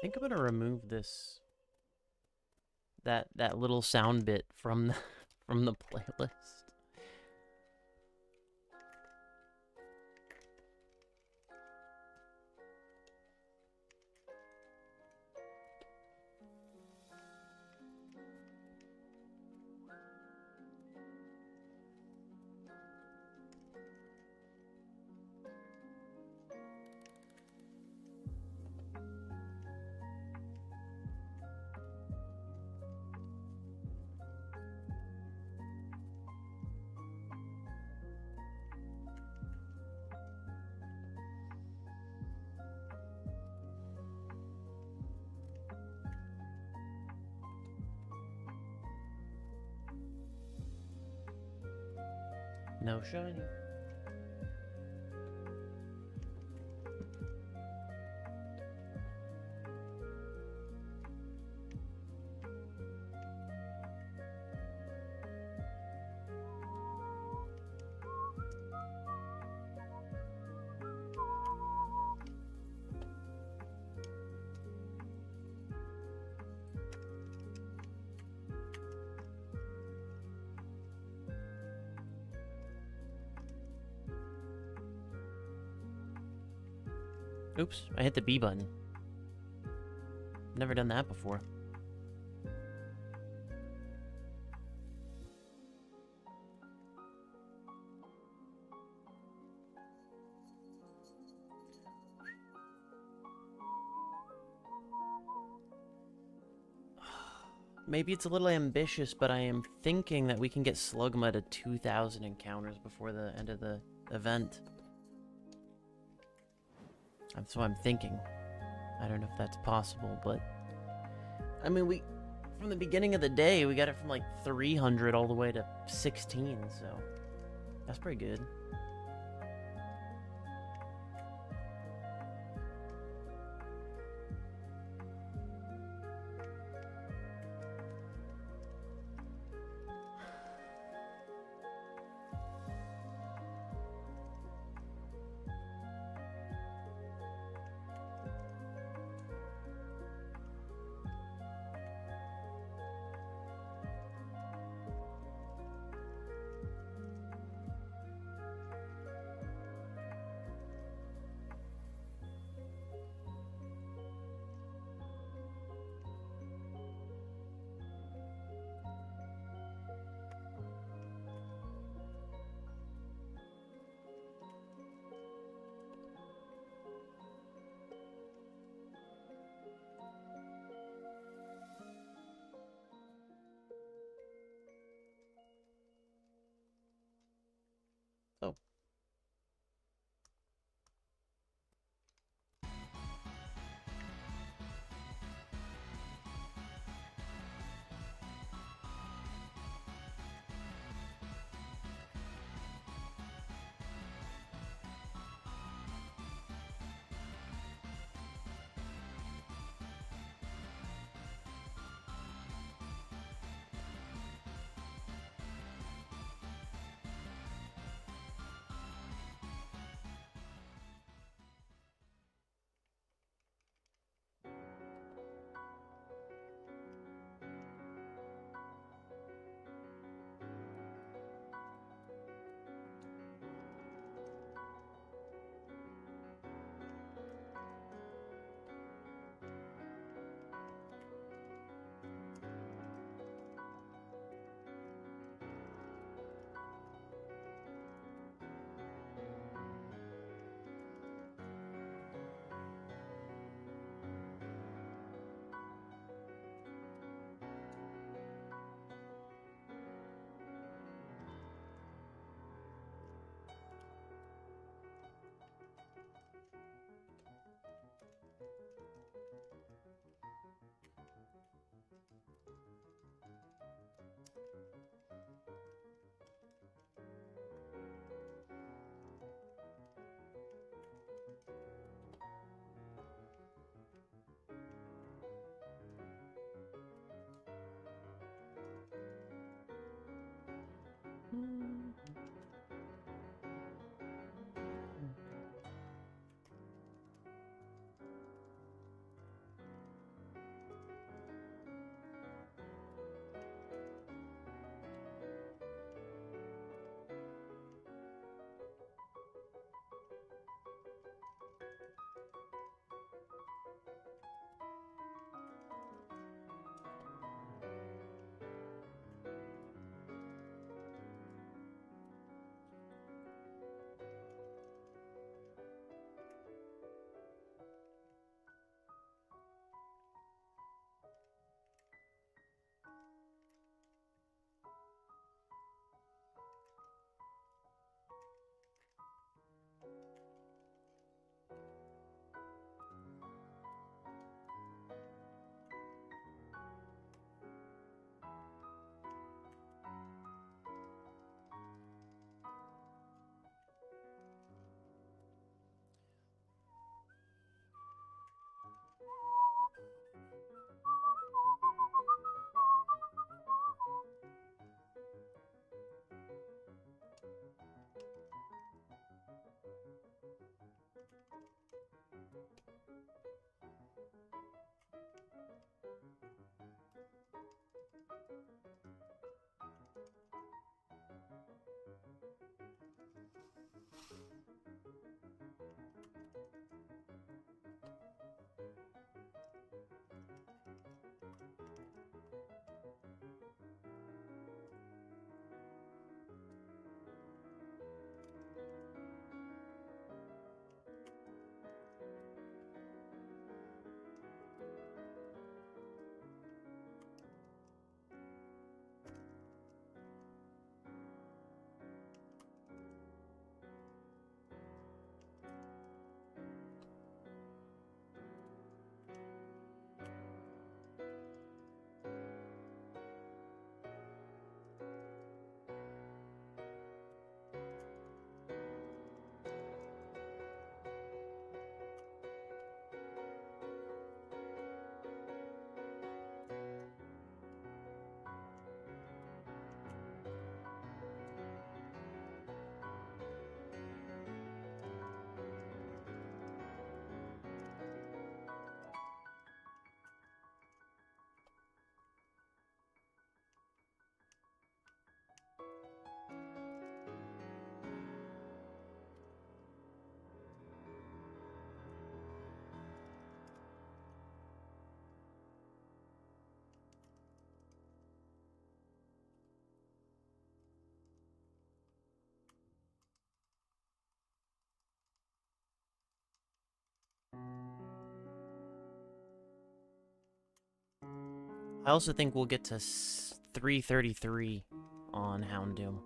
think I'm gonna remove this that little sound bit from the from the playlist. No shiny. Oops, I hit the B button. Never done that before. Maybe it's a little ambitious, but I am thinking that we can get Slugma to 2,000 encounters before the end of the event. So I'm thinking. I don't know if that's possible, but... I mean, from the beginning of the day, we got it from like 300 all the way to 16, so... That's pretty good. I also think we'll get to 333 on Houndoom.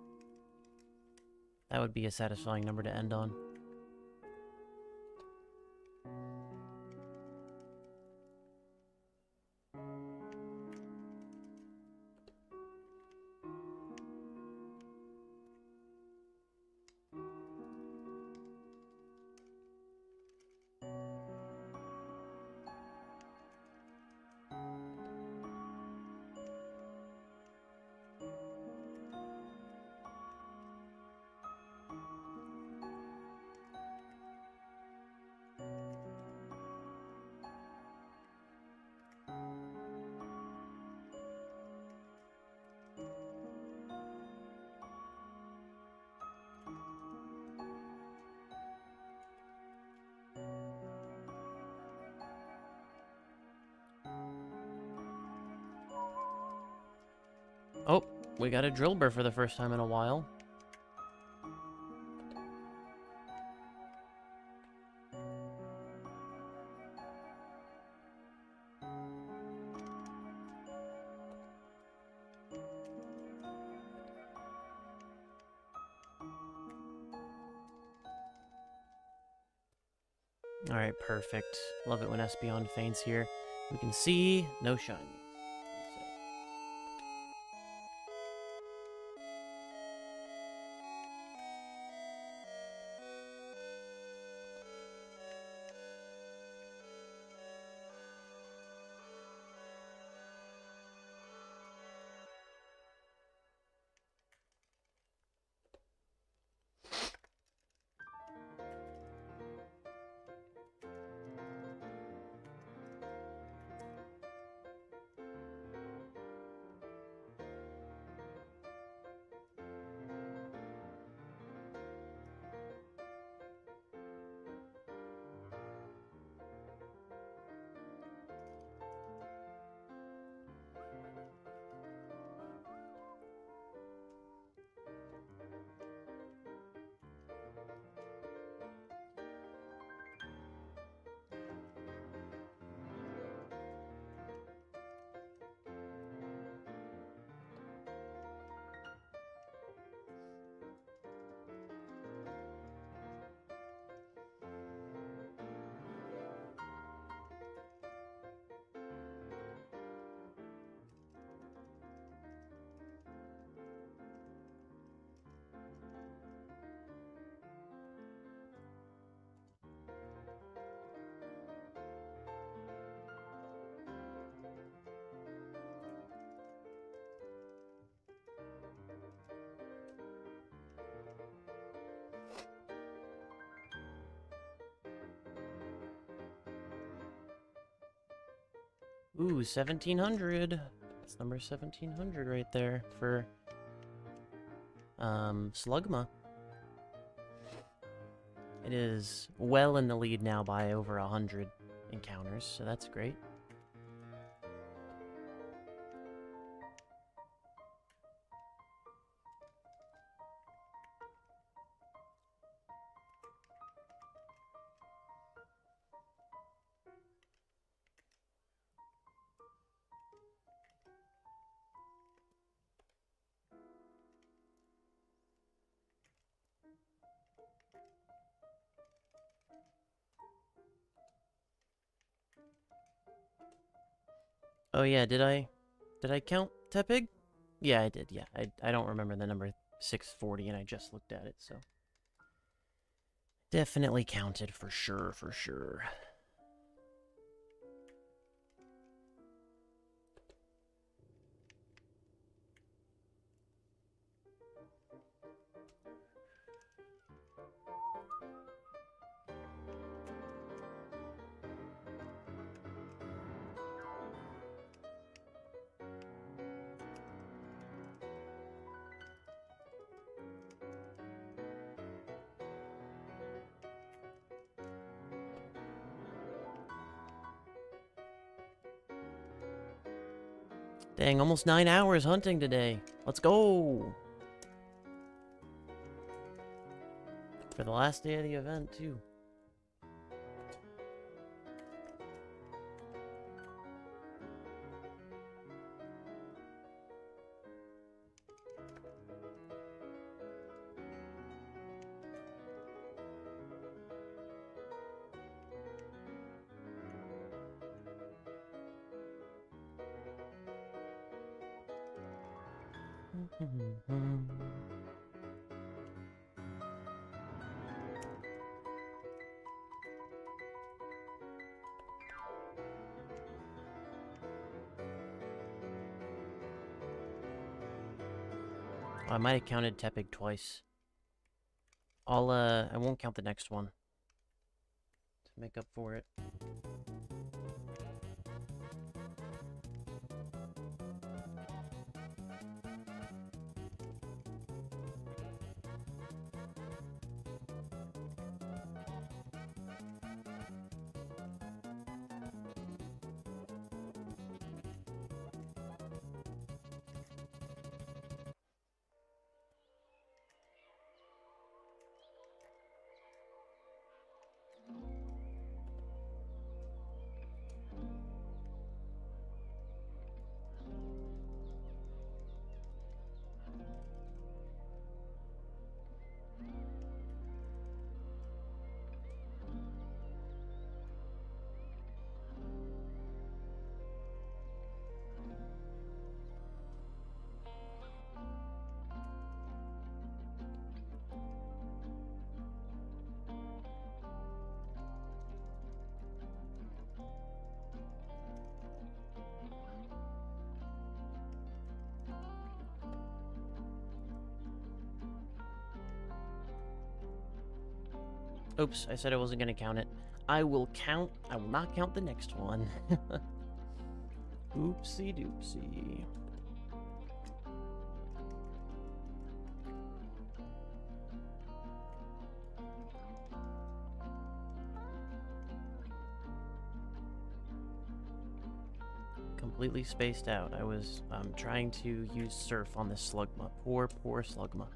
That would be a satisfying number to end on. Oh, we got a Drillbur for the first time in a while. Alright, perfect. Love it when Espeon faints here. We can see no shinies. Ooh, 1700. That's number 1700 right there for Slugma. It is well in the lead now by over 100 encounters, so that's great. Oh yeah, did I count Tepig? Yeah, I did, yeah. I don't remember the number 640 and I just looked at it, so. Definitely counted for sure, for sure. Dang, almost 9 hours hunting today. Let's go! For the last day of the event, too. I might have counted Tepig twice. I won't count the next one to make up for it. Oops, I said I wasn't gonna count it. I will not count the next one. Oopsie doopsie. Completely spaced out. I was trying to use surf on this Slugma. Poor Slugma.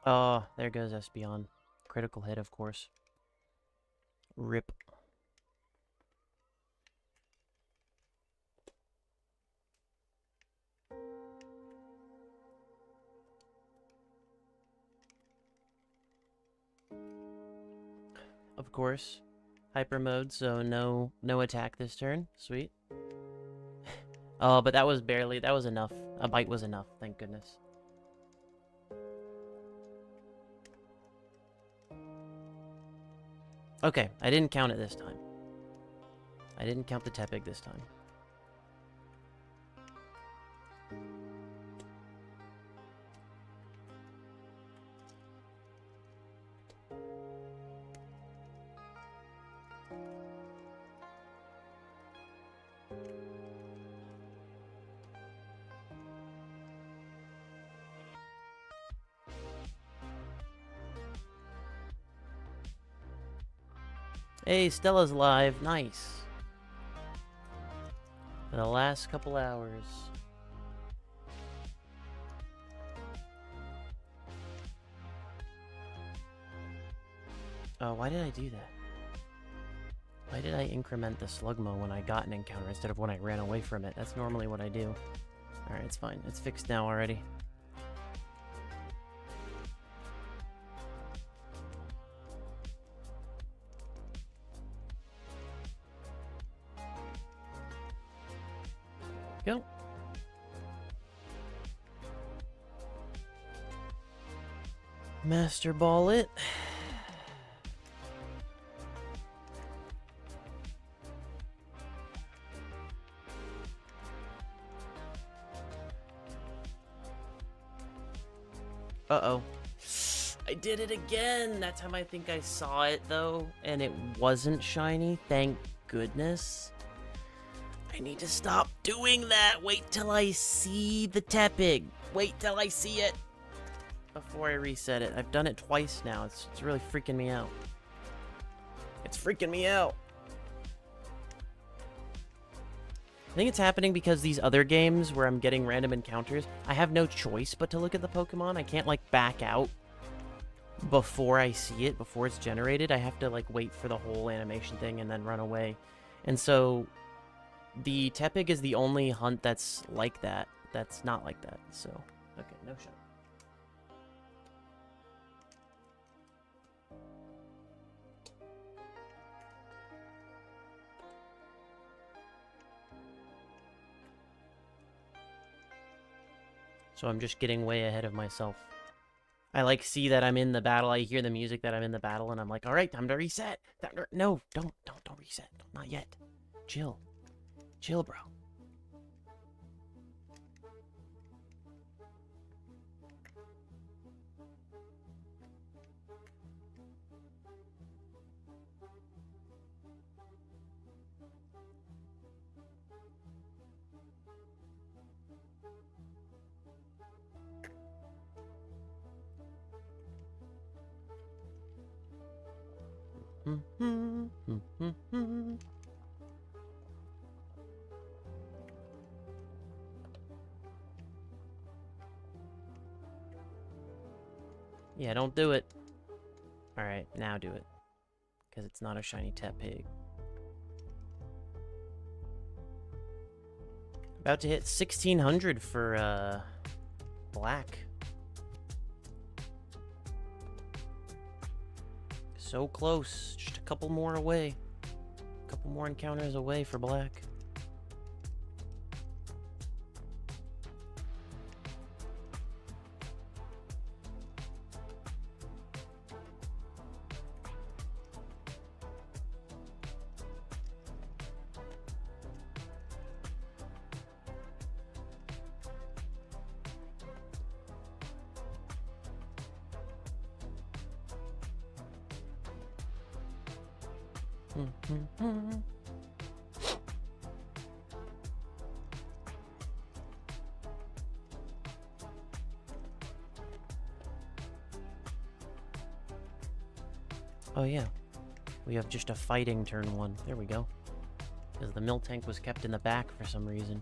Oh, there goes Espeon. Critical hit, of course. Rip. Of course. Hyper mode, so no attack this turn. Sweet. Oh, but that was enough. A bite was enough, thank goodness. Okay, I didn't count it this time. I didn't count the Tepig this time. Hey, Stella's live. Nice. For the last couple hours. Oh, why did I do that? Why did I increment the Slugma when I got an encounter instead of when I ran away from it? That's normally what I do. Alright, it's fine. It's fixed now already. Go. Master Ball it. Uh-oh. I did it again! That time I think I saw it, though, and it wasn't shiny. Thank goodness. I need to stop doing that! Wait till I see the Tepig! Wait till I see it! Before I reset it. I've done it twice now. It's really freaking me out. It's freaking me out. I think it's happening because these other games where I'm getting random encounters, I have no choice but to look at the Pokemon. I can't, like, back out before I see it, before it's generated. I have to, like, wait for the whole animation thing and then run away. And so the Tepig is the only hunt that's like that. That's not like that. So, okay, no shot. So I'm just getting way ahead of myself. I, like, see that I'm in the battle. I hear the music that I'm in the battle, and I'm like, all right, time to reset. No, don't reset. Not yet. Chill. Chill, bro. Yeah, don't do it. Alright, now do it. Because it's not a shiny Tepig. About to hit 1600 for, black. So close. Just a couple more away. A couple more encounters away for black. Oh yeah, we have just a fighting turn 1. There we go. Because the Miltank was kept in the back for some reason.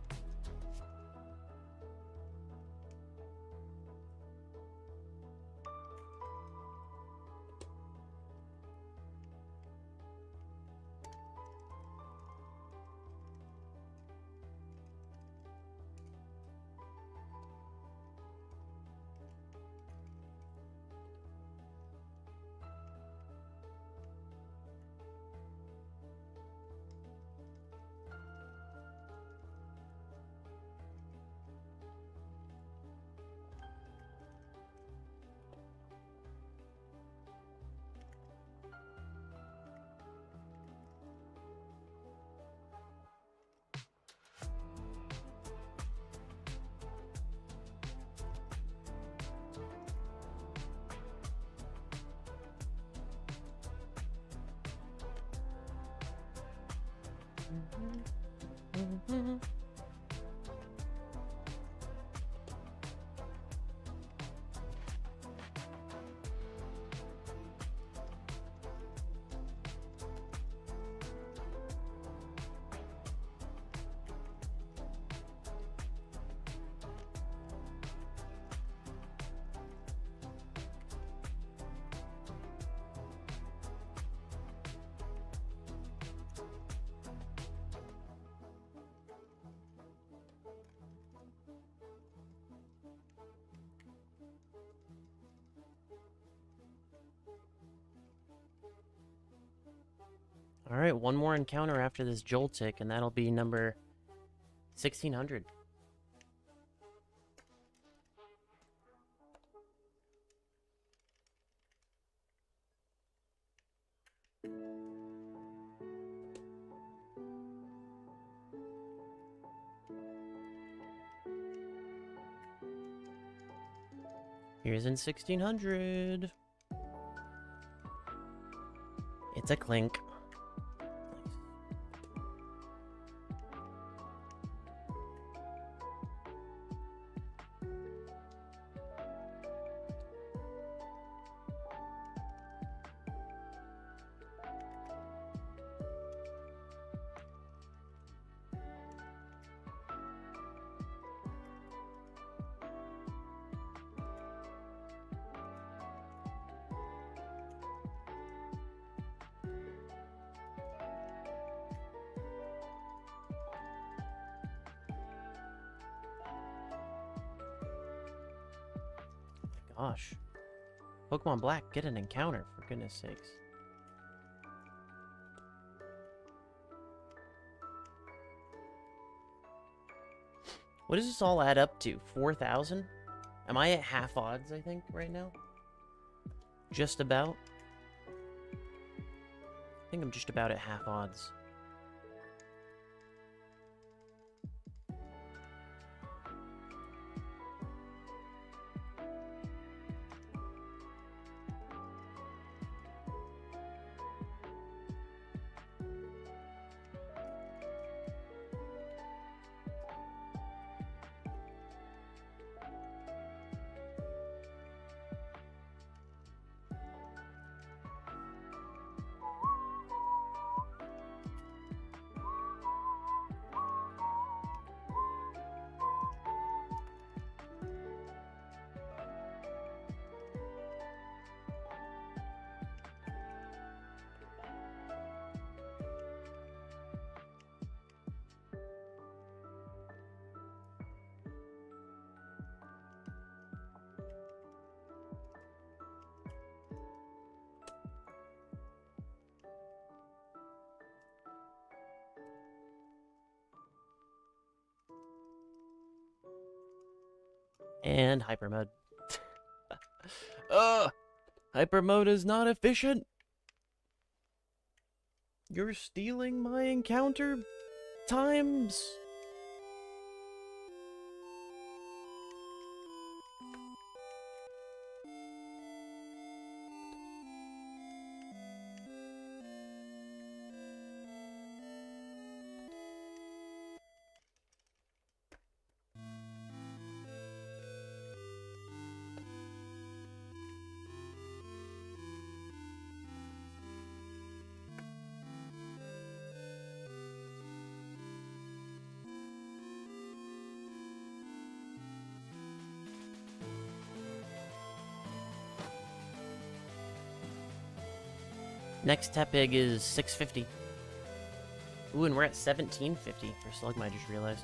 Alright, one more encounter after this Joltik, and that'll be number 1600. Here's in 1600. It's a Clink. gosh. Pokemon Black, get an encounter, for goodness sakes. What does this all add up to? 4,000? Am I at half odds, I think, right now? Just about? I think I'm just about at half odds. And hyper mode. Hyper mode is not efficient. You're stealing my encounter times. Next Tepig is 650. Ooh, and we're at 1750 for Slugma, I just realized.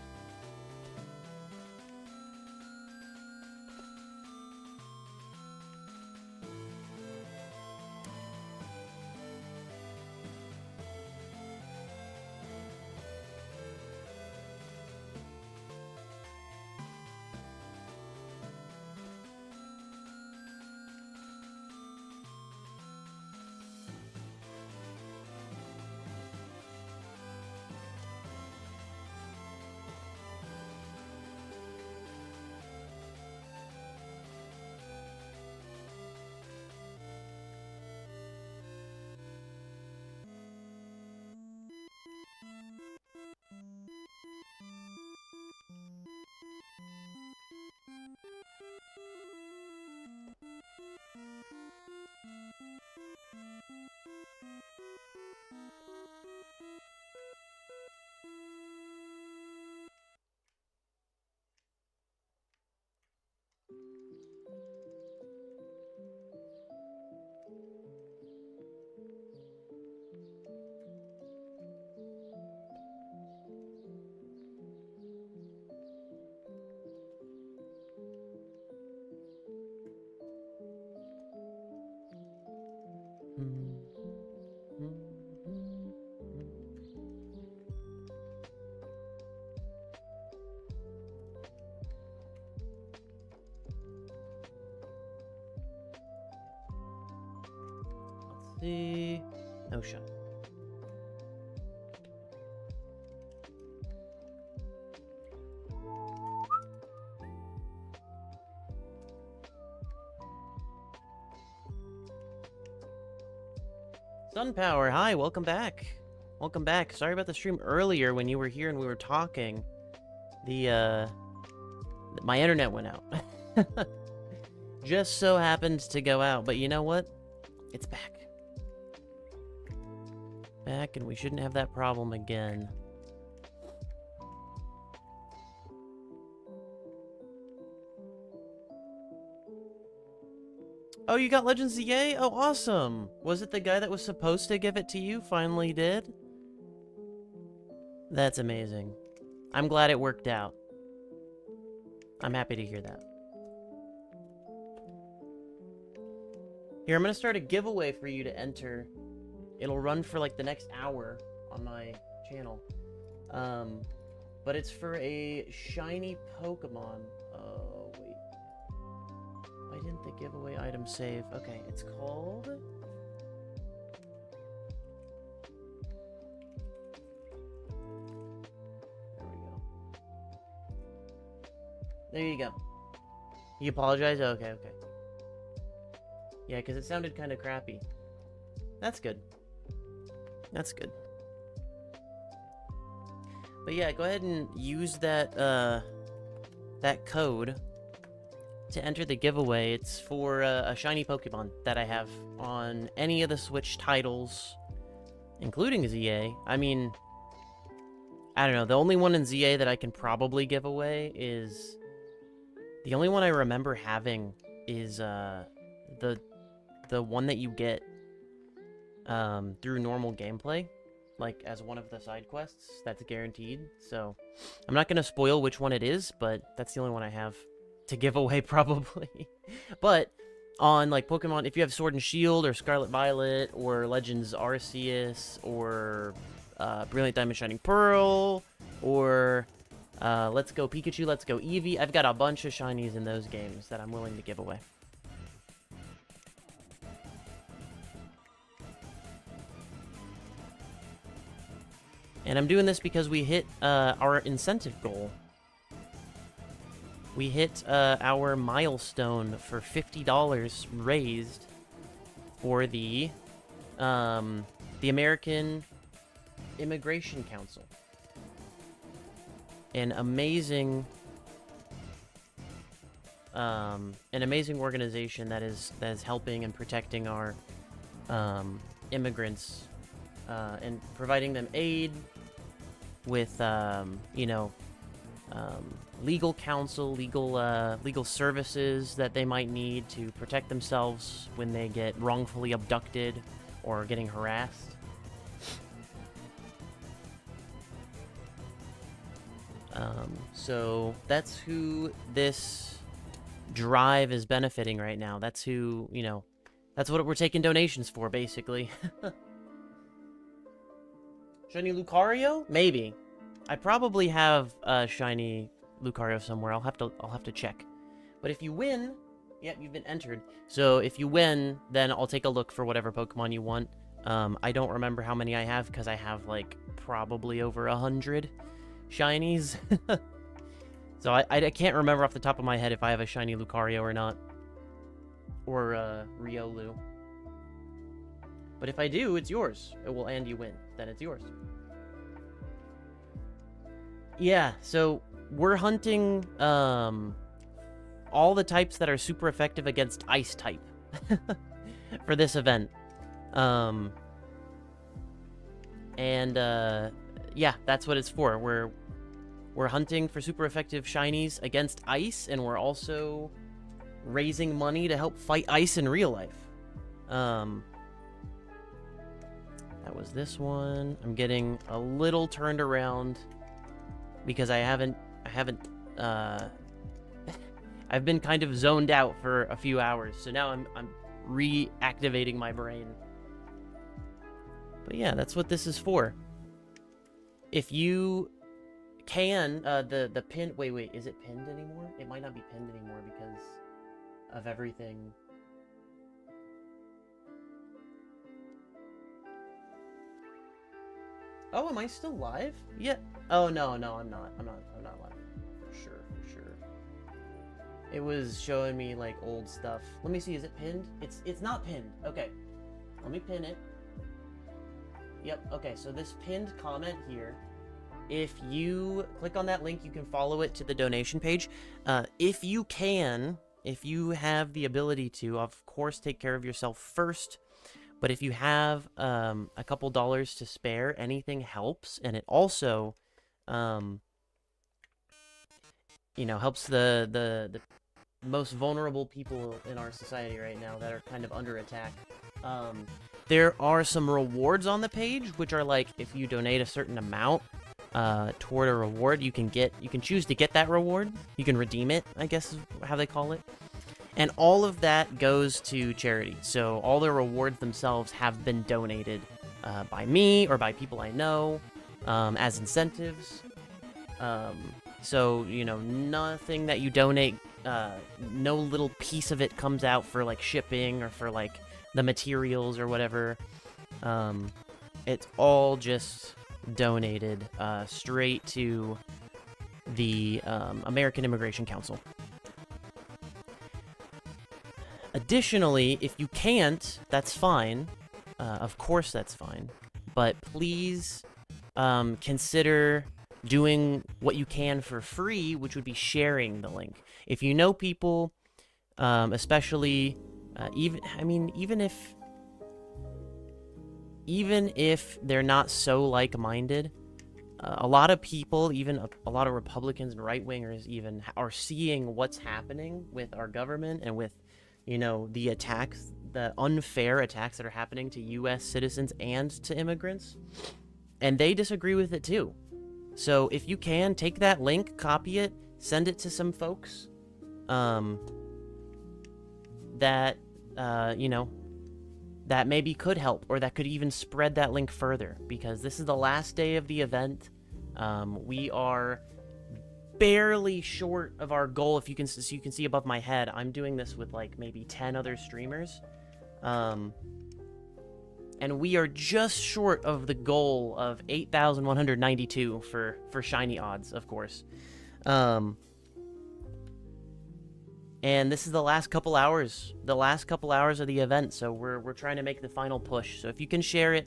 Let's see. No shot. Sunpower, hi, welcome back. Welcome back. Sorry about the stream earlier when you were here and we were talking. My internet went out. Just so happens to go out, but you know what? It's back. Back, and we shouldn't have that problem again. Oh, you got Legends ZA? Oh, awesome! Was it the guy that was supposed to give it to you finally did? That's amazing. I'm glad it worked out. I'm happy to hear that. Here, I'm gonna start a giveaway for you to enter. It'll run for like the next hour on my channel. But it's for a shiny Pokemon. Oh, wait. Why didn't the giveaway item save? Okay, it's called... There we go. There you go. You apologize? Okay, okay. Yeah, because it sounded kind of crappy. That's good. That's good. But yeah, go ahead and use that that code to enter the giveaway. It's for a shiny Pokemon that I have on any of the Switch titles, including ZA. I mean, I don't know. The only one in ZA that I can probably give away is... The only one I remember having is the one that you get through normal gameplay, like as one of the side quests that's guaranteed. So I'm not gonna spoil which one it is, but that's the only one I have to give away probably. But on like Pokemon, if you have Sword and Shield or Scarlet Violet or Legends Arceus or Brilliant Diamond Shining Pearl or Let's Go Pikachu, Let's Go Eevee, I've got a bunch of shinies in those games that I'm willing to give away. And I'm doing this because we hit our incentive goal. We hit our milestone for $50 raised for the American Immigration Council. An amazing organization that is helping and protecting our immigrants and providing them aid with legal counsel, legal services that they might need to protect themselves when they get wrongfully abducted or getting harassed. So that's who this drive is benefiting right now. That's who, that's what we're taking donations for, basically. Shiny Lucario? Maybe. I probably have a shiny Lucario somewhere. I'll have to check. But if you win, yeah, you've been entered. So if you win, then I'll take a look for whatever Pokemon you want. I don't remember how many I have because I have like probably over 100 shinies. So I can't remember off the top of my head if I have a shiny Lucario or not. Or Riolu. But if I do, it's yours. And you win. Then it's yours. Yeah, so we're hunting all the types that are super effective against Ice type for this event. Yeah, that's what it's for. We're hunting for super effective shinies against Ice, and we're also raising money to help fight Ice in real life. That was this one. I'm getting a little turned around because I've been kind of zoned out for a few hours, so now I'm reactivating my brain. But yeah, that's what this is for. If you can, the pin... Wait, is it pinned anymore? It might not be pinned anymore because of everything. Oh, am I still live? Yeah. Oh, no, I'm not. I'm not live. For sure. It was showing me, like, old stuff. Let me see, is it pinned? It's not pinned. Okay. Let me pin it. Yep, okay, so this pinned comment here, if you click on that link, you can follow it to the donation page. If you have the ability to, of course, take care of yourself first. But if you have a couple dollars to spare, anything helps, and it also, helps the most vulnerable people in our society right now that are kind of under attack. There are some rewards on the page, which are like if you donate a certain amount toward a reward, you can choose to get that reward. You can redeem it, I guess is how they call it. And all of that goes to charity. So all the rewards themselves have been donated by me or by people I know as incentives. So, you know, nothing that you donate, no little piece of it comes out for, like, shipping or for, like, the materials or whatever. It's all just donated straight to the American Immigration Council. Additionally, if you can't, that's fine. Of course that's fine. But please consider doing what you can for free, which would be sharing the link. If you know people, especially, even if they're not so like-minded, a lot of people, even a lot of Republicans and right-wingers even, are seeing what's happening with our government and with, you know, the attacks, the unfair attacks that are happening to U.S. citizens and to immigrants, and they disagree with it too. So if you can, take that link, copy it, send it to some folks that, you know, that maybe could help, or that could even spread that link further, because this is the last day of the event. We are barely short of our goal. If you can, so you can see above my head, I'm doing this with like maybe 10 other streamers. And we are just short of the goal of 8,192 for shiny odds, of course. And this is the last couple hours of the event, so we're trying to make the final push. So if you can share it,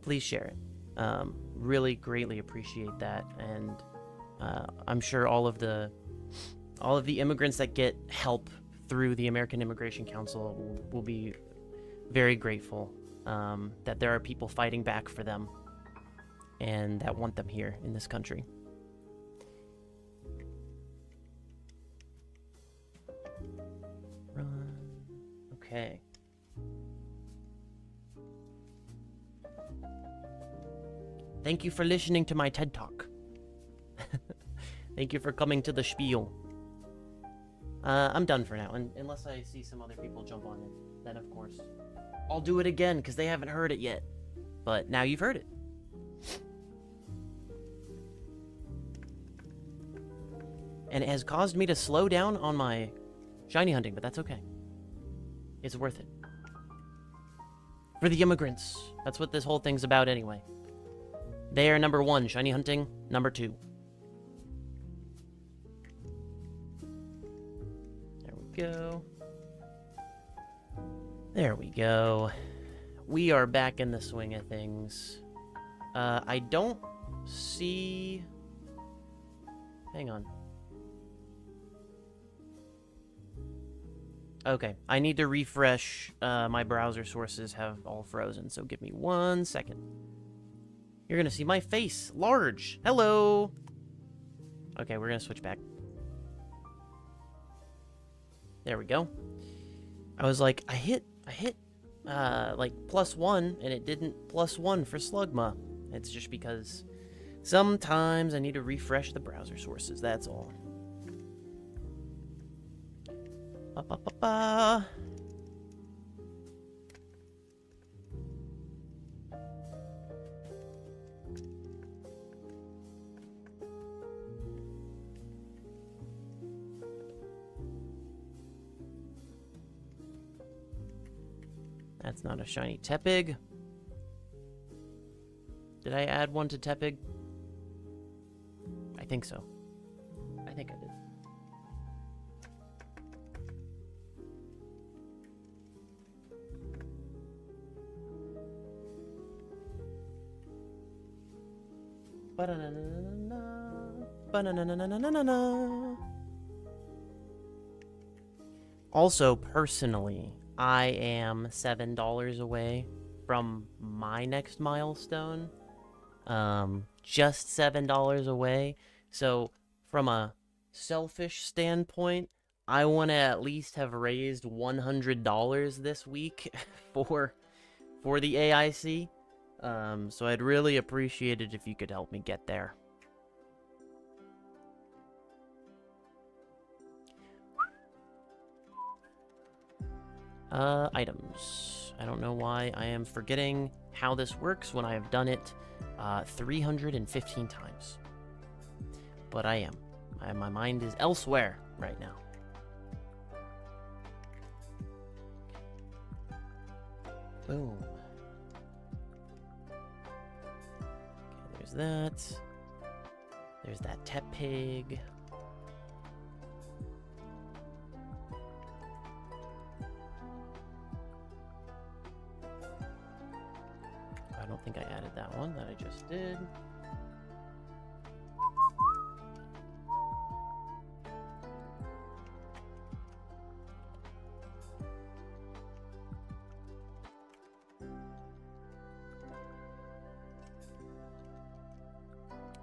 please share it. Really greatly appreciate that, and I'm sure all of the immigrants that get help through the American Immigration Council will be very grateful that there are people fighting back for them and that want them here in this country. Run. Okay. Thank you for listening to my TED Talk. Thank you for coming to the spiel. I'm done for now, unless I see some other people jump on it. Then, of course, I'll do it again, because they haven't heard it yet. But now you've heard it. And it has caused me to slow down on my shiny hunting, but that's okay. It's worth it. For the immigrants. That's what this whole thing's about anyway. They are number 1, shiny hunting, number 2. There we go. There we go. We are back in the swing of things. I don't see... Hang on. Okay, I need to refresh. My browser sources have all frozen, so give me 1 second. You're gonna see my face, large. Hello. Okay, we're gonna switch back. There we go. I was like, I hit, like +1, and it didn't +1 for Slugma. It's just because sometimes I need to refresh the browser sources, that's all. Ba-ba-ba-ba. That's not a shiny Tepig. Did I add one to Tepig? I think so. I think I did. Ba-da-na-na-na-na. Ba-na-na-na-na-na-na. Also, personally, I am $7 away from my next milestone. Just $7 away. So, from a selfish standpoint, I want to at least have raised $100 this week for the AIC. So I'd really appreciate it if you could help me get there. Items. I don't know why I am forgetting how this works when I have done it 315 times. But I am. My mind is elsewhere right now. Boom. Okay, there's that. There's that Tep Pig. I don't think I added that one that I just did.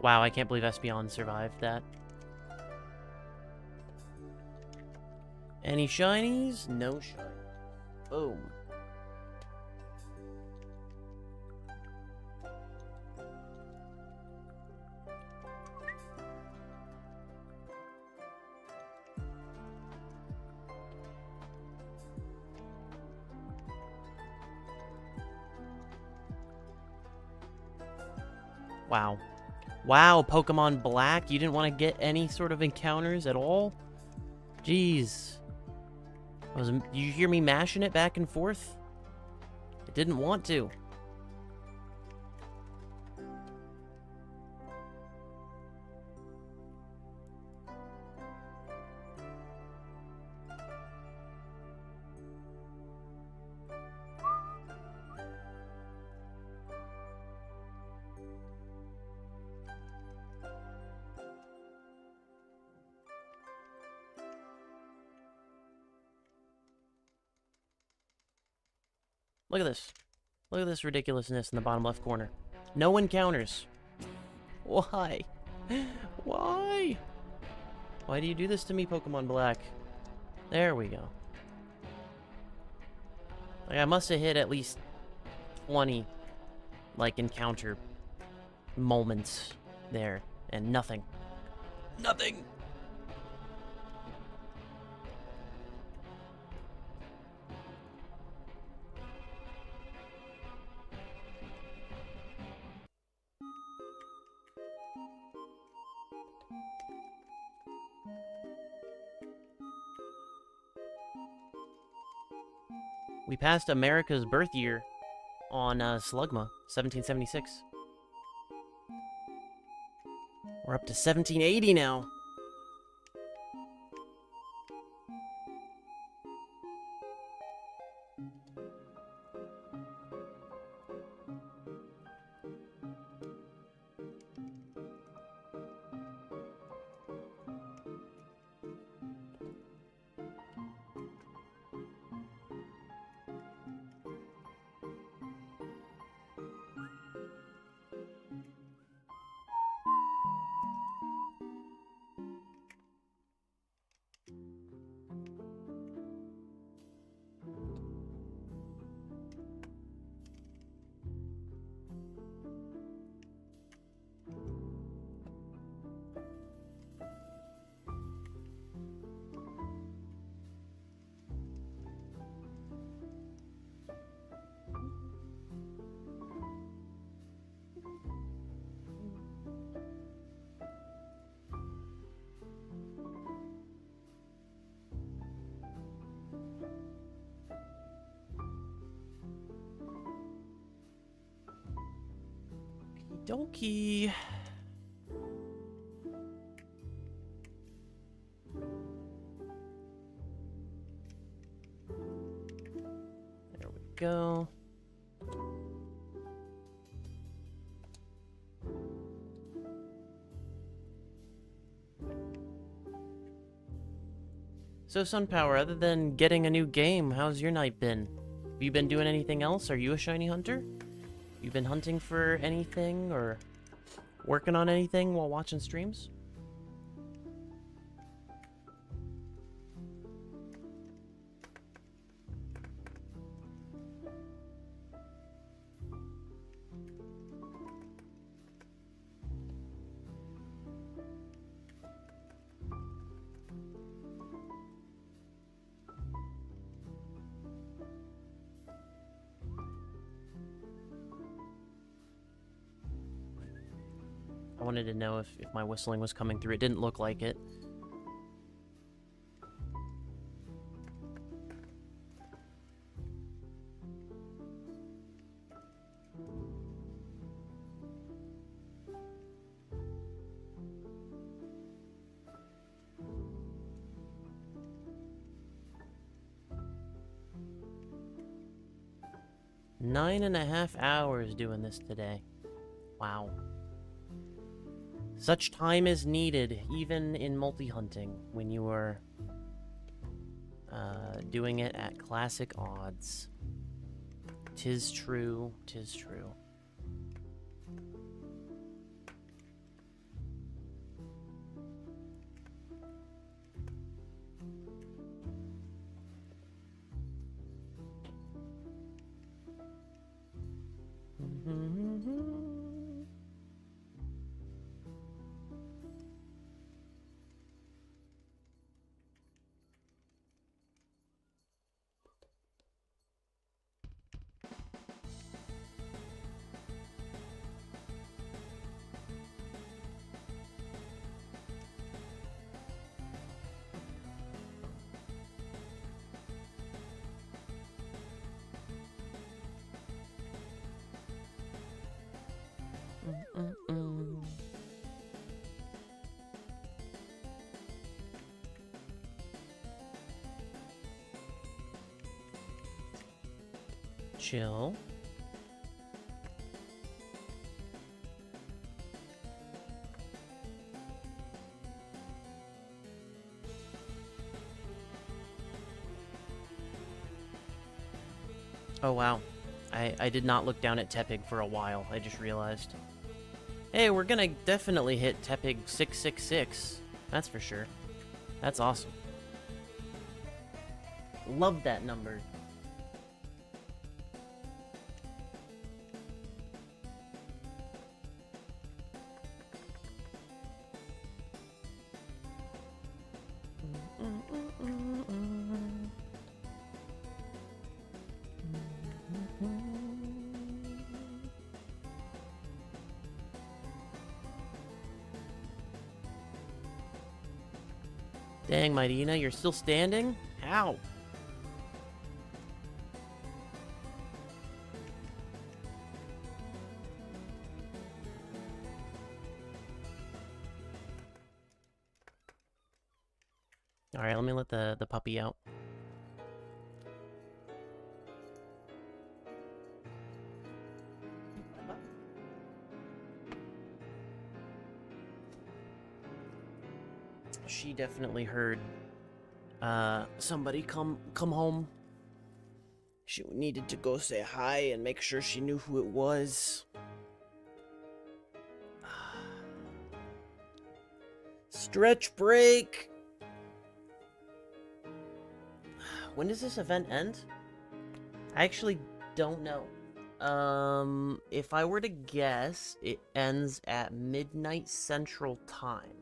Wow, I can't believe Espeon survived that. Any shinies? No shinies. Boom. Wow. Wow, Pokemon Black, you didn't want to get any sort of encounters at all? Jeez. Did you hear me mashing it back and forth? I didn't want to. Look at this. Look at this ridiculousness in the bottom left corner. No encounters. Why? Why? Why do you do this to me, Pokemon Black? There we go. Like, I must have hit at least 20, like, encounter moments there, and nothing. Nothing! We passed America's birth year on Slugma, 1776. We're up to 1780 now. Donkey. There we go. So, Sunpower, other than getting a new game, how's your night been? Have you been doing anything else? Are you a shiny hunter? You been hunting for anything or working on anything while watching streams? wanted to know if my whistling was coming through. It didn't look like it. Nine and a half hours doing this today. Wow. Such time is needed, even in multi-hunting, when you are doing it at classic odds. 'Tis true, 'tis true. Chill. Oh wow. I did not look down at Tepig for a while. I just realized. Hey, we're gonna definitely hit Tepig 666. That's for sure. That's awesome. Love that number. Dang, Mightina, you're still standing? How? Alright, let me let the puppy out. She definitely heard somebody come home. She needed to go say hi and make sure she knew who it was. Stretch break. When does this event end? I actually don't know. If I were to guess, it ends at midnight Central Time,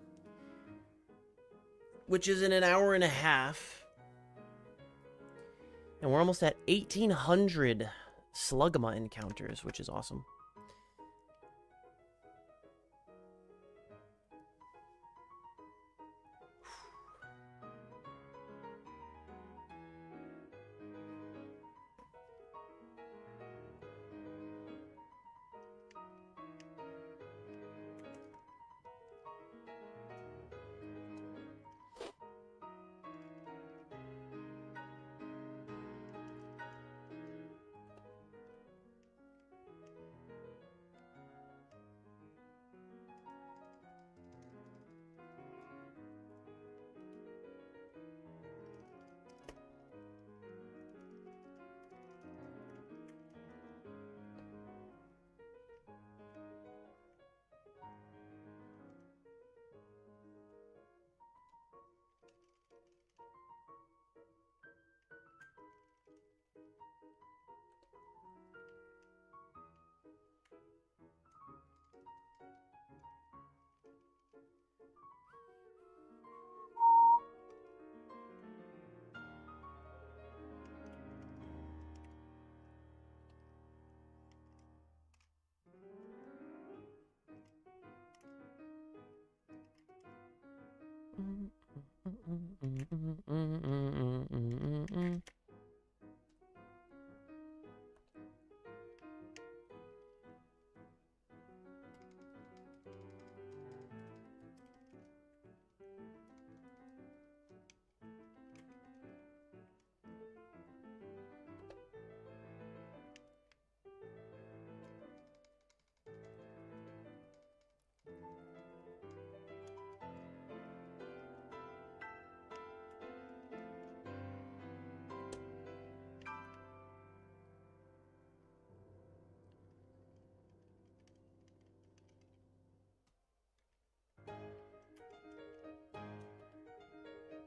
which is in an hour and a half. And we're almost at 1,800 Slugma encounters, which is awesome.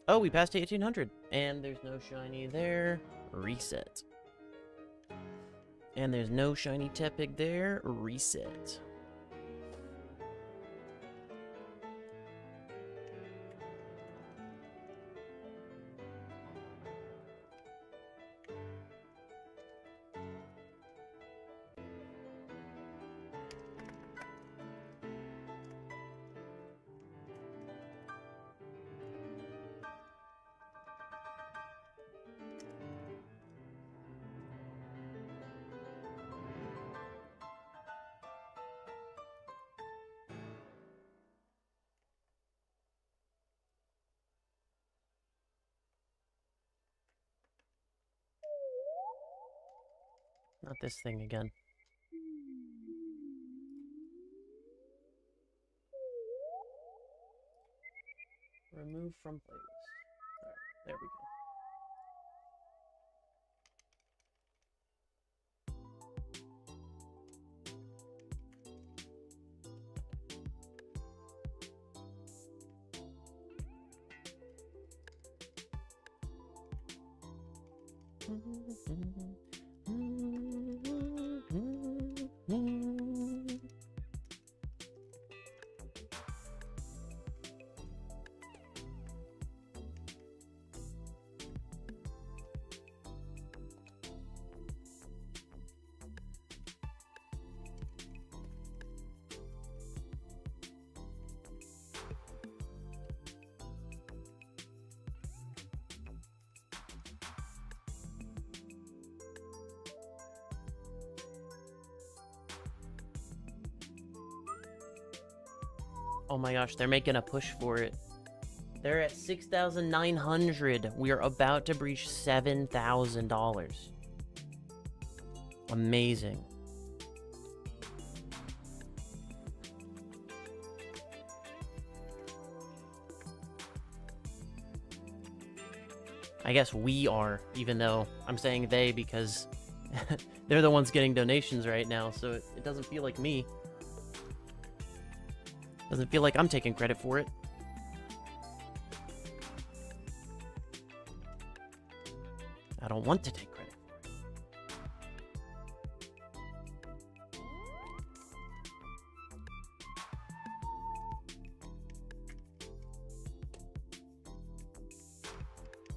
Oh, we passed 1800. And there's no shiny there. Reset. And there's no shiny Tepig there. Reset. Not this thing again. Remove from playlist. Alright, there we go. Oh my gosh, they're making a push for it. They're at 6,900. We are about to breach $7,000. Amazing. I guess we are, even though I'm saying they because they're the ones getting donations right now, so it doesn't feel like me. Doesn't feel like I'm taking credit for it. I don't want to take credit for it.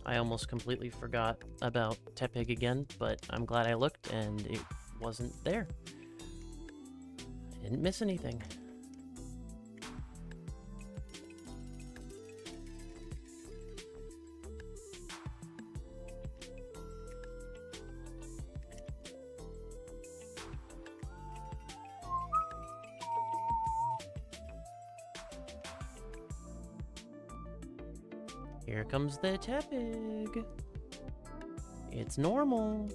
I almost completely forgot about Tepig again, but I'm glad I looked and it wasn't there. I didn't miss anything. Here comes the Tepig. It's normal.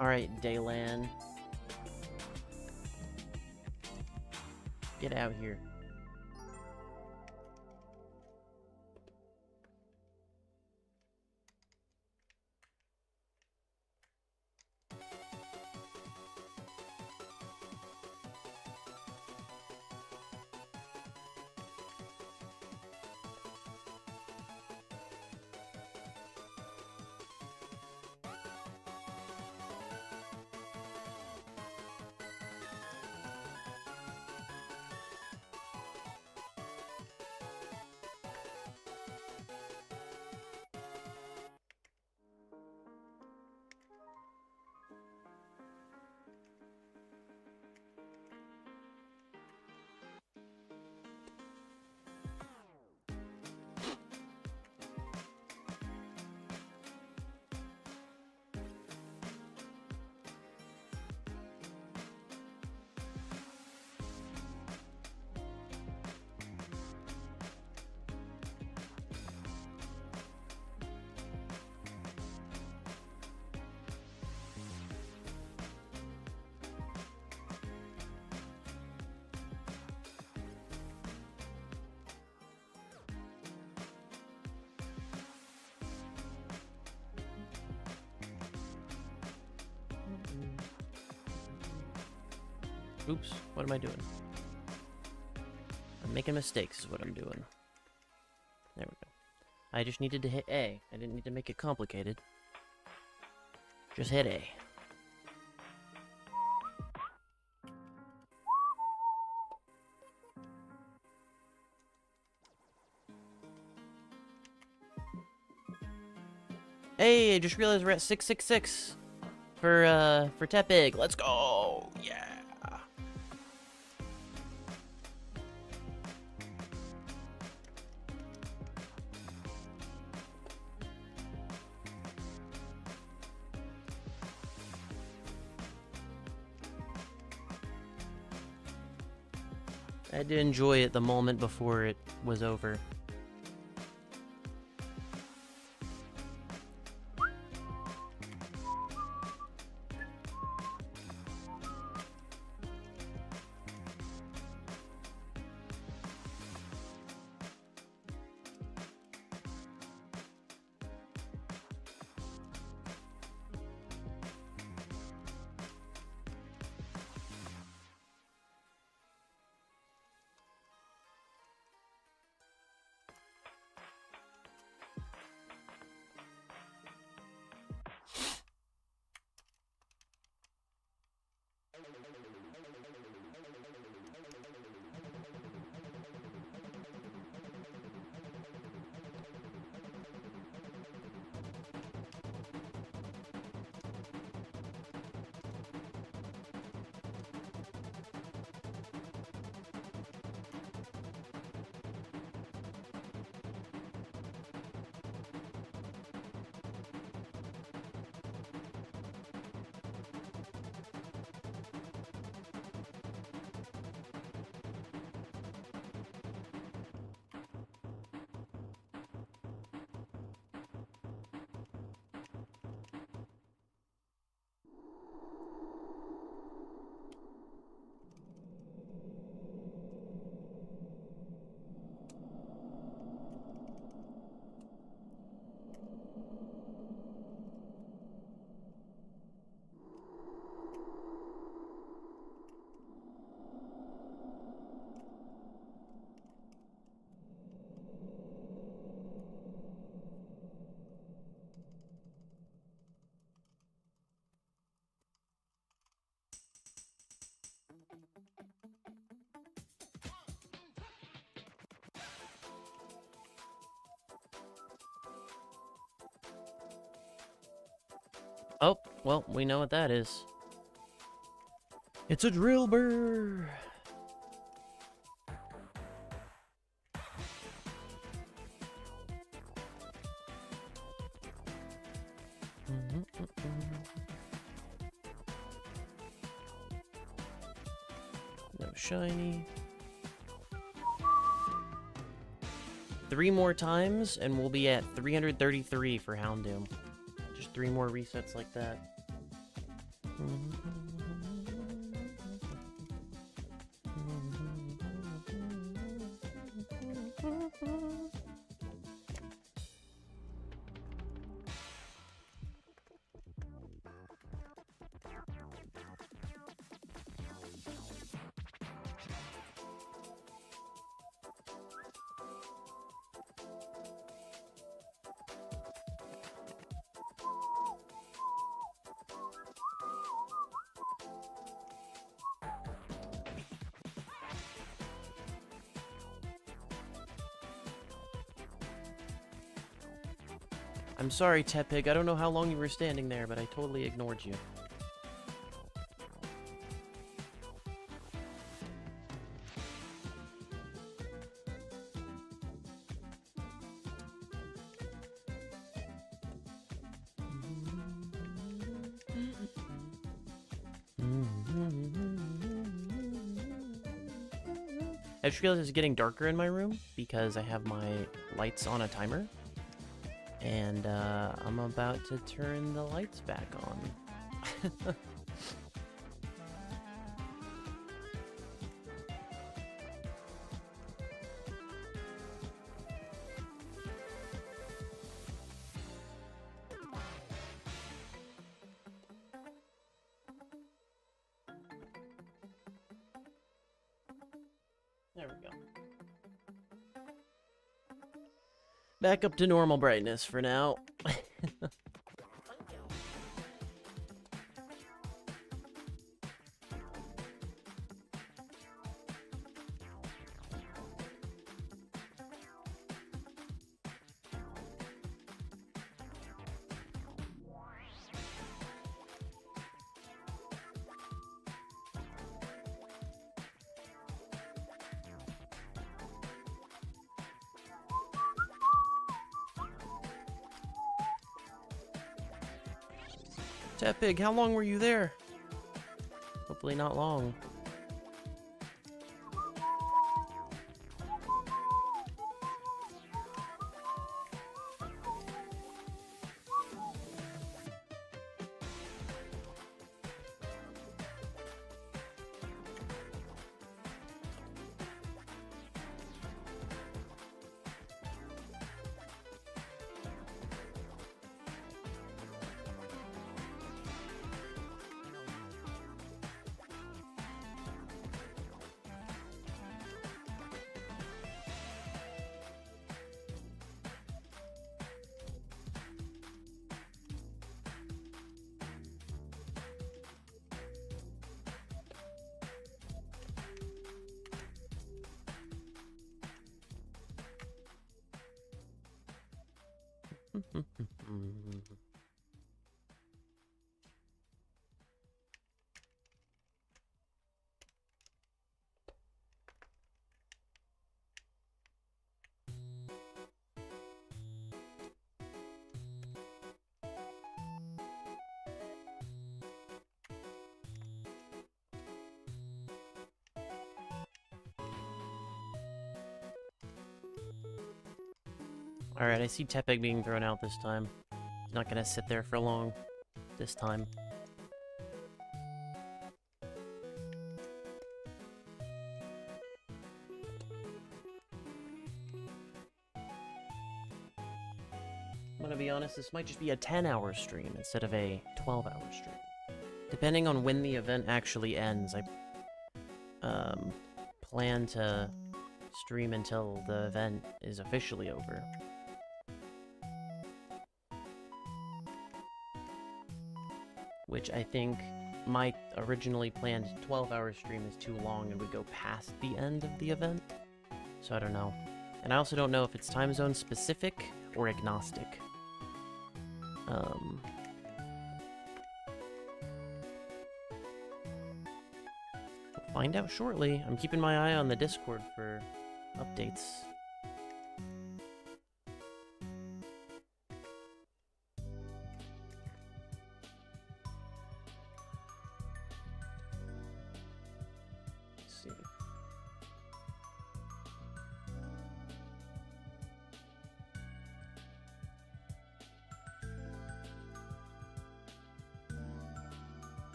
Alright, Daylan. Get out here. Oops, what am I doing? I'm making mistakes is what I'm doing. There we go. I just needed to hit A. I didn't need to make it complicated. Just hit A. Hey, I just realized we're at 666 for Tepig. Let's go! Yeah! I had to enjoy it the moment before it was over. Oh, well, we know what that is. It's a drill burr! No shiny. 3 more times, and we'll be at 333 for Houndoom. Just 3 more resets like that. I'm sorry, Tepig. I don't know how long you were standing there, but I totally ignored you. I just realized it's getting darker in my room because I have my lights on a timer. And I'm about to turn the lights back on. There we go. Back up to normal brightness for now. Tepig, how long were you there? Hopefully not long. Alright, I see Tepig being thrown out this time. He's not gonna sit there for long this time. I'm gonna be honest, this might just be a 10-hour stream instead of a 12-hour stream. Depending on when the event actually ends, I plan to stream until the event is officially over. Which I think my originally planned 12-hour stream is too long and would go past the end of the event. So I don't know. And I also don't know if it's time zone specific or agnostic. We'll find out shortly. I'm keeping my eye on the Discord for updates.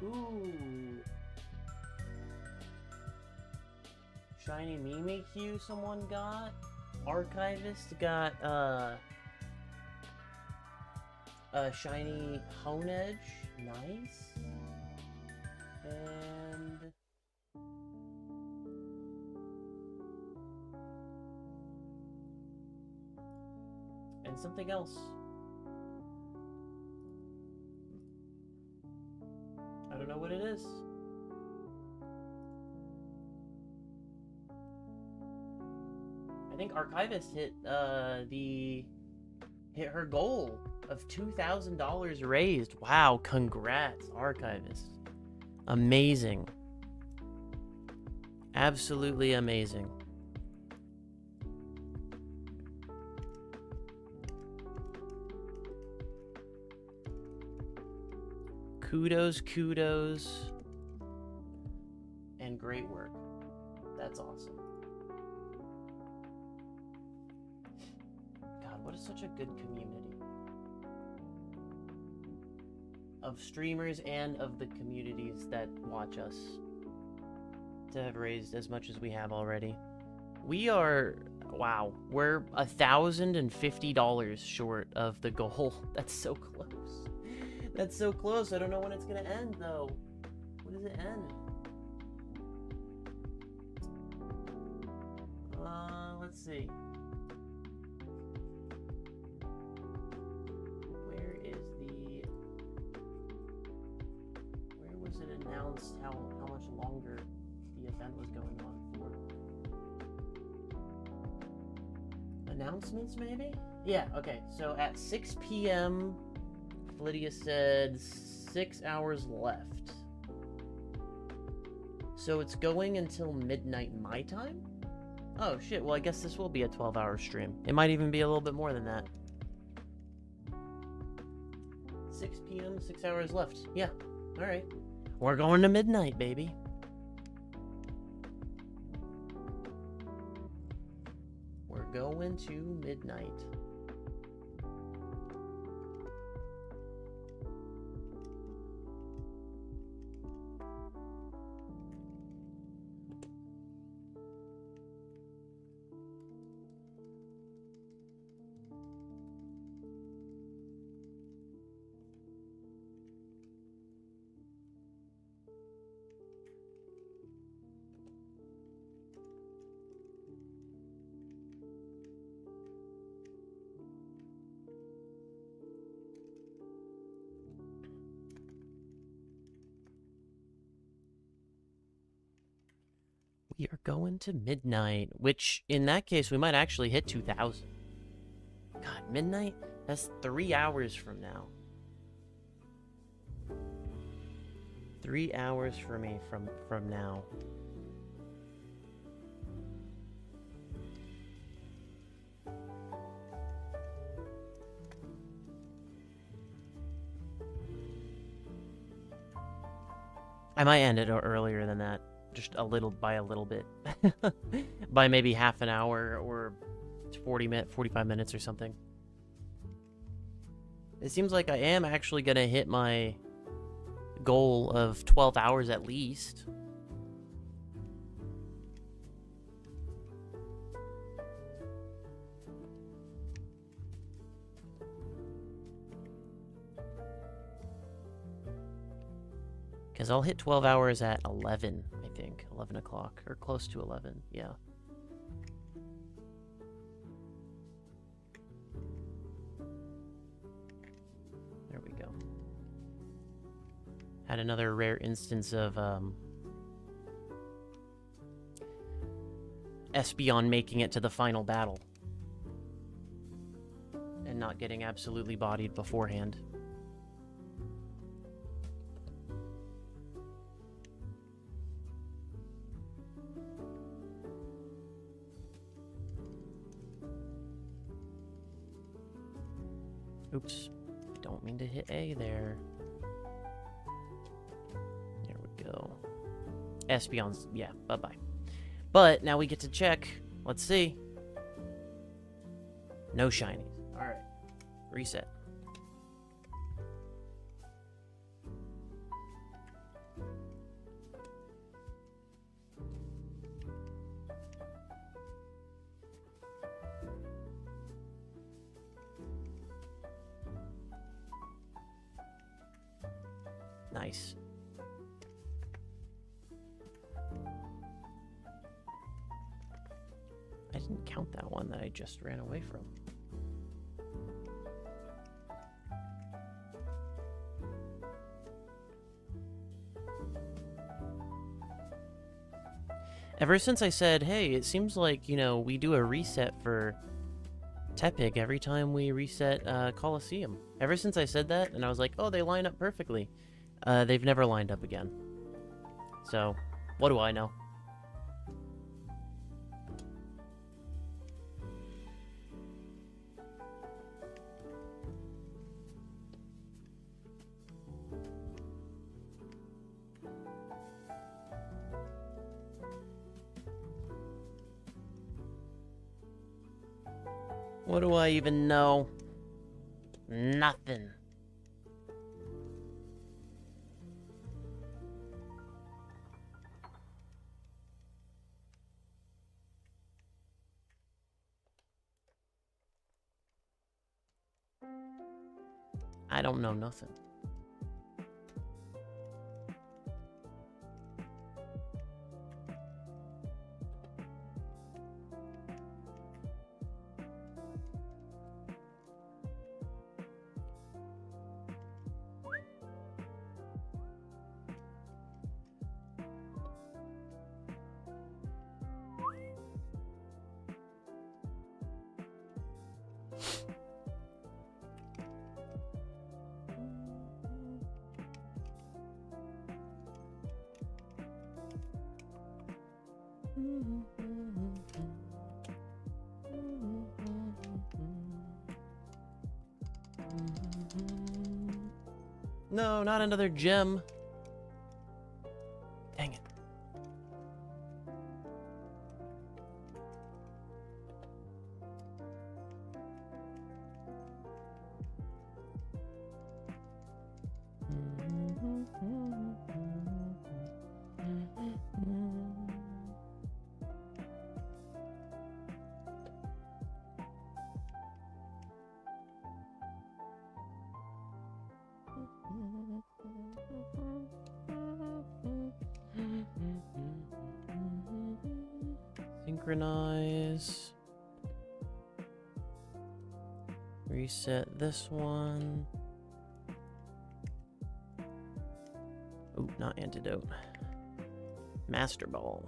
Ooh. Shiny Mimikyu someone got. Archivist got, shiny Honedge. Nice. And something else. I don't know what it is. I think Archivist hit her goal of $2,000 raised. Wow, congrats, Archivist. Amazing. Absolutely amazing. Kudos, and great work. That's awesome. God, what is such a good community of streamers and of the communities that watch us to have raised as much as we have already. We are, wow, we're $1,050 short of the goal. That's so close. That's so close. I don't know when it's gonna end, though. When does it end? Let's see. Where was it announced how much longer the event was going on for? Announcements, maybe? Yeah, okay. So at 6 p.m., Lydia said 6 hours left. So it's going until midnight my time? Oh, shit. Well, I guess this will be a 12-hour stream. It might even be a little bit more than that. 6 p.m., 6 hours left. Yeah. All right. We're going to midnight, baby. We're going to midnight. We are going to midnight, which in that case, we might actually hit 2,000. God, midnight? That's 3 hours from now. 3 hours for me from now. I might end it earlier than that. Just a little bit. By maybe half an hour or 45 minutes or something. It seems like I am actually going to hit my goal of 12 hours at least. Because I'll hit 12 hours at 11, I think. 11 o'clock, or close to 11, yeah. There we go. Had another rare instance of Espeon making it to the final battle. And not getting absolutely bodied beforehand. Oops, don't mean to hit A there. There we go. Espeon's, yeah, bye-bye. But now we get to check. Let's see. No shinies. Alright. Reset. Nice. I didn't count that one that I just ran away from. Ever since I said, hey, it seems like, you know, we do a reset for Tepig every time we reset Coliseum. Ever since I said that, and I was like, oh, they line up perfectly. They've never lined up again. So, what do I know? What do I even know? Nothing. I don't know nothing. No, not another gem. Dang it. Synchronize. Reset this one. Oh, not antidote. Master Ball.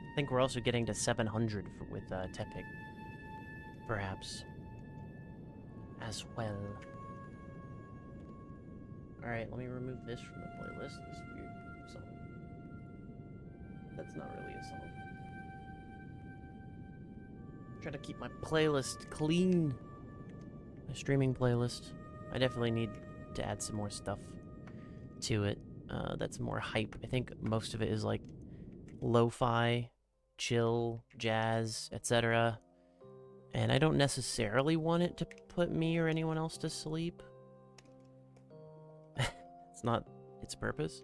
I think we're also getting to 700 with Tepig, perhaps, as well. Alright, let me remove this from the playlist, this weird song. That's not really a song. Try to keep my playlist clean. My streaming playlist. I definitely need to add some more stuff to it. That's more hype. I think most of it is like lo-fi, chill, jazz, etc. And I don't necessarily want it to put me or anyone else to sleep. It's not its purpose.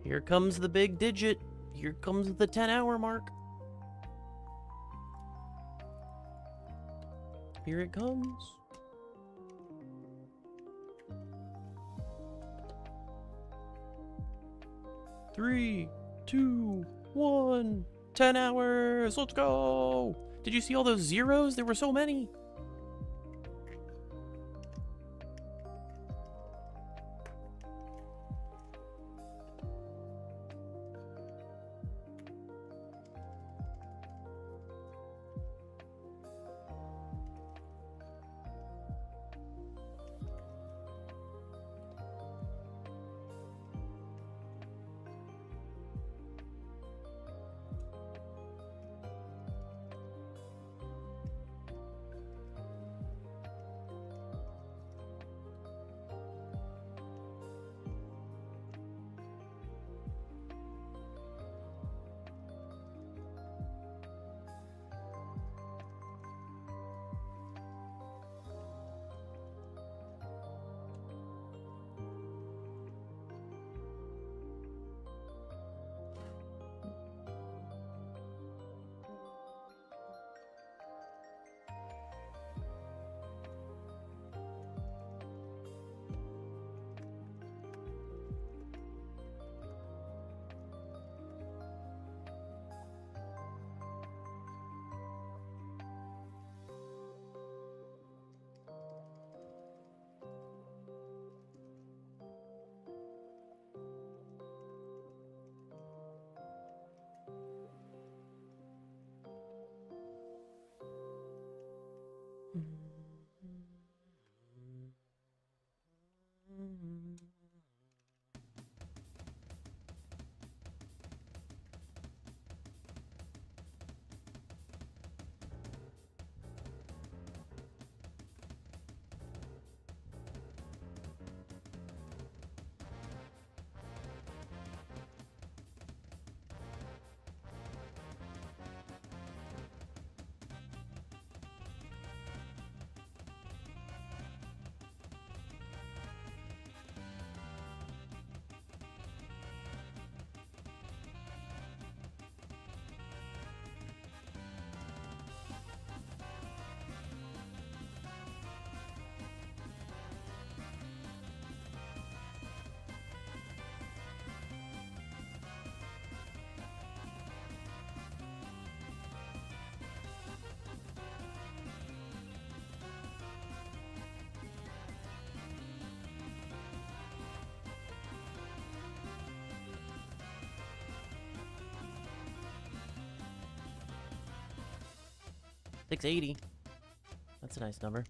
Here comes the big digit. Here comes the 10-hour mark. Here it comes. Three, 2, 1. 10 hours. Let's go. Did you see all those zeros? There were so many. 680. That's a nice number.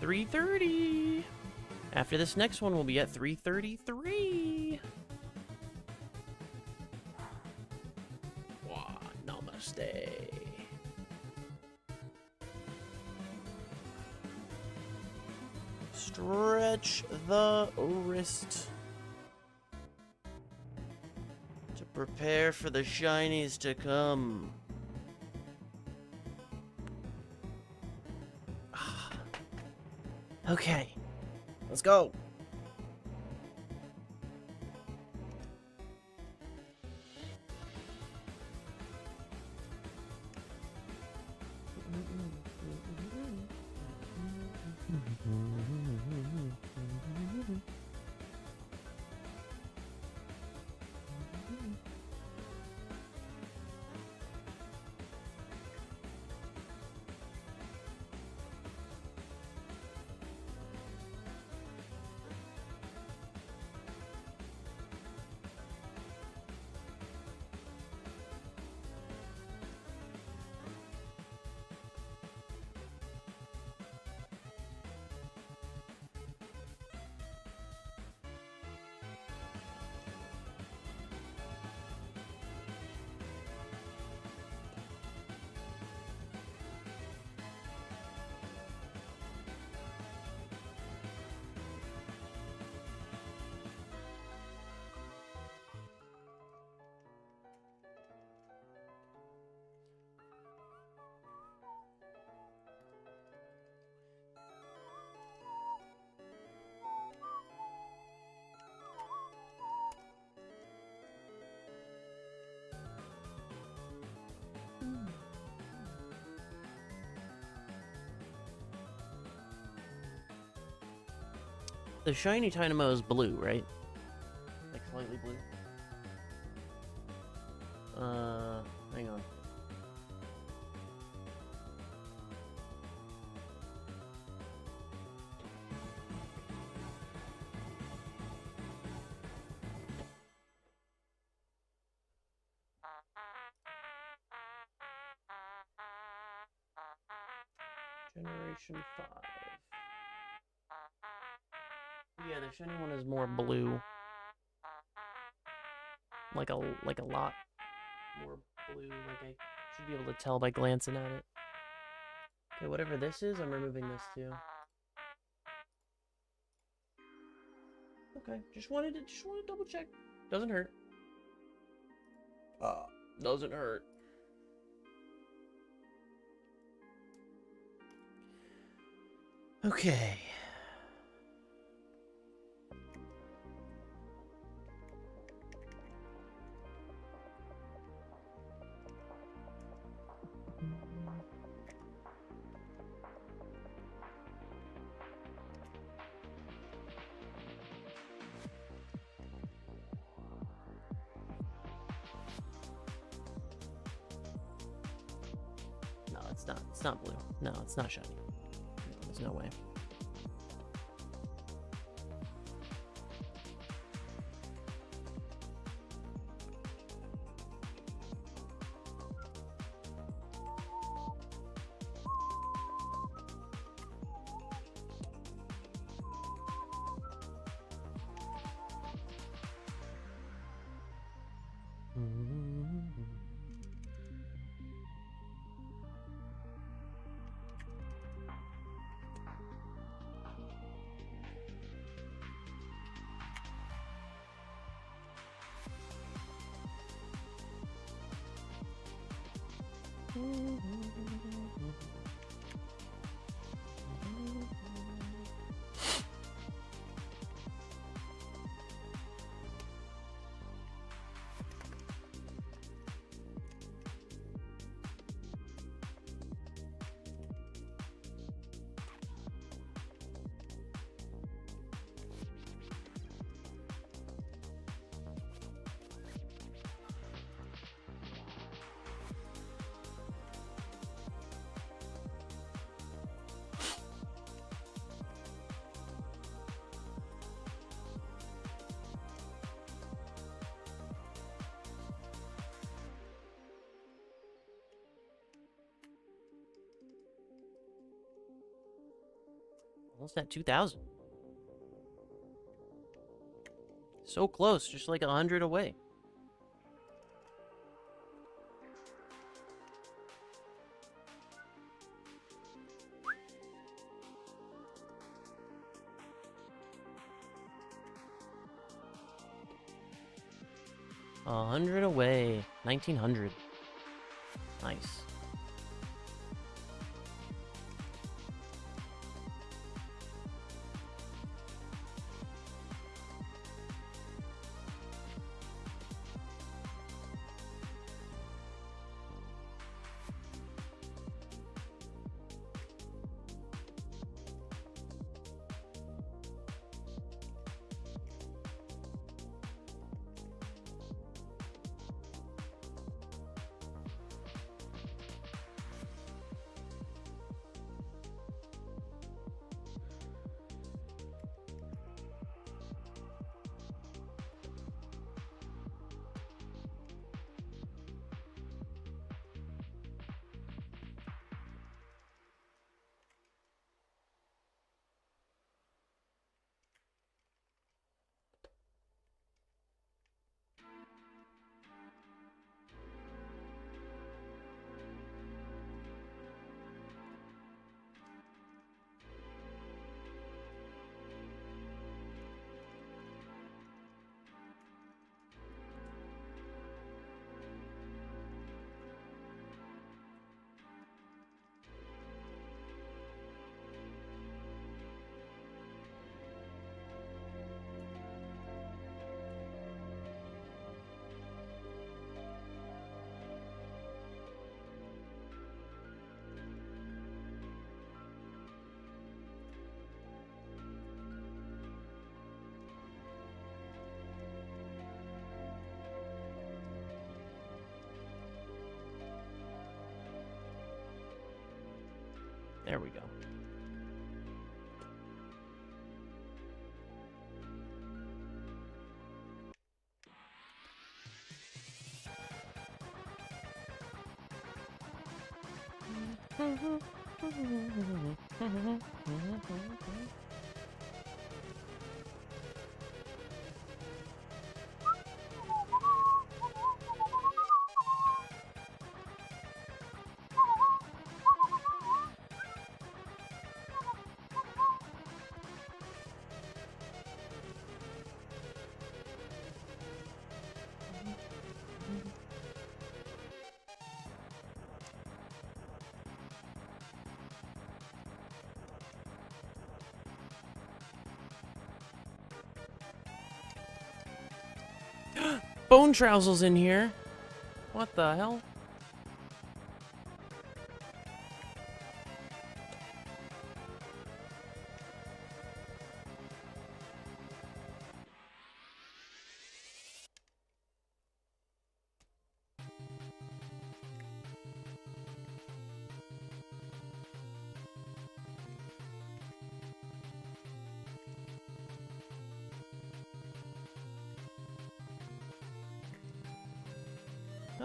$330. After this next one, we'll be at $333. Wow, namaste. Stretch the wrist to prepare for the shinies to come. Okay, let's go. The shiny Tynamo is blue, right? Like slightly blue. Hang on. Generation 5. Yeah, the shiny one is more blue. Like a lot more blue. Like I should be able to tell by glancing at it. Okay, whatever this is, I'm removing this too. Okay, just wanted to double check. Doesn't hurt. Doesn't hurt. Okay. No, it's not. It's not blue. No, it's not shiny. There's no way. Almost at 2,000. So close, just like 100 away. A 100 away. 1,900. Nice. There we go. Bone Trousel's in here. What the hell?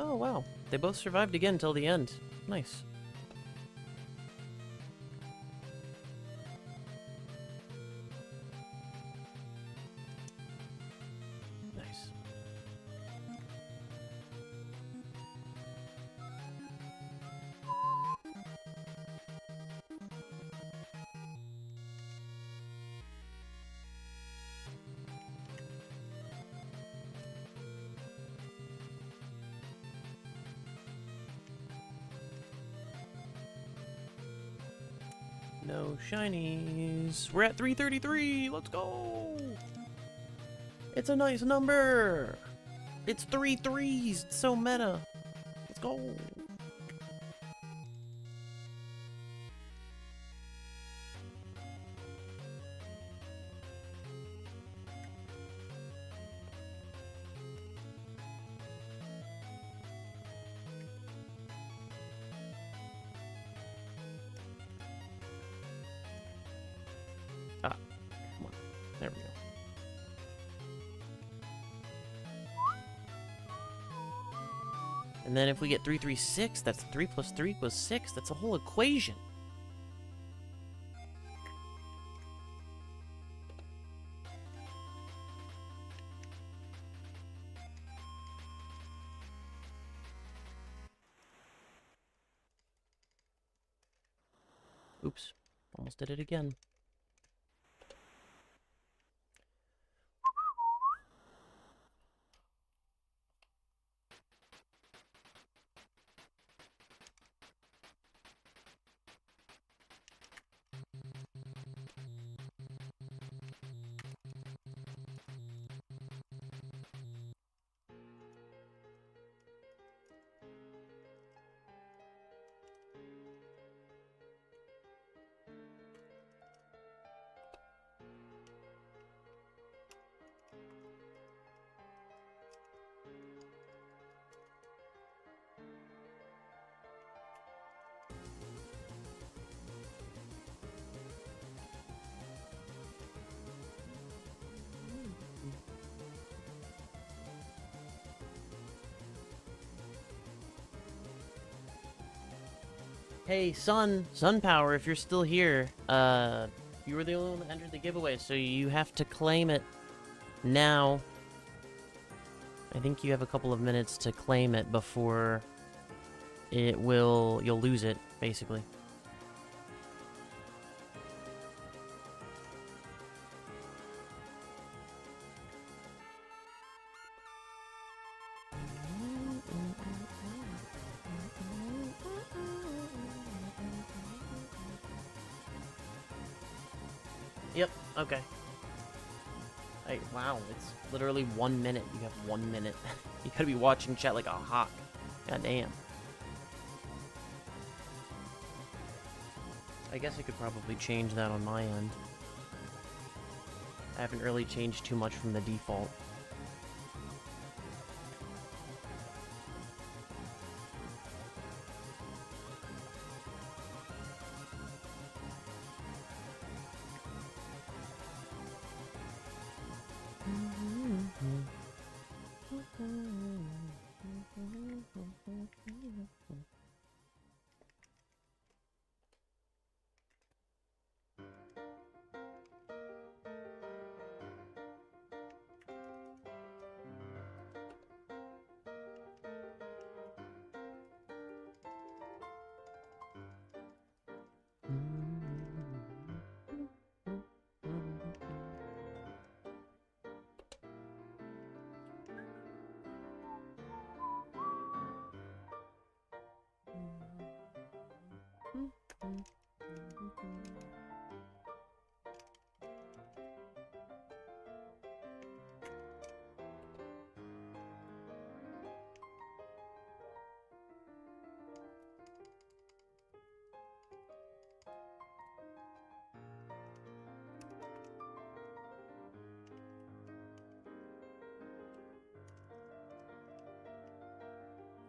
Oh, wow. They both survived again till the end. Nice. Nice. No shinies. We're at 333. Let's go. It's a nice number. It's 3 threes. It's so meta. Let's go. Ah, come on. There we go. And then if we get 336, that's 3 plus 3 equals 6. That's a whole equation. Oops. Almost did it again. Hey, Sun Power, if you're still here, you were the only one that entered the giveaway, so you have to claim it now. I think you have a couple of minutes to claim it before you'll lose it, basically. Yep, okay. Wow, it's literally 1 minute. You have 1 minute. You gotta be watching chat like a hawk. God damn. I guess I could probably change that on my end. I haven't really changed too much from the default.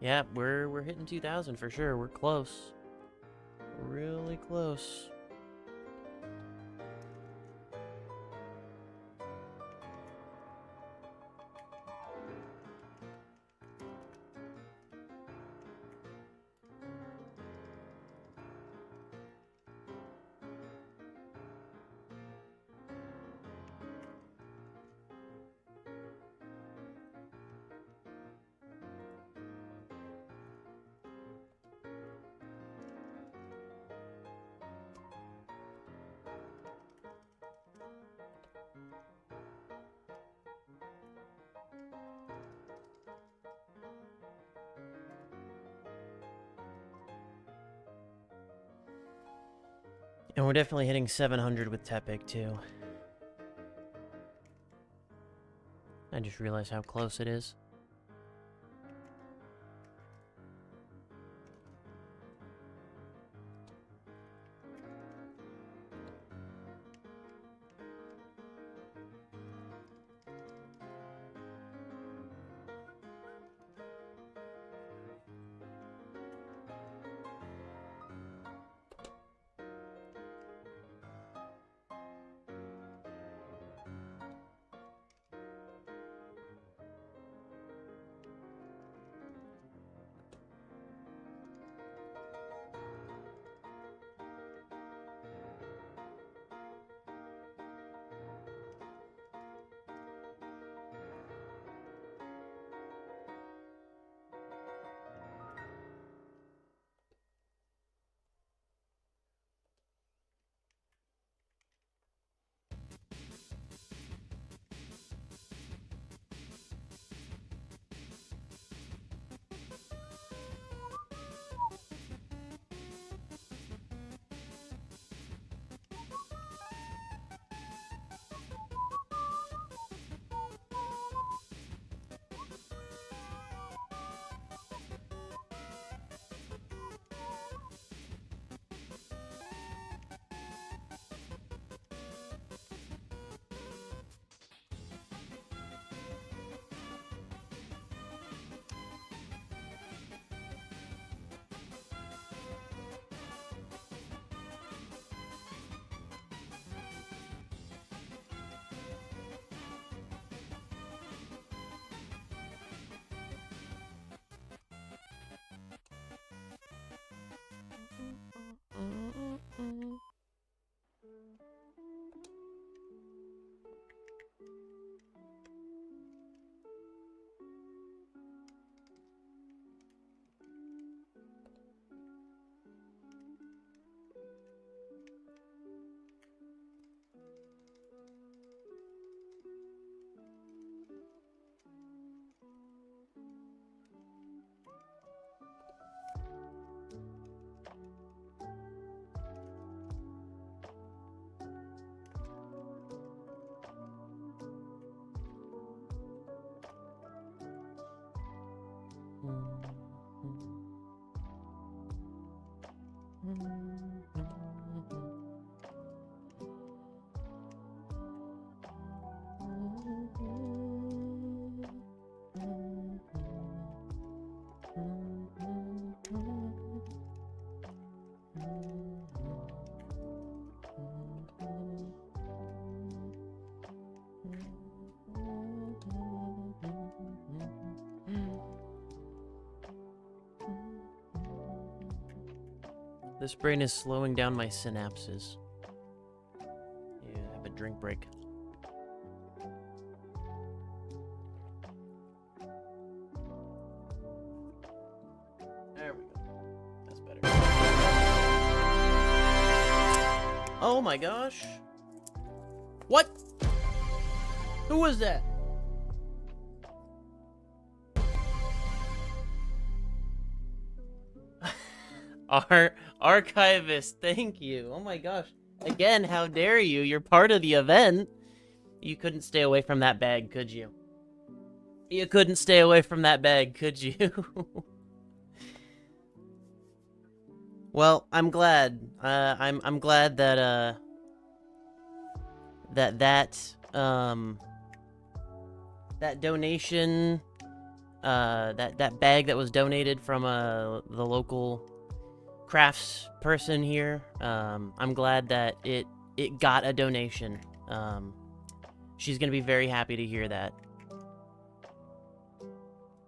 Yeah, we're hitting 2,000 for sure. We're close. Really close. And we're definitely hitting 700 with Tepig, too. I just realized how close it is. This brain is slowing down my synapses. Yeah, have a drink break. There we go. That's better. Oh my gosh. What? Who was that? Our archivist, thank you. Oh my gosh. Again, how dare you? You're part of the event. You couldn't stay away from that bag, could you? You couldn't stay away from that bag, could you? Well, I'm glad. I'm glad that that donation, that bag that was donated from the local crafts person here. I'm glad that it got a donation. She's gonna be very happy to hear that.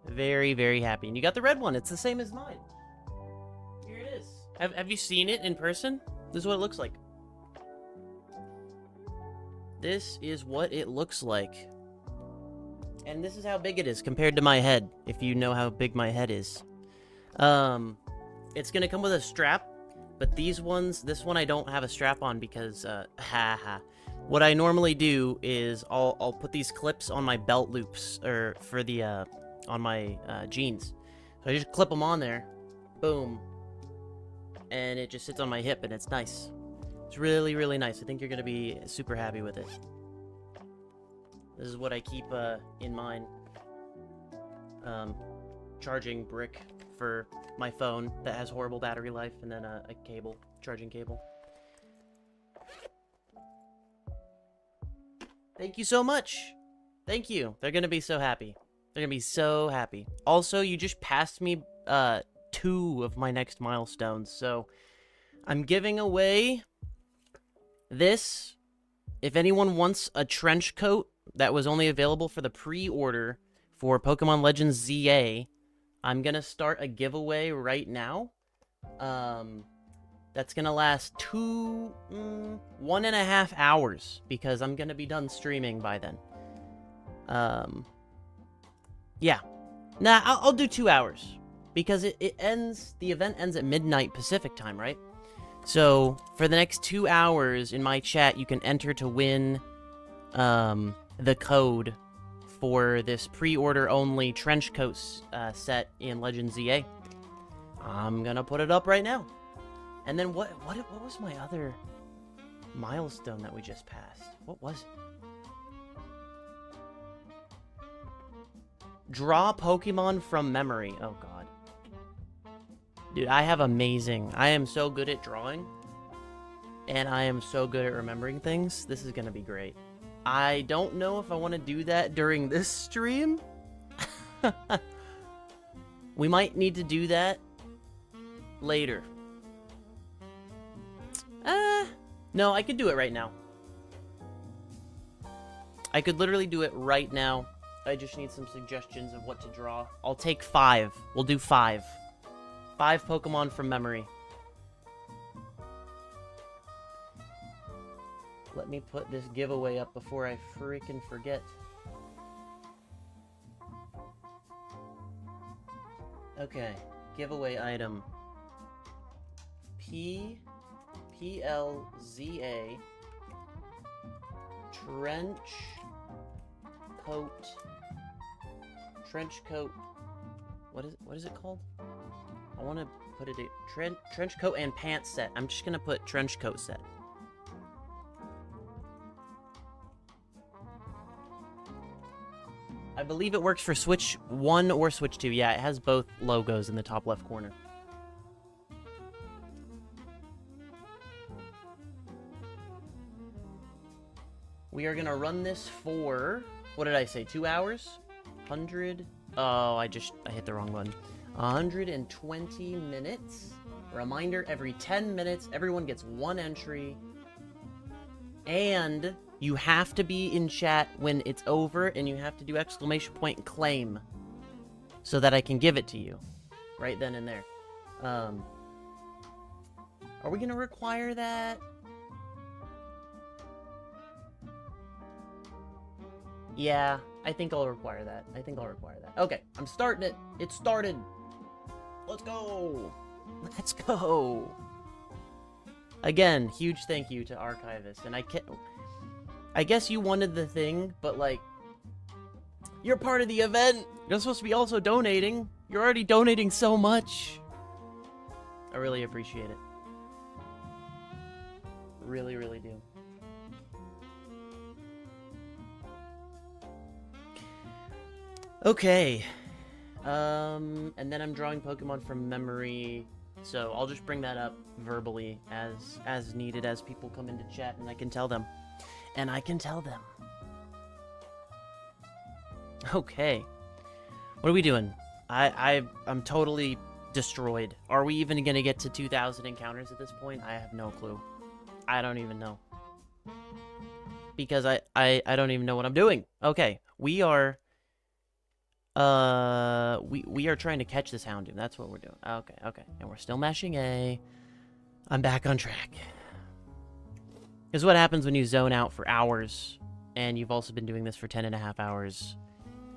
Very, very happy. And you got the red one. It's the same as mine. Here it is. Have you seen it in person? This is what it looks like. This is what it looks like. And this is how big it is compared to my head, if you know how big my head is. It's gonna come with a strap, but these ones, this one I don't have a strap on because, What I normally do is I'll put these clips on my belt loops, or for the, on my, jeans. So I just clip them on there, boom, and it just sits on my hip, and it's nice. It's really, really nice. I think you're going to be super happy with it. This is what I keep in mind. Charging brick for my phone that has horrible battery life, and then a cable, charging cable. Thank you so much. Thank you. They're going to be so happy. They're going to be so happy. Also, you just passed me 2 of my next milestones, so I'm giving away this. If anyone wants a trench coat that was only available for the pre-order for Pokemon Legends ZA, I'm going to start a giveaway right now. That's going to last 1.5 hours because I'm going to be done streaming by then. Yeah. Nah, I'll do 2 hours because the event ends at midnight Pacific time, right? So for the next 2 hours in my chat, you can enter to win the code for this pre-order only trench coat set in Legends ZA. I'm gonna put it up right now. And then what was my other milestone that we just passed? What was it? Draw Pokemon from memory. Oh god. Dude, I am so good at drawing. And I am so good at remembering things. This is gonna be great. I don't know if I want to do that during this stream. We might need to do that later. No, I could do it right now. I could literally do it right now. I just need some suggestions of what to draw. I'll take 5. We'll do 5. 5 Pokemon from memory. Let me put this giveaway up before I freaking forget. Okay, giveaway item. PLZA trench coat. What is it called? I want to put it trench coat and pants set. I'm just gonna put trench coat set. I believe it works for Switch 1 or Switch 2. Yeah, it has both logos in the top left corner. We are gonna run this for, what did I say, 2 hours? 100, oh, I hit the wrong button. 120 minutes. Reminder, every 10 minutes, everyone gets 1 entry. And you have to be in chat when it's over, and you have to do exclamation point and claim so that I can give it to you right then and there. Are we gonna require that? Yeah, I think I'll require that. Okay, I'm starting it. It started. Let's go. Let's go. Again, huge thank you to Archivist. And I guess you wanted the thing, but like, you're part of the event. You're supposed to be also donating. You're already donating so much. I really appreciate it. Really, really do. Okay. And then I'm drawing Pokemon from memory. So I'll just bring that up verbally as needed as people come into chat, and I can tell them. Okay. What are we doing? I'm totally destroyed. Are we even gonna get to 2,000 encounters at this point? I have no clue. I don't even know. Because I don't even know what I'm doing. Okay. We are trying to catch this Houndoom. That's what we're doing. Okay. And we're still mashing A. I'm back on track. Because what happens when you zone out for hours, and you've also been doing this for 10.5 hours,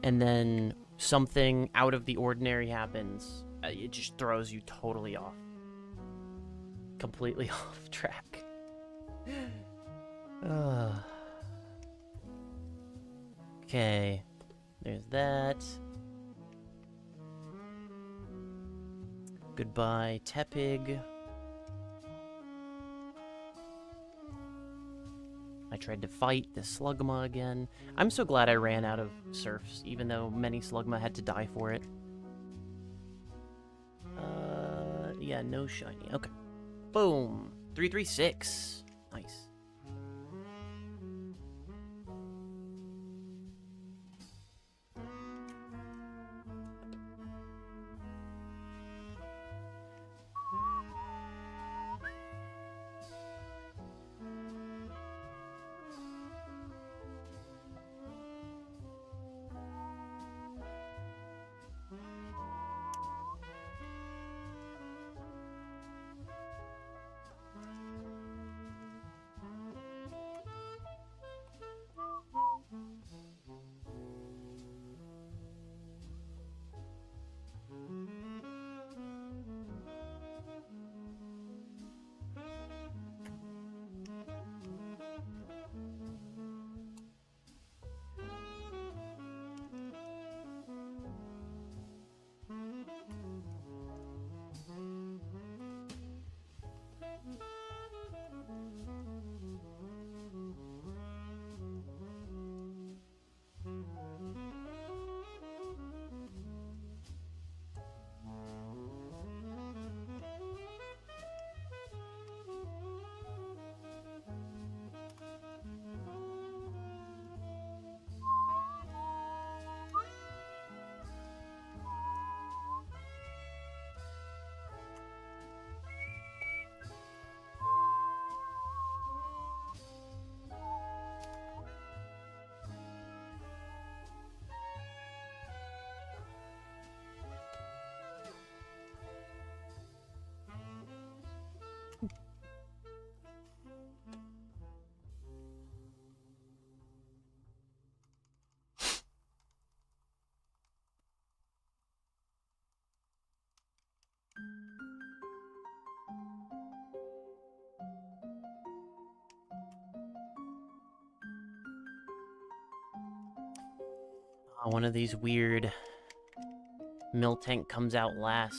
and then something out of the ordinary happens, it just throws you totally off. Completely off track. Okay. There's that. Goodbye, Tepig. I tried to fight the Slugma again. I'm so glad I ran out of surfs, even though many Slugma had to die for it. Yeah, no shiny. Okay. Boom. 336. Nice. One of these weird Miltank comes out last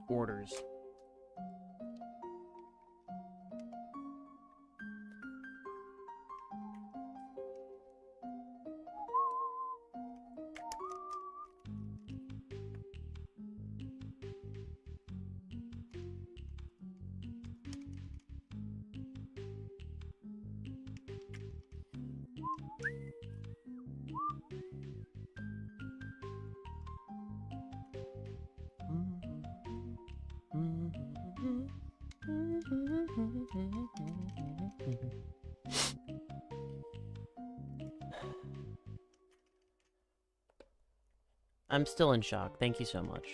orders. I'm still in shock. Thank you so much.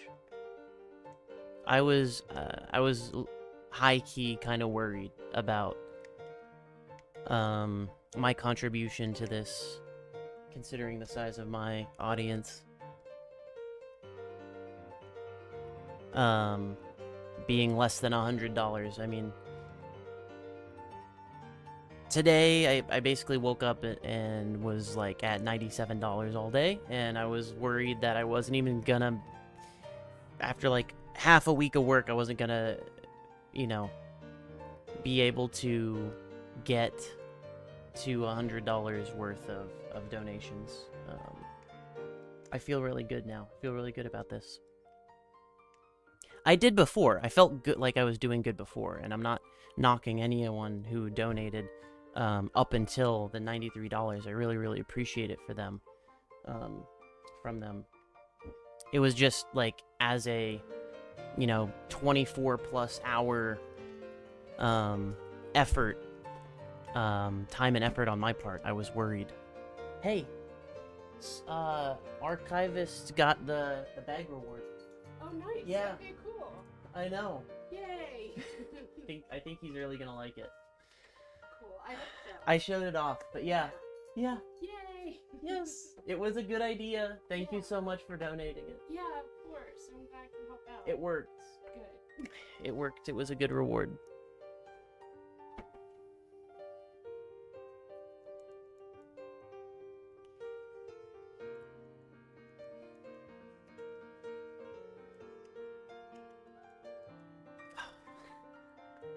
I was high-key kind of worried about my contribution to this, considering the size of my audience. Being less than $100. I mean, today I basically woke up and was like at $97 all day, and I was worried that I wasn't even gonna, after like half a week of work, I wasn't gonna, you know, be able to get to $100 worth of donations. I feel really good now. I feel really good about this. I did before. I felt good, like I was doing good before, and I'm not knocking anyone who donated up until the $93. I really, really appreciate it for them, from them. It was just like, as a, 24 plus hour effort, time and effort on my part, I was worried. Hey, Archivist got the bag reward. Oh, nice. Yeah. Okay, cool. I know. Yay. I think he's really gonna like it. Cool. I hope so. I showed it off, but yeah. Yeah. Yay. Yes. It was a good idea. Thank you so much for donating it. Yeah, of course. I'm glad I can help out. It worked. Good. It worked. It was a good reward.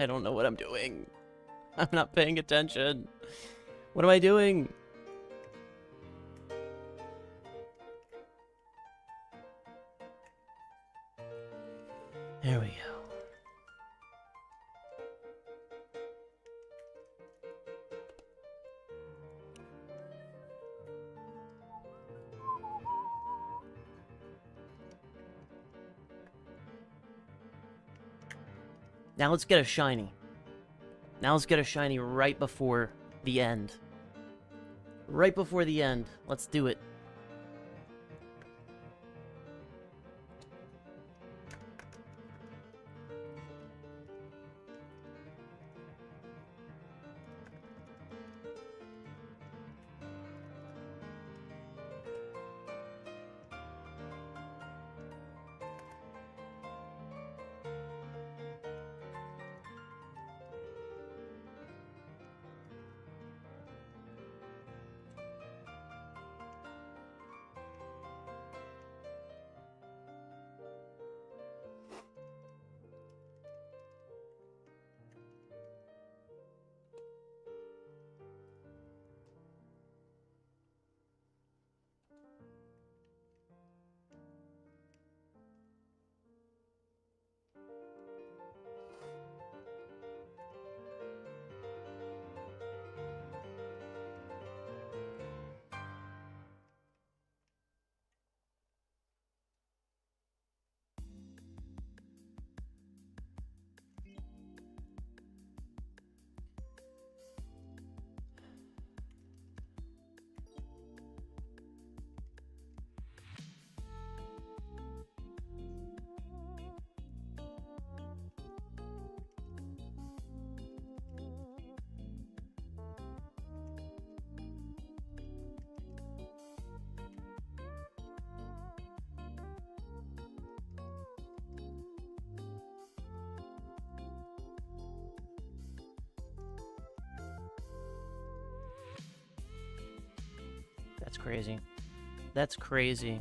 I don't know what I'm doing. I'm not paying attention. What am I doing? There we go. Now let's get a shiny. Now let's get a shiny right before the end. Right before the end. Let's do it. That's crazy. That's crazy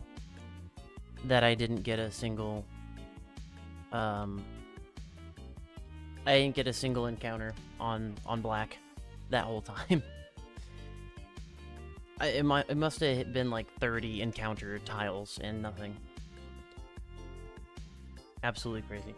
that I didn't get a single, I didn't get a single encounter on black that whole time. It must have been like 30 encounter tiles and nothing. Absolutely crazy.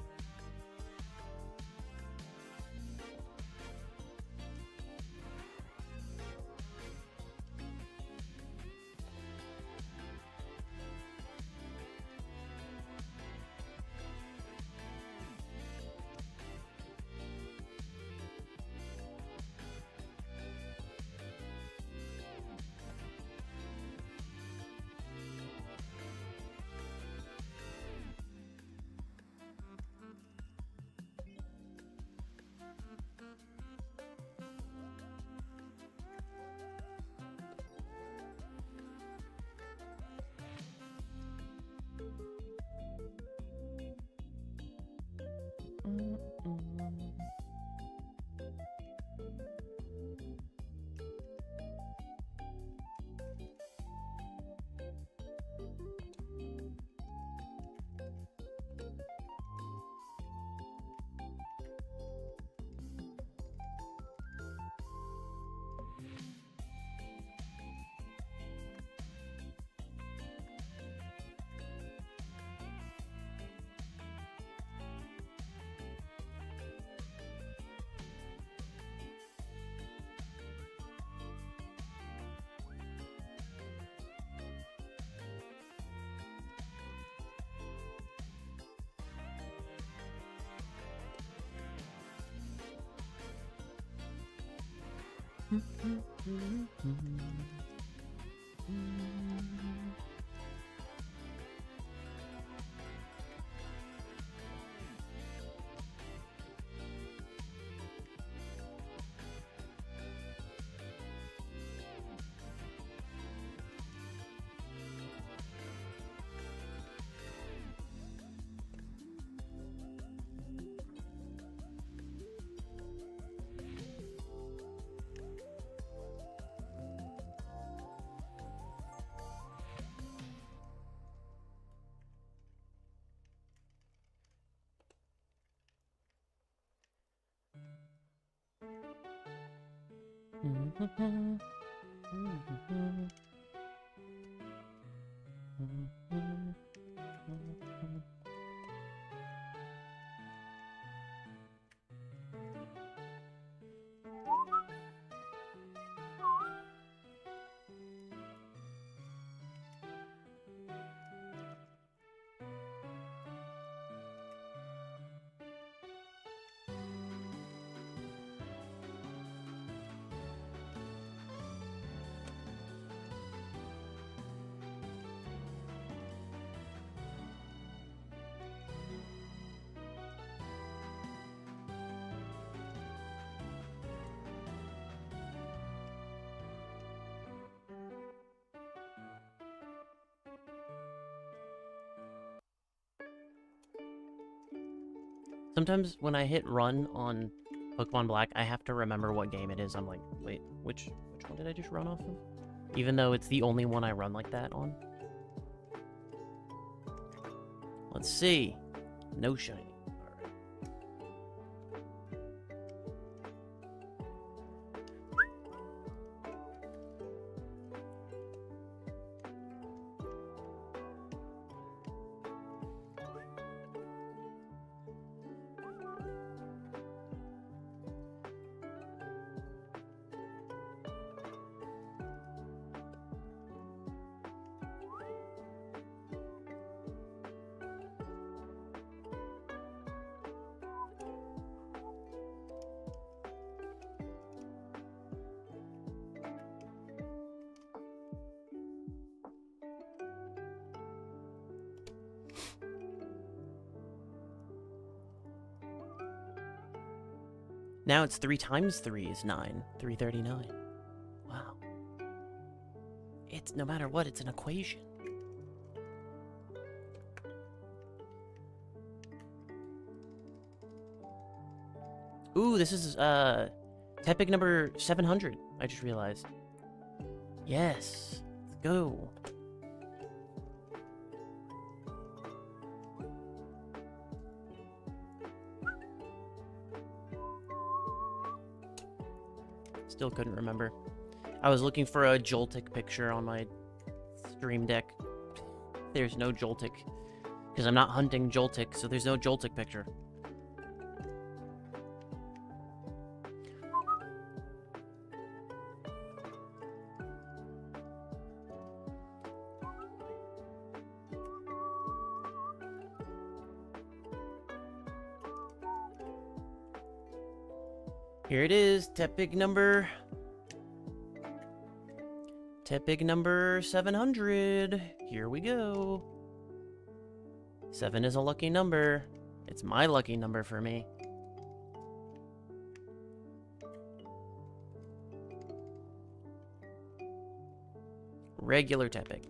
Sometimes when I hit run on Pokemon Black, I have to remember what game it is. I'm like, wait, which one did I just run off of? Even though it's the only one I run like that on. Let's see. No shiny. Now it's 3 times 3 is 9. 339. Wow. It's, no matter what, it's an equation. Ooh, this is, Tepig number 700, I just realized. Yes. Let's go. Still couldn't remember. I was looking for a Joltik picture on my stream deck. There's no Joltik. Because I'm not hunting Joltik, so there's no Joltik picture. Here it is, Tepig number 700. Here we go. 7 is a lucky number. It's my lucky number for me. Regular Tepig.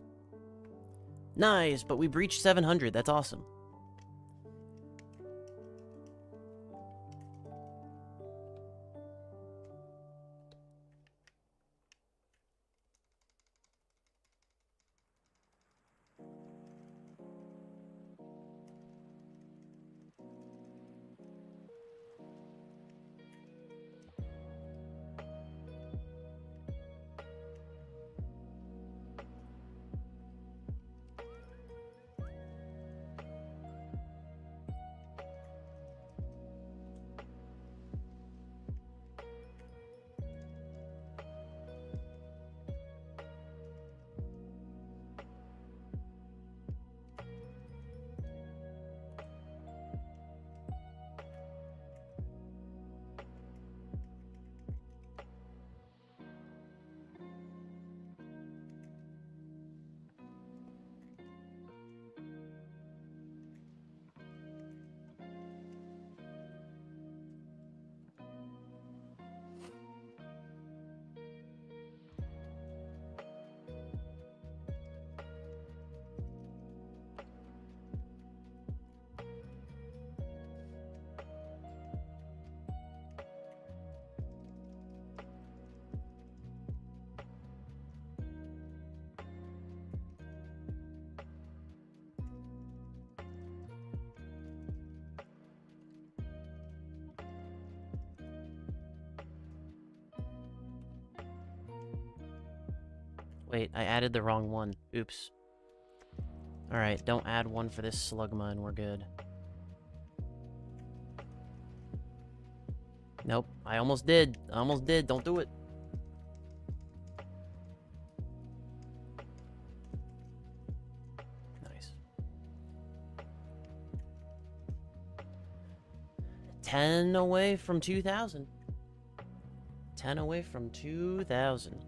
Nice, but we breached 700. That's awesome. Wait, I added the wrong one. Oops. Alright, don't add one for this slugma and we're good. Nope, I almost did. I almost did. Don't do it. Nice. 10 away from 2,000. 10 away from 2,000.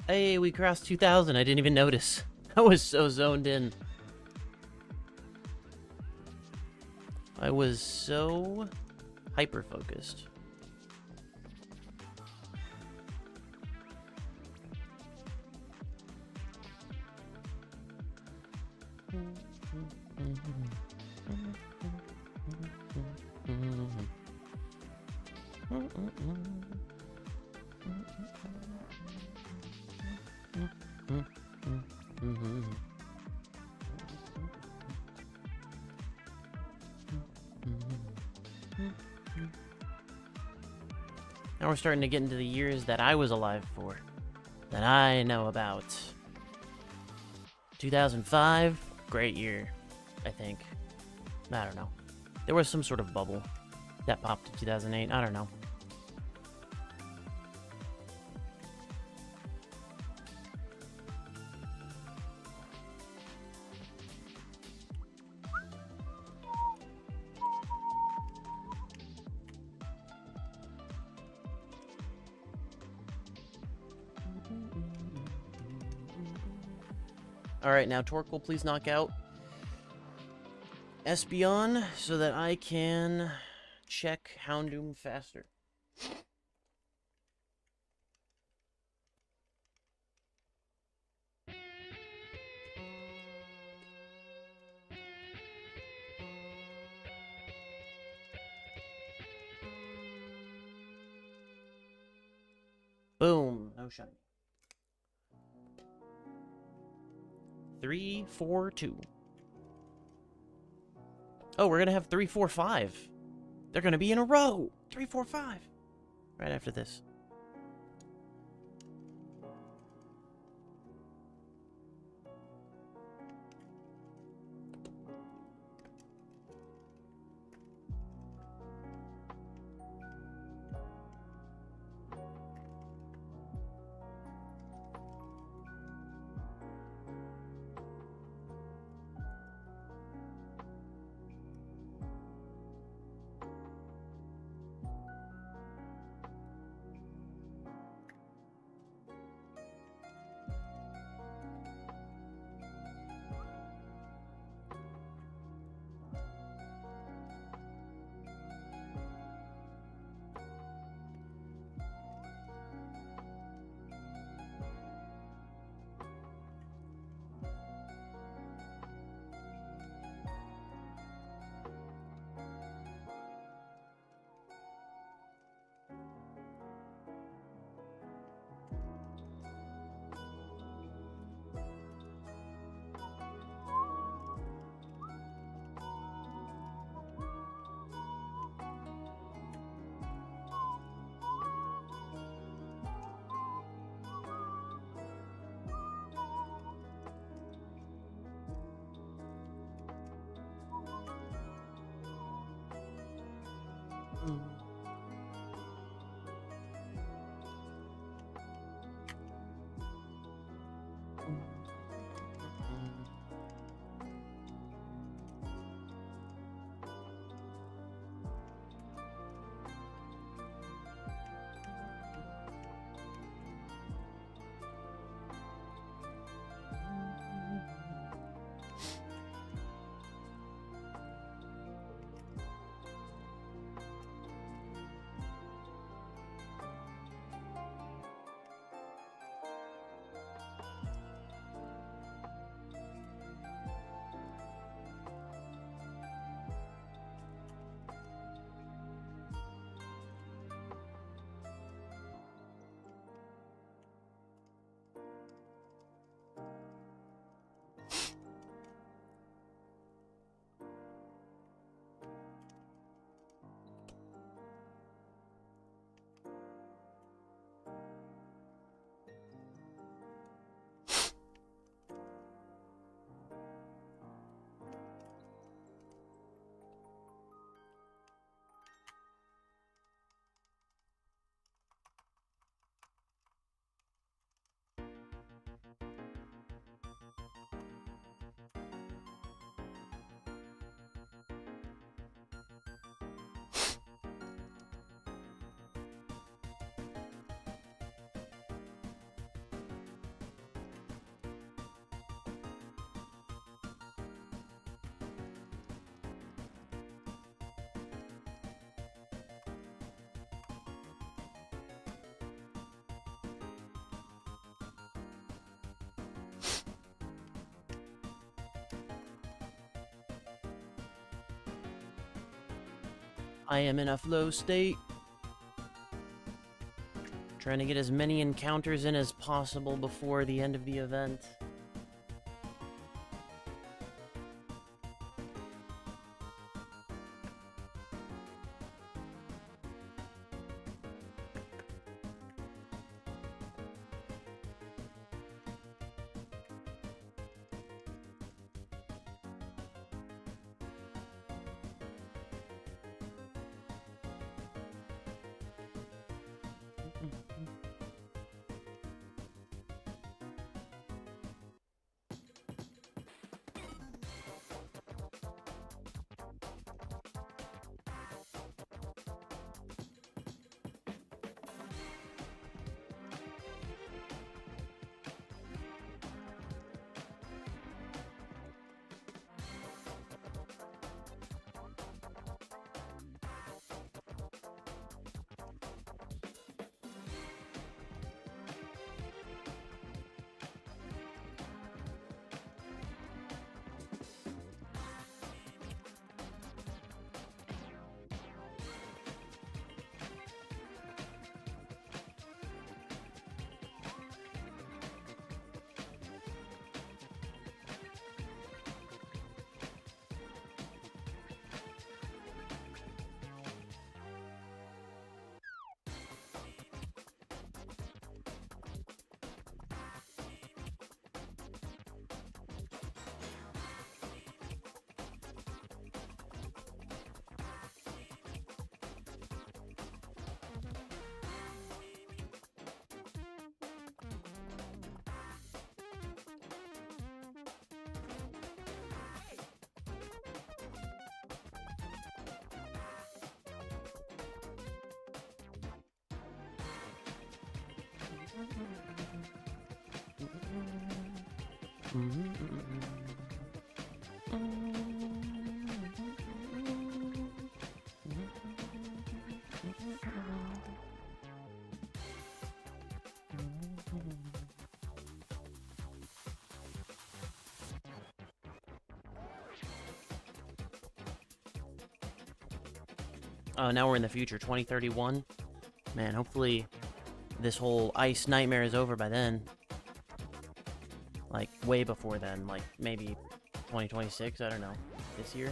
Hey, we crossed 2,000. I didn't even notice. I was so zoned in. I was so hyper-focused. Now we're starting to get into the years that I was alive for, that I know about. 2005, great year, I think. I don't know. There was some sort of bubble that popped in 2008. I don't know. Alright, now Torque, please knock out Espeon so that I can check Houndoom faster. no shiny. 3, 4, 2. Oh, we're gonna have 3, 4, 5. They're gonna be in a row. 3, 4, 5. Right after this. I am in a flow state. Trying to get as many encounters in as possible before the end of the event. Oh, now we're in the future, 2031. Man, hopefully this whole ice nightmare is over by then. Like, way before then. Like, maybe 2026, I don't know. This year?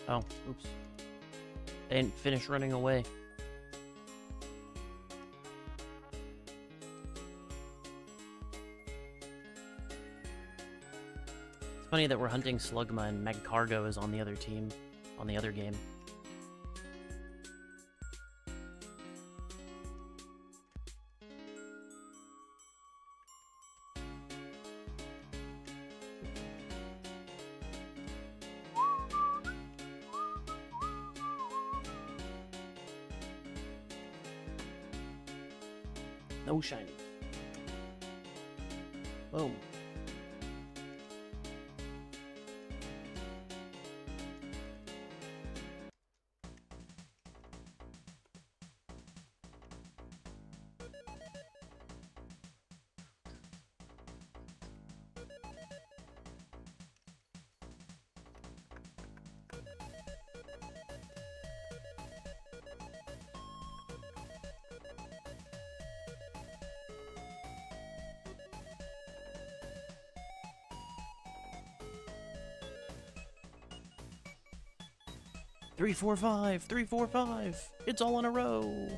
Oh, oops. They didn't finish running away. It's funny that we're hunting Slugma and Magcargo is on the other team, on the other game. No shinies. Boom. Three, four, five. 3, 4, 5. It's all in a row.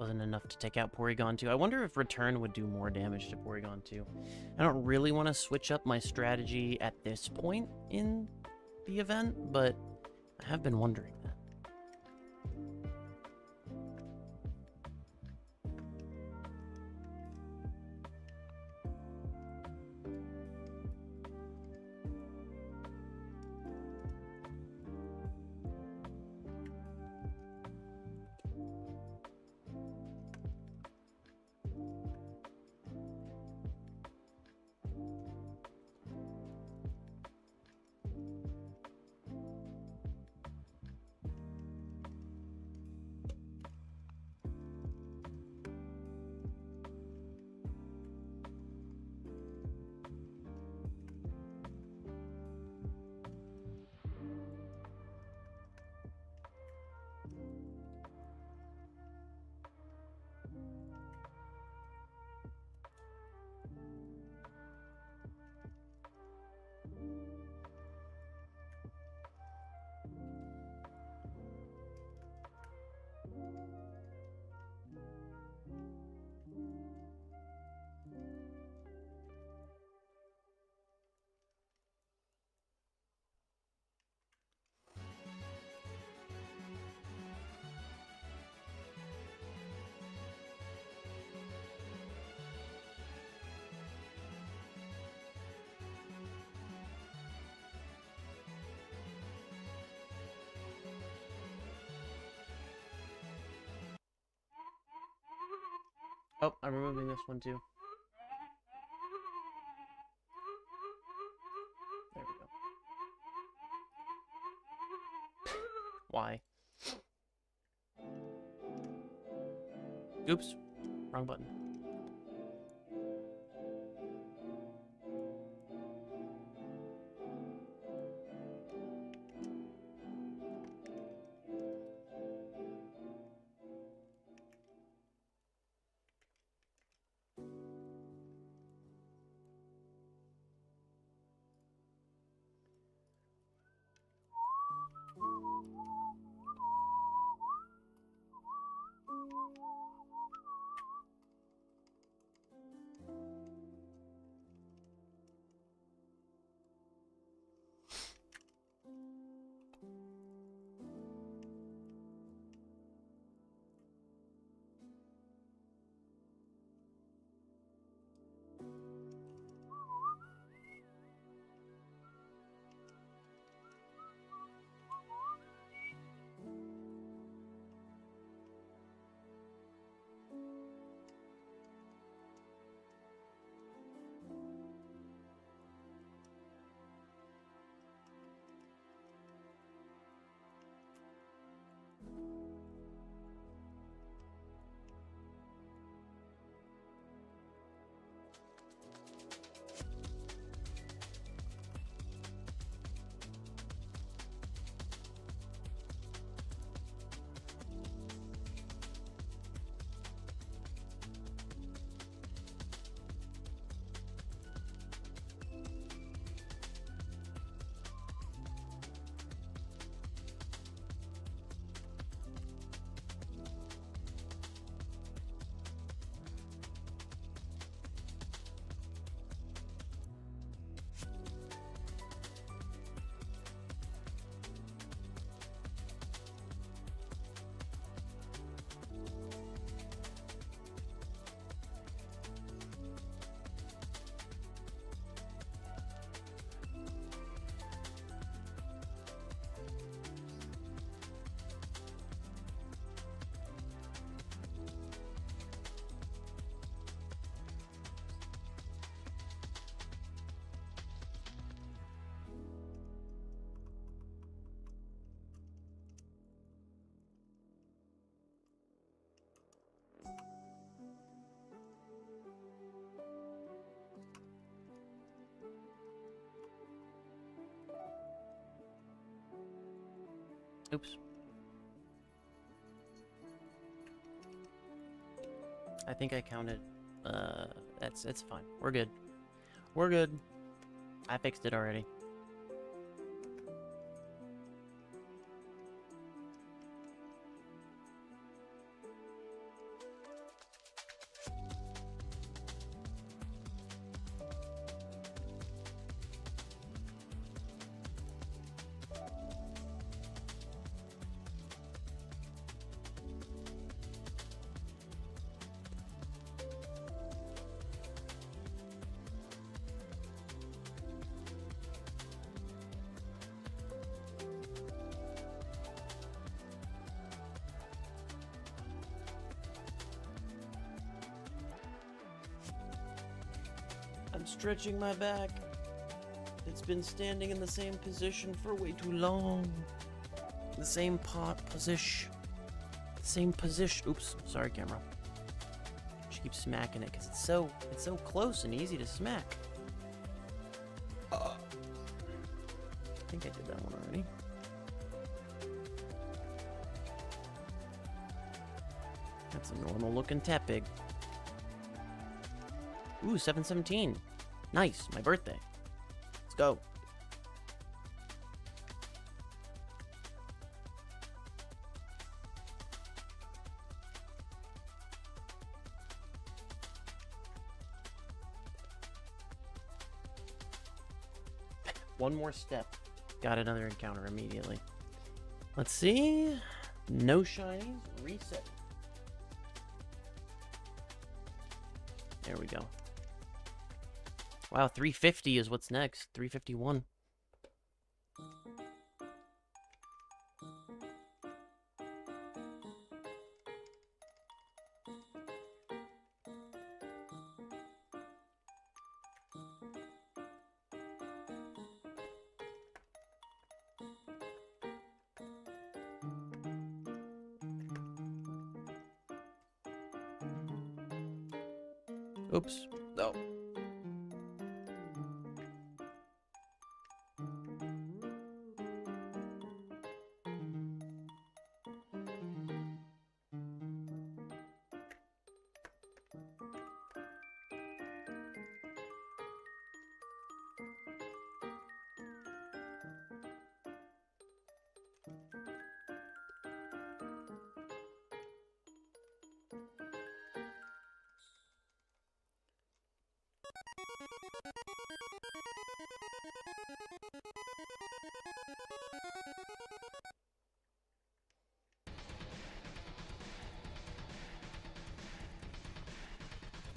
wasn't enough to take out Porygon 2. I wonder if Return would do more damage to Porygon 2. I don't really want to switch up my strategy at this point in the event, but I have been wondering that. Oh, I'm removing this one too. There we go. Why? Oops. Wrong button. Oops. I think I counted. It's fine. We're good. We're good. I fixed it already. I'm stretching my back. It's been standing in the same position for way too long. The same position. Same position. Oops, sorry, camera. She keeps smacking it because it's so close and easy to smack. I think I did that one already. That's a normal looking Tepig. Ooh, 7/17. Nice, my birthday. Let's go. One more step. Got another encounter immediately. Let's see. No shinies. Reset. There we go. Wow, 350 is what's next. 351. Oops. Oh.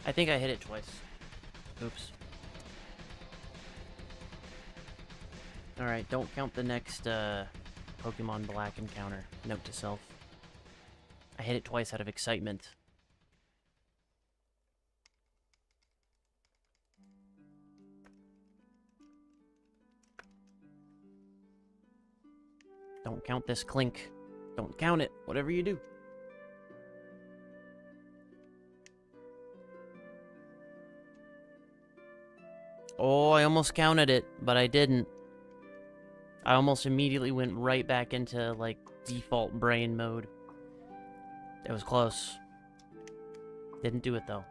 I think I hit it twice. Oops. Alright, don't count the next Pokemon Black encounter. Note to self. I hit it twice out of excitement. Don't count this clink. Don't count it, whatever you do. Oh, I almost counted it, but I didn't. I almost immediately went right back into, like, default brain mode. It was close. Didn't do it, though.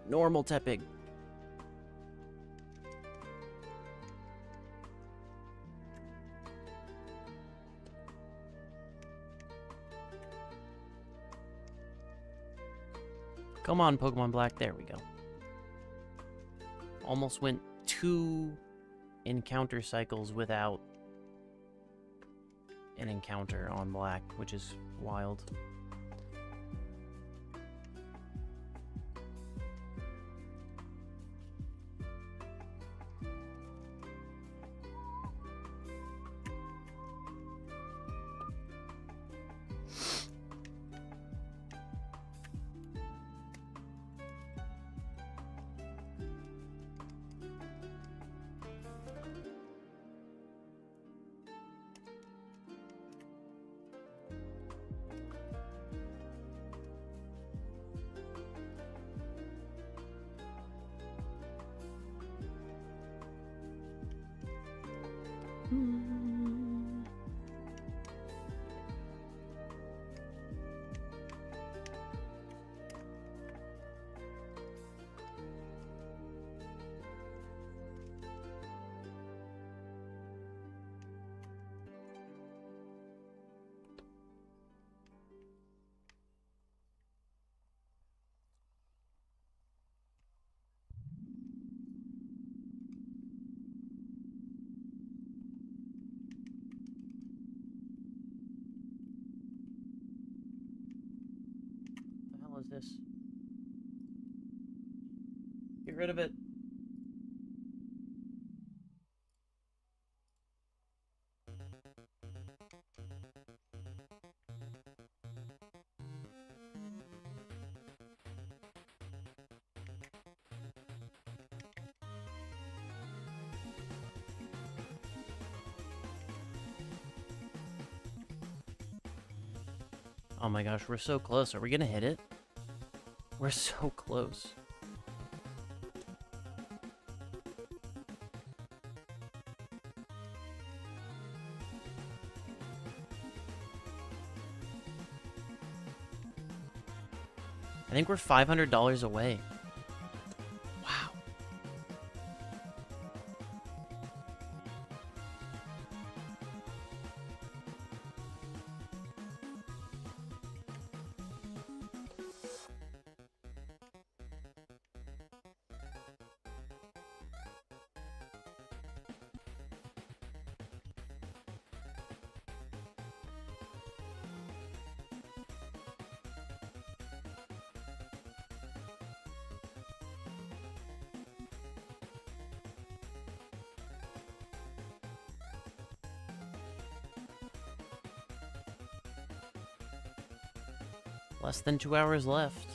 Normal Tepig. Come on, Pokemon Black. There we go. Almost went 2 encounter cycles without an encounter on Black, which is wild. is this? Get rid of it. Oh my gosh, we're so close. Are we gonna hit it? We're so close. I think we're $500 away. Wow. Less than 2 hours left.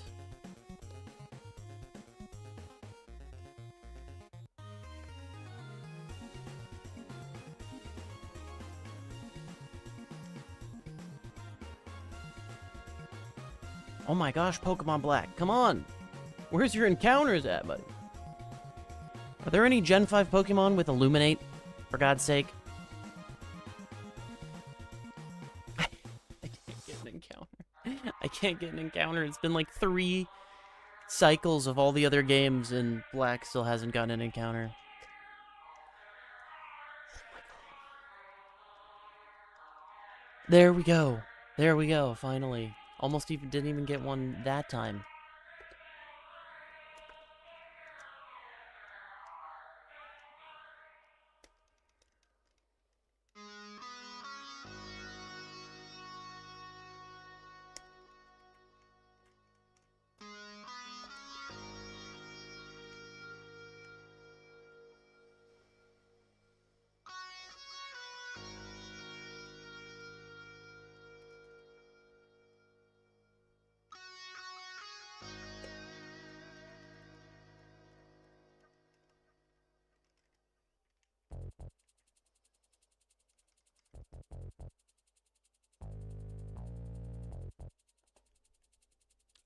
Oh my gosh, Pokemon Black, come on! Where's your encounters at, buddy? Are there any Gen 5 Pokemon with Illuminate, for God's sake? I can't get an encounter. I can't get an encounter. It's been like 3 cycles of all the other games, and Black still hasn't gotten an encounter. There we go. There we go, finally. Almost didn't even get one that time.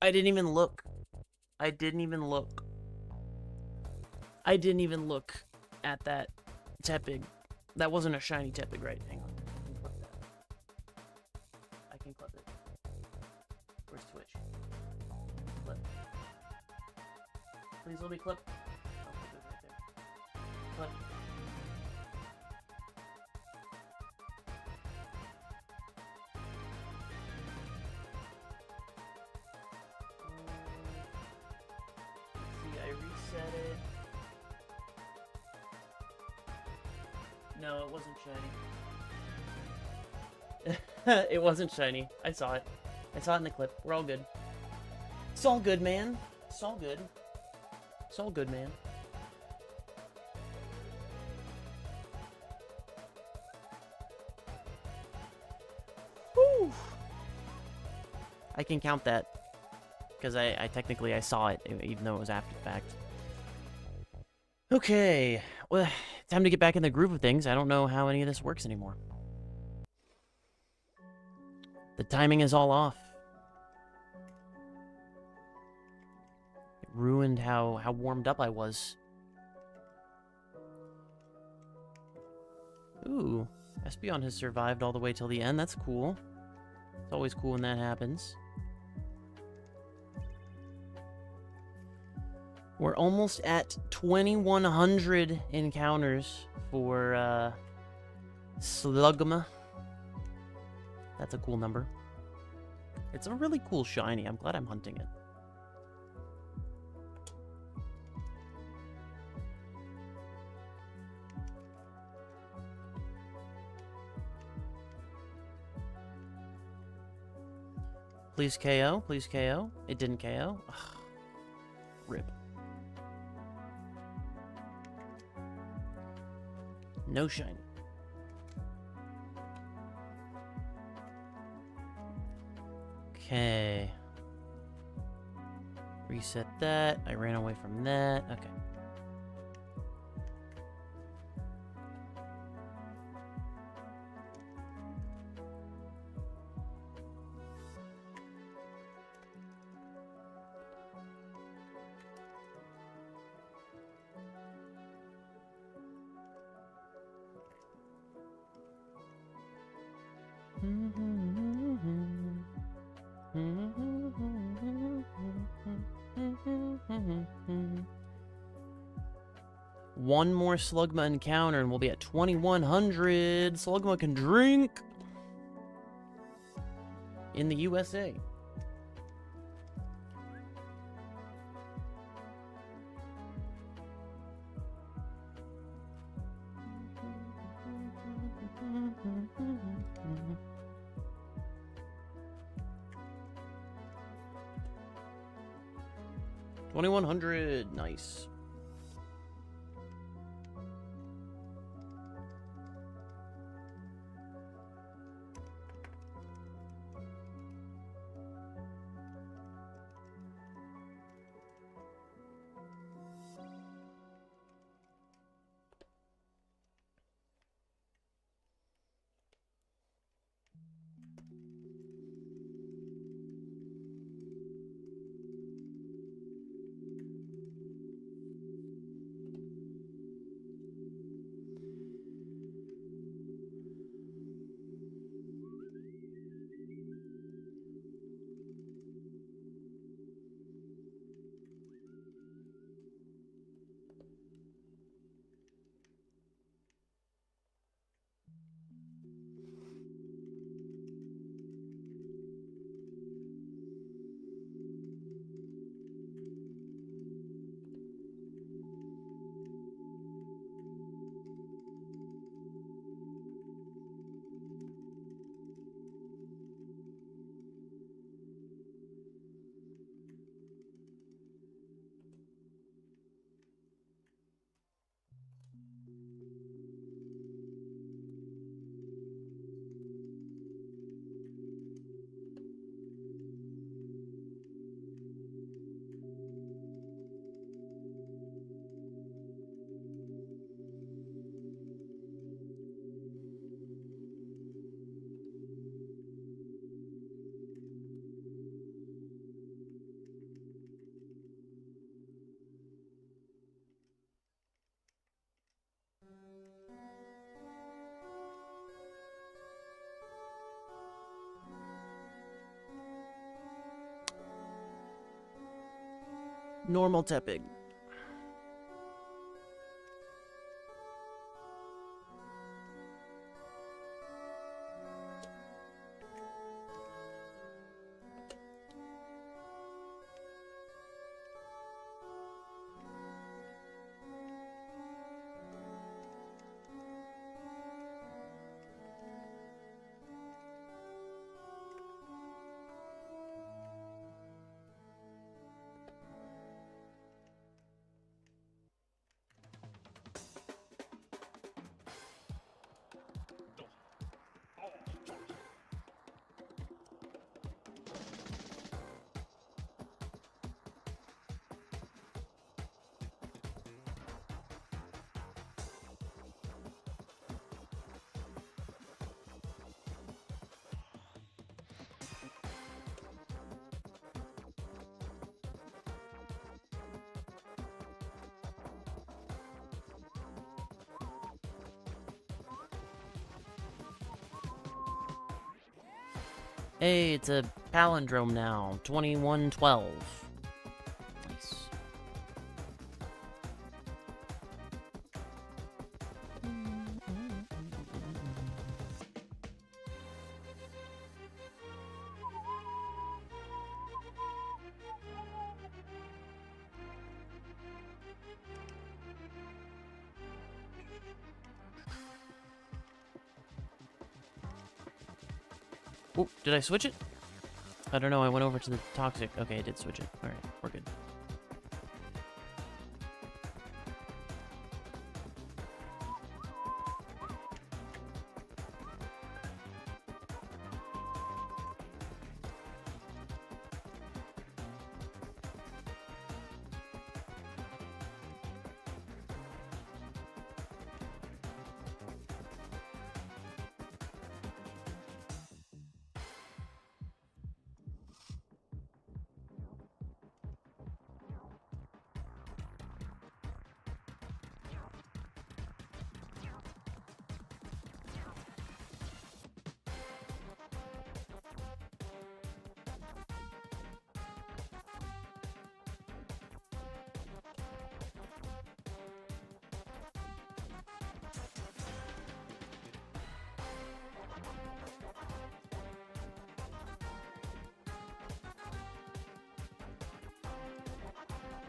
I didn't even look. I didn't even look. I didn't even look at that Tepig. That wasn't a shiny Tepig, right? Hang on. I can clip that. I can clip it. Where's Twitch? Clip. Please let me clip. Oh, clip it right there. Clip. Reset it. No, it wasn't shiny. It wasn't shiny. I saw it. I saw it in the clip. We're all good. It's all good, man. It's all good. It's all good, man. Whew. I can count that. Because I technically saw it, even though it was after the fact. Okay, well, time to get back in the groove of things. I don't know how any of this works anymore. The timing is all off. It ruined how warmed up I was. Ooh, Espeon has survived all the way till the end. That's cool. It's always cool when that happens. We're almost at 2,100 encounters for Slugma. That's a cool number. It's a really cool shiny. I'm glad I'm hunting it. Please KO. Please KO. It didn't KO. Ugh. Rip. No shiny. Okay. Reset that. I ran away from that. Okay. One more Slugma encounter and we'll be at 2100. Slugma can drink in the USA. $2,100, nice. Normal Tepig. Hey, it's a palindrome now. 2112. Nice. Oh, did I switch it? I don't know, I went over to the toxic. Okay, I did switch it. Alright, we're good.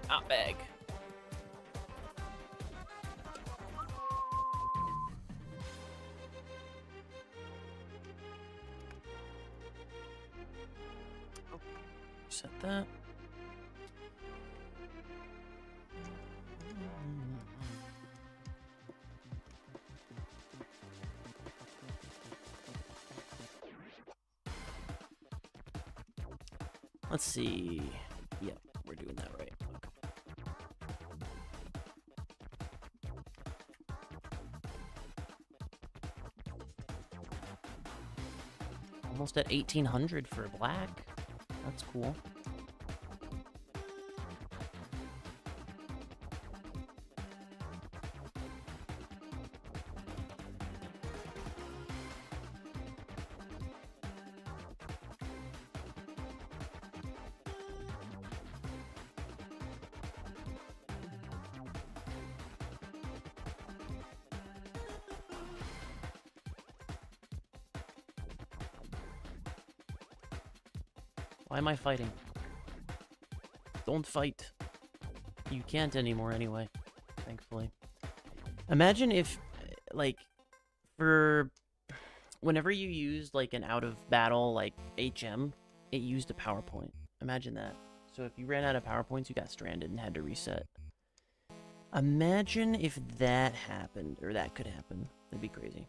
Not bag. Set that. Let's see. Yep, we're doing that right. Almost at 1800 for black. That's cool. Why am I fighting? Don't fight. You can't anymore anyway, thankfully. Imagine if, like, for whenever you used, like, an out-of-battle, like, HM, it used a PowerPoint. Imagine that. So if you ran out of PowerPoints, you got stranded and had to reset. Imagine if that happened, or that could happen. That'd be crazy.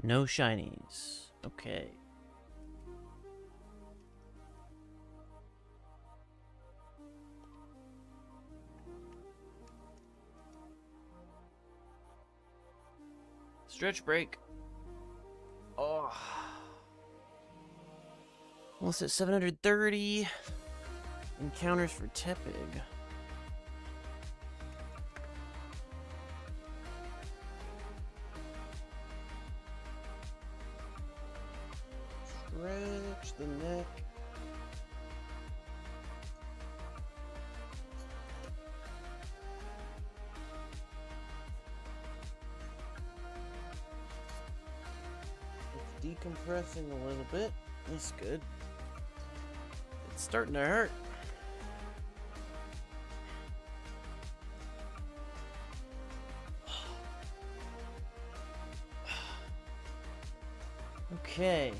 No shinies. Okay. Stretch break. Oh. Almost at 730. Encounters for Tepig. decompressing a little bit. That's good. It's starting to hurt. Okay.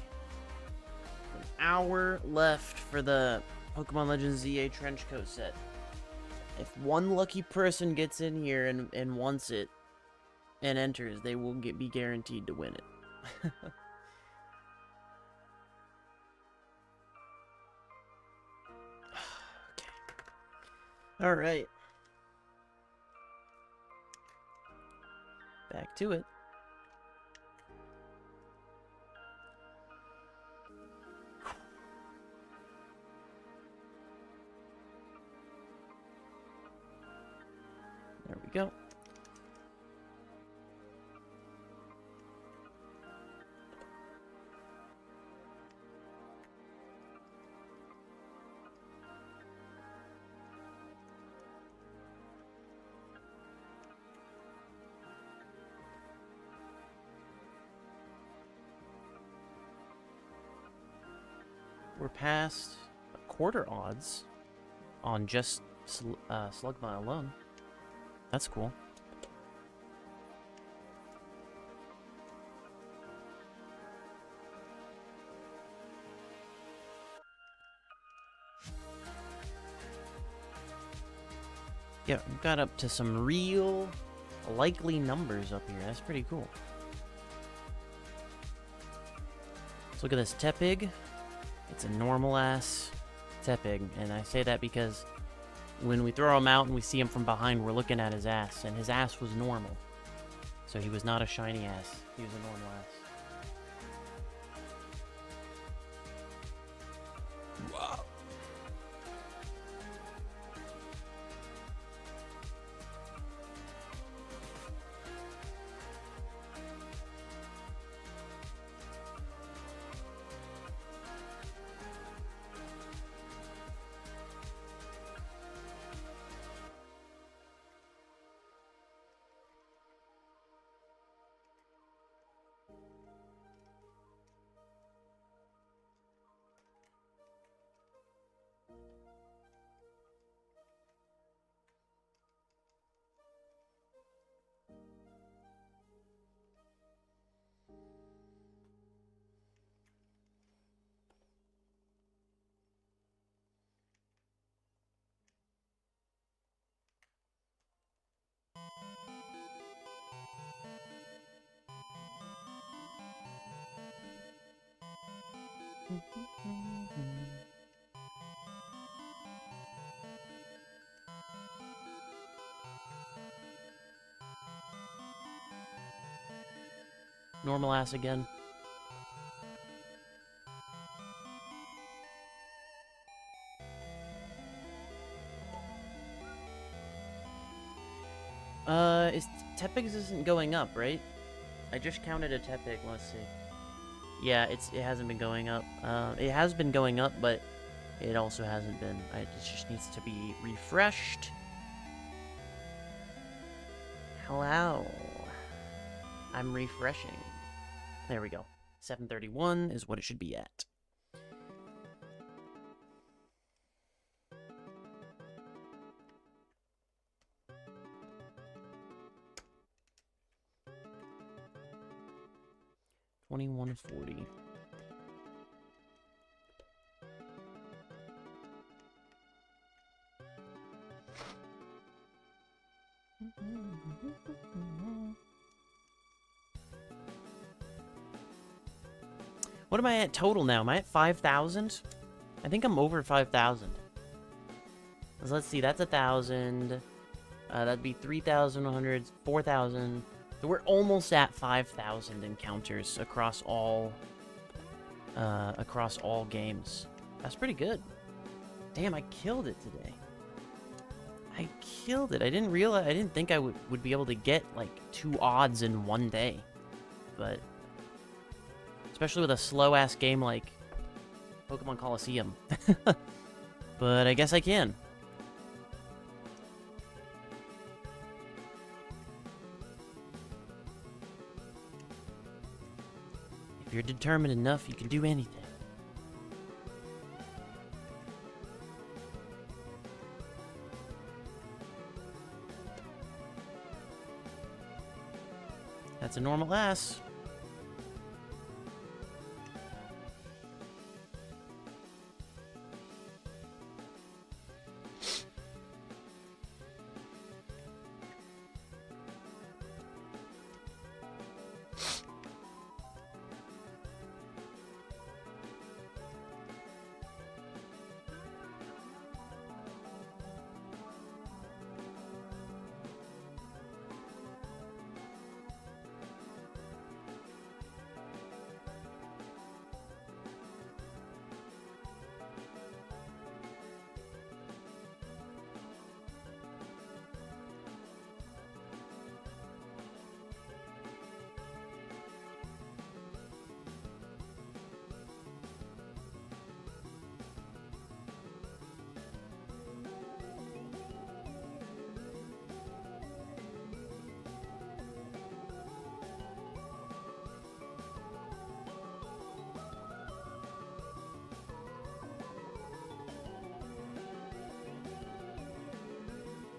An hour left for the Pokemon Legends ZA Trenchcoat set. If one lucky person gets in here and wants it and enters, they will be guaranteed to win it. Okay. Alright. Back to it. There we go. We're past a quarter odds on just Slugma alone. That's cool. Yeah, we've got up to some real likely numbers up here. That's pretty cool. Let's look at this Tepig. It's a normal-ass Tepig, and I say that because when we throw him out and we see him from behind, we're looking at his ass, and his ass was normal. So he was not a shiny ass. He was a normal ass. Wow. Normal ass again. Tepig's isn't going up, right? I just counted a Tepig, let's see. Yeah, it hasn't been going up. It has been going up, but it also hasn't been. It just needs to be refreshed. Hello. I'm refreshing. There we go. 731 is what it should be at. $21.40. What am I at total now? Am I at 5,000? I think I'm over 5,000. Let's see, that's 1,000. That'd be 3,100, 4,000. So we're almost at 5,000 encounters across all games. That's pretty good. Damn, I killed it today. I killed it. I didn't think I would be able to get like 2 odds in one day. But especially with a slow ass game like Pokemon Coliseum. But I guess I can. If you're determined enough, you can do anything. That's a normal ass.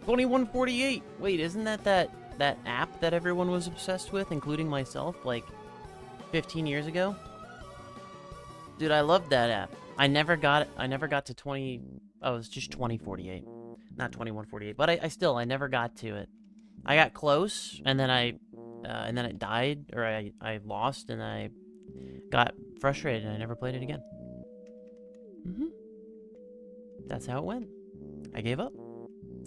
$21.48. Wait, isn't that app that everyone was obsessed with, including myself, like 15 years ago? Dude, I loved that app. I never got to 20. Oh, it's just 2048, not 2148. But I never got to it. I got close, and then it died, or I lost, and I got frustrated, and I never played it again. That's how it went. I gave up.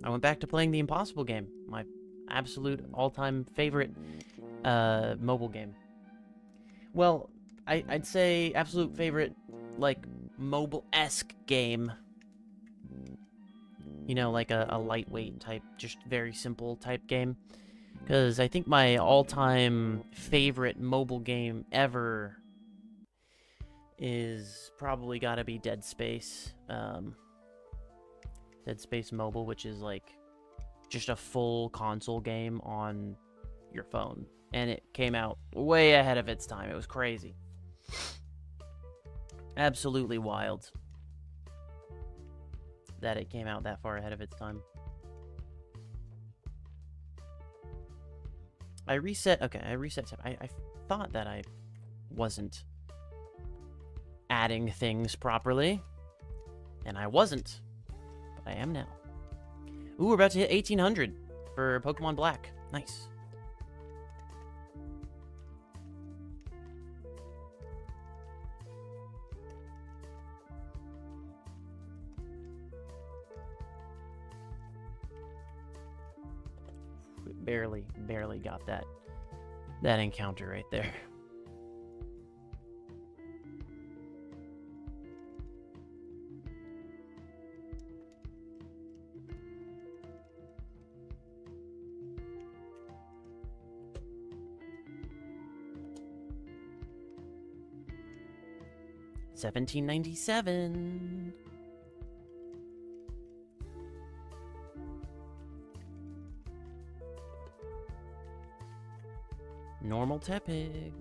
I went back to playing the Impossible game, my absolute all-time favorite mobile game. Well, I'd say absolute favorite, like, mobile-esque game. You know, like a lightweight type, just very simple type game. Because I think my all-time favorite mobile game ever is probably gotta be Dead Space. Dead Space Mobile, which is like just a full console game on your phone. And it came out way ahead of its time. It was crazy. Absolutely wild that it came out that far ahead of its time. I reset. Okay, I reset. I thought that I wasn't adding things properly, and I wasn't. I am now. Ooh, we're about to hit 1800 for Pokemon Black. Nice. Barely got that encounter right there. $17.97. Normal Tepig.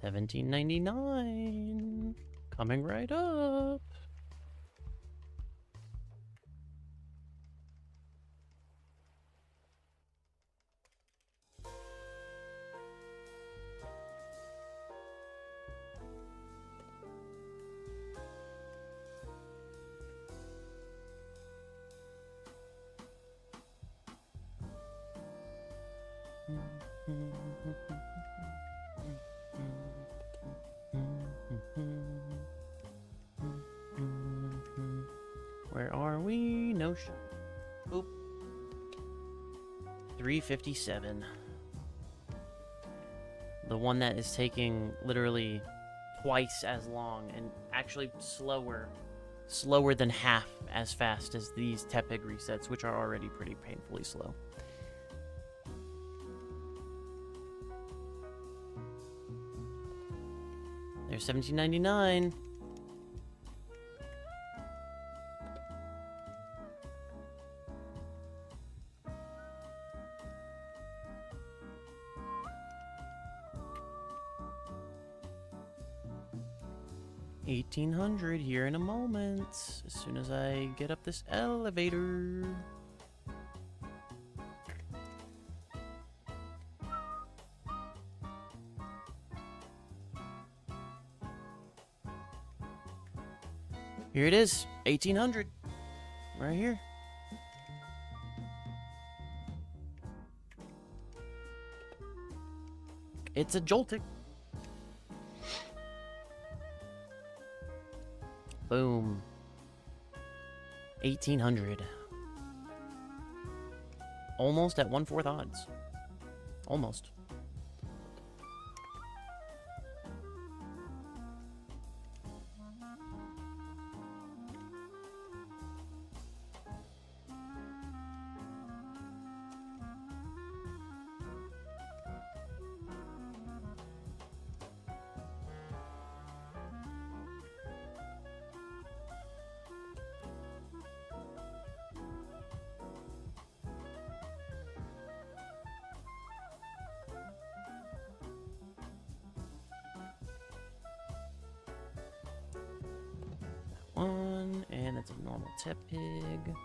$17.99. Coming right up. Where are we? No shot. Oop. 357. The one that is taking literally twice as long and actually slower than half as fast as these Tepig resets, which are already pretty painfully slow. There's $17.99. $1,800 here in a moment, as soon as I get up this elevator. Here it is, 1,800, right here. It's a Joltik. Boom. 1,800. Almost at 1/4 odds. Almost. One, and it's a normal Tepig.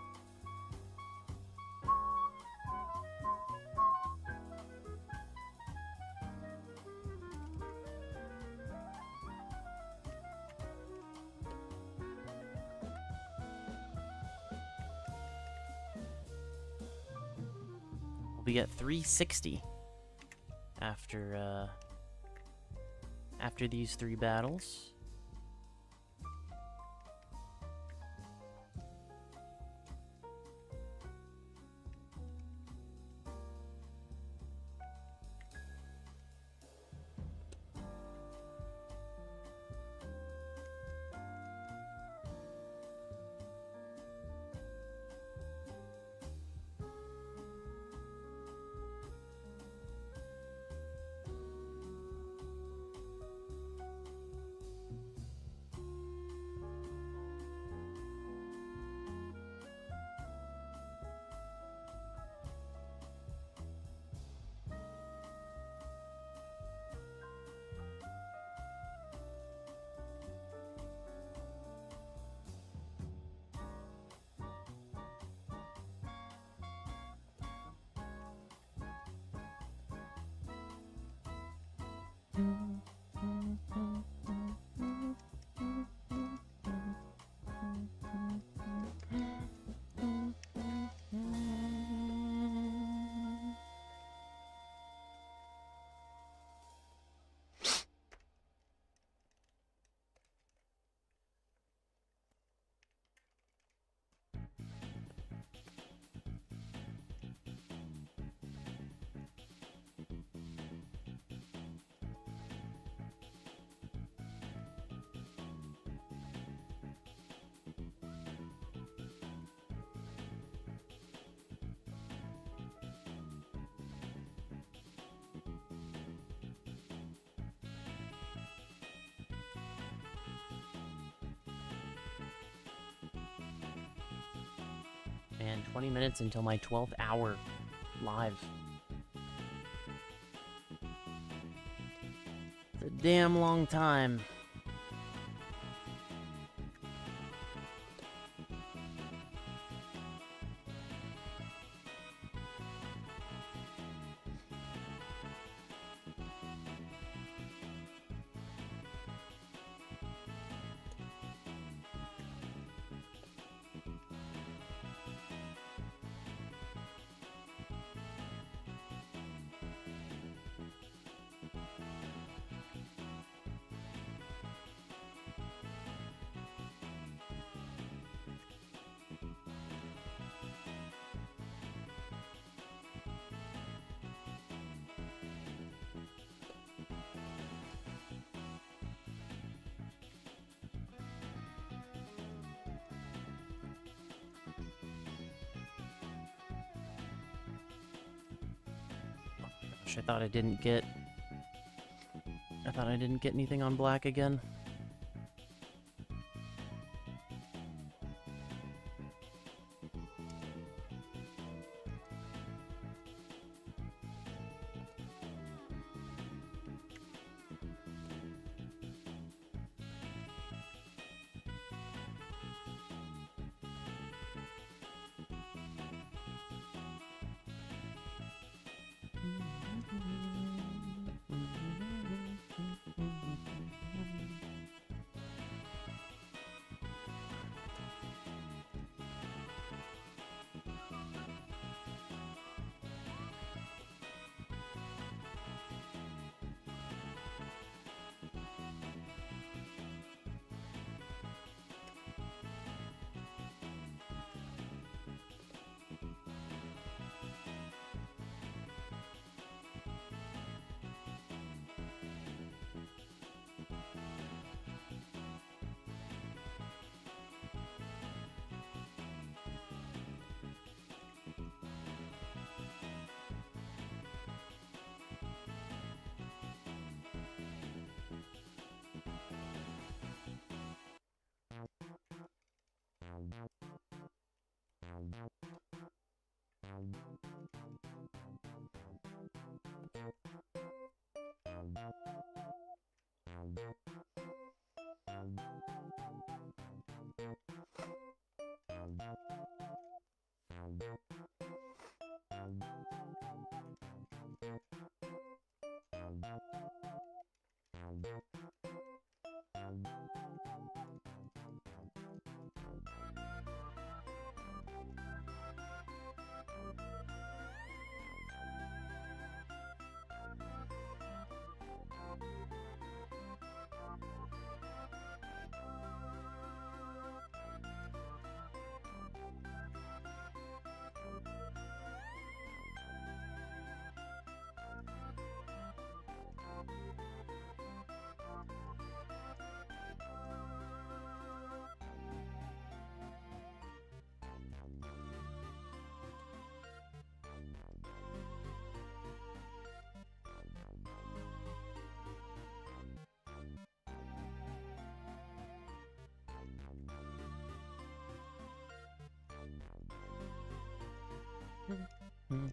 We'll be at 360 after these 3 battles. And 20 minutes until my 12th hour live. It's a damn long time. Gosh, I thought I didn't get anything on black again. Hmm.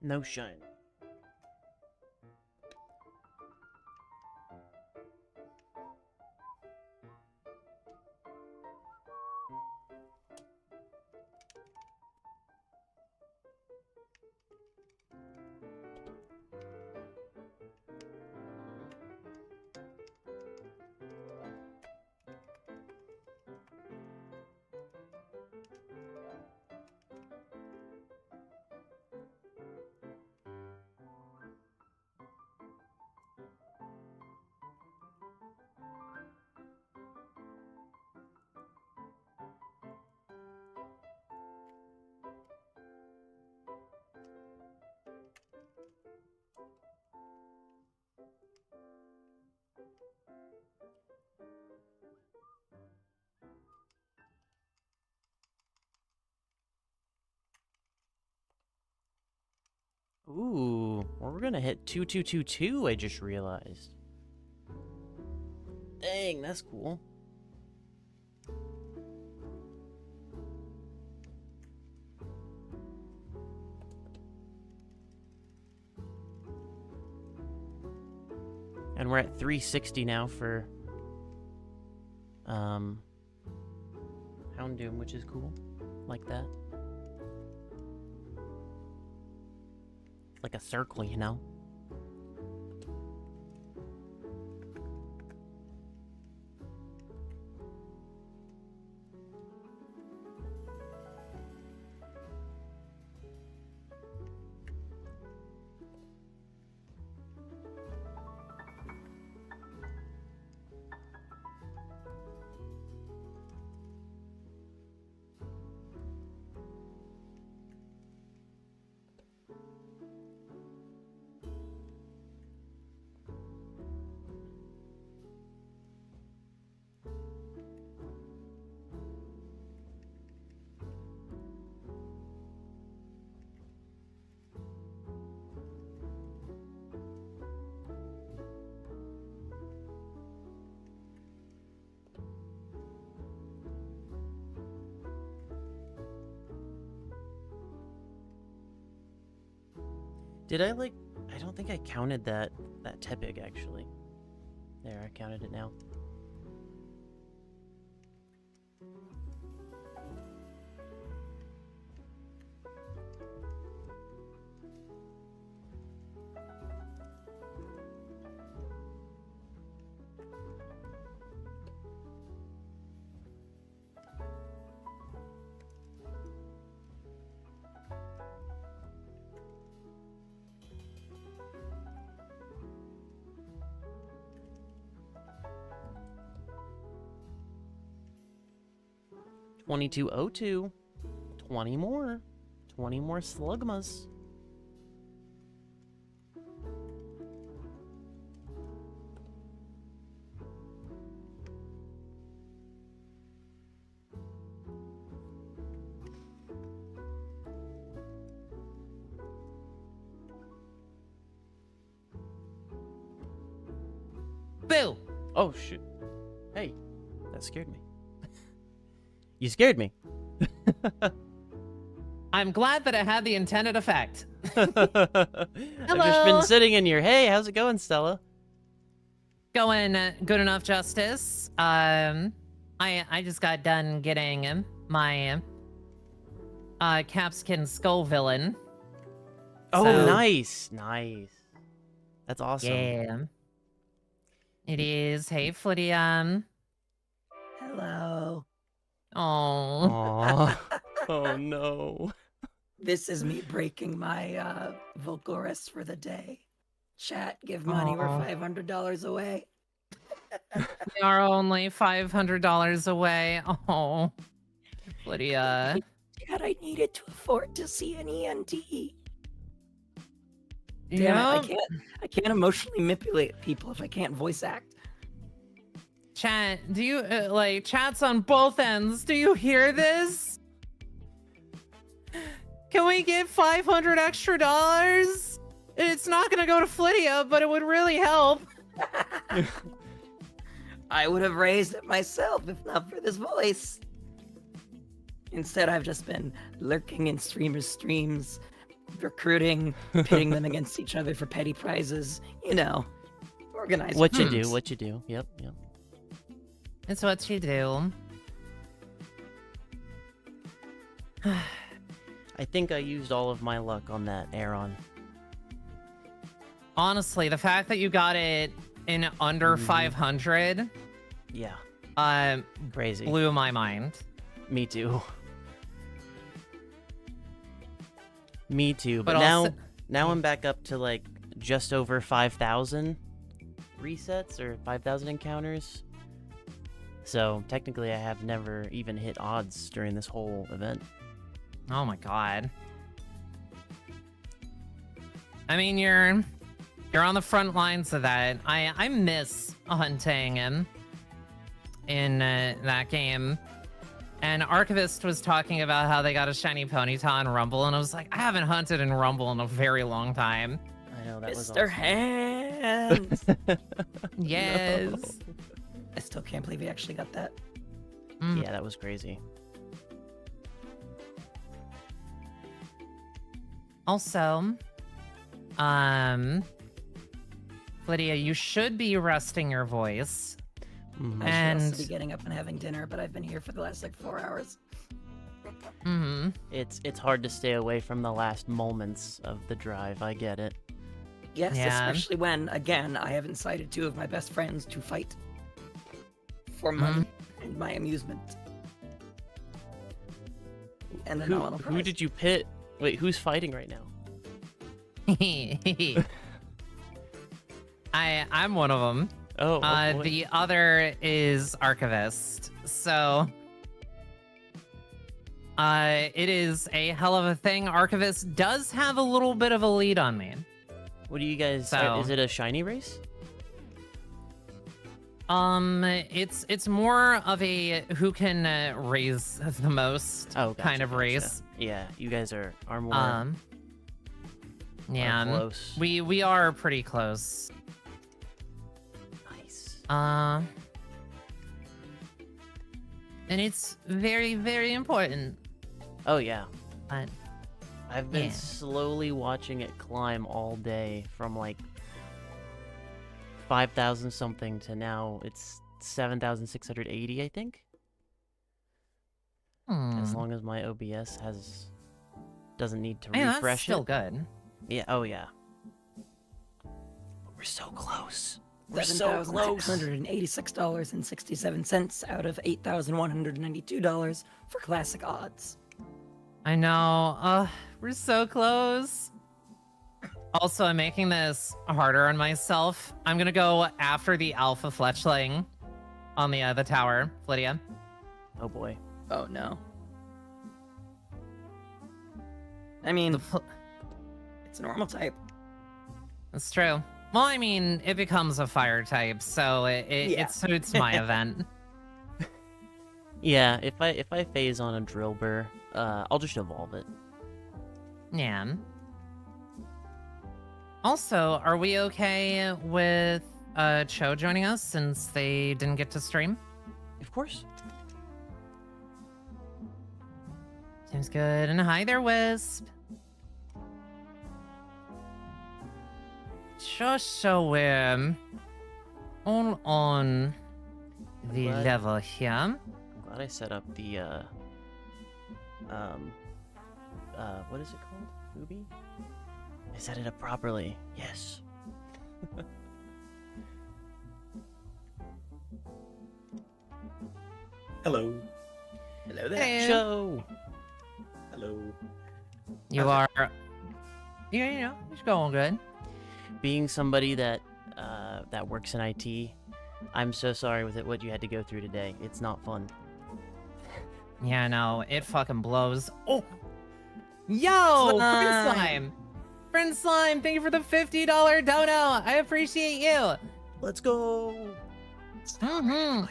No shine. Ooh, we're gonna hit 2222, I just realized. Dang, that's cool. And we're at 360 now for Houndoom, which is cool. Like that. Like a circle, you know? Did I I don't think I counted that Tepig actually. There, I counted it now. $22.02. 20 more. 20 more slugmas. Boo! Oh, shoot. Hey, that scared me. You scared me. I'm glad that it had the intended effect. I've just been sitting in here. Hey, how's it going, Stella? Going good enough, Justice. I just got done getting my Capskin Skull villain. Oh, So- nice. Nice. That's awesome. Yeah. It is. Hey, Flidian. Hello. Oh. Aw. Oh, no. This is me breaking my vocal rest for the day. Chat, give money. We're Aw. $500 away. We are only $500 away. Oh. Flidia. Chat, I needed to afford to see an ENT. Damn Yeah. it, I can't emotionally manipulate people if I can't voice act. Chat, do you chats on both ends? Do you hear this? Can we get $500 extra dollars? It's not gonna go to Flidia, but it would really help. I would have raised it myself if not for this voice. Instead, I've just been lurking in streamers' streams, recruiting, pitting them against each other for petty prizes. You know, organizing. What you things. do, what you do. Yep, yep. It's what you do. I think I used all of my luck on that Aeron. Honestly, the fact that you got it in under 500 Yeah, crazy. blew my mind. Me too. Me too. But, But now, also- now I'm back up to like just over 5,000 resets or 5,000 encounters. So technically, I have never even hit odds during this whole event. Oh my god. I mean, you're on the front lines of that. I miss hunting in that game. And Archivist was talking about how they got a shiny Ponyta in Rumble, and I was like, I haven't hunted in Rumble in a very long time. I know that was Mr. awesome. Hands. Yes. I still can't believe he actually got that. Mm. Yeah, that was crazy. Also, Lydia, you should be resting your voice. Mhm. I should also And- be getting up and having dinner, but I've been here for the last like 4 hours. Mm-hmm. It's hard to stay away from the last moments of the drive. I get it. Yes, Yeah. especially when, again, I have incited 2 of my best friends to fight for money and my amusement. And a nominal Who prize. did you pit? Wait, who's fighting right now? I'm one of them. Oh, boy. The other is Archivist. So, it is a hell of a thing. Archivist does have a little bit of a lead on me. What do you guys? So- Is it a shiny race? It's more of a who can raise the most Oh, kind gotcha, of gotcha. race. Yeah, you guys are more Are close. we are pretty close. Nice. And it's very, very important. Oh yeah, But I've been Yeah. slowly watching it climb all day from like 5,000 something to now it's 7,680, I think. As long as my OBS doesn't need to yeah, that's refresh still it. good. Yeah. Oh yeah. We're so close. We're so close. $7,686.67 out of $8,192 for classic odds. I know. We're so close. Also, I'm making this harder on myself. I'm gonna go after the alpha fletchling on the tower, Lydia. Oh boy. Oh no. I mean, The fl- it's a normal type. That's true. Well, I mean, it becomes a fire type, so Yeah. it suits my event. Yeah. If I phase on a drill burr, I'll just evolve it. Yeah. Also, are we okay with Cho joining us since they didn't get to stream? Of course. Seems good. And hi there, Wisp. Just so we're all on the Glad- level here. I'm glad I set up the what is it called? Fubi? I set it up properly. Yes. Hello. Hello there. Hey. Show. Hello. You are. Yeah, you know, it's going good. Being somebody that that works in IT, I'm so sorry with what you had to go through today. It's not fun. Yeah, no, it fucking blows. Oh! Yo! Friend Slime. Slime! Friend Slime, thank you for the $50 dono! I appreciate you! Let's go. Mm-hmm.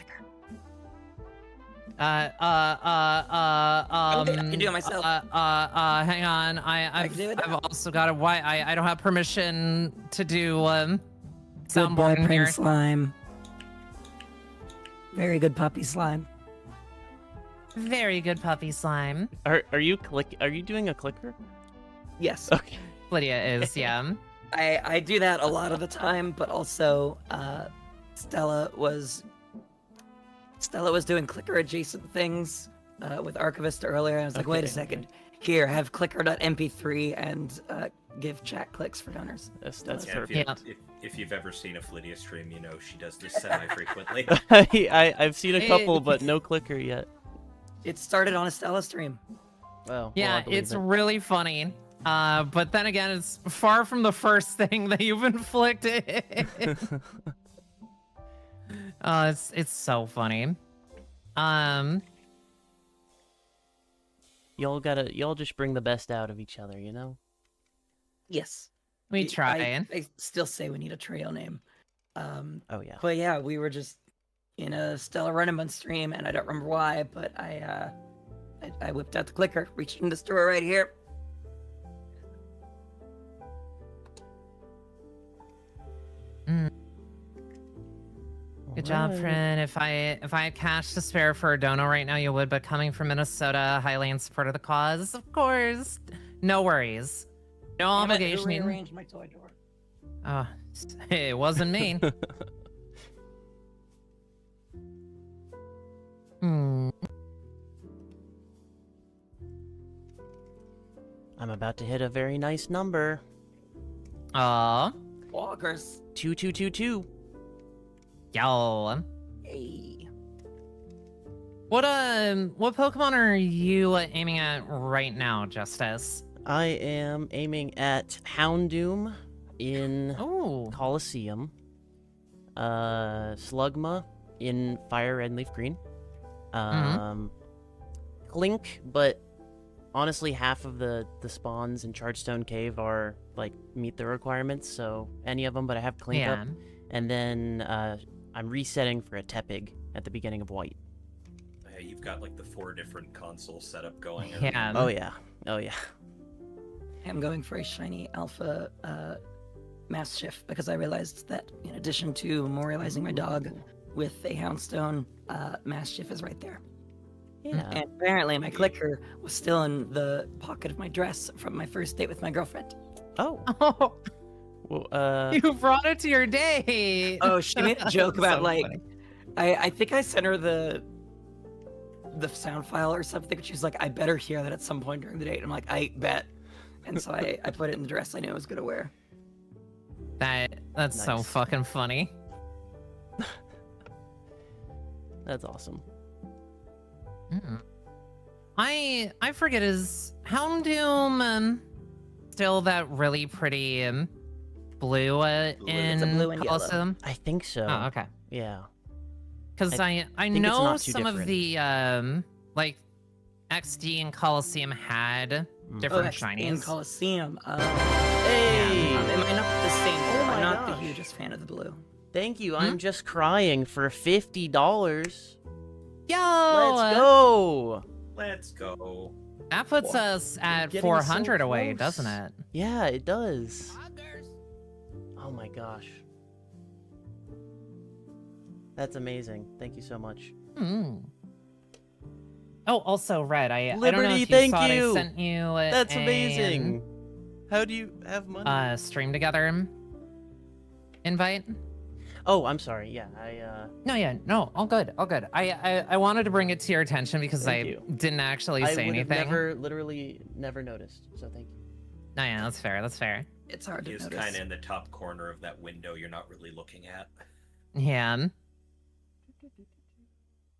I can do it myself. Hang on. I can do it I've now. also got a why I don't have permission to do Good boy, soundboard in here. Prince Slime. Very good puppy slime. Very good puppy slime. Are you doing a clicker? Yes, Okay. Lydia is, yeah. I do that a lot of the time, but also Stella was doing clicker adjacent things with Archivist earlier. I was like, wait a Okay. second. Here, have clicker.mp3 and give chat clicks for donors. That's Yeah, if, perfect. you, if you've ever seen a Flydia stream, you know she does this semi-frequently. I've seen a couple, but no clicker yet. It started on a Stella stream. Well, Yeah, I believe it's it. really funny. But then again, it's far from the first thing that you've inflicted. It's so funny. Y'all just bring the best out of each other, you know? Yes. We I- try. I still say we need a trail name. Oh yeah. But yeah, we were just in a Stellar Running stream, and I don't remember why, but I whipped out the clicker, reached in the store right here. Good job, Alright. friend. If I had cash to spare for a dono right now, you would. But coming from Minnesota, highly in support of the cause, of course. No worries. No Damn it, who obligation. rearranged my toy drawer? Oh, it wasn't me. Hmm. I'm about to hit a very nice number. Aw. Walkers. 2222. Yo. Hey. What Pokemon are you aiming at right now, Justice? I am aiming at Houndoom in Oh. Coliseum. Slugma in Fire Red Leaf Green. Clink, but honestly half of the spawns in Chargestone Cave are like meet the requirements, so any of them, but I have Clink Yeah. up. And then I'm resetting for a Tepig at the beginning of White. Hey, you've got like the 4 different console setup going. Yeah. Oh yeah. Oh yeah. I'm going for a shiny alpha mass shift because I realized that in addition to memorializing my dog with a houndstone, mass shift is right there. Yeah. And apparently my clicker was still in the pocket of my dress from my first date with my girlfriend. Oh. Oh, Well, you brought it to your date. Oh, she made a joke about So like, funny. I think I sent her the sound file or something. She's like, I better hear that at some point during the date. I'm like, I bet. And so I put it in the dress I knew I was gonna wear. That's so Nice. fucking funny. that's awesome. Mm. I forget, is Houndoom still that really pretty blue It's a in blue and yellow. Coliseum? I think so. Oh, okay. Yeah. Because I think it's know not too some of different. the like XD and Coliseum had different Oh, XP in shinies. Coliseum. Hey! Am I not the same? Oh my I'm not gosh. the hugest fan of the blue. Thank you. I'm just crying for $50. Yo, Let's go. Let's go. that puts Wow. us at getting 400 so away, close. doesn't it? Yeah, it does. Oh my gosh. That's amazing. Thank you so much. Hmm. Oh, also, Red, I don't know Liberty, if you thank saw it, you. I sent you That's a, amazing. How do you have money? stream together invite. Oh, I'm sorry. Yeah, No, all good. I wanted to bring it to your attention because Thank I you. didn't actually I say would have anything. literally never noticed. So thank you. No, yeah, that's fair. It's hard to He's notice. kind of in the top corner of that window you're not really looking at. Yeah.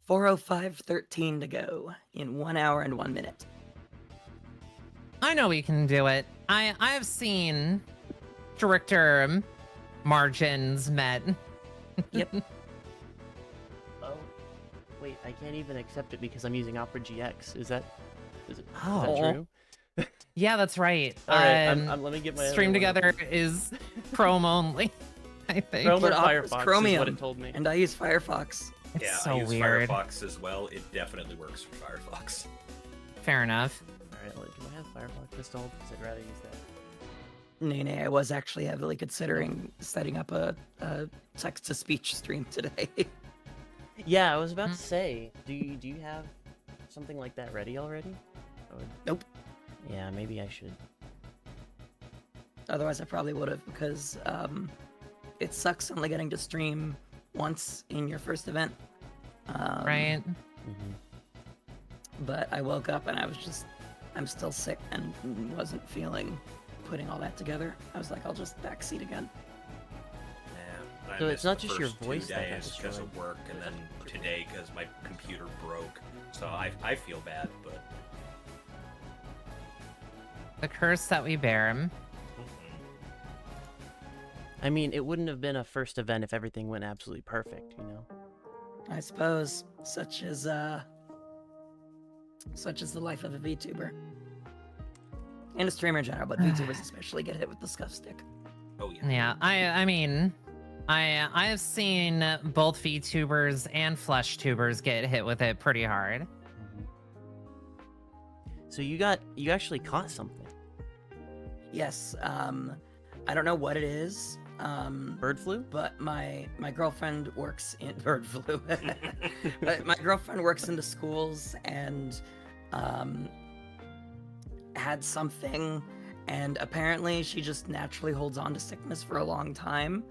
4:05:13 to go in 1 hour and 1 minute. I know we can do it. I've seen stricter margins met. Oh, wait. I can't even accept it because I'm using Opera GX. Is that Oh. true? Yeah, that's right. All right. Let me get my other Stream one. together is Chrome only, I think. Chrome or But Opera's Firefox is Chromium. what it told me. And I use Firefox. It's Yeah, so I use weird. Firefox as well. It definitely works for Firefox. Fair enough. All right. Do I have Firefox installed? Because I'd rather use that. Nay, I was actually heavily considering setting up a text-to-speech stream today. Yeah, I was about to say. Do you have something like that ready already? Or... Nope. Yeah, maybe I should. Otherwise, I probably would have, because it sucks only getting to stream once in your first event. Right? Mhm. But I woke up and I'm still sick and wasn't feeling putting all that together. I was like, I'll just backseat again. Yeah, I So it's missed not the just your first voice 2 that got days because of work, and then today because my computer broke. So I feel bad, but The curse that we bear. I mean, it wouldn't have been a first event if everything went absolutely perfect, you know? I suppose such is the life of a VTuber. And a streamer in general, but VTubers especially get hit with the scuff stick. oh yeah. Yeah, I mean, I have seen both VTubers and flesh tubers get hit with it pretty hard. Mhm. So you actually caught something. Yes. I don't know what it is. Bird flu? But my girlfriend works in bird flu. But my girlfriend works in the schools and had something, and apparently she just naturally holds on to sickness for a long time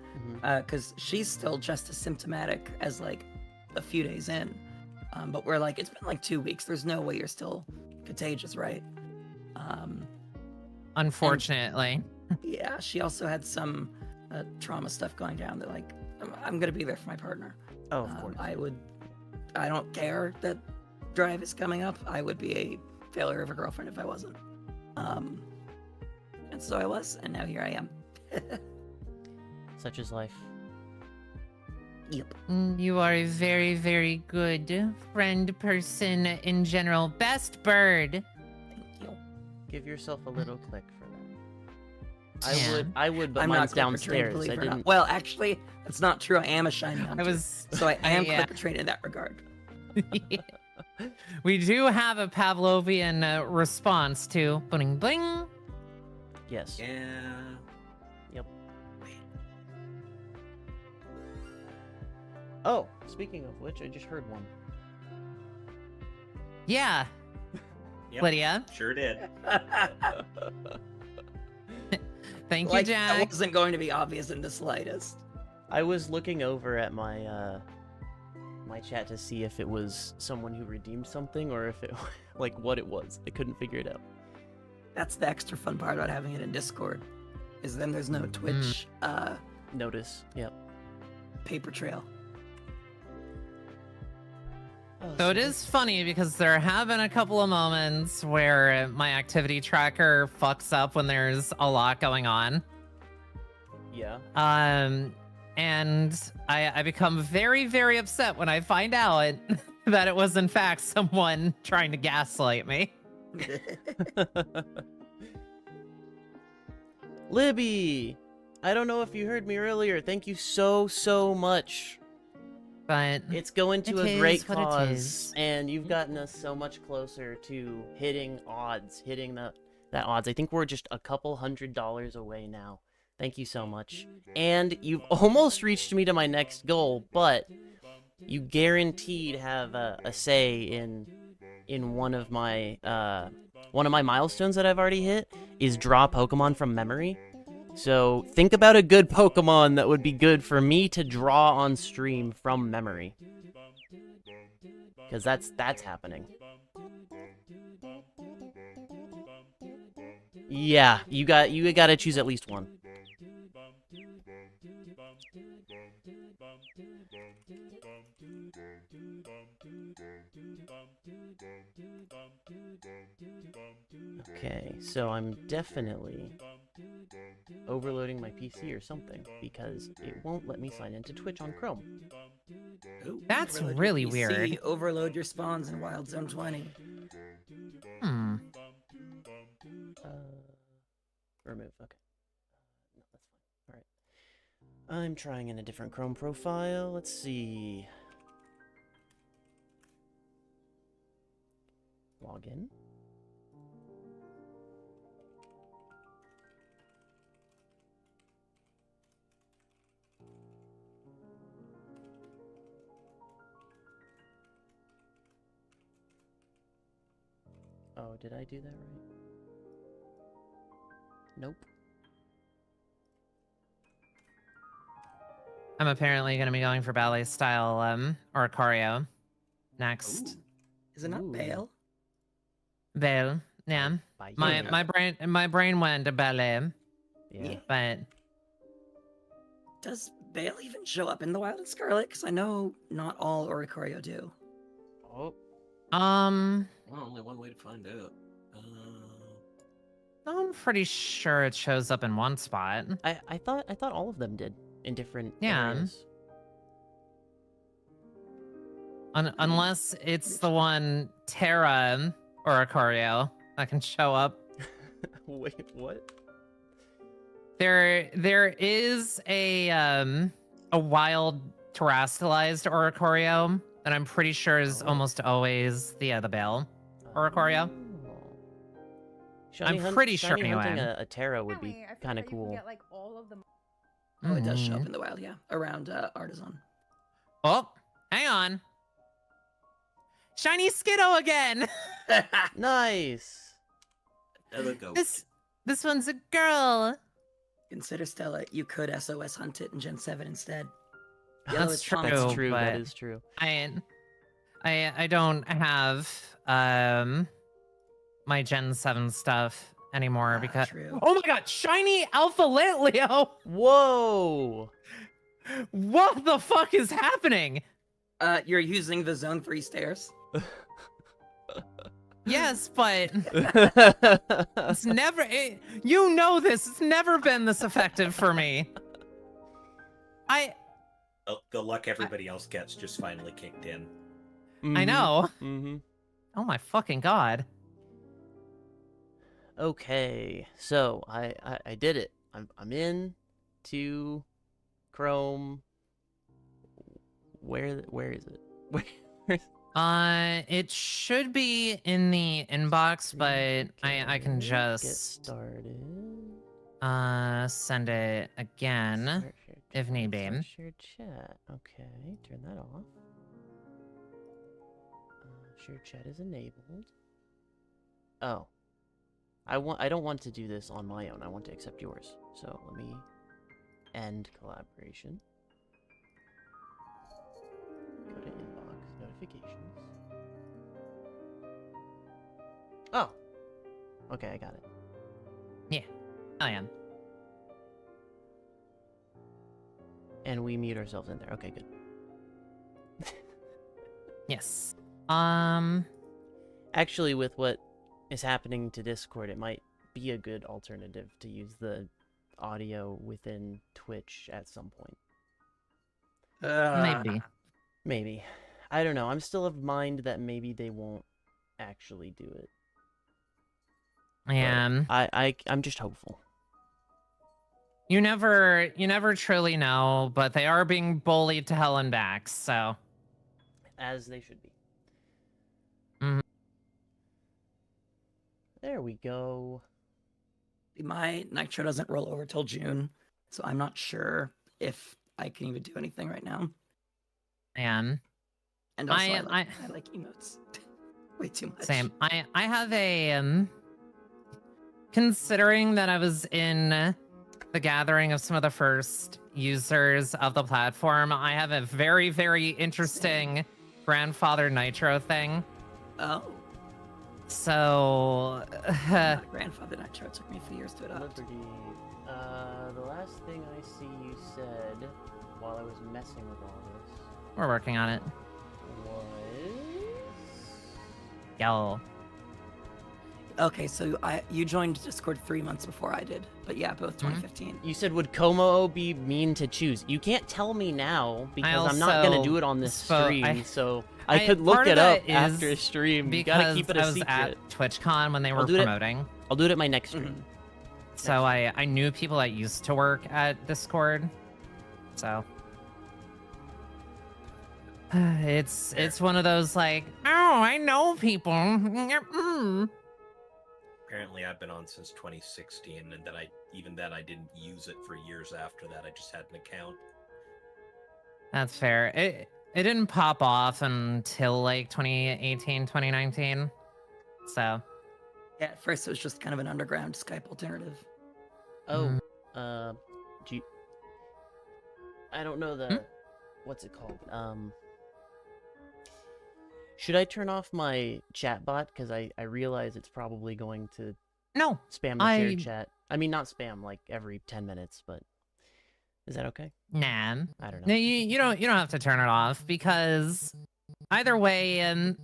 because she's still just as symptomatic as like a few days in. But we're like, it's been like 2 weeks. There's no way you're still contagious, right? Unfortunately. Yeah, she also had some trauma stuff going down that like I'm gonna be there for my partner. Oh, of course. I don't care that drive is coming up. I would be a failure of a girlfriend if I wasn't. And so I was, and now here I am. Such is life. Yep. You are a very, very good friend, person in general. Best bird. Thank you. Give yourself a little click for that. Yeah. I would, but I'm mine's not clicker trained, downstairs. believe I it or not. didn't. Well, actually, that's not true. I am a shiny hunter. So I am yeah. clicker trained in that regard. We do have a Pavlovian response to bling bling. Yes. Yeah. Yep. Oh, speaking of which, I just heard one. Yeah, Yep, Lydia. Sure did. Thank you, Like, that Jack. wasn't going to be obvious in the slightest. I was looking over at my my chat to see if it was someone who redeemed something or if it like what it was. I couldn't figure it out. That's the extra fun part about having it in Discord, is then there's no Twitch Notice. Yep. paper trail. So it is funny because there have been a couple of moments where my activity tracker fucks up when there's a lot going on. Yeah. And I become very, very upset when I find out that it was in fact someone trying to gaslight me. Libby, I don't know if you heard me earlier. Thank you so much. But It's going to It a great is what it cause, is. and you've gotten us so much closer to hitting odds, hitting that odds. I think we're just a couple $100 away now. Thank you so much. And you've almost reached me to my next goal, but you guaranteed have a say in one of my milestones that I've already hit is draw Pokemon from memory. So think about a good Pokemon that would be good for me to draw on stream from memory. Because that's happening. Yeah, you gotta choose at least one. Okay, so I'm definitely overloading my PC or something because it won't let me sign into Twitch on Chrome. Ooh, That's overload your really PC, weird. Overload your spawns in Wild Zone 20. Remove, okay. No, that's fine. Alright. I'm trying in a different Chrome profile. Let's see. Log in. Oh, did I do that right? Nope. I'm apparently going to be going for ballet style or choreo next. Ooh. Is it not Ooh. Bale? Bale, yeah. Bye. My brain went to ballet, Yeah. but Does Bale even show up in the Wild and Scarlet? Because I know not all Oricorio do. Oh. Well, only one way to find out. I'm pretty sure it shows up in one spot. I thought all of them did in different Yeah. areas. Unless it's the one Terra or Oricorio that can show up. Wait, what? There is a a wild terrestrialized Oricorio that I'm pretty sure is Oh. almost always the Bale Oricorio. Oh. I'm pretty sure shiny hunting anyway. a Terra would be Apparently, I think kind of that you can cool. get, like, all of them. Oh, it does show up Mhm. in the wild, yeah. Around Artisan. Oh, hang on. Shiny Skiddo again. Nice. Another goat. This one's a girl. Consider Stella. You could SOS hunt it in Gen 7 instead. Yellow That's is true. Pond. That's true. That but is true. I don't have my Gen 7 stuff anymore because True. oh my god, shiny Alpha Leo! Whoa. What the fuck is happening? You're using the Zone 3 stairs. Yes, but it's never you know this, it's never been this effective for me. The luck everybody else gets just finally kicked in. I know. Mm-hmm. Oh my fucking god. Okay, so I did it. I'm in to Chrome. Where is it? Where's It should be in the inbox, but I can get just started? send it again. Start shared if chat, need be. start shared chat. Okay, turn that off. Shared chat is enabled. Oh, I don't want to do this on my own. I want to accept yours. So let me end collaboration. Go to inbox notifications. Oh, okay, I got it. I am. And we mute ourselves in there. Okay, good. Yes. Actually, with what is happening to Discord, it might be a good alternative to use the audio within Twitch at some point. Maybe. Maybe. I don't know. I'm still of mind that maybe they won't actually do it. I am. I'm just hopeful. You never truly know, but they are being bullied to hell and back, so. As they should be. Mhm. There we go. My Nitro doesn't roll over till June, so I'm not sure if I can even do anything right now. And And also, I- I like emotes way too much. same. I have a considering that I was in the gathering of some of the first users of the platform, I have a very, very interesting grandfather Nitro thing. Oh, So my grandfather Nitro took me a few years to adopt. Liberty. The last thing I see you said while I was messing with all this we're working on it. was... Yo. Okay, so you joined Discord 3 months before I did, but yeah, both Mm-hmm. 2015. You said, would Como be mean to choose? You can't tell me now because I'm not gonna also do it on this stream, so I I- could look part of it up that after is stream. You gotta Because keep it I a was secret. at TwitchCon when they were I'll do it- promoting. I'll do it at my next stream. So I knew people that used to work at Discord. So it's one of those like, oh, I know people. Mm. Apparently, I've been on since 2016, and then I didn't use it for years after that. I just had an account. That's fair. It didn't pop off until like 2018, 2019. So Yeah, at first it was just kind of an underground Skype alternative. Oh, do you... I don't know the... What's it called? Should I turn off my chat bot? Because I realize it's probably going to no, spam the shared chat. I mean, not spam, like every 10 minutes, but... Is that okay? nah. I don't know. No, you don't have to turn it off because either way,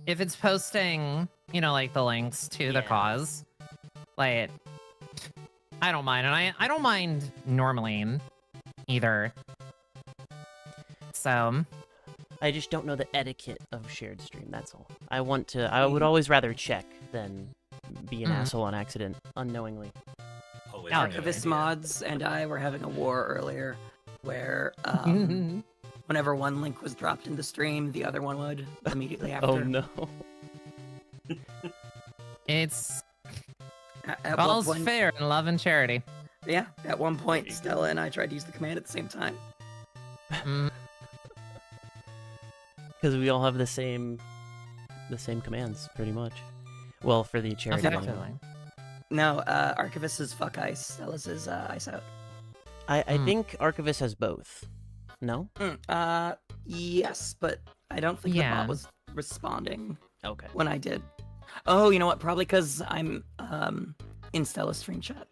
if it's posting, like the links to the Yeah. cause, like I don't mind, and I don't mind normally either. So I just don't know the etiquette of shared stream, that's all. I would always rather check than be an asshole on accident, unknowingly. Always Oh, a good yeah. This idea. mods and I were having a war earlier where whenever one link was dropped in the stream, the other one would immediately after. Oh no. It's At one all's point, fair in love and charity. yeah, at one point, Stella and I tried to use the command at the same time. Mm, Because we all have the same commands, pretty much. Well, for the charity one. effectively. No, Archivist is fuck ice. Stella's is ice out. I think Archivist has both. No? Yes, but I don't think the Yeah. bot was responding Okay. when I did. Oh, you know what? Probably because I'm in Stella's stream chat.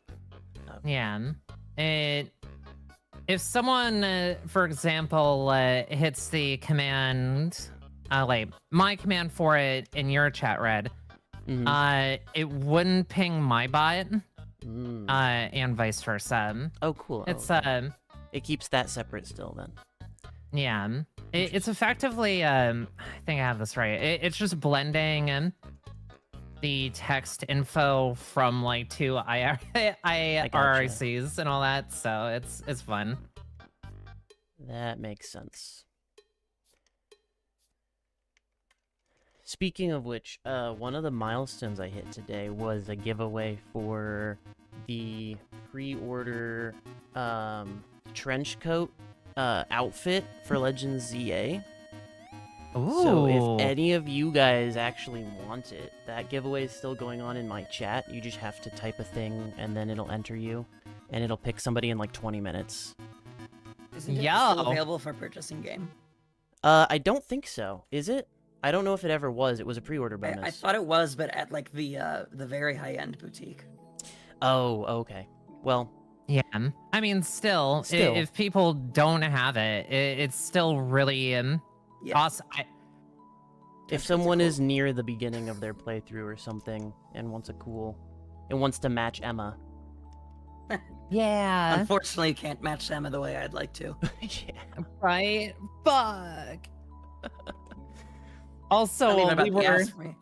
Yeah. If someone, for example, hits the command, like my command for it in your chat, Red, Mhm. it wouldn't ping my bot, Mm. and vice versa. Oh, cool. Oh, It's okay. It keeps that separate still then. yeah, it's effectively I think I have this right. It's just blending the text info from like two IRCs and all that, so it's fun. That makes sense. Speaking of which, one of the milestones I hit today was a giveaway for the pre-order trench coat outfit for Legends ZA. So Ooh. if any of you guys actually want it, that giveaway is still going on in my chat. You just have to type a thing and then it'll enter you, and it'll pick somebody in like 20 minutes. Isn't it Yo. still available for purchasing game? I don't think so. Is it? I don't know if it ever was. It was a pre-order bonus. I thought it was, but at like the very high end boutique. Oh, okay. Well, Yeah, I mean, still, Still. if people don't have it, it's still really Yeah. awesome. if That's someone cool. is near the beginning of their playthrough or something and wants to match Emma. Yeah, Unfortunately, you can't match Emma the way I'd like to. Yeah. right? Fuck. Also, Not even about we to were. ask me.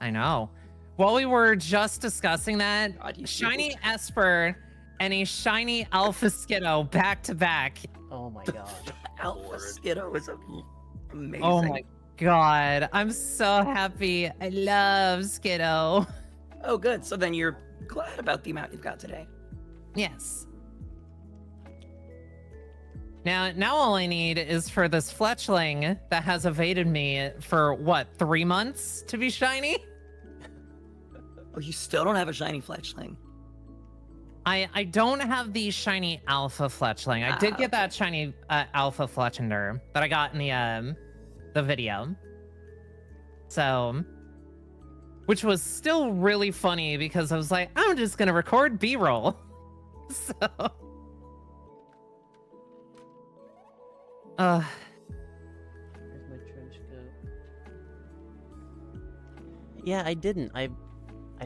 I know. While we were just discussing that, God, you Shiny people. Esper and a Shiny Alpha Skiddo back to back. Oh my god. Alpha Lord. Skiddo was amazing. Oh my god, I'm so happy. I love Skiddo. Oh, good. So then you're glad about the amount you've got today. Yes. Now all I need is for this fletchling that has evaded me for what, 3 months to be shiny? Oh, you still don't have a shiny fletchling. I don't have the shiny alpha fletchling. I did get that shiny alpha fletchender that I got in the video. So, which was still really funny because I was like, I'm just gonna record B-roll. So, Where's my trench coat? Yeah, I didn't. I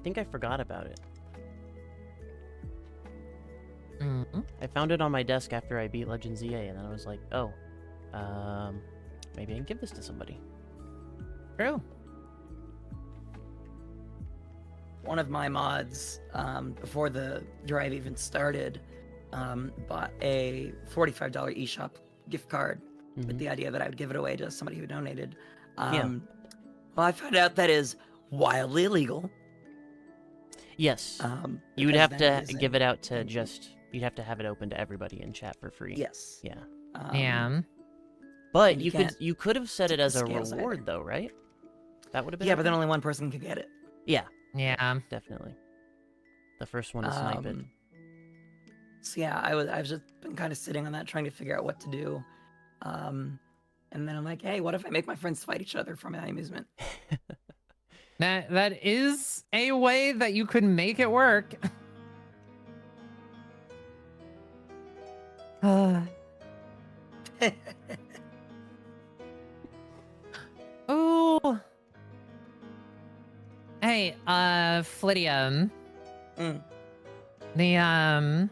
think I forgot about it. mhm. I found it on my desk after I beat Legends ZA, and then I was like, oh, maybe I can give this to somebody. True. One of my mods, before the drive even started, bought a $45 eShop gift card with Mhm. the idea that I would give it away to somebody who donated. Yeah. Well, I found out that is wildly illegal. Yes. You would because have that to is give a- it out to you'd have to have it open to everybody in chat for free. Yes. Yeah. Yeah. But and you you could have set it tip as the a scales reward either. though, right? That would have been Yeah, but then okay? only one person could get it. Yeah, Yeah. definitely. The first one to snipe it. So yeah, I've just been kind of sitting on that, trying to figure out what to do. And then I'm like, hey, what if I make my friends fight each other for my amusement? That is a way that you could make it work. Ooh. Hey, Flydium. Mm. The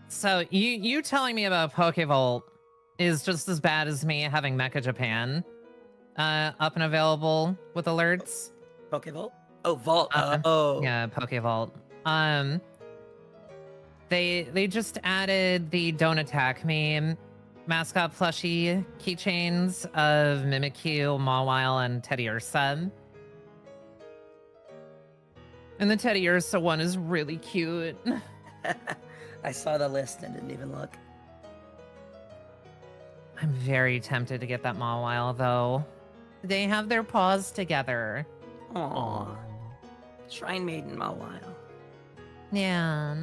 so you telling me about Pokevolt is just as bad as me having Mecha Japan up and available with alerts. Pokevolt? Oh, Vault. Uh, Oh. Yeah, Pokevolt. They just added the Don't Attack Me mascot plushie keychains of Mimikyu, Mawile, and Teddy Ursa. And the Teddy Ursa one is really cute. I saw the list and didn't even look. I'm very tempted to get that Mawile though. They have their paws together. Aww. Shrine Maiden Mawile. Yeah.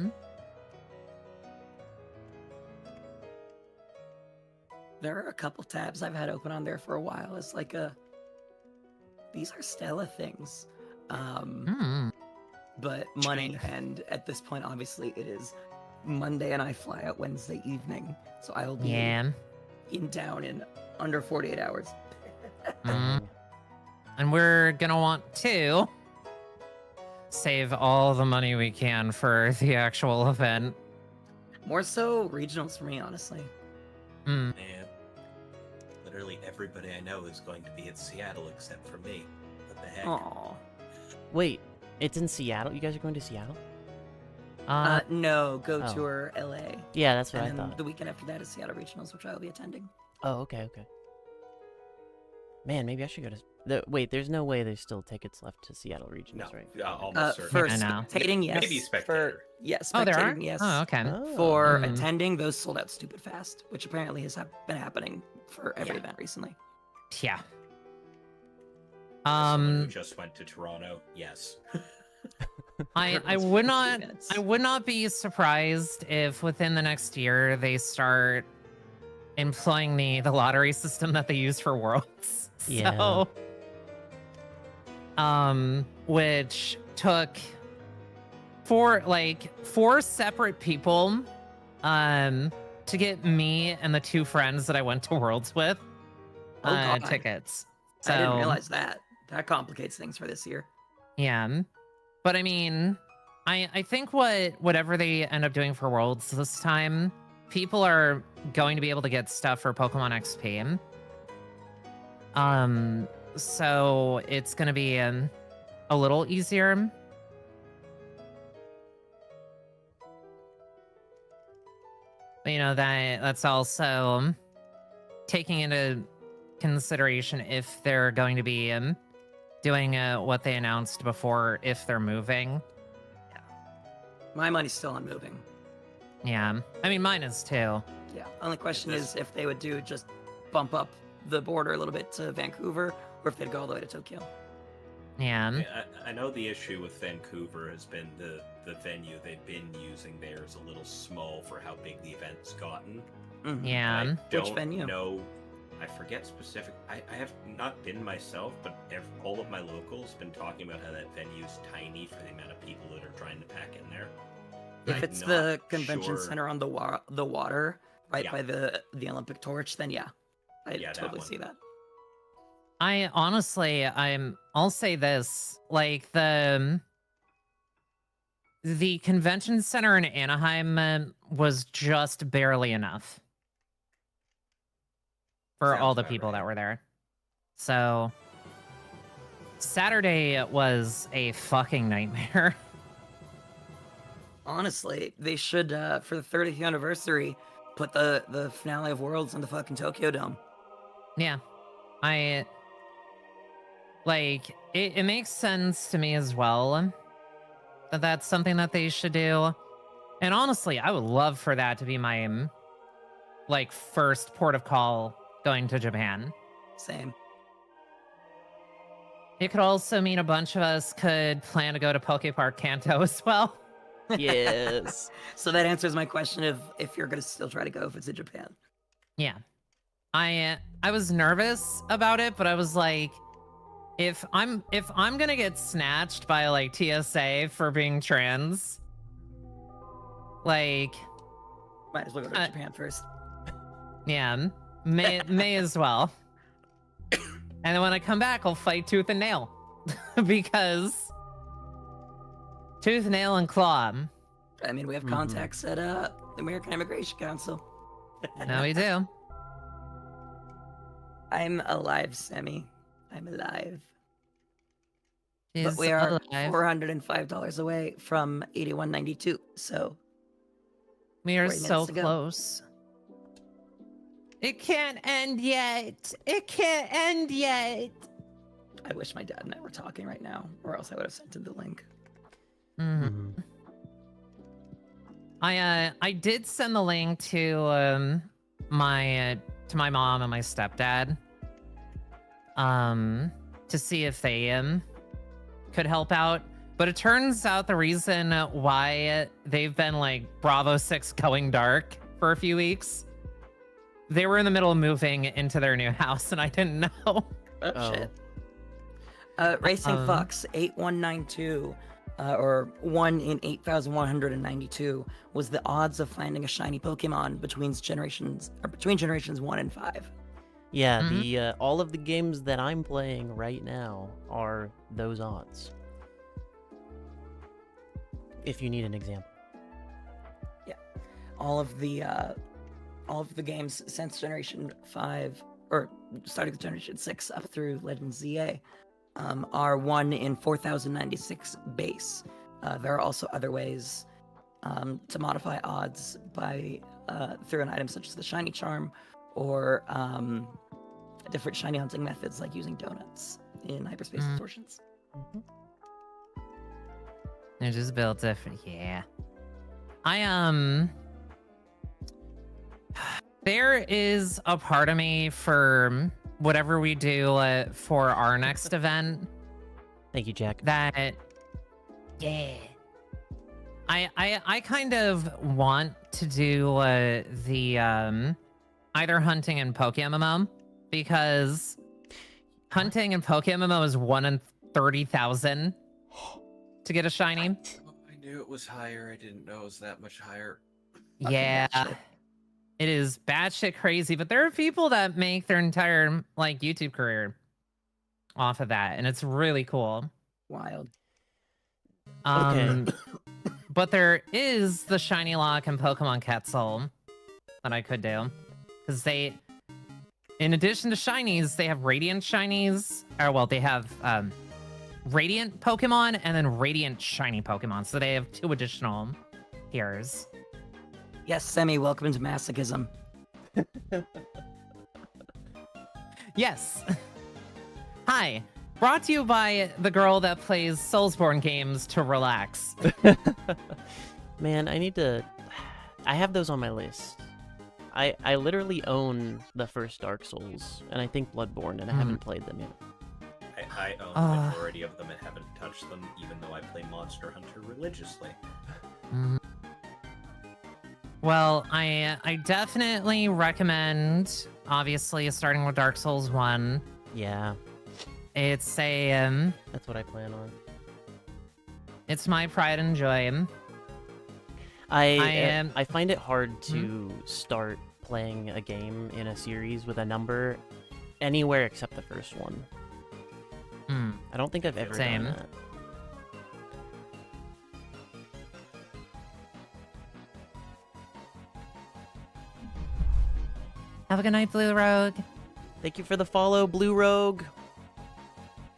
There are a couple tabs I've had open on there for a while. It's like these are Stella things. But money, and at this point, obviously, it is Monday, and I fly out Wednesday evening, so I'll be in town in under 48 hours. And we're gonna want to save all the money we can for the actual event. More so regionals for me, honestly. Man, literally everybody I know is going to be at Seattle except for me. What the heck? Aw. Wait, it's in Seattle? You guys are going to Seattle? No, Go Tour LA. Yeah, that's what And I then thought. the weekend after that is Seattle Regionals, which I will be attending. Oh, okay. Man, maybe I should go to... Wait, there's no way there's still tickets left to Seattle No, Regionals, right? almost certain. For I know. spectating, yes. Maybe spectator. Yes, Oh, there are? spectating, yes. Oh, okay. Oh. For Mm. attending, those sold out stupid fast, which apparently has been happening for every event recently. Yeah. Someone who just went to Toronto. Yes. I would not minutes. I would not be surprised if within the next year they start employing the lottery system that they use for Worlds. Yeah. So which took four separate people to get me and the two friends that I went to Worlds with Oh, God. tickets. So I didn't realize that. That complicates things for this year. yeah. But I mean, I think whatever they end up doing for Worlds this time, people are going to be able to get stuff for Pokemon XP. So it's gonna be a little easier. But, you know, that's also taking into consideration if they're going to be doing what they announced before, if they're moving. My money's still on moving. Yeah, I mean, mine is too. Yeah. Only question is if they would do just bump up the border a little bit to Vancouver, or if they'd go all the way to Tokyo. Yeah. I know the issue with Vancouver has been the venue they've been using there is a little small for how big the event's gotten. Mhm. Yeah. I Which don't venue? know. I forget specific. I have not been myself, but all of my locals been talking about how that venue's tiny for the amount of people that are trying to pack in there. If I'm it's the not convention sure- center on the water, right Yeah. by the Olympic torch, then yeah, I Yeah, that totally one. see that. I honestly, I'll say this, like the convention center in Anaheim was just barely enough for Sounds all the about people right. that were there. So Saturday was a fucking nightmare. Honestly, they should for the 30th anniversary put the finale of Worlds in the fucking Tokyo Dome. Yeah. It makes sense to me as well that that's something that they should do. And honestly, I would love for that to be my first port of call going to Japan. Same. It could also mean a bunch of us could plan to go to Poke Park Kanto as well. Yes. So that answers my question of if you're gonna still try to go if it's in Japan. Yeah. I was nervous about it, but I was like, if I'm gonna get snatched by TSA for being trans, Might as well go to Uh, Japan first. yeah, may as well. And then when I come back, I'll fight tooth and nail because tooth, nail, and claw. I mean, we have Mhm. contacts at the American Immigration Council. No, we do. I'm alive, Sammy. I'm alive. But She's we are alive. $405 away from 81.92. So We are 40 so minutes to go. close. It can't end yet. It can't end yet. I wish my dad and I were talking right now, or else I would have sent him the link. Mhm. I did send the link to my mom and my stepdad to see if they could help out. But it turns out the reason why they've been like Bravo 6 going dark for a few weeks, they were in the middle of moving into their new house and I didn't know. Oh. Shit. Racing Fox 8192, or 1 in 8,192, was the odds of finding a shiny Pokemon between generations 1 and 5. Yeah, the all of the games that I'm playing right now are those odds. If you need an example. All of the games since Generation 5, or starting with Generation 6 up through Legend ZA, are 1 in 4,096 base. There are also other ways to modify odds by through an item such as the Shiny Charm, or different shiny hunting methods like using donuts in hyperspace distortions. They're just built different. Yeah. There is a part of me for whatever we do for our next event Thank you, Jack. that, yeah. I kind of want to do the either hunting and Pokemon, because hunting and Pokemon is 1 in 30,000 to get a shiny. I knew it was higher. I didn't know it was that much higher. Fucking Yeah, batshit. it is batshit crazy, but there are people that make their entire like YouTube career off of that, and it's really cool. Wild. Okay. But there is the Shiny Lock and Pokemon Quetzal that I could do, because they, in addition to Shinies, they have Radiant Shinies, or well, they have Radiant Pokemon and then Radiant Shiny Pokemon, so they have 2 additional tiers. Yes, Semi, welcome to masochism. Yes. Hi. Brought to you by the girl that plays Soulsborne games to relax. Man, I have those on my list. I literally own the first Dark Souls, and I think Bloodborne, and I haven't played them yet. I own the majority of them and haven't touched them, even though I play Monster Hunter religiously. Well, I definitely recommend, obviously, starting with Dark Souls 1. Yeah, It's a that's what I plan on. it's my pride and joy. I find it hard to start playing a game in a series with a number anywhere except the first one. I don't think I've ever Same. done that. Have a good night, Blue Rogue. Thank you for the follow, Blue Rogue.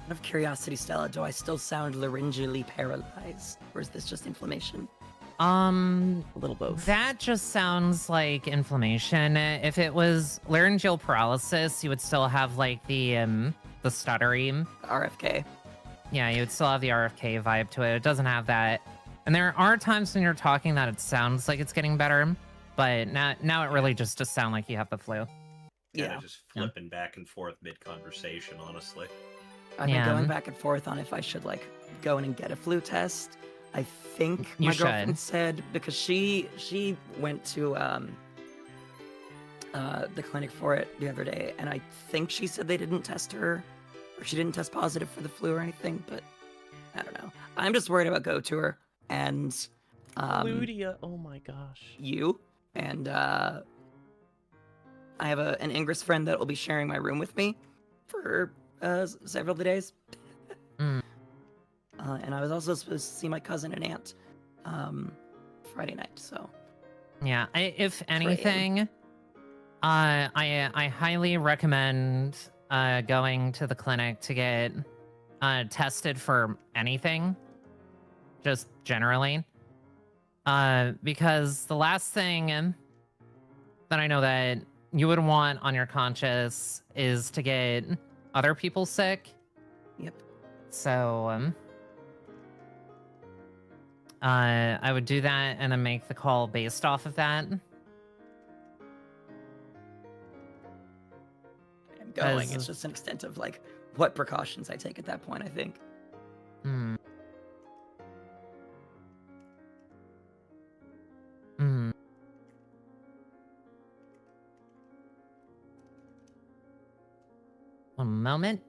Out of curiosity, Stella, do I still sound laryngally paralyzed, or is this just inflammation? A little both. That just sounds like inflammation. If it was laryngeal paralysis, you would still have like the stuttering. RFK. Yeah, you would still have the RFK vibe to it. It doesn't have that. And there are times when you're talking that it sounds like it's getting better, but now it really just does sound like you have the flu. Yeah. Just flipping back and forth mid-conversation, honestly. I've been Yeah. going back and forth on if I should like go in and get a flu test. I think You my girlfriend should. said, because she went to the clinic for it the other day, and I think she said they didn't test her, or she didn't test positive for the flu or anything, but I don't know. I'm just worried about Go Tour and Ludia, oh my gosh. you, and I have an Ingress friend that will be sharing my room with me for several of the days. And I was also supposed to see my cousin and aunt Friday night, so Yeah, if anything, I highly recommend going to the clinic to get tested for anything, just generally. Because the last thing that I know that you would want on your conscience is to get other people sick. Yep. So, I would do that and then make the call based off of that. I'm going. 'Cause- It's just an extent of like what precautions I take at that point, I think. Hmm. Hmm. One moment.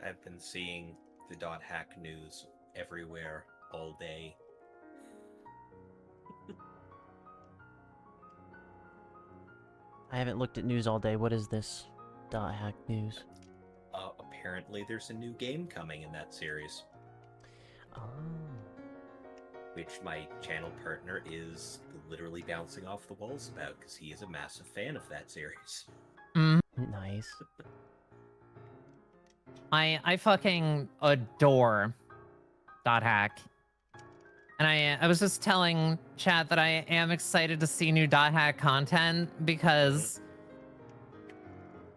I've been seeing the .hack news everywhere all day. I haven't looked at news all day. What is this? .hack news. Apparently there's a new game coming in that series, Oh. which my channel partner is literally bouncing off the walls about because he is a massive fan of that series. Nice. I fucking adore .hack. And I was just telling chat that I am excited to see new .hack content because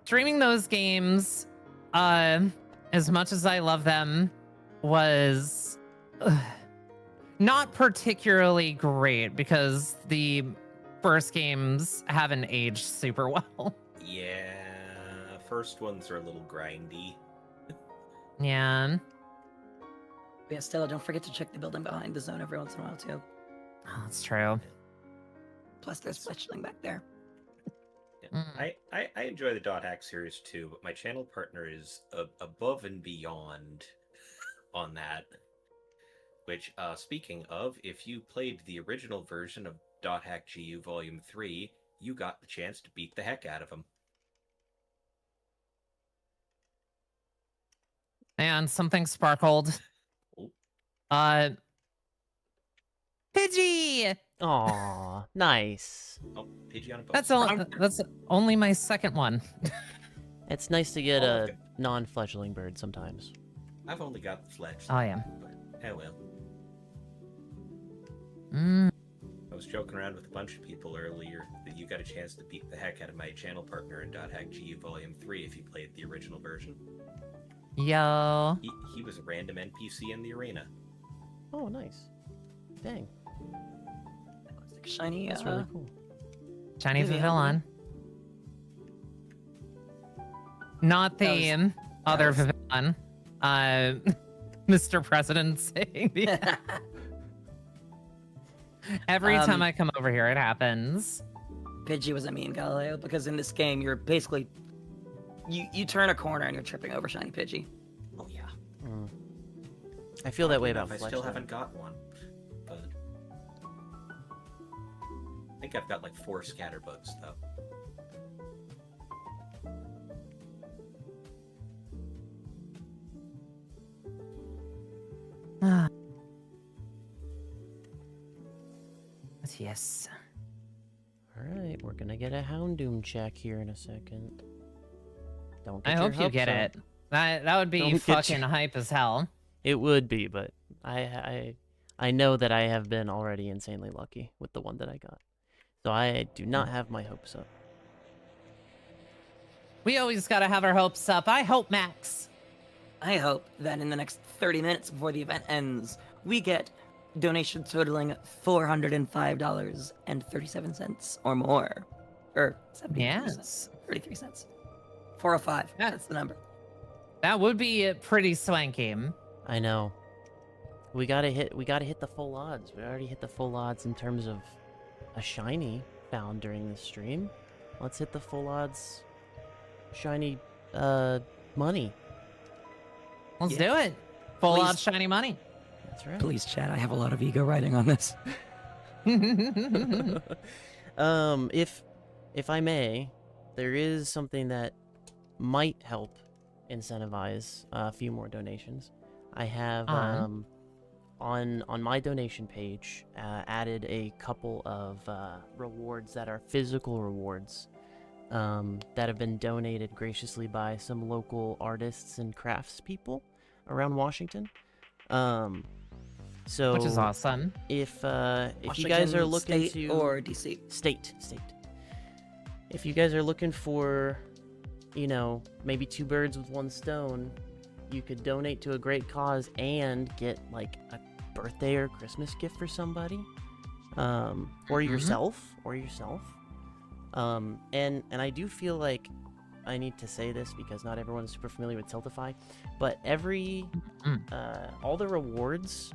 streaming those games, as much as I love them, was not particularly great because the first games haven't aged super well. Yeah, first ones are a little grindy. Yeah. But yeah, Stella, don't forget to check the building behind the zone every once in a while too. Oh, that's true. Plus, there's fletchling back there. Yeah. I enjoy the .hack series too, but my channel partner is above and beyond on that. Which, speaking of, if you played the original version of .hack GU Volume 3, you got the chance to beat the heck out of him. And something sparkled. Oh. Pidgey! Aw, nice. Oh, Pidgey on a boat. That's only my second one. It's nice to get Oh, a okay. non-fledgling bird sometimes. I've only got the fledged. Oh, yeah. But, oh well. Mm. I was joking around with a bunch of people earlier that you got a chance to beat the heck out of my channel partner in .hack GU Volume 3 if you played the original version. Yo. He was a random NPC in the arena. Oh, nice. Dang, Looks like a shiny. that's really cool. Shiny Vivian. Vivillon. Not the other was- Vivillon. Mr. President saying the every time I come over here, it happens. Pidgey was a mean Galileo because in this game you're basically you turn a corner and you're tripping over shiny Pidgey. Oh yeah. Mm. I feel that way about I still fledgling. haven't got one, but I think I've got like 4 scatterbugs though. Yes. Alright, we're gonna get a Houndoom check here in a second. Don't I get your hope you hopes get up. it. That would be Don't get fucking your- hype as hell. It would be, but I know that I have been already insanely lucky with the one that I got. So I do not have my hopes up. We always gotta have our hopes up. I hope, Max. I hope that in the next 30 minutes before the event ends, we get donations totaling $405.37 or more. Or 73 cents. Yes. 33 cents. 405. Yeah. That's the number. That would be pretty swanky. I know. We gotta hit the full odds. We already hit the full odds in terms of a shiny found during the stream. Let's hit the full odds shiny money. Let's Yeah. do it. Full Please. out shiny money. That's right. Please, chat. I have a lot of ego riding on this. If I may, there is something that might help incentivize a few more donations. I have on my donation page, added a couple of rewards that are physical rewards that have been donated graciously by some local artists and craftspeople around Washington. So Which is awesome. if you guys are Washington looking State to or DC. state, if you guys are looking for, you know, maybe 2 birds with 1 stone, you could donate to a great cause and get like a birthday or Christmas gift for somebody, or yourself, and I do feel like I need to say this because not everyone is super familiar with Tiltify, but all the rewards,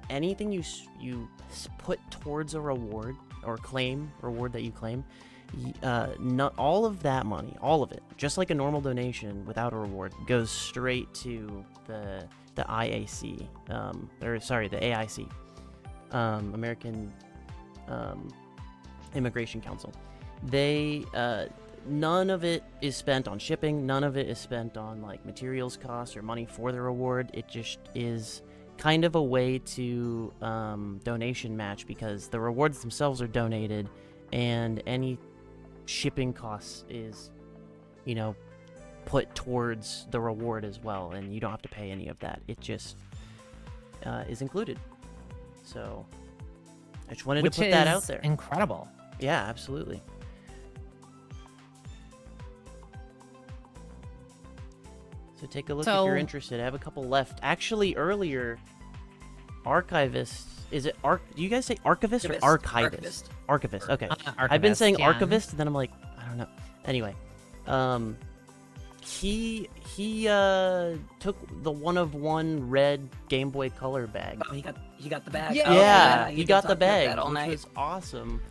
anything you put towards a reward or reward that you claim, not all of that money, all of it, just like a normal donation without a reward, goes straight to the IAC, the AIC, American Immigration Council. They none of it is spent on shipping, none of it is spent on like materials costs or money for the reward. It just is kind of a way to donation match, because the rewards themselves are donated and any shipping costs is, you know, put towards the reward as well, and you don't have to pay any of that. It just is included. So I just wanted to put that out there. Incredible. Yeah, absolutely. So take a look if you're interested. I have a couple left. Actually, earlier, Archivist, is it do you guys say Archivist or Archivist? Archivist. Okay. I've been saying Archivist, and then I'm like, I don't know. Anyway, he took the 1-of-1 red Game Boy Color bag. Oh, he got the bag. Yeah, Oh, yeah, he he got the talked about bag, that all which night. was awesome.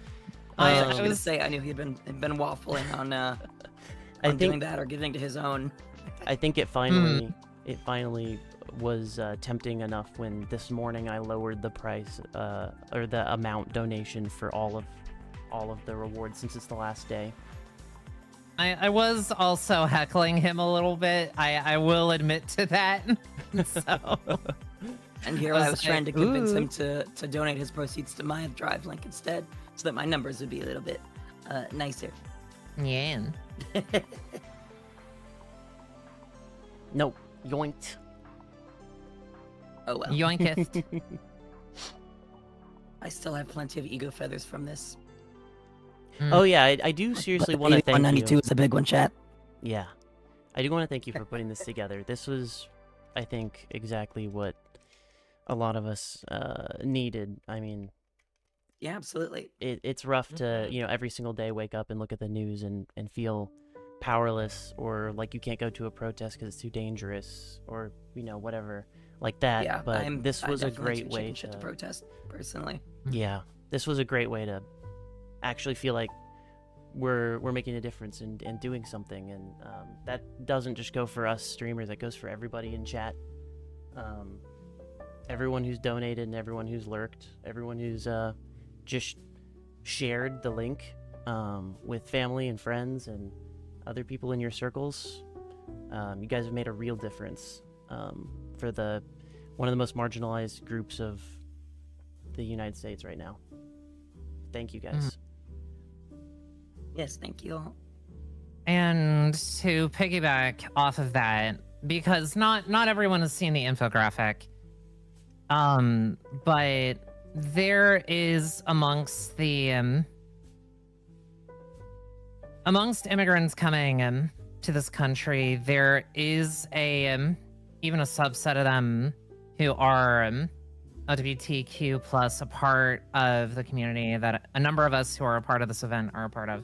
I was gonna say I knew he'd been waffling on doing that or giving to his own. I think it finally was tempting enough when this morning I lowered the price or the amount donation for all of the rewards, since it's the last day. I was also heckling him a little bit. I will admit to that. So, And here I was trying to convince him to donate his proceeds to my Drive link instead, so that my numbers would be a little bit nicer. yeah. Nope. Yoinked. Oh well. Yoinketh. I still have plenty of ego feathers from this. Oh yeah, I do seriously want to thank 192 you. is a big one, chat. Yeah. I do want to thank you for putting this together. This was, I think, exactly what a lot of us needed. I mean, Yeah, absolutely. it's rough to, you know, every single day wake up and look at the news and feel powerless, or like you can't go to a protest because it's too dangerous, or, you know, whatever like that. Yeah, but this was a definitely great too way chicken shit to protest, personally. Yeah, this was a great way to actually feel like we're making a difference and doing something, and that doesn't just go for us streamers, that goes for everybody in chat, everyone who's donated and everyone who's lurked, everyone who's just shared the link with family and friends and other people in your circles. You guys have made a real difference for one of the most marginalized groups of the United States right now. Thank you guys. Yes, thank you all. And to piggyback off of that, because not everyone has seen the infographic, but there is amongst immigrants coming to this country, there is even a subset of them who are LGBTQ plus, a part of the community that a number of us who are a part of this event are a part of,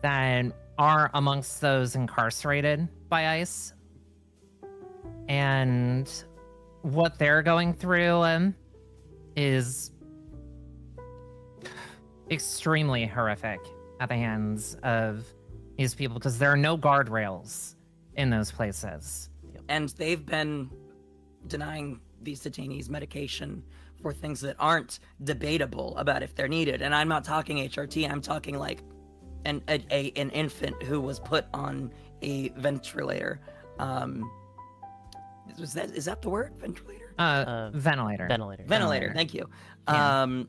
that are amongst those incarcerated by ICE. And what they're going through is extremely horrific at the hands of these people, because there are no guardrails in those places. And they've been denying these detainees medication for things that aren't debatable about if they're needed. And I'm not talking HRT, I'm talking like an infant who was put on a ventilator. Is that the word? Ventilator? Ventilator. Ventilator. Ventilator. Thank you. Yeah.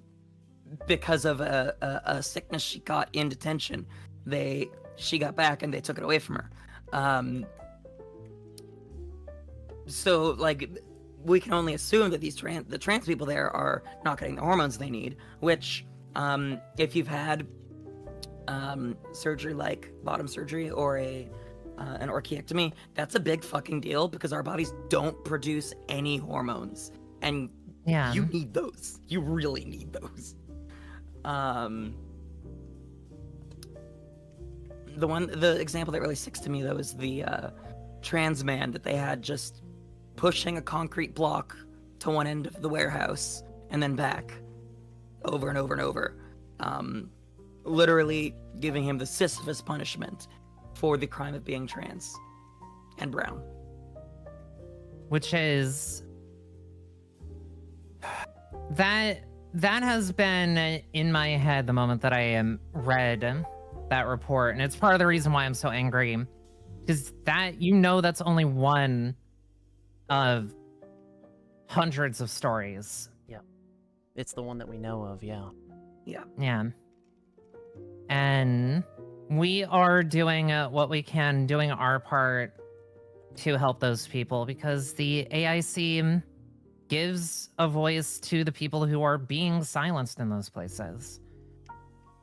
Because of a sickness she got in detention, she got back and they took it away from her. So like we can only assume that the trans people there are not getting the hormones they need, which if you've had surgery like bottom surgery or an orchiectomy, that's a big fucking deal because our bodies don't produce any hormones, and Yeah. you need those. You really need those. The example that really sticks to me though is the trans man that they had just pushing a concrete block to one end of the warehouse and then back over and over and over, literally giving him the Sisyphus punishment for the crime of being trans and brown. Which is that has been in my head the moment that I read that report, and it's part of the reason why I'm so angry, because that's only one of hundreds of stories. It's the one that we know of, yeah. Yeah. And we are doing what we can, doing our part to help those people, because the AIC gives a voice to the people who are being silenced in those places.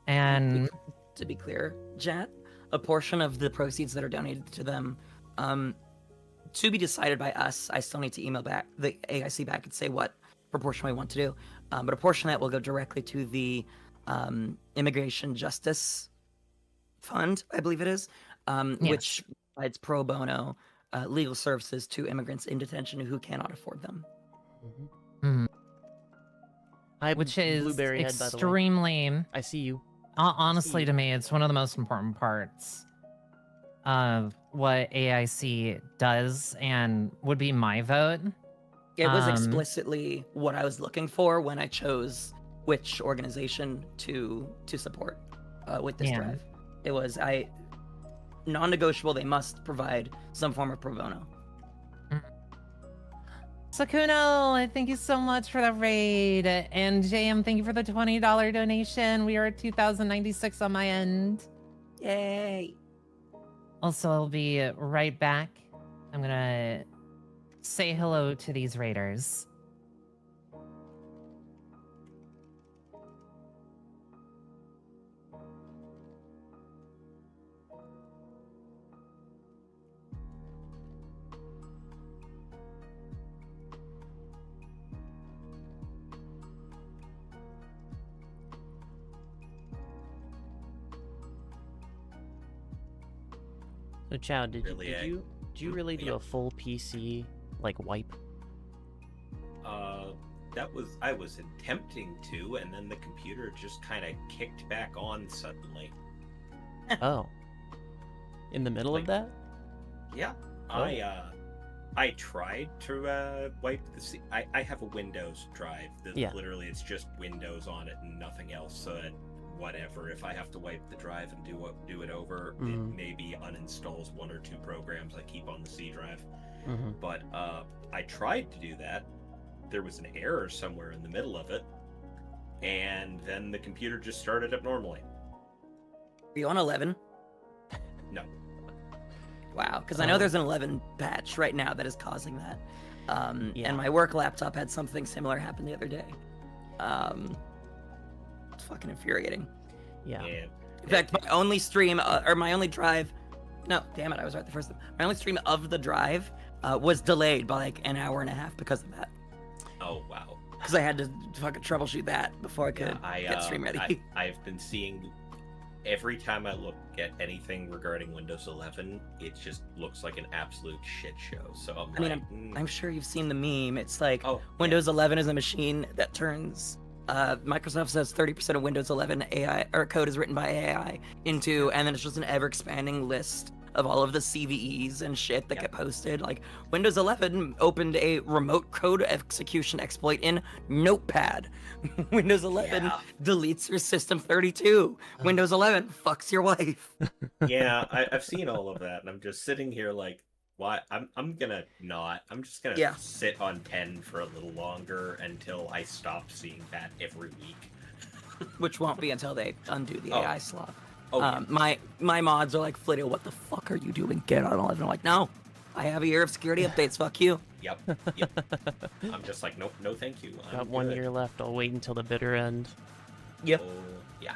And to be clear, Jet, a portion of the proceeds that are donated to them, to be decided by us, I still need to email back the AIC back and say what proportion we want to do. But a portion of that will go directly to the Immigration Justice Fund, I believe it is, Yes. which provides pro bono legal services to immigrants in detention who cannot afford them. Mhm. Hi, which is Blueberry Head, by the way. extremely, I see you. honestly, to me, it's one of the most important parts of what AIC does and would be my vote. It was Um, explicitly what I was looking for when I chose which organization to support with this Yeah. drive. It was non-negotiable. They must provide some form of pro bono. Sakuno, thank you so much for that raid. And JM, thank you for the $20 donation. We are at 2,096 on my end. Yay! Also, I'll be right back. I'm gonna say hello to these raiders. So, Chow, did Really, you really do yeah. a full PC like wipe? I was attempting to, and then the computer just kind of kicked back on suddenly. Oh, in the middle of that? Yeah, Oh. I tried to wipe the I have a Windows drive that Yeah. literally it's just Windows on it and nothing else. So that whatever, if I have to wipe the drive and do it over, it Mhm. maybe uninstalls one or two programs I keep on the C drive. Mm-hmm. But I tried to do that. There was an error somewhere in the middle of it, and then the computer just started up normally. Are you on 11? No. Wow, because I know there's an 11 patch right now that is causing that. Yeah. And my work laptop had something similar happen the other day. It's fucking infuriating. Yeah. And In fact, my only stream, or my only drive, no, damn it, I was right the first time. My only stream of the drive was delayed by like an hour and a half because of that. oh wow. Because I had to fucking troubleshoot that before I could get stream ready. I've been seeing every time I look at anything regarding Windows 11, it just looks like an absolute shit show. So I mean, I'm sure you've seen the meme. It's like oh, Windows 11 is a machine that turns. Microsoft says 30% of Windows 11 AI or code is written by AI into, and then it's just an ever-expanding list of all of the CVEs and shit that Yep. get posted. Like Windows 11 opened a remote code execution exploit in Notepad. Windows 11 Yeah. deletes your System 32. Windows 11 fucks your wife. yeah, I've seen all of that, and I'm just sitting here like, why I'm gonna not. I'm just gonna Yeah. sit on 10 for a little longer until I stop seeing that every week. Which won't be until they undo the Oh. AI slot. Oh, yeah. My mods are like, Flidio, what the fuck are you doing? Get on 11. I'm like, no, I have a year of security updates. Fuck you. Yep. I'm just like, nope, no, thank you. I'm Got 1 good." year left. I'll wait until the bitter end. Yep. Oh, yeah.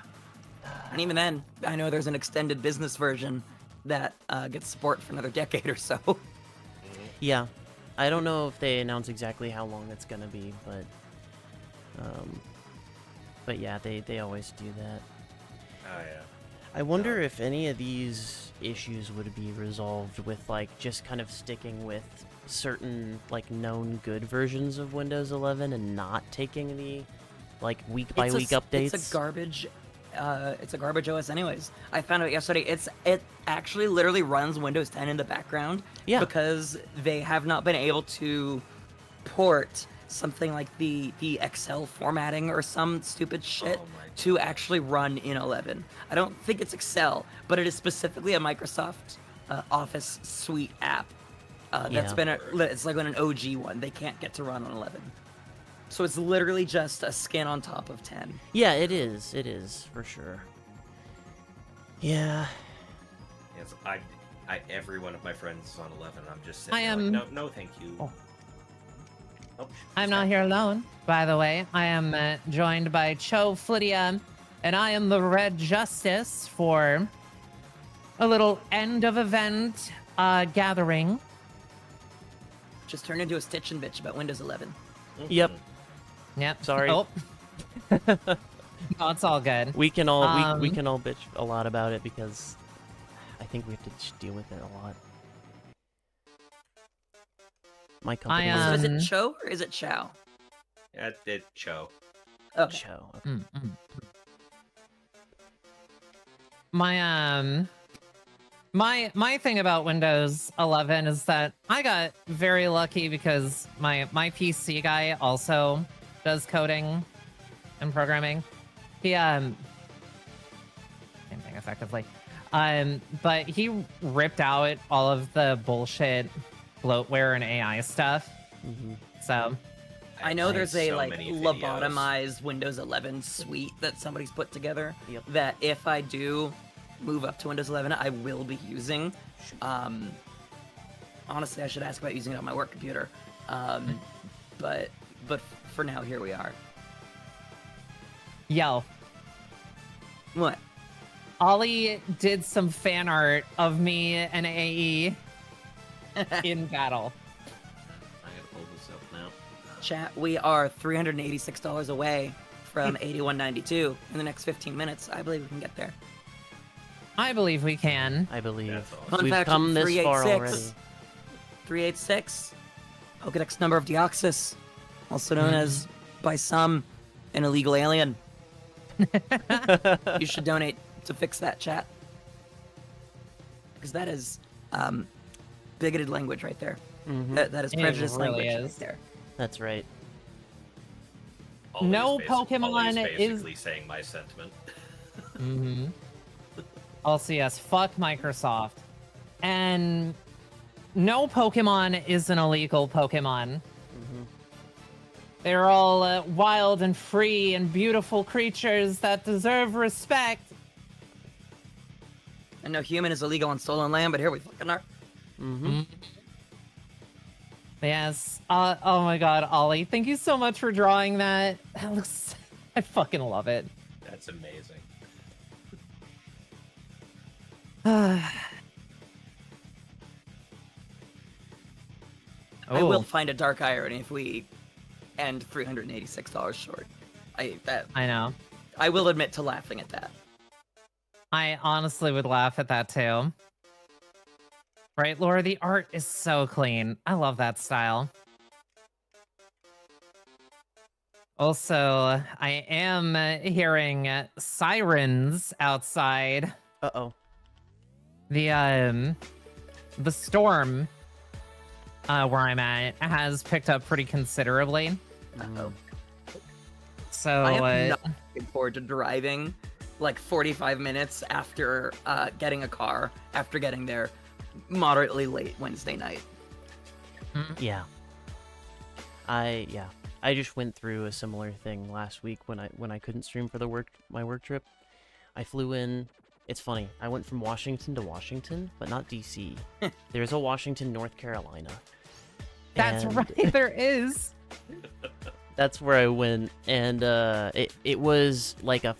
And even then, I know there's an extended business version that gets support for another decade or so. Yeah. I don't know if they announce exactly how long it's gonna be, but yeah, they always do that. Oh yeah. I wonder if any of these issues would be resolved with like just kind of sticking with certain like known good versions of Windows 11 and not taking the like week by week updates. It's a garbage OS anyways. I found out yesterday it actually literally runs Windows 10 in the background Yeah. because they have not been able to port something like the Excel formatting or some stupid shit Oh my to actually run in 11. I don't think it's Excel, but it is specifically a Microsoft Office suite app. That's Yeah. been it's like on an OG one. They can't get to run on 11. So it's literally just a skin on top of 10. Yeah, it is. It is for sure. Yeah. Yes, every one of my friends is on 11. I'm just sitting I there am- like, no, thank you. Oh. Oh, I'm who's not that? here alone, by the way. I am joined by Cho Flidia, and I am the Red Justice for a little end of event gathering. Just turned into a stitch and bitch about Windows 11. Yep. Yep. Sorry. Oh. No, it's all good. We can all we Um, can all bitch a lot about it because I think we have to just deal with it a lot. My company So is Um, it Cho or is it Chow? Yeah, it Cho. Okay. show. My thing about Windows 11 is that I got very lucky because my PC guy also does coding and programming. He same thing effectively. But he ripped out all of the bullshit bloatware and AI stuff. Mhm. So I know I've there's seen a so like many videos. lobotomized Windows 11 suite that somebody's put together Yep. that if I do move up to Windows 11, I will be using. Honestly, I should ask about using it on my work computer. But for now, here we are. yo, What? Ollie did some fan art of me and AE in battle. I gotta pull this up now. Chat, we are $386 away from 8192 in the next 15 minutes. I believe we can get there. I believe we can. I believe That's awesome. Fun we've fact, come this far 386. already. 386. Pokedex number of Deoxys, also known as by some an illegal alien. You should donate to fix that, chat. Because that is bigoted language right there. Mhm. That is It prejudiced really language is. right there. That's right. Ollie No is Pokemon Ollie is- basically saying my sentiment. Mm-hmm. Also, yes, fuck Microsoft. And no Pokemon is an illegal Pokemon. Mhm. They're all wild and free and beautiful creatures that deserve respect. And no human is illegal on stolen land, but here we fucking are. Mhm. Yes. Oh my god, Ollie, thank you so much for drawing that. That looks... I fucking love it. That's amazing. I will Oh, find a dark irony if we end $386 short. I know. I will admit to laughing at that. I honestly would laugh at that too. Right, Laura? The art is so clean. I love that style. Also, I am hearing sirens outside. Uh-oh. The storm where I'm at has picked up pretty considerably. Uh-oh. So I am not looking forward to driving like 45 minutes after getting a car, after getting there, moderately late Wednesday night. Yeah. I just went through a similar thing last week when I couldn't stream for my work trip. I flew in. It's funny. I went from Washington to Washington, but not DC. There's a Washington, North Carolina. That's And right, there is. That's where I went, and it was like a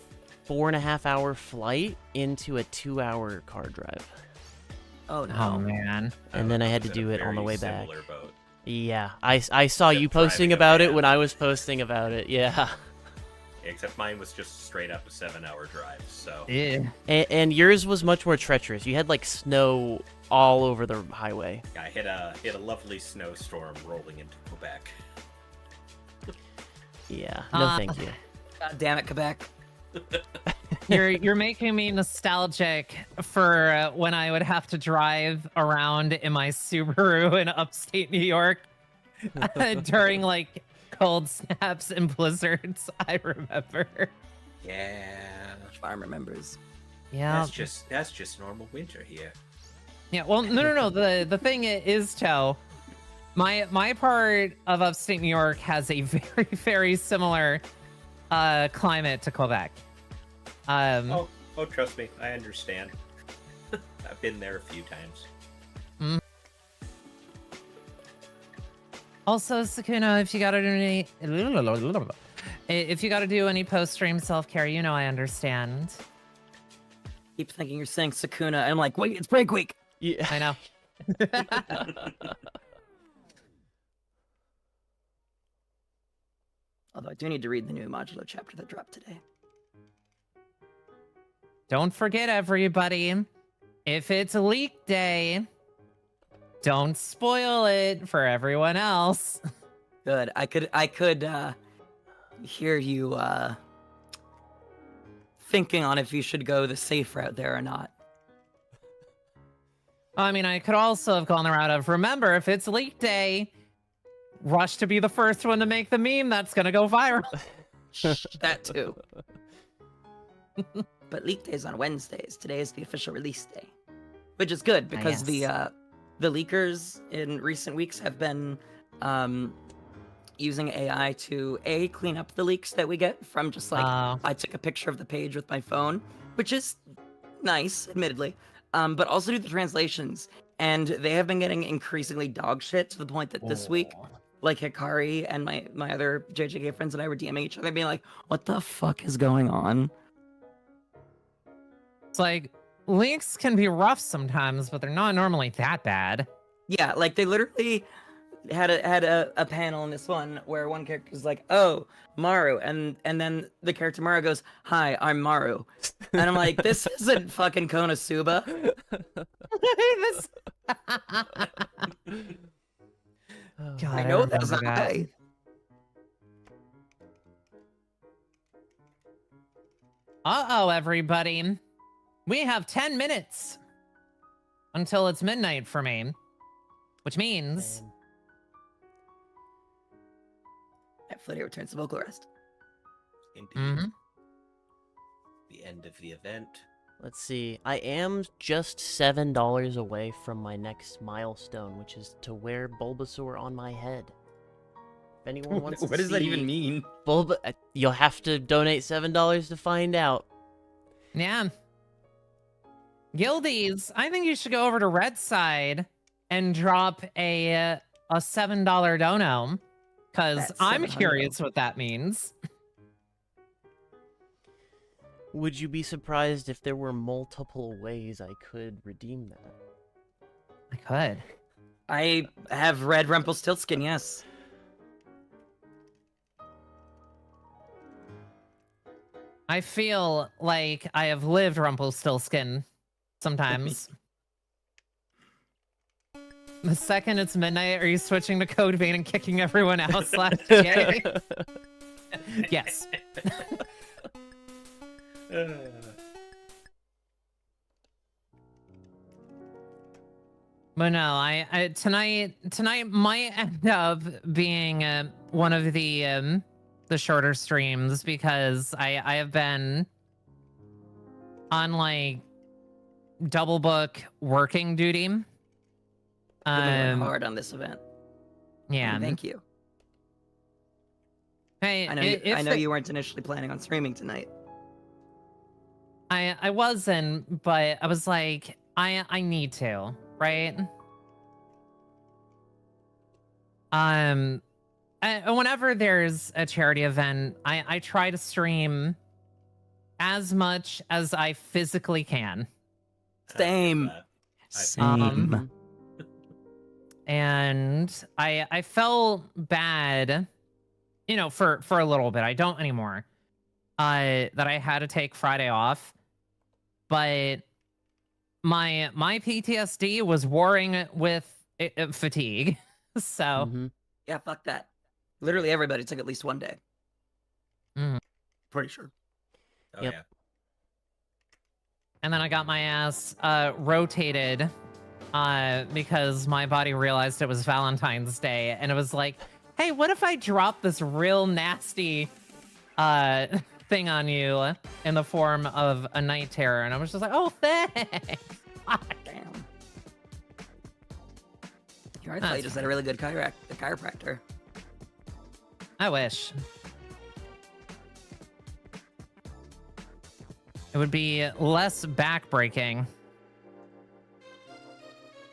4.5-hour flight into a 2-hour car drive. Oh no. Oh man. And then I had to was in do a it on the very way back. similar boat. Yeah, I saw you Except posting driving a about it van. when I was posting about it. Yeah, Except mine was just straight up a 7-hour drive. So Yeah. and yours was much more treacherous. You had like snow all over the highway. I hit a lovely snowstorm rolling into Quebec. Yeah, no thank you. God damn it, Quebec. You're making me nostalgic for when I would have to drive around in my Subaru in upstate New York during like cold snaps and blizzards. I remember. Yeah, Farm remembers. Yeah. that's just normal winter here. Yeah. Well, no. The thing is, Toe, my part of upstate New York has a very, very similar climate to Quebec. Oh, trust me, I understand. I've been there a few times. Also, Sakuna, if you gotta do any post-stream self-care, you know I understand. Keep thinking you're saying Sakuna, and I'm like, wait, it's break week. Yeah. I know. Although I do need to read the new modulo chapter that dropped today. Don't forget, everybody, if it's leak day, don't spoil it for everyone else. Good. I could hear you thinking on if you should go the safe route there or not. I mean, I could also have gone the route of, remember, if it's leak day, rush to be the first one to make the meme that's gonna go viral. That too. But leak day is on Wednesdays. Today is the official release day, which is good because yes. the leakers in recent weeks have been using AI to clean up the leaks that we get from just like I took a picture of the page with my phone, which is nice, admittedly, but also do the translations. And they have been getting increasingly dog shit to the point that this week, like Hikari and my other JJK friends and I were DMing each other, being like, "What the fuck is going on?" It's like, leaks can be rough sometimes, but they're not normally that bad. Yeah, like they literally had a panel in this one where one character was like, "Oh, Maru," and then the character Maru goes, "Hi, I'm Maru," and I'm like, "This isn't fucking Konosuba." This- God, I know that's remember not that. right. Uh-oh, everybody. We have 10 minutes until it's midnight for me, which means... Footy returns to vocal rest. Indeed. The end of the event. Let's see. I am just $7 away from my next milestone, which is to wear Bulbasaur on my head. If anyone wants to What does that see even mean? you'll have to donate $7 to find out. Yeah. Guildies, I think you should go over to Red Side and drop a $7 dono, because That's I'm $700. curious what that means. Would you be surprised if there were multiple ways I could redeem that? I could. I have read Rumpelstiltskin, yes. I feel like I have lived Rumpelstiltskin sometimes. The second it's midnight, are you switching to Code Vein and kicking everyone out / Jay? Yes. But no, I tonight might end up being one of the shorter streams because I have been on like double book working duty You've been working hard on this event. Yeah. Thank you. Hey, I know you weren't initially planning on streaming tonight. I wasn't, but I was like, I need to, right? Whenever there's a charity event, I try to stream as much as I physically can. Same. Same. And I felt bad, you know, for a little bit. I don't anymore. That I had to take Friday off, but my PTSD was warring with fatigue. So Yeah, fuck that. Literally everybody took at least one day. Pretty sure. Oh, Yep. yeah. and then I got my ass rotated because my body realized it was Valentine's Day, and it was like, hey, what if I drop this real nasty thing on you in the form of a night terror? And I was just like, oh, thanks. Damn. I thought you just had a really good chiropractor. I wish. It would be less backbreaking.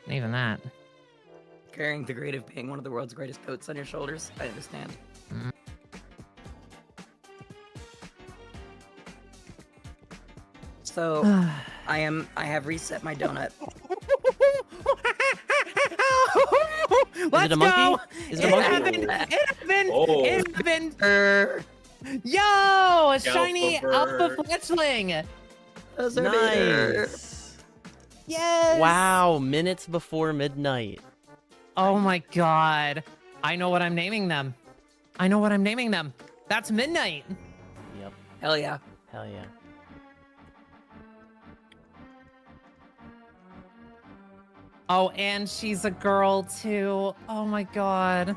Even that. Carrying the grade of being one of the world's greatest goats on your shoulders. I understand. So I have reset my donut. Is it a monkey? Is it a monkey? It happened! Oh. It happened! Yo! A shiny alpha fletchling! Nice. Yes! Wow, minutes before midnight. Oh my god. I know what I'm naming them. That's midnight. Yep. Hell yeah. Hell yeah. Oh, and she's a girl too. Oh my god.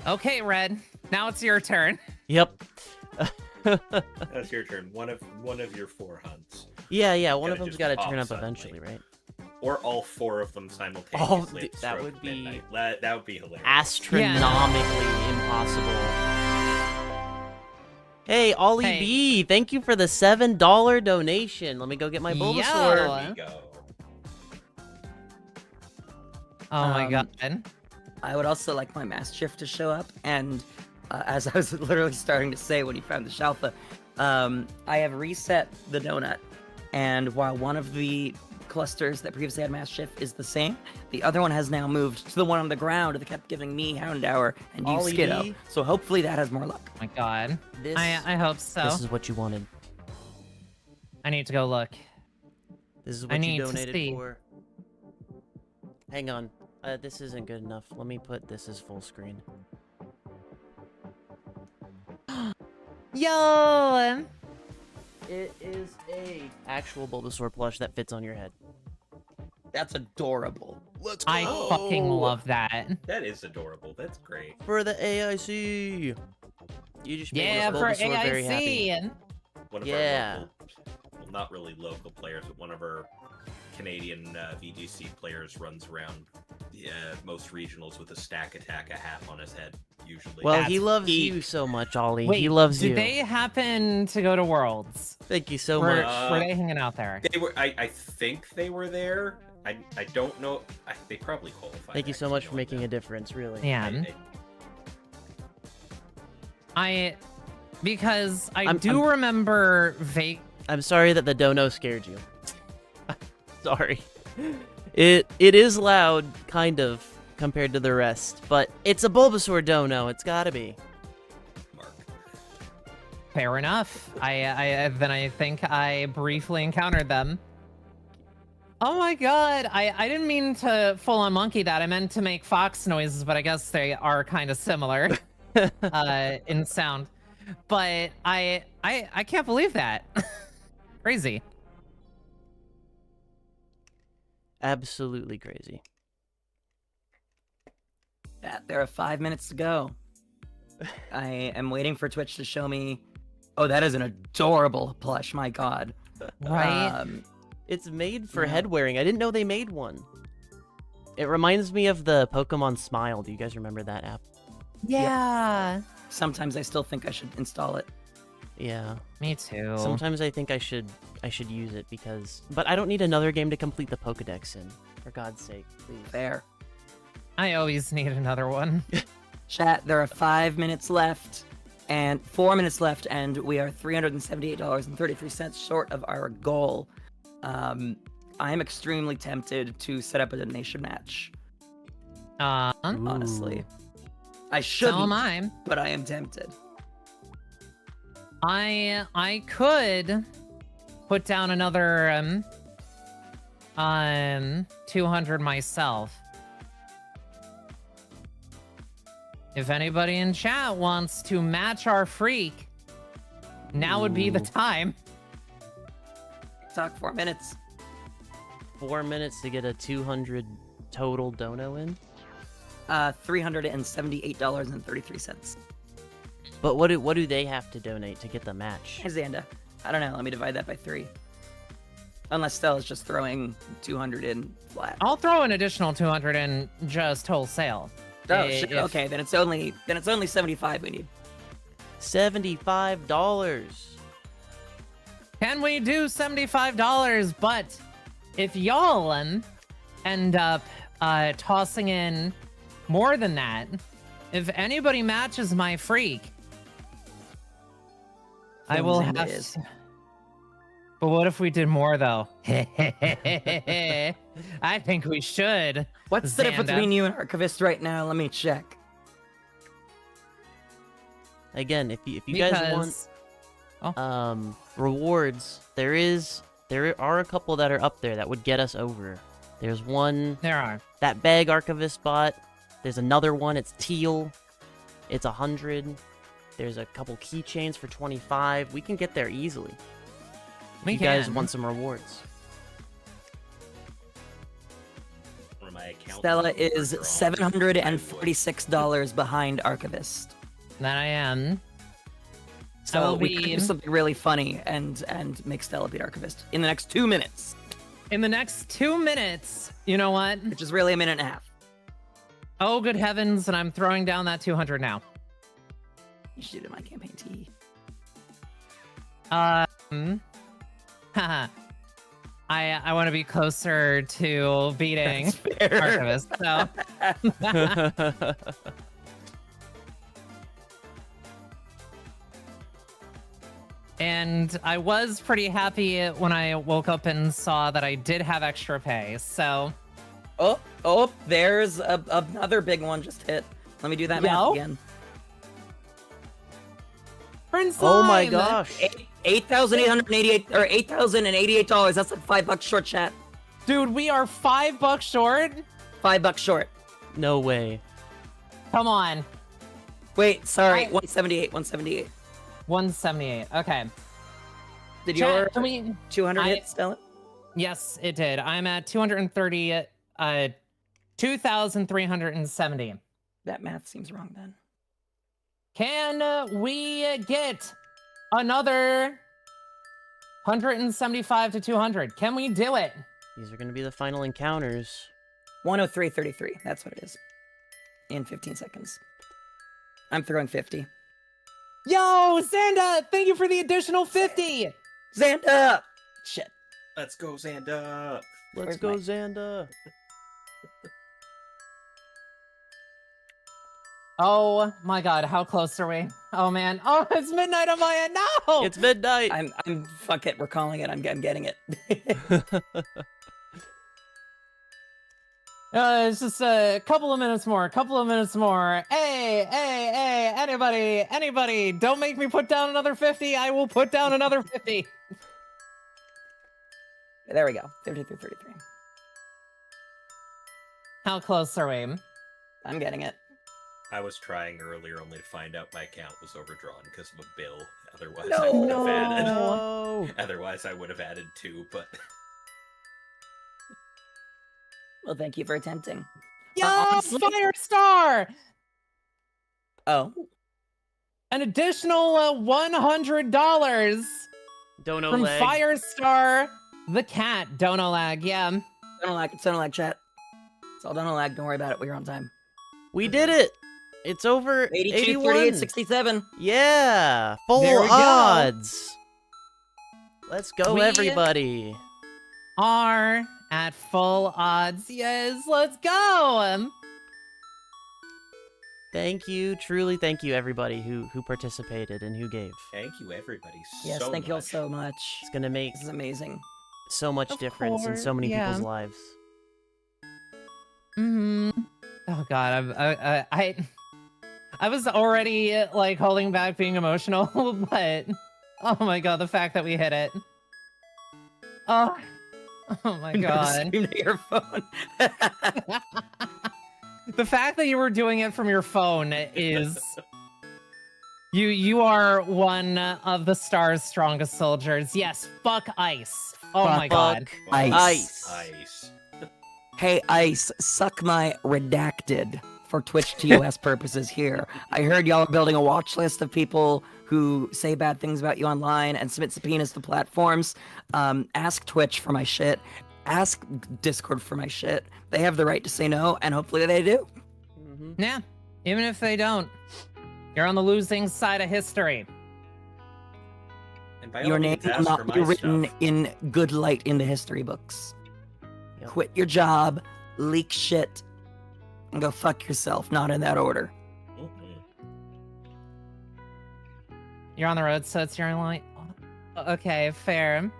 Okay, Red. Now it's your turn. Yep. That's your turn. One of your 4 hunts. Yeah. One of Gotta them's just got to pop turn up suddenly. eventually, right? Or all 4 of them simultaneously. dude, at the that stroke would of be midnight. That would be hilarious. Astronomically impossible. Hey, Ollie Hey. B, thank you for the $7 donation. Let me go get my Bulbasaur. Yo. There we go. Oh my Um, god. I would also like my mass shift to show up, and as I was literally starting to say when you found the Shalfa, I have reset the donut, and while one of the clusters that previously had mass shift is the same, the other one has now moved to the one on the ground that kept giving me Houndour and you Ollie Skiddo. B. So hopefully that has more luck. Oh my god. This, I hope so. this is what you wanted. I need to go look. This is I what need you to donated see. for. Hang on. This isn't good enough. Let me put this as full screen. Yo! It is a actual Bulbasaur plush that fits on your head. That's adorable. Let's I fucking love that. That is adorable. That's great. For the AIC. You just made Yeah, this for Bulbasaur very happy. AIC. One of Yeah. our local, well, not really local players, but one of our Canadian VGC players runs around most regionals with a stack attack a hat on his head, usually. Well, he That's loves peak. you so much, Ollie. Wait, he loves did you. they happen to go to Worlds? Thank you so Were, much. were they hanging out there? They were. I think they were there. I don't know. They probably qualified. Thank you so actually, much for knowing making a them. difference, really. Yeah. Because I I'm- do remember vague. I'm sorry that the dono scared you. Sorry. It is loud, kind of, compared to the rest, but it's a Bulbasaur dono. It's gotta be. Mark. Fair enough. I think I briefly encountered them. Oh my god, I didn't mean to full on monkey that. I meant to make fox noises, but I guess they are kind of similar in sound. But I can't believe that. Crazy. Absolutely crazy. There are 5 minutes to go. I am waiting for Twitch to show me. Oh, that is an adorable plush. My god. Right? It's made for Yeah. head wearing. I didn't know they made one. It reminds me of the Pokemon Smile. Do you guys remember that app? Yeah. Sometimes I still think I should install it. Yeah. Me too. Sometimes I think I should use it but I don't need another game to complete the Pokedex in. For God's sake, please. Fair. I always need another one. Chat, there are 5 minutes left and 4 minutes left, and we are $378.33 short of our goal. I am extremely tempted to set up a donation match, honestly. Ooh. I So shouldn't, am I. but I am tempted. I could put down another 200 myself. If anybody in chat wants to match our freak, now would be the Ooh. time. Talk 4 minutes. 4 minutes to get a 200 total dono in. $378.33. But what do they have to donate to get the match? Hey, Xanda. I don't know. Let me divide that by 3. Unless Stella's just throwing 200 in flat. I'll throw an additional 200 in just wholesale. Oh, shit. If- Okay, then it's only 75 we need. $75. Can we do $75? But if y'all end up tossing in more than that, if anybody matches my freak, I will Xanda have. is. But what if we did more though? I think we should. What's the difference Xanda. between you and Archivist right now? Let me check. Again, if you guys want rewards, there are a couple that are up there that would get us over. There's one, There are. that bag Archivist bot. There's another one, it's teal. It's 100. There's a couple keychains for 25. We can get there easily. If We you guys can. want some rewards. Or my account Stella number is drawn, $746 behind Archivist. That I am. So will we could be- do something really funny and make Stella beat Archivist in the next 2 minutes, In the next 2 minutes, you know what? which is really a minute and a half. Oh, good heavens, and I'm throwing down that 200 now. You should do it in my campaign T. Haha. I want to be closer to beating That's fair. Archivist, so. And I was pretty happy when I woke up and saw that I did have extra pay, so. Oh, there's another big one just hit. Let me do that math Yo. again. Prince Oh my Lime! gosh. $8,888 or $8,088. That's like $5 short, chat. Dude, we are $5 short? $5 short. No way. Come on. Wait, sorry, I- 178, 178. 178. Okay. Did Chat, your can we... 200 I- hit, Stella? Yes, it did. I'm at 230, 2,370. That math seems wrong then. Can we get another 175 to 200? Can we do it? These are going to be the final encounters. 103.33. That's what it is. In 15 seconds. I'm throwing 50. Yo, Xanda, thank you for the additional 50. Xanda! Shit. Let's go, Xanda. Let's Where's go, my- Xanda. Oh my god, how close are we? Oh man. Oh, it's midnight on my end. No! It's midnight. I'm fuck it. We're calling it. I'm getting it. It's just a couple of minutes more, Hey, anybody, don't make me put down another 50. I will put down another 50. There we go. 53.33. How close are we? I'm getting it. I was trying earlier only to find out my account was overdrawn because of a bill. Otherwise, No. I would have added. No. Otherwise, I would have added 2. But Well, thank you for attempting. Yo, honestly- Firestar! Oh, An additional $100. Dono From leg. Firestar the cat, Donolag. Yeah. It's Donolag chat. It's all Donolag. Don't worry about it. We're on time. We did it. It's over 82, 81. 38, 67. Yeah, full There we go. odds. Let's go, We- everybody. Are at full odds. Yes, let's go. Thank you, truly thank you, everybody who participated and who gave. Thank you, everybody. Yes, so thank you all much. so much. It's gonna make This is amazing. so much Of difference in so course, many yeah. people's lives. Oh God, I was already like holding back being emotional, but oh my God, the fact that we hit it. Oh my Never God. screamed at your phone. The fact that you were doing it from your phone is you are one of the star's strongest soldiers. Yes, fuck ice. Oh my God. Fuck Ice. Ice. Hey, Ice, suck my redacted for Twitch TOS purposes here. I heard y'all are building a watch list of people who say bad things about you online and submit subpoenas to platforms. Ask Twitch for my shit. Ask Discord for my shit. They have the right to say no, and hopefully they do. Mhm. Yeah, even if they don't, you're on the losing side of history. And by Your all name means, will ask for not be my written stuff. in good light in the history books. Yep. Quit your job, leak shit, and go fuck yourself. Not in that order. Mhm. You're on the road, so it's your light. Okay, fair.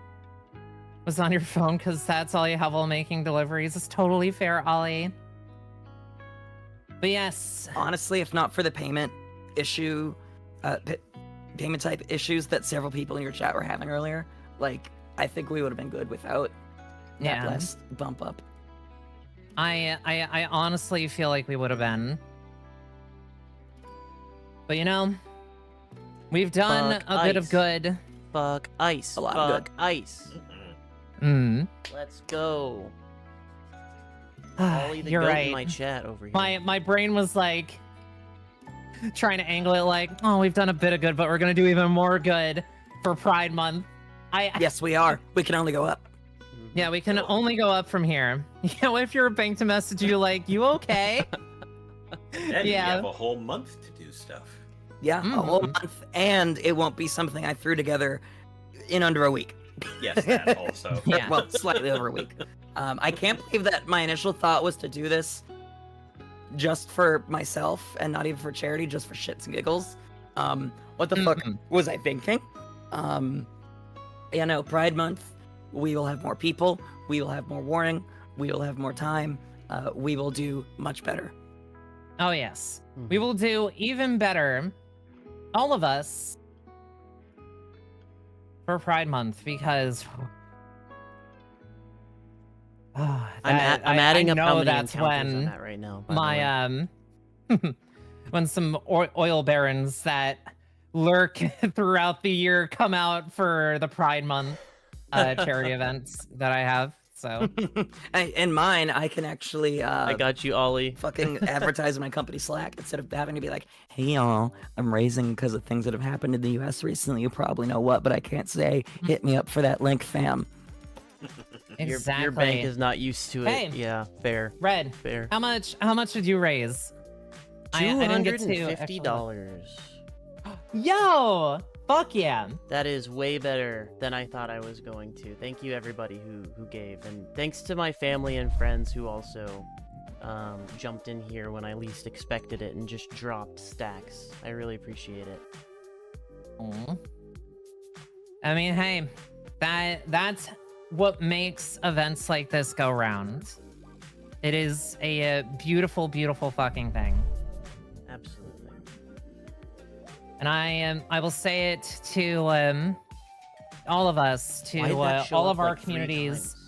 Was on your phone because that's all you have while making deliveries. It's totally fair, Ollie. But yes, Honestly, if not for the payment issue, payment type issues that several people in your chat were having earlier, like I think we would have been good without that yeah, last bump up. I honestly feel like we would have been. But you know, we've done Fuck a bit of ice. good. Fuck ice. A lot of Fuck ice. Mhm. Let's go. Ollie the You're goat right. in my chat over here. My brain was like trying to angle it like, oh, we've done a bit of good, but we're gonna do even more good for Pride Month. Yes, we are. We can only go up. Mhm. Yeah, we can only go up from here. Yeah, what if you're a bank to message you like, you okay? And then Yeah. we have a whole month to do stuff. Yeah, a whole Mhm. month, and it won't be something I threw together in under a week. Yes, that also. Yeah. Well, slightly over a week. I can't believe that my initial thought was to do this just for myself and not even for charity, just for shits and giggles. What the fuck Mhm. was I thinking? Yeah, no, Pride Month, we will have more people, we will have more warning, we will have more time, we will do much better. Oh yes, Mhm. we will do even better, all of us, for Pride Month because. Oh, I'm adding up know how many that's encounters I'm when at right now. by the way. my when some oil barons that lurk throughout the year come out for the Pride Month charity events that I have. So In mine, I can actually I got you, Ollie. fucking advertise in my company Slack instead of having to be like, hey y'all, I'm raising because of things that have happened in the US recently. You probably know what, but I can't say. Hit me up for that link, fam. exactly. Your bank is not used to it. Hey. Yeah, fair. Red. Fair. How much did you raise? I didn't get to actually look. $250. Yo, fuck yeah. That is way better than I thought I was going to. Thank you, everybody who gave, and thanks to my family and friends who also jumped in here when I least expected it and just dropped stacks. I really appreciate it. Aw. I mean, hey, that's what makes events like this go round. It is a beautiful, beautiful fucking thing. Absolutely. And I will say it to all of us, to Why did that show all up, of our like, 3 communities, times?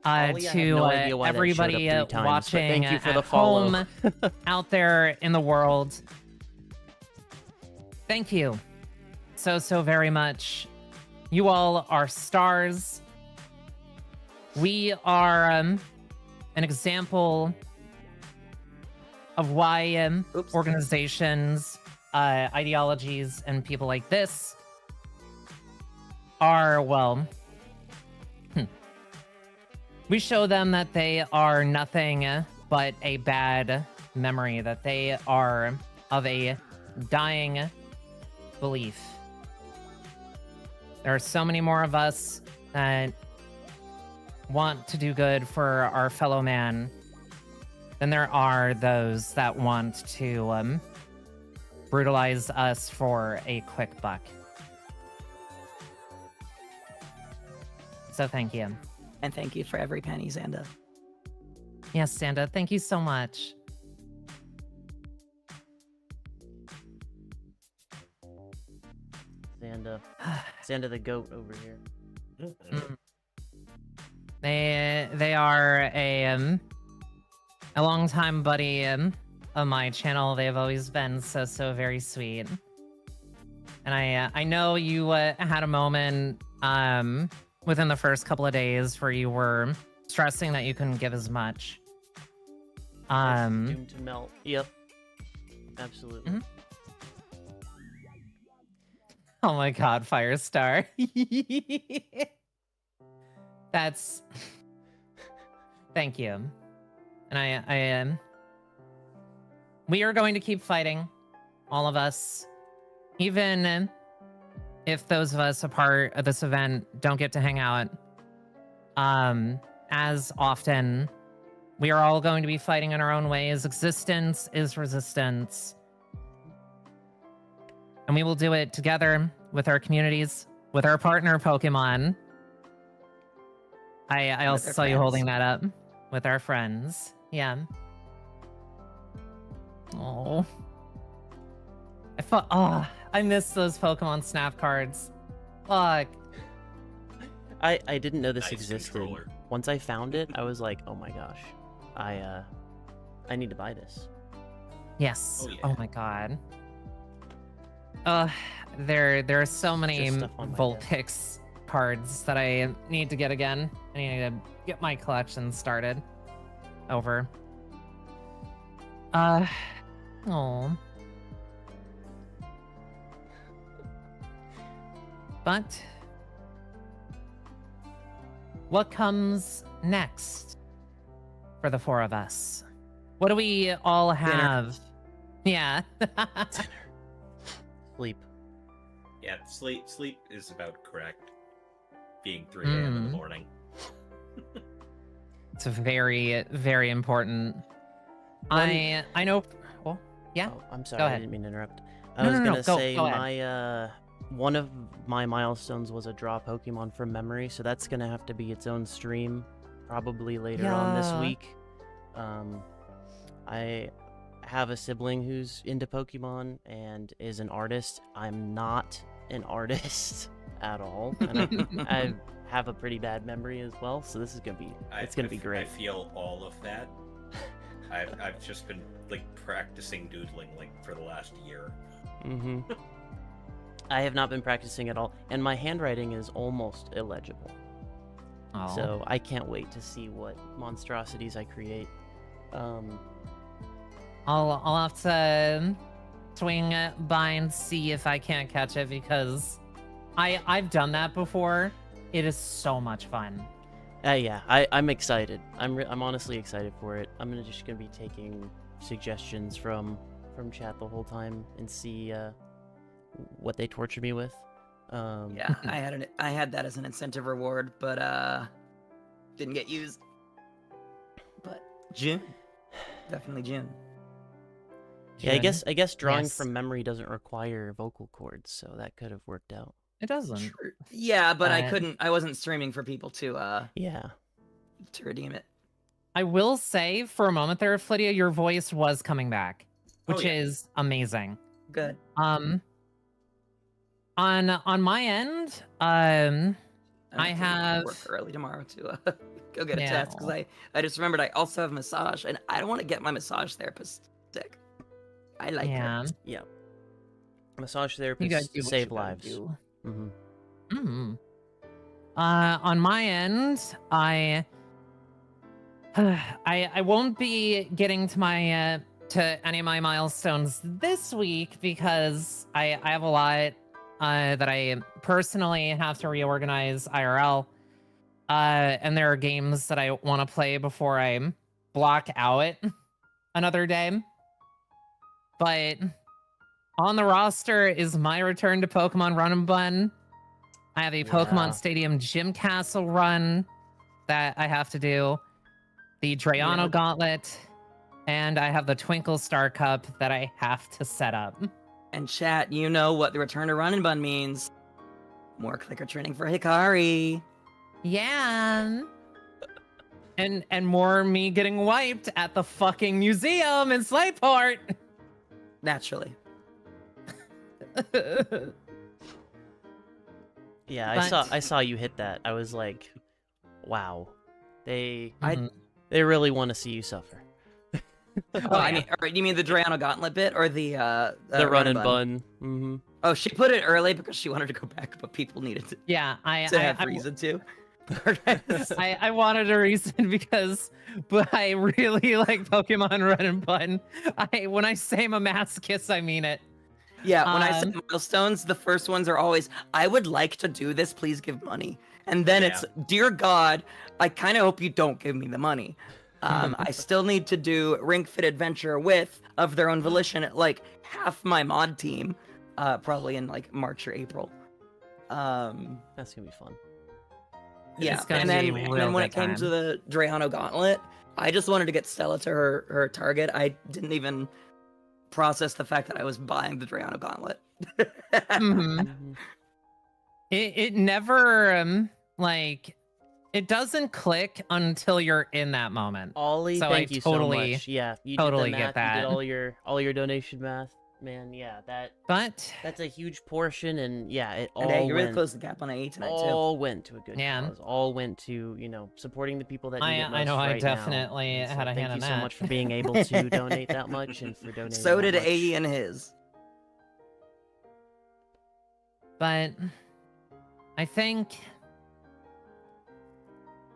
Ollie, I have to no idea why that showed up everybody 3 times, but watching thank you for at the follow. home, out there in the world. Thank you so very much. You all are stars. We are an example of why Oops. organizations, ideologies, and people like this are, well, we show them that they are nothing but a bad memory, that they are of a dying belief. There are so many more of us that want to do good for our fellow man than there are those that want to brutalize us for a quick buck. So thank you. And thank you for every penny, Xanda. Yes, Xanda, thank you so much. Xanda the goat over here. Mm. They are a longtime buddy of my channel. They've always been so very sweet. And I know you had a moment within the first couple of days where you were stressing that you couldn't give as much. It's doomed to melt. Yep. Absolutely. Mhm. Oh my god, Firestar. That's... Thank you. And I we are going to keep fighting, all of us. Even if those of us a part of this event don't get to hang out as often, we are all going to be fighting in our own ways. Existence is resistance. And we will do it together with our communities, with our partner Pokemon. I also saw you holding that up. With our friends. Yeah. Oh. I miss those Pokemon Snap cards. Fuck. I didn't know this Nice existed. controller. Once I found it, I was like, oh my gosh. I need to buy this. Yes. Oh, yeah. Oh my god. There are so many Just stuff on my Vulpix cards that I need to get again. I need to get my collection started over. Oh. But what comes next for the four of us? What do we all have? Yeah. Sleep. Yeah, sleep is about correct. Being 3 a.m. in the morning. It's very, very important. I know. Well, yeah. Oh, I'm sorry. Go I ahead. didn't mean to interrupt. No, I was no, gonna no, go say ahead. my one of my milestones was a draw Pokemon from memory, so that's gonna have to be its own stream, probably later on this Yeah. week. I have a sibling who's into Pokemon and is an artist. I'm not an artist at all, and I have a pretty bad memory as well. So this is gonna be it's gonna be great. I feel all of that. I've just been like practicing doodling like for the last year. Mm-hmm. I have not been practicing at all, and my handwriting is almost illegible. Oh. So I can't wait to see what monstrosities I create. I'll have to swing by and see if I can't catch it, because I've done that before. It is so much fun. Yeah, I'm excited. I'm honestly excited for it. I'm just gonna be taking suggestions from chat the whole time and see what they torture me with. Yeah, I had that as an incentive reward, but didn't get used. But June, definitely June. Yeah, I guess drawing Yes. from memory doesn't require vocal cords, so that could have worked out. It doesn't. True. Yeah, but I But- couldn't. I wasn't streaming for people Yeah. to redeem it. I will say, for a moment there, Flydia, your voice was coming back, Oh, which yeah. is amazing. Good. On my end, I have to have- work early tomorrow to go get a Yeah. test, because I just remembered I also have massage, and I don't want to get my massage therapist sick. I like her. yeah, Massage you gotta therapists do what save you gotta lives. do. Mm-hmm. Mm. On my end, I won't be getting to my to any of my milestones this week, because I have a lot that I personally have to reorganize IRL. And there are games that I want to play before I block out another day. But on the roster is my return to Pokemon Run and Bun. I have a Yeah. Pokemon Stadium Gym Castle run that I have to do, the Drayano Yeah. Gauntlet, and I have the Twinkle Star Cup that I have to set up. And chat, you know what the return to Run and Bun means. More clicker training for Hikari. Yeah. And more me getting wiped at the fucking museum in Slateport. Naturally. Yeah, But- I saw you hit that. I was like, wow, they Mhm. they really want to see you suffer. Oh, I mean, or you mean the Drayano Gauntlet bit or the The run and bun. Mm-hmm. Oh, she put it early because she wanted to go back, but people needed Yeah, to have reason to. I wanted a reason because, but I really like Pokemon Run and Bun. When I say I'm a masochist, I mean it. Yeah, when I say Um, milestones, the first ones are always, I would like to do this, please give money. And then Yeah. it's, dear God, I kind of hope you don't give me the money. I still need to do Ring Fit Adventure with, of their own volition, like half my mod team, probably in like March or April. That's gonna be fun. Yeah, It's gonna and be then, a and real then when good it came to time. the Drayano Gauntlet, I just wanted to get Stella to her target. I didn't even process the fact that I was buying the Drayano Gauntlet. Mhm. Mhm. It never like it doesn't click until you're in that moment. Ollie, So thank I you totally- so much. Yeah, you totally did the get math, you that. did all your donation math, man. Yeah, But that's a huge portion, and yeah, it all And hey, you really went closed the gap on AE tonight, too. all went to a good Yeah. cause. All went to supporting the people that need it most I know I right now. definitely And so had a thank hand you in so that. much for being able to donate that much and for donating. So that did much. AE and his. But I think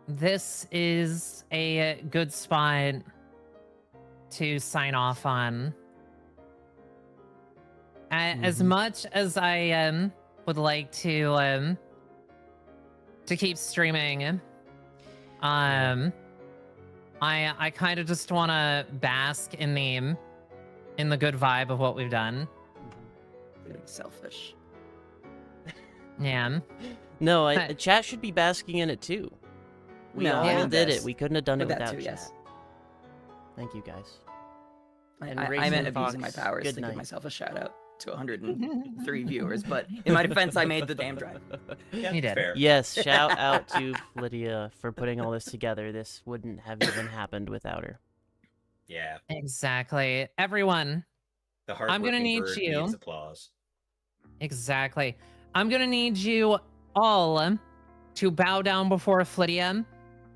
this is a good spot to sign off on. As Mhm. much as I would like to keep streaming, I kind of just want to bask in the good vibe of what we've done. Really selfish. Yeah. No, But- chat should be basking in it too. We No, all Yeah. did yes. it. We couldn't have done it With that without too, chat. yes. Thank you guys. I And meant Raisin abusing my Fox, powers good to night. give myself a shout out to 103 viewers, but in my defense, I made the damn drive. Yeah, You did. fair. Yes, shout out to Lydia for putting all this together. This wouldn't have even happened without her. Yeah. Exactly. Everyone, The I'm gonna hardworking need bird you. needs applause. exactly. I'm gonna need you all to bow down before Flydia,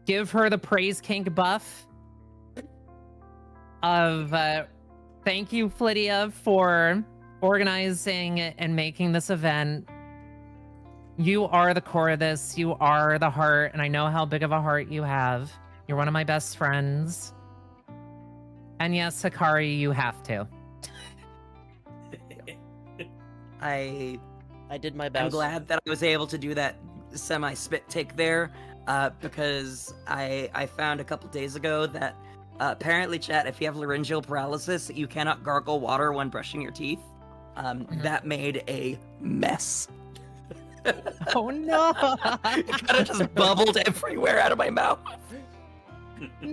give her the praise kink buff of thank you, Flydia, for organizing and making this event. You are the core of this. You are the heart, and I know how big of a heart you have. You're one of my best friends. And yes, Hikari, you have to. I I did my best. am glad that I was able to do that semi-spit take there, because I found a couple days ago that apparently, chat, if you have laryngeal paralysis, you cannot gargle water when brushing your teeth. That made a mess. Oh no! It kind of just bubbled everywhere out of my mouth.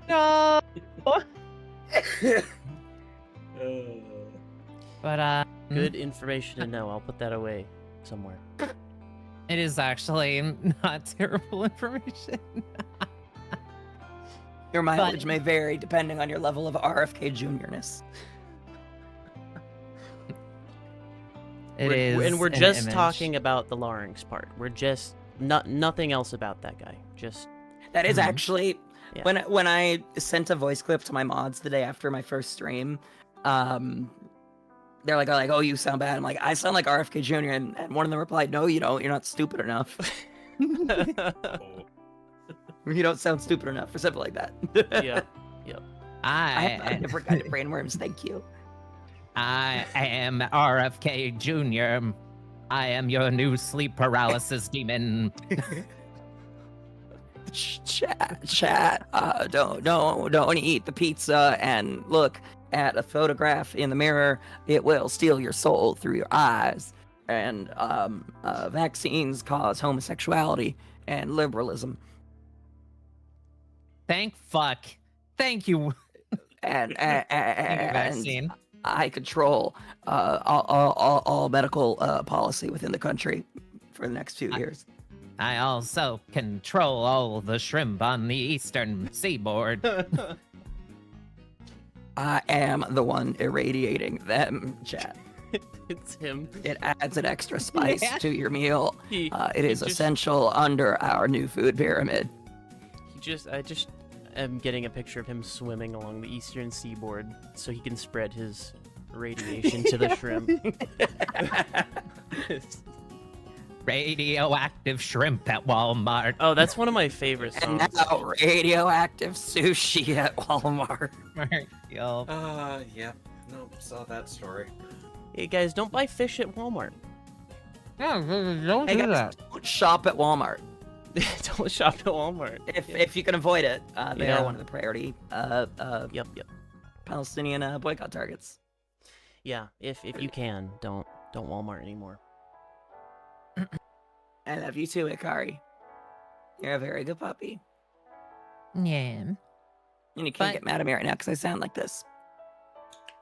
No! But Good information to know. I'll put that away somewhere. it is actually not terrible information. Your mileage may vary depending on your level of RFK juniorness. And we're an just image. talking about the larynx part. We're just nothing else about that guy. Just That is Mhm. actually Yeah. when I sent a voice clip to my mods the day after my first stream, they're like, oh, you sound bad. I'm like, I sound like RFK Jr. And one of them replied, no, you don't. You're not stupid enough. Oh, You don't sound stupid enough, or something like that. yeah. I have a different kind of brainworms. Thank you. I am RFK Jr. I am your new sleep paralysis demon. Chat. Don't eat the pizza and look at a photograph in the mirror. It will steal your soul through your eyes. And vaccines cause homosexuality and liberalism. Thank fuck. Thank you. And Thank you, and vaccine. I control all medical policy within the country for the next 2 years. I also control all the shrimp on the eastern seaboard. I am the one irradiating them, chat. It's him. It adds an extra spice Yeah. to your meal. He It is just- essential under our new food pyramid. I just am getting a picture of him swimming along the eastern seaboard so he can spread his radiation to the shrimp. Radioactive shrimp at Walmart. Oh, that's one of my favorite And songs. now radioactive sushi at Walmart. Yo. Yep. Nope, saw that story. Hey guys, don't buy fish at Walmart. Yeah, don't Hey do guys, that. don't shop at Walmart Don't shop at Walmart. if you can avoid it. They Yeah. are one of the priority Yep. Palestinian boycott targets. Yeah, if you can, don't Walmart anymore. I love you too, Ikari. You're a very good puppy. Yeah, And you can't But- get mad at me right now because I sound like this.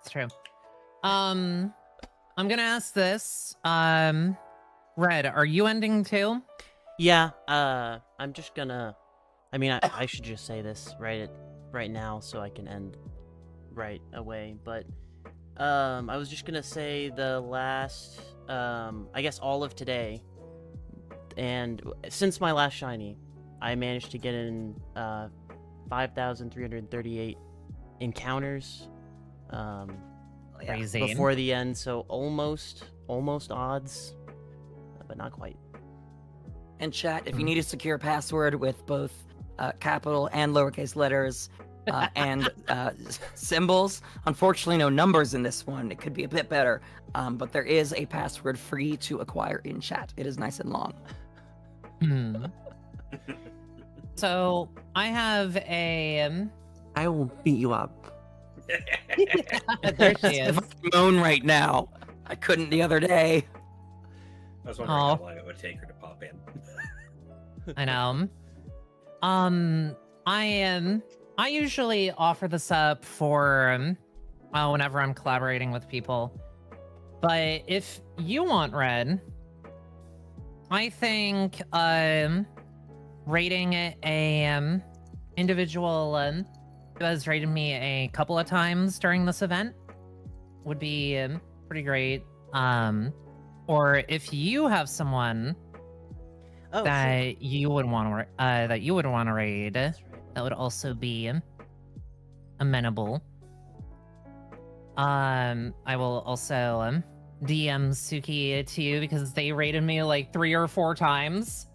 it's true. I'm gonna ask this. Red, are you ending too? Yeah, I'm just gonna. I mean, I should just say this right now so I can end right away. But I was just gonna say the last, I guess all of today, and since my last shiny, I managed to get in 5,338 encounters. Yeah. Crazy. Before the end, so almost odds, but not quite. And chat, if you Mhm. need a secure password with both capital and lowercase letters and symbols, unfortunately no numbers in this one. It could be a bit better, but there is a password free to acquire in chat. It is nice and long. Hmm. So I have a. I will beat you up. There she If is. I could moan right now, I couldn't the other day. I was wondering Aw. how long it would take her to pop in. I know. I usually offer this up for whenever I'm collaborating with people. But if you want Red, I think rating a individual who has rated me a couple of times during this event would be pretty great. Or if you have someone Oh, that you would want to raid, That's right. that would also be amenable. I will also DM Suki to you because they rated me like 3 or 4 times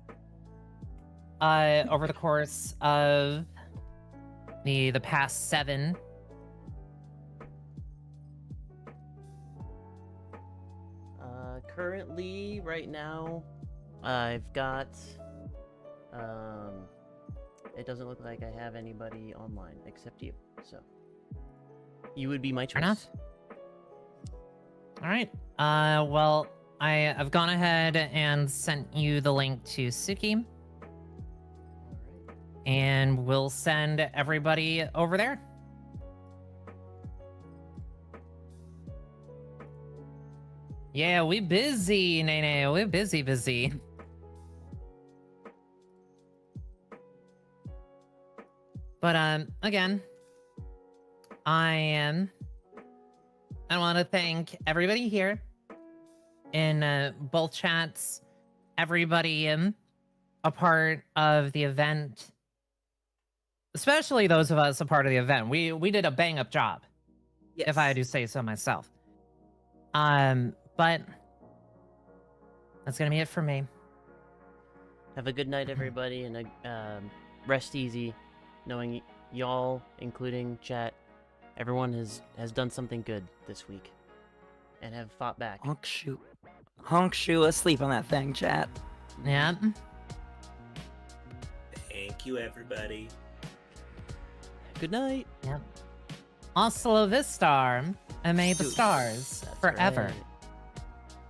over the course of the past 7. Currently, right now, I've got. It doesn't look like I have anybody online except you, so you would be my choice. Fair enough. All right. Well, I've gone ahead and sent you the link to Suki, Alright. and we'll send everybody over there. Yeah, we busy, Nene. We're busy. But again, I want to thank everybody here in both chats, everybody a part of the event, especially those of us a part of the event. We did a bang up job, if I do say so myself. But that's gonna be it for me. Have a good night, everybody, and rest easy, knowing y'all, including chat, everyone has done something good this week, and have fought back. Oh shoot. Honk shoe asleep on that thing, chat. Yeah. Thank you, everybody. Good night. Yep. Hasta vista, and may the Dude, stars That's forever right.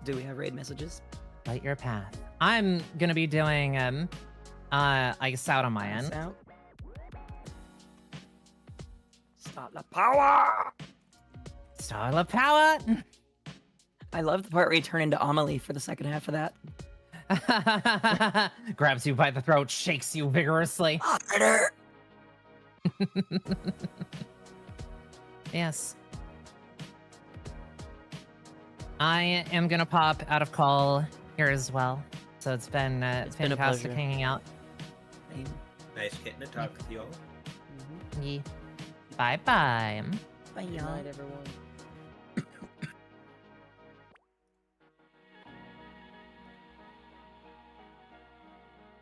Do we have raid messages? light your path. I'm gonna be doing ice out on my Ice end. out. Stop the power! Starla power. I love the part where you turn into Amelie for the second half of that. Grabs you by the throat, shakes you vigorously. Harder! Yes. I am gonna pop out of call here as well. So it's been It's been a fantastic pleasure. hanging out. Nice getting to talk with you all. Mhm. Bye bye. Bye, Good y'all. night, everyone.